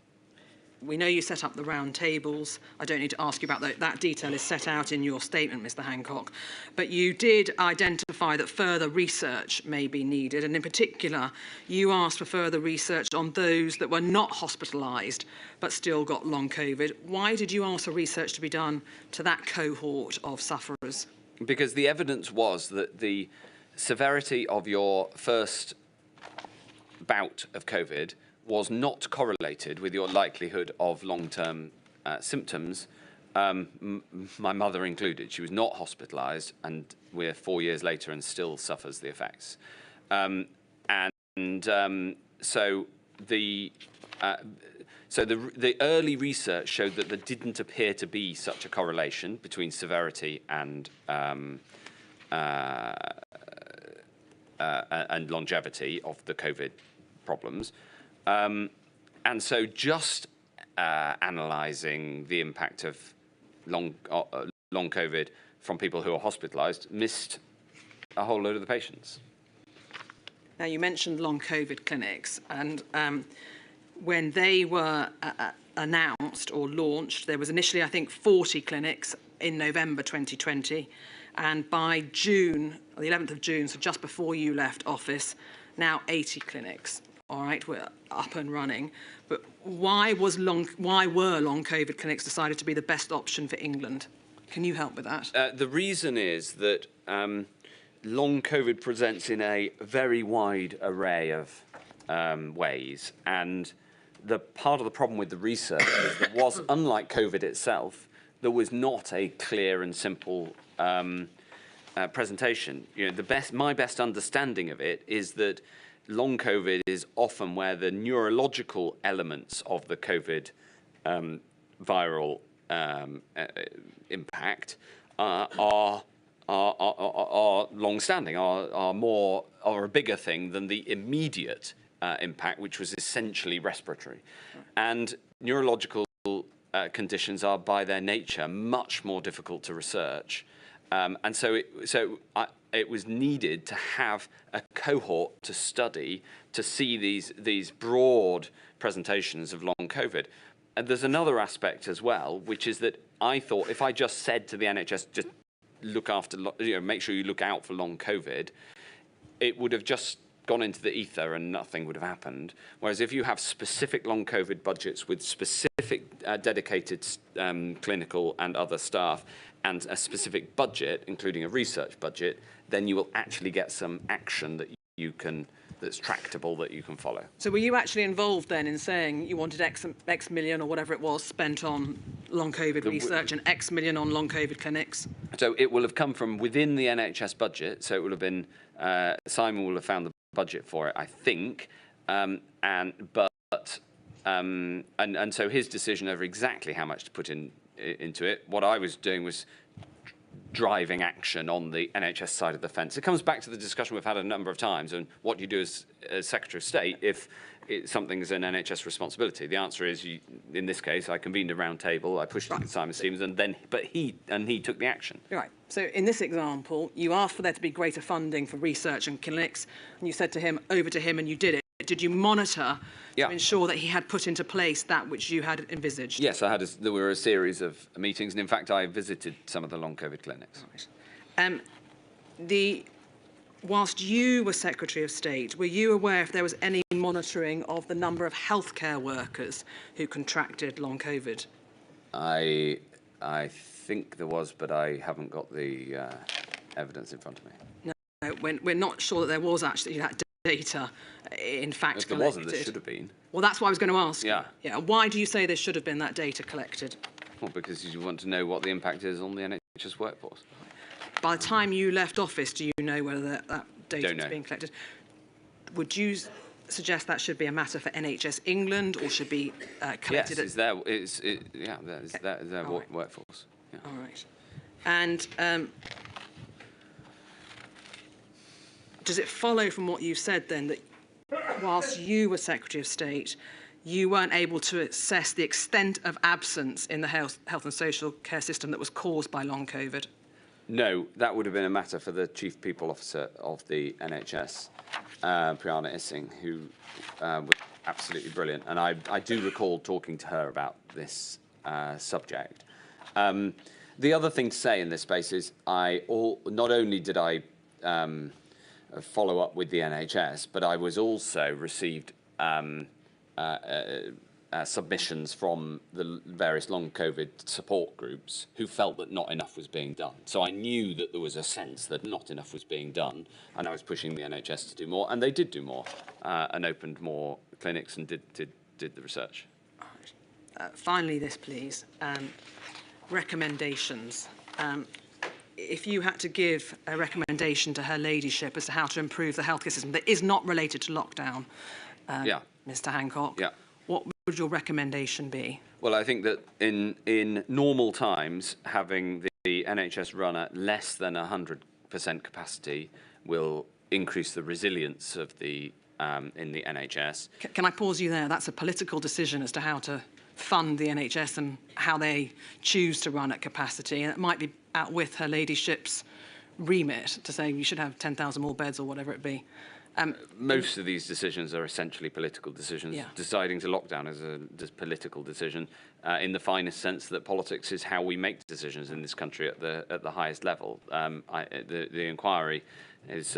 We know you set up the round tables. I don't need to ask you about that. That detail is set out in your statement, Mr. Hancock. But you did identify that further research may be needed, and in particular, you asked for further research on those that were not hospitalised but still got long COVID. Why did you ask for research to be done to that cohort of sufferers? Because the evidence was that the severity of your first bout of COVID was not correlated with your likelihood of long-term symptoms, my mother included. She was not hospitalised, and we're 4 years later and still suffers the effects. So the early research showed that there didn't appear to be such a correlation between severity and longevity of the COVID problems. And so just analysing the impact of long COVID from people who are hospitalised missed a whole load of the patients. Now, you mentioned long COVID clinics, and when they were announced or launched, there was initially, I think, 40 clinics in November 2020, and by June, the 11th of June, so just before you left office, now 80 clinics. All right, we're up and running. But why were long COVID clinics decided to be the best option for England? Can you help with that? The reason is that long COVID presents in a very wide array of ways, and the part of the problem with the research is there was, unlike COVID itself, there was not a clear and simple presentation. My best understanding of it is that long COVID is often where the neurological elements of the COVID viral impact are long-standing, are a bigger thing than the immediate impact, which was essentially respiratory. And neurological conditions are, by their nature, much more difficult to research. And so it was needed to have a cohort to study to see these broad presentations of long COVID. And there's another aspect as well, which is that I thought if I just said to the NHS, just look after, make sure you look out for long COVID, it would have just gone into the ether and nothing would have happened. Whereas if you have specific long COVID budgets with specific dedicated clinical and other staff and a specific budget, including a research budget, then you will actually get some action that that's tractable, that you can follow. So were you actually involved then in saying you wanted X million or whatever it was spent on long COVID research and X million on long COVID clinics? So it will have come from within the NHS budget. So it will have been, Simon will have found the budget for it, I think. And so his decision over exactly how much to put into it, what I was doing was driving action on the NHS side of the fence. It comes back to the discussion we've had a number of times and what you do as Secretary of State if something is an NHS responsibility. The answer is, in this case, I convened a round table, I pushed it to Simon Stevens, but he took the action. Right. So in this example, you asked for there to be greater funding for research and clinics, and you said to him, over to him, and you did it. Did you monitor to ensure that he had put into place that which you had envisaged? Yes, there were a series of meetings, and in fact, I visited some of the long COVID clinics. Right. Whilst you were Secretary of State, were you aware if there was any monitoring of the number of healthcare workers who contracted long COVID? I think there was, but I haven't got the evidence in front of me. No, we're not sure that there was actually that data, in fact, if there collected. wasn't, there should have been. Well, that's what I was going to ask. Yeah. Yeah. Why do you say there should have been that data collected? Well, because you want to know what the impact is on the NHS workforce. By the time you left office, do you know whether that data is being collected? Would you suggest that should be a matter for NHS England or should be collected? Yes, it's their workforce. Yeah. All right. And does it follow from what you said then that whilst you were Secretary of State, you weren't able to assess the extent of absence in the health and social care system that was caused by long COVID? No, that would have been a matter for the Chief People Officer of the NHS, Priyana Issing, who was absolutely brilliant. And I do recall talking to her about this subject. The other thing to say in this space is not only did I follow up with the NHS, but I was also received submissions from the various long COVID support groups who felt that not enough was being done. So I knew that there was a sense that not enough was being done, and I was pushing the NHS to do more, and they did do more, and opened more clinics and did the research. Finally, this please, recommendations. If you had to give a recommendation to her ladyship as to how to improve the healthcare system that is not related to lockdown, Mr. Hancock, what would your recommendation be? Well, I think that in normal times, having the NHS run at less than 100% capacity will increase the resilience of in the NHS. Can I pause you there? That's a political decision as to how to fund the NHS and how they choose to run at capacity, and it might be out with her ladyship's remit to say you should have 10,000 more beds or whatever it be. Most of these decisions are essentially political decisions. Yeah. Deciding to lock down is a political decision in the finest sense that politics is how we make decisions in this country at the highest level. The inquiry is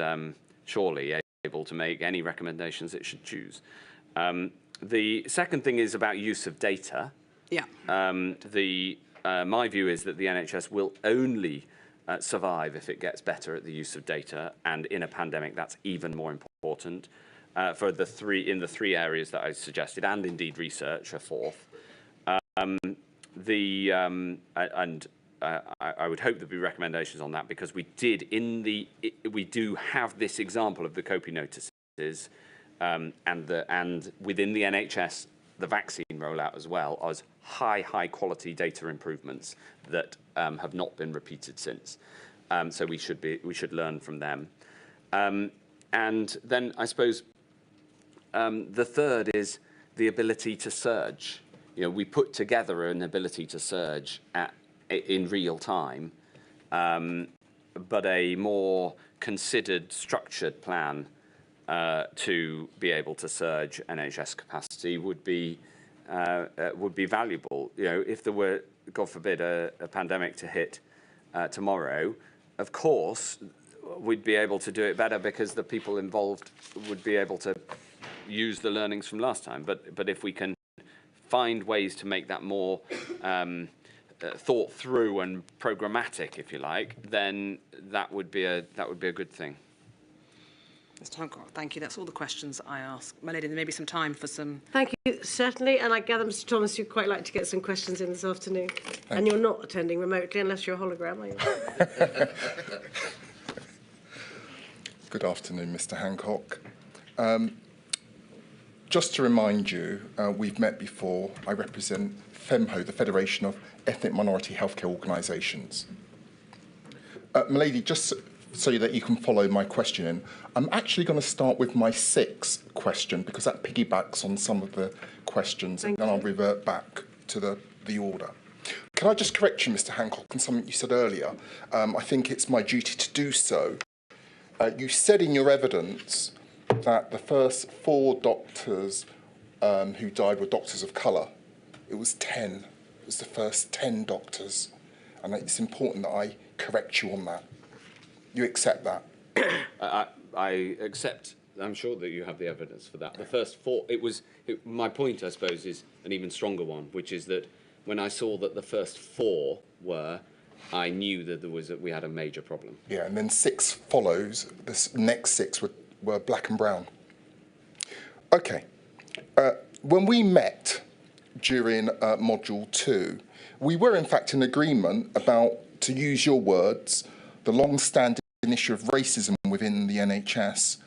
surely able to make any recommendations it should choose. The second thing is about use of data. Yeah. My view is that the NHS will only survive if it gets better at the use of data, and in a pandemic that's even more important for the three areas that I suggested, and indeed research a fourth. I would hope there'd be recommendations on that, because we do have this example of the COPI notices, and within the NHS the vaccine rollout as well as high quality data improvements that have not been repeated since. So we should learn from them. And then I suppose the third is the ability to surge. You know, we put together an ability to surge in real time, but a more considered, structured plan to be able to surge NHS capacity would be valuable. You know, if there were, God forbid, a pandemic to hit tomorrow, of course, we'd be able to do it better because the people involved would be able to use the learnings from last time. But if we can find ways to make that more thought through and programmatic, if you like, then that would be a good thing. Mr. Hancock, thank you. That's all the questions I asked. My lady, there may be some time for some... Thank you, certainly. And I gather, Mr. Thomas, you'd quite like to get some questions in this afternoon. And you're not attending remotely unless you're a hologram, are you? Good afternoon, Mr. Hancock. Just to remind you, we've met before. I represent FEMHO, the Federation of Ethnic Minority Healthcare Organisations. Milady, just so that you can follow my questioning, I'm actually going to start with my sixth question because that piggybacks on some of the questions and then I'll revert back to the order. Can I just correct you, Mr. Hancock, on something you said earlier? I think it's my duty to do so. You said in your evidence that the first 4 doctors who died were doctors of colour. It was 10. It was the first 10 doctors. And it's important that I correct you on that. You accept that? I accept. I'm sure that you have the evidence for that. The first 4, my point, I suppose, is an even stronger one, which is that when I saw that the first 4 were, I knew that we had a major problem. Yeah, and then 6 follows. The next 6 were black and brown. Okay. When we met during Module 2, we were in fact in agreement about, to use your words, the long-standing issue of racism within the NHS,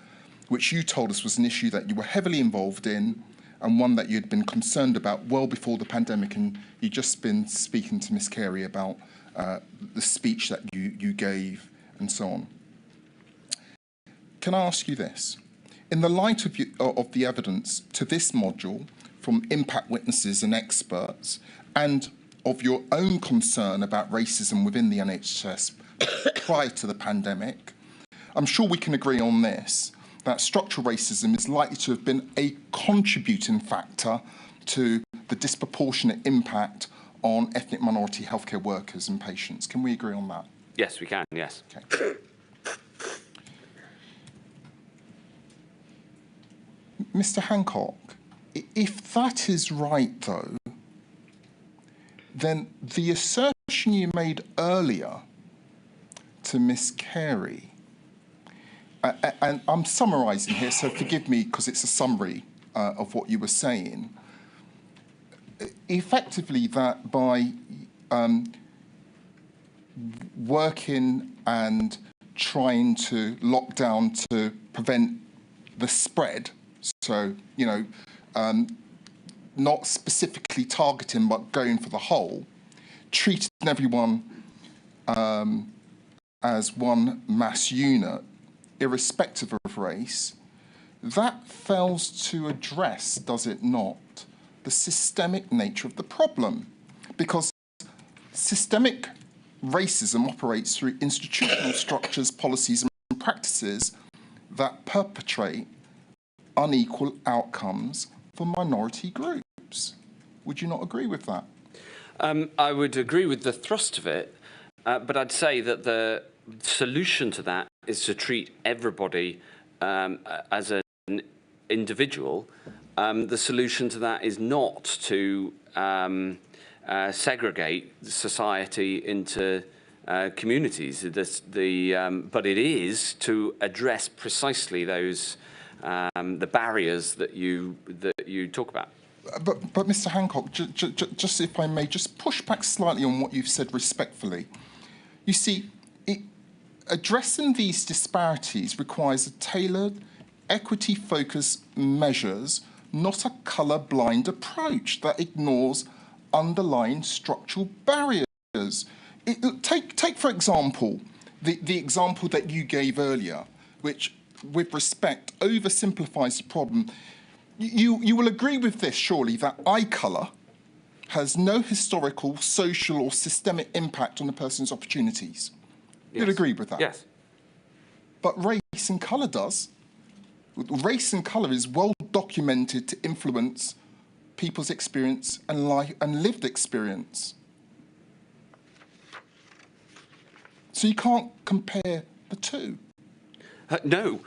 which you told us was an issue that you were heavily involved in and one that you'd been concerned about well before the pandemic, and you'd just been speaking to Miss Carey about the speech that you gave and so on. Can I ask you this? In the light of the evidence to this module from impact witnesses and experts and of your own concern about racism within the NHS prior to the pandemic, I'm sure we can agree on this, that structural racism is likely to have been a contributing factor to the disproportionate impact on ethnic minority healthcare workers and patients. Can we agree on that? Yes, we can, yes. Okay. Mr. Hancock, if that is right, though, then the assertion you made earlier to Miss Carey, and I'm summarising here, so forgive me because it's a summary of what you were saying, effectively that by working and trying to lock down to prevent the spread, so, you know, not specifically targeting but going for the whole, treating everyone as one mass unit, irrespective of race, that fails to address, does it not, the systemic nature of the problem? Because systemic racism operates through institutional structures, policies and practices that perpetrate unequal outcomes for minority groups. Would you not agree with that? I would agree with the thrust of it, but I'd say that the solution to that is to treat everybody as an individual. The solution to that is not to segregate society into communities, but it is to address precisely those the barriers that you talk about. But Mr. Hancock, just if I may, just push back slightly on what you've said respectfully. You see, addressing these disparities requires a tailored, equity-focused measures not a colour-blind approach that ignores underlying structural barriers. Take for example, the example that you gave earlier, which, with respect, oversimplifies the problem. You will agree with this, surely, that eye colour has no historical, social or systemic impact on a person's opportunities. Yes. You'd agree with that? Yes. But race and colour does. Race and colour is well documented to influence people's experience and life and lived experience. So you can't compare the two. No,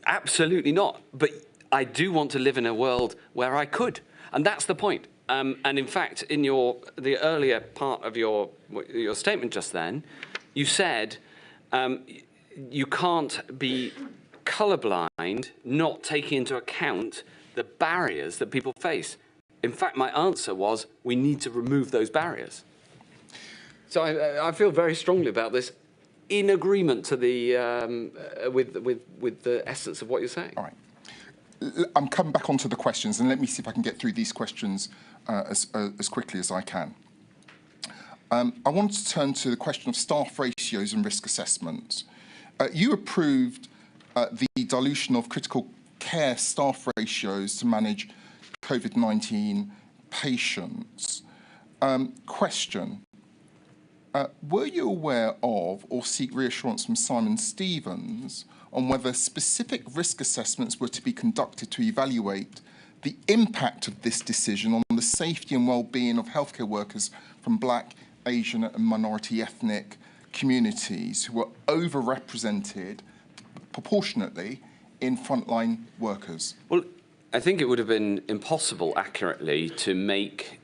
absolutely not. But I do want to live in a world where I could, and that's the point. And in fact, in the earlier part of your statement just then, you said you can't be colourblind, not taking into account the barriers that people face. In fact, my answer was we need to remove those barriers. So I feel very strongly about this, in agreement to the with the essence of what you're saying. All right. I'm coming back onto the questions, and let me see if I can get through these questions as quickly as I can. I want to turn to the question of staff ratios and risk assessments. You approved the dilution of critical care staff ratios to manage COVID-19 patients. Question. Were you aware of or seek reassurance from Simon Stevens on whether specific risk assessments were to be conducted to evaluate the impact of this decision on the safety and well-being of healthcare workers from Black, Asian and minority ethnic communities who were overrepresented proportionately in frontline workers? Well, I think it would have been impossible accurately to make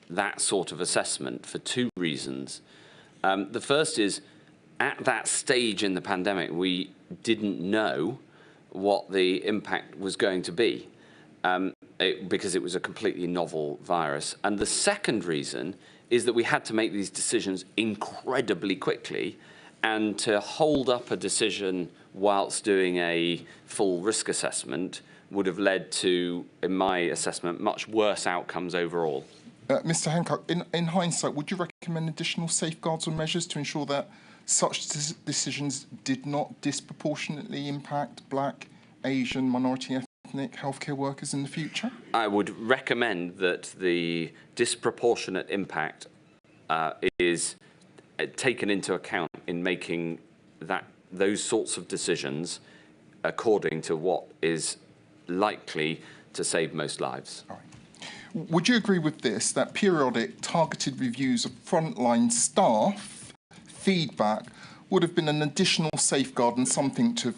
that sort of assessment for two reasons. The first is, at that stage in the pandemic, we didn't know what the impact was going to be because it was a completely novel virus. And the second reason is that we had to make these decisions incredibly quickly, and to hold up a decision whilst doing a full risk assessment would have led to, in my assessment, much worse outcomes overall. Mr. Hancock, in hindsight, would you recommend additional safeguards or measures to ensure that such decisions did not disproportionately impact Black, Asian, minority ethnic healthcare workers in the future? I would recommend that the disproportionate impact is taken into account in making those sorts of decisions according to what is likely to save most lives. All right. Would you agree with this, that periodic targeted reviews of frontline staff feedback would have been an additional safeguard and something to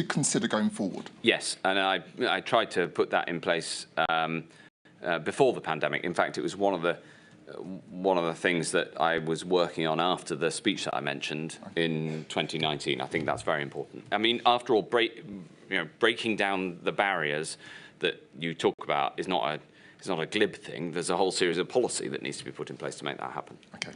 consider going forward? Yes, and I tried to put that in place before the pandemic. In fact, it was one of the things that I was working on after the speech that I mentioned in 2019. I think that's very important. I mean, after all, breaking down the barriers that you talk about is not a glib thing. There's a whole series of policy that needs to be put in place to make that happen. Okay.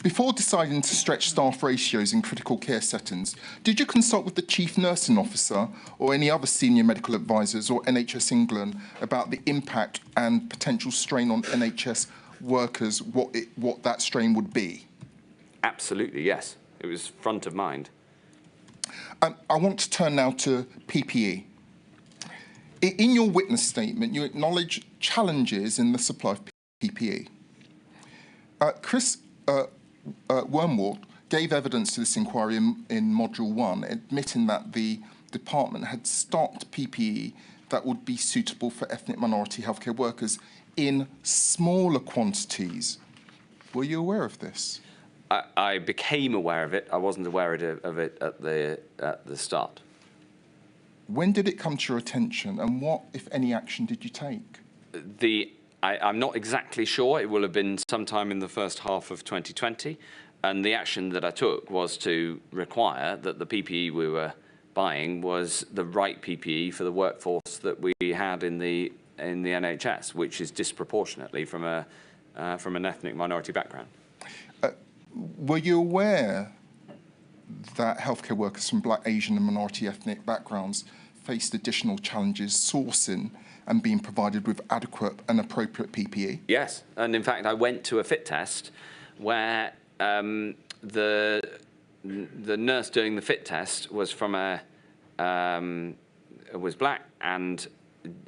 Before deciding to stretch staff ratios in critical care settings, did you consult with the Chief Nursing Officer or any other senior medical advisors or NHS England about the impact and potential strain on NHS workers, what that strain would be? Absolutely, yes. It was front of mind. I want to turn now to PPE. In your witness statement, you acknowledge challenges in the supply of PPE. Chris Wormwald gave evidence to this inquiry in Module 1, admitting that the department had stocked PPE that would be suitable for ethnic minority healthcare workers in smaller quantities. Were you aware of this? I became aware of it. I wasn't aware of it at the start. When did it come to your attention, and what, if any, action did you take? I'm not exactly sure. It will have been sometime in the first half of 2020, and the action that I took was to require that the PPE we were buying was the right PPE for the workforce that we had in the NHS, which is disproportionately from an ethnic minority background. Were you aware that healthcare workers from Black, Asian and minority ethnic backgrounds faced additional challenges sourcing and being provided with adequate and appropriate PPE? Yes, and in fact, I went to a fit test where the nurse doing the fit test was from was black, and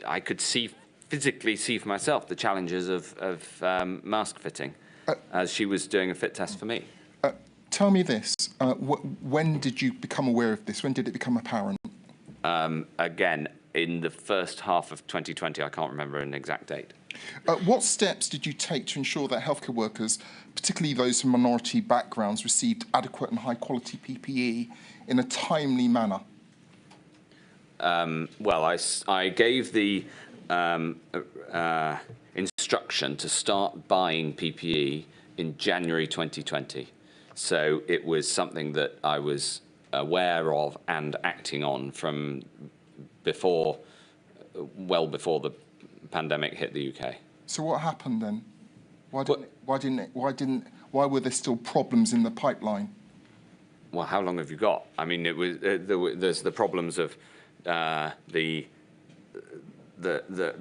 I could physically see for myself the challenges of mask fitting as she was doing a fit test for me. Tell me this, when did you become aware of this? When did it become apparent? Again, in the first half of 2020, I can't remember an exact date. What steps did you take to ensure that healthcare workers, particularly those from minority backgrounds, received adequate and high-quality PPE in a timely manner? Well, I gave the instruction to start buying PPE in January 2020. So it was something that I was aware of and acting on from before, well before the pandemic hit the UK. So what happened then? Why were there still problems in the pipeline? Well, how long have you got? I mean, there's the problems of the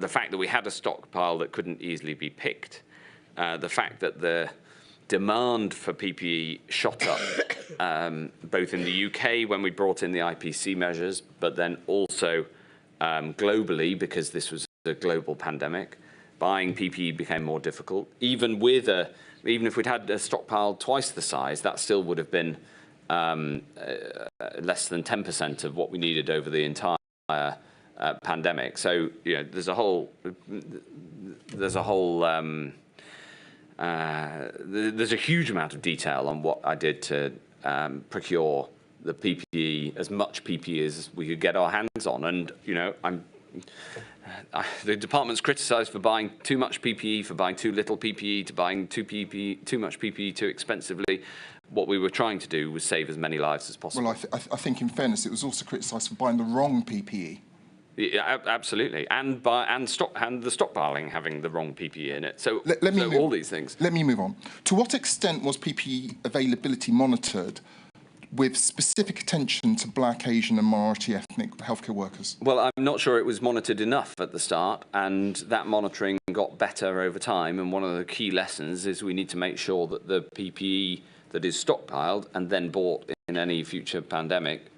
fact that we had a stockpile that couldn't easily be picked, the fact that the demand for PPE shot up, both in the UK when we brought in the IPC measures, but then also globally, because this was a global pandemic. Buying PPE became more difficult. Even if we'd had a stockpile twice the size, that still would have been less than 10% of what we needed over the entire pandemic. So there's a huge amount of detail on what I did to procure the PPE, as much PPE as we could get our hands on. And the department's criticised for buying too much PPE, for buying too little PPE, to buying too much PPE too expensively. What we were trying to do was save as many lives as possible. Well, I think in fairness, it was also criticised for buying the wrong PPE. Yeah, absolutely, and the stockpiling having the wrong PPE in it. So, all these things. Let me move on. To what extent was PPE availability monitored, with specific attention to black, Asian, and minority ethnic healthcare workers? Well, I'm not sure it was monitored enough at the start, and that monitoring got better over time. And one of the key lessons is we need to make sure that the PPE that is stockpiled and then bought in any future pandemic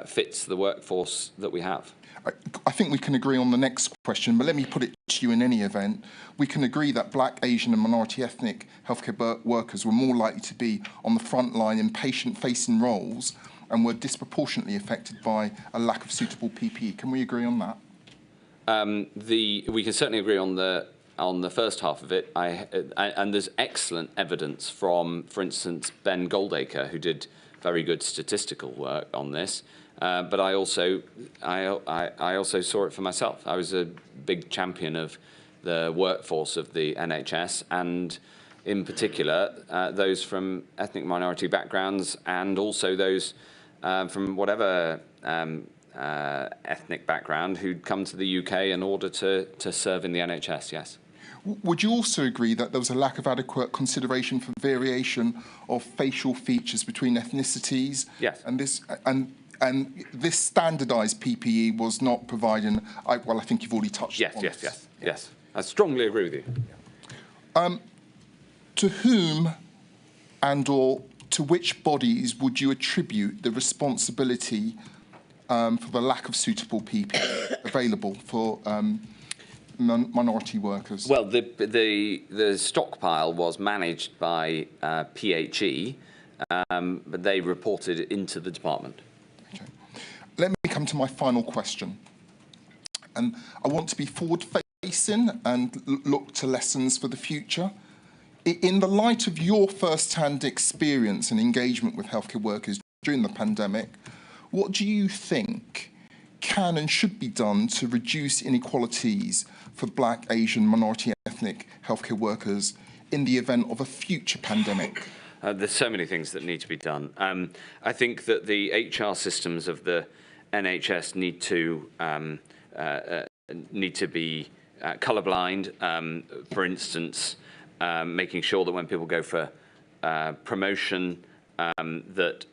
fits the workforce that we have. I think we can agree on the next question, but let me put it to you in any event. We can agree that black, Asian and minority ethnic healthcare workers were more likely to be on the front line in patient-facing roles and were disproportionately affected by a lack of suitable PPE. Can we agree on that? We can certainly agree on the first half of it. And there's excellent evidence from, for instance, Ben Goldacre, who did very good statistical work on this. But I also saw it for myself. I was a big champion of the workforce of the NHS, and in particular those from ethnic minority backgrounds, and also those from whatever ethnic background who'd come to the UK in order to serve in the NHS. Yes. Would you also agree that there was a lack of adequate consideration for variation of facial features between ethnicities? Yes. And this standardised PPE was not providing. I think you've already touched on this. Yes. I strongly agree with you. To whom and/or to which bodies would you attribute the responsibility for the lack of suitable PPE available for minority workers? Well, the stockpile was managed by PHE, but they reported it into the department. Okay. Let me come to my final question. And I want to be forward-facing and look to lessons for the future. In the light of your first-hand experience and engagement with healthcare workers during the pandemic, what do you think can and should be done to reduce inequalities for black, Asian, minority ethnic healthcare workers in the event of a future pandemic? There's so many things that need to be done. I think that the HR systems of the NHS need to be colourblind. For instance, making sure that when people go for promotion, that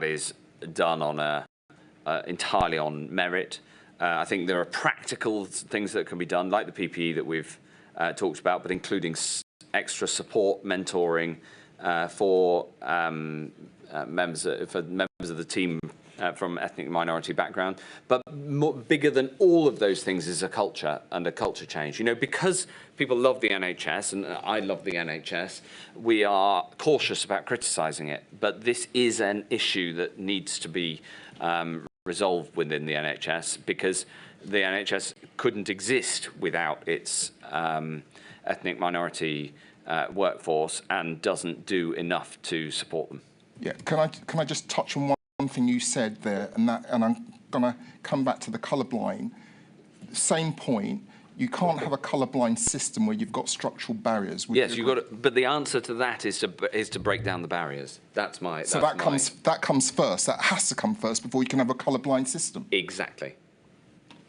is done on entirely on merit. I think there are practical things that can be done, like the PPE that we've talked about, but including extra support, mentoring for members of the team from ethnic minority background. But bigger than all of those things is a culture and a culture change. You know, because people love the NHS, and I love the NHS, we are cautious about criticising it. But this is an issue that needs to be resolved within the NHS, because the NHS couldn't exist without its ethnic minority workforce and doesn't do enough to support them. Yeah, can I just touch on one thing you said there, and I'm going to come back to the colourblind. Same point. You can't have a colourblind system where you've got structural barriers. Yes, you've got to, but the answer to that is to break down the barriers. That's my. So that comes first. That has to come first before you can have a colourblind system. Exactly.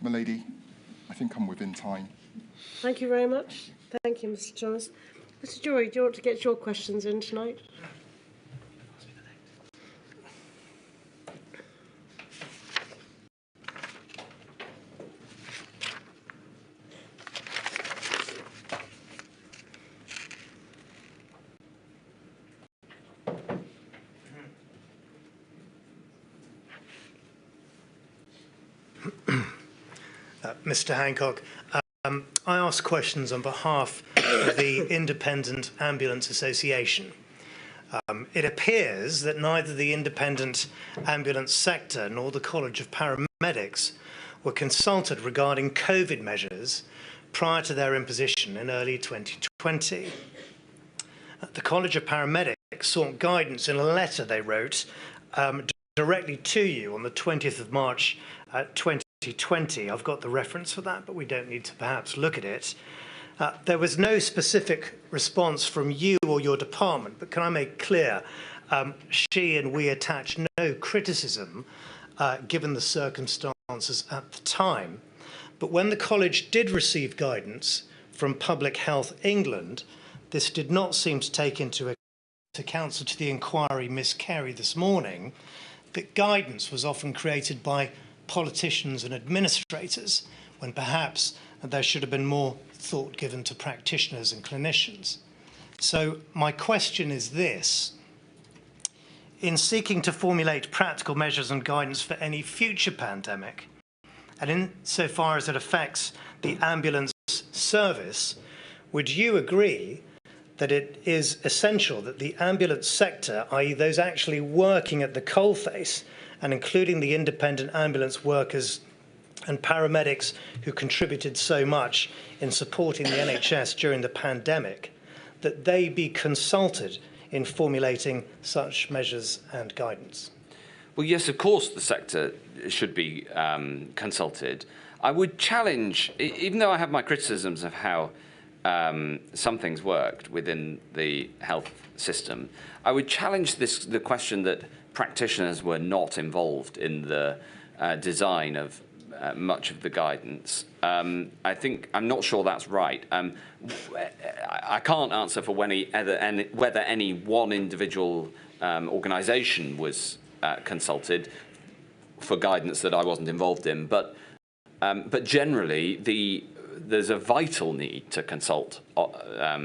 Milady, I think I'm within time. Thank you very much. Thank you, Mr. Thomas. Mr. Joy, do you want to get your questions in tonight? Mr. Hancock, I ask questions on behalf of the Independent Ambulance Association. It appears that neither the independent ambulance sector nor the College of Paramedics were consulted regarding COVID measures prior to their imposition in early 2020. The College of Paramedics sought guidance in a letter they wrote directly to you on the 20th of March 2020. I've got the reference for that, but we don't need to perhaps look at it. There was no specific response from you or your department, but can I make clear, she and we attach no criticism given the circumstances at the time. But when the college did receive guidance from Public Health England, this did not seem to take into account to the inquiry Miss Carey this morning, that guidance was often created by politicians and administrators, when perhaps there should have been more thought given to practitioners and clinicians. So my question is this: in seeking to formulate practical measures and guidance for any future pandemic, and insofar as it affects the ambulance service, would you agree that it is essential that the ambulance sector, i.e. those actually working at the coalface, and including the independent ambulance workers and paramedics who contributed so much in supporting the NHS during the pandemic, that they be consulted in formulating such measures and guidance? Well, yes, of course the sector should be consulted. I would challenge, even though I have my criticisms of how some things worked within the health system, I would challenge the question that practitioners were not involved in the design of much of the guidance. I'm not sure that's right. I can't answer for whether any one individual organisation was consulted for guidance that I wasn't involved in, but generally there's a vital need to consult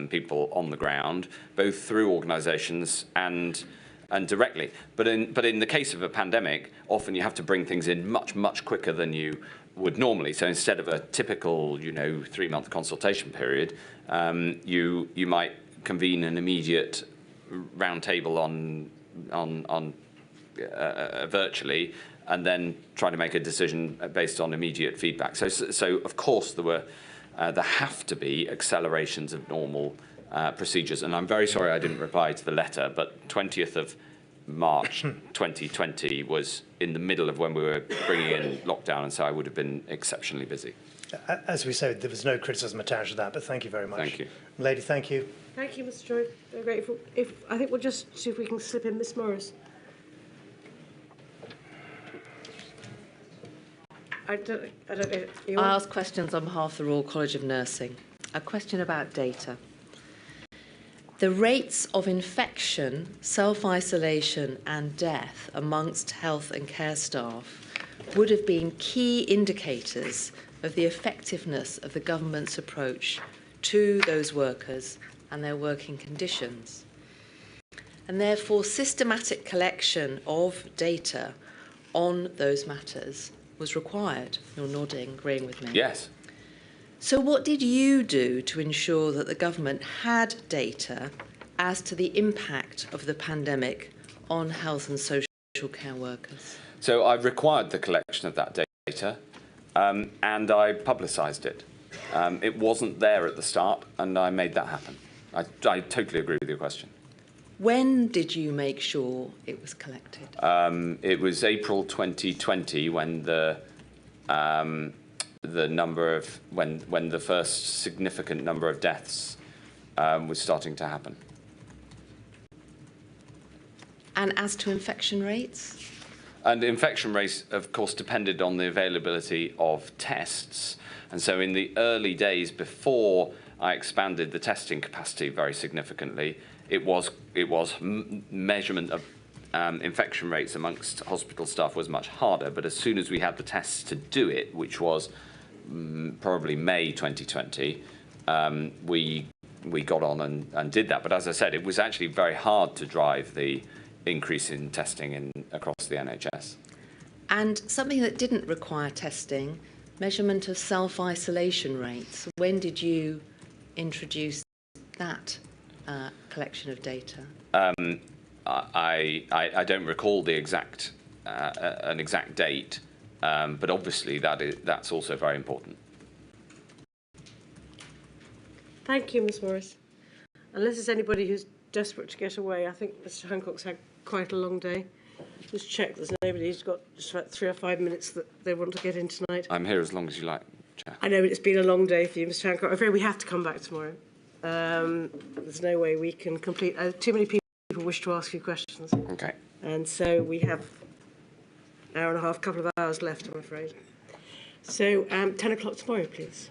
people on the ground, both through organisations and directly. But in the case of a pandemic, often you have to bring things in much quicker than you would normally. So instead of a typical 3-month consultation period, you might convene an immediate roundtable on virtually, and then try to make a decision based on immediate feedback. So of course there have to be accelerations of normal procedures. And I'm very sorry I didn't reply to the letter, but 20th of March 2020 was in the middle of when we were bringing in lockdown, and so I would have been exceptionally busy. As we said, there was no criticism attached to that, but thank you very much. Thank you. Lady, thank you. Thank you, Mr. Joy. Very grateful. I think we'll just see if we can slip in Miss Morris. I don't know. I ask questions on behalf of the Royal College of Nursing. A question about data. The rates of infection, self-isolation and death amongst health and care staff would have been key indicators of the effectiveness of the government's approach to those workers and their working conditions. And therefore, systematic collection of data on those matters was required. You're nodding, agreeing with me. Yes. So what did you do to ensure that the government had data as to the impact of the pandemic on health and social care workers? So I required the collection of that data and I publicised it. It wasn't there at the start and I made that happen. I totally agree with your question. When did you make sure it was collected? It was April 2020 when the number of when the first significant number of deaths was starting to happen. And as to infection rates? And infection rates, of course, depended on the availability of tests. And so in the early days before I expanded the testing capacity very significantly, it was measurement of infection rates amongst hospital staff was much harder. But as soon as we had the tests to do it, which was probably May 2020, we got on and did that. But as I said, it was actually very hard to drive the increase in testing across the NHS. And something that didn't require testing, measurement of self-isolation rates. When did you introduce that collection of data? I don't recall the exact an exact date, but obviously that's also very important. Thank you, Ms. Morris. Unless there's anybody who's desperate to get away, I think Mr. Hancock's had quite a long day. Just check there's nobody who's got just about 3 or 5 minutes that they want to get in tonight. I'm here as long as you like, Chair. I know, but it's been a long day for you, Mr. Hancock. I'm afraid we have to come back tomorrow. There's no way we can complete. Too many people wish to ask you questions. Okay. And so we have an hour and a half, couple of hours left, I'm afraid. So 10 o'clock tomorrow, please.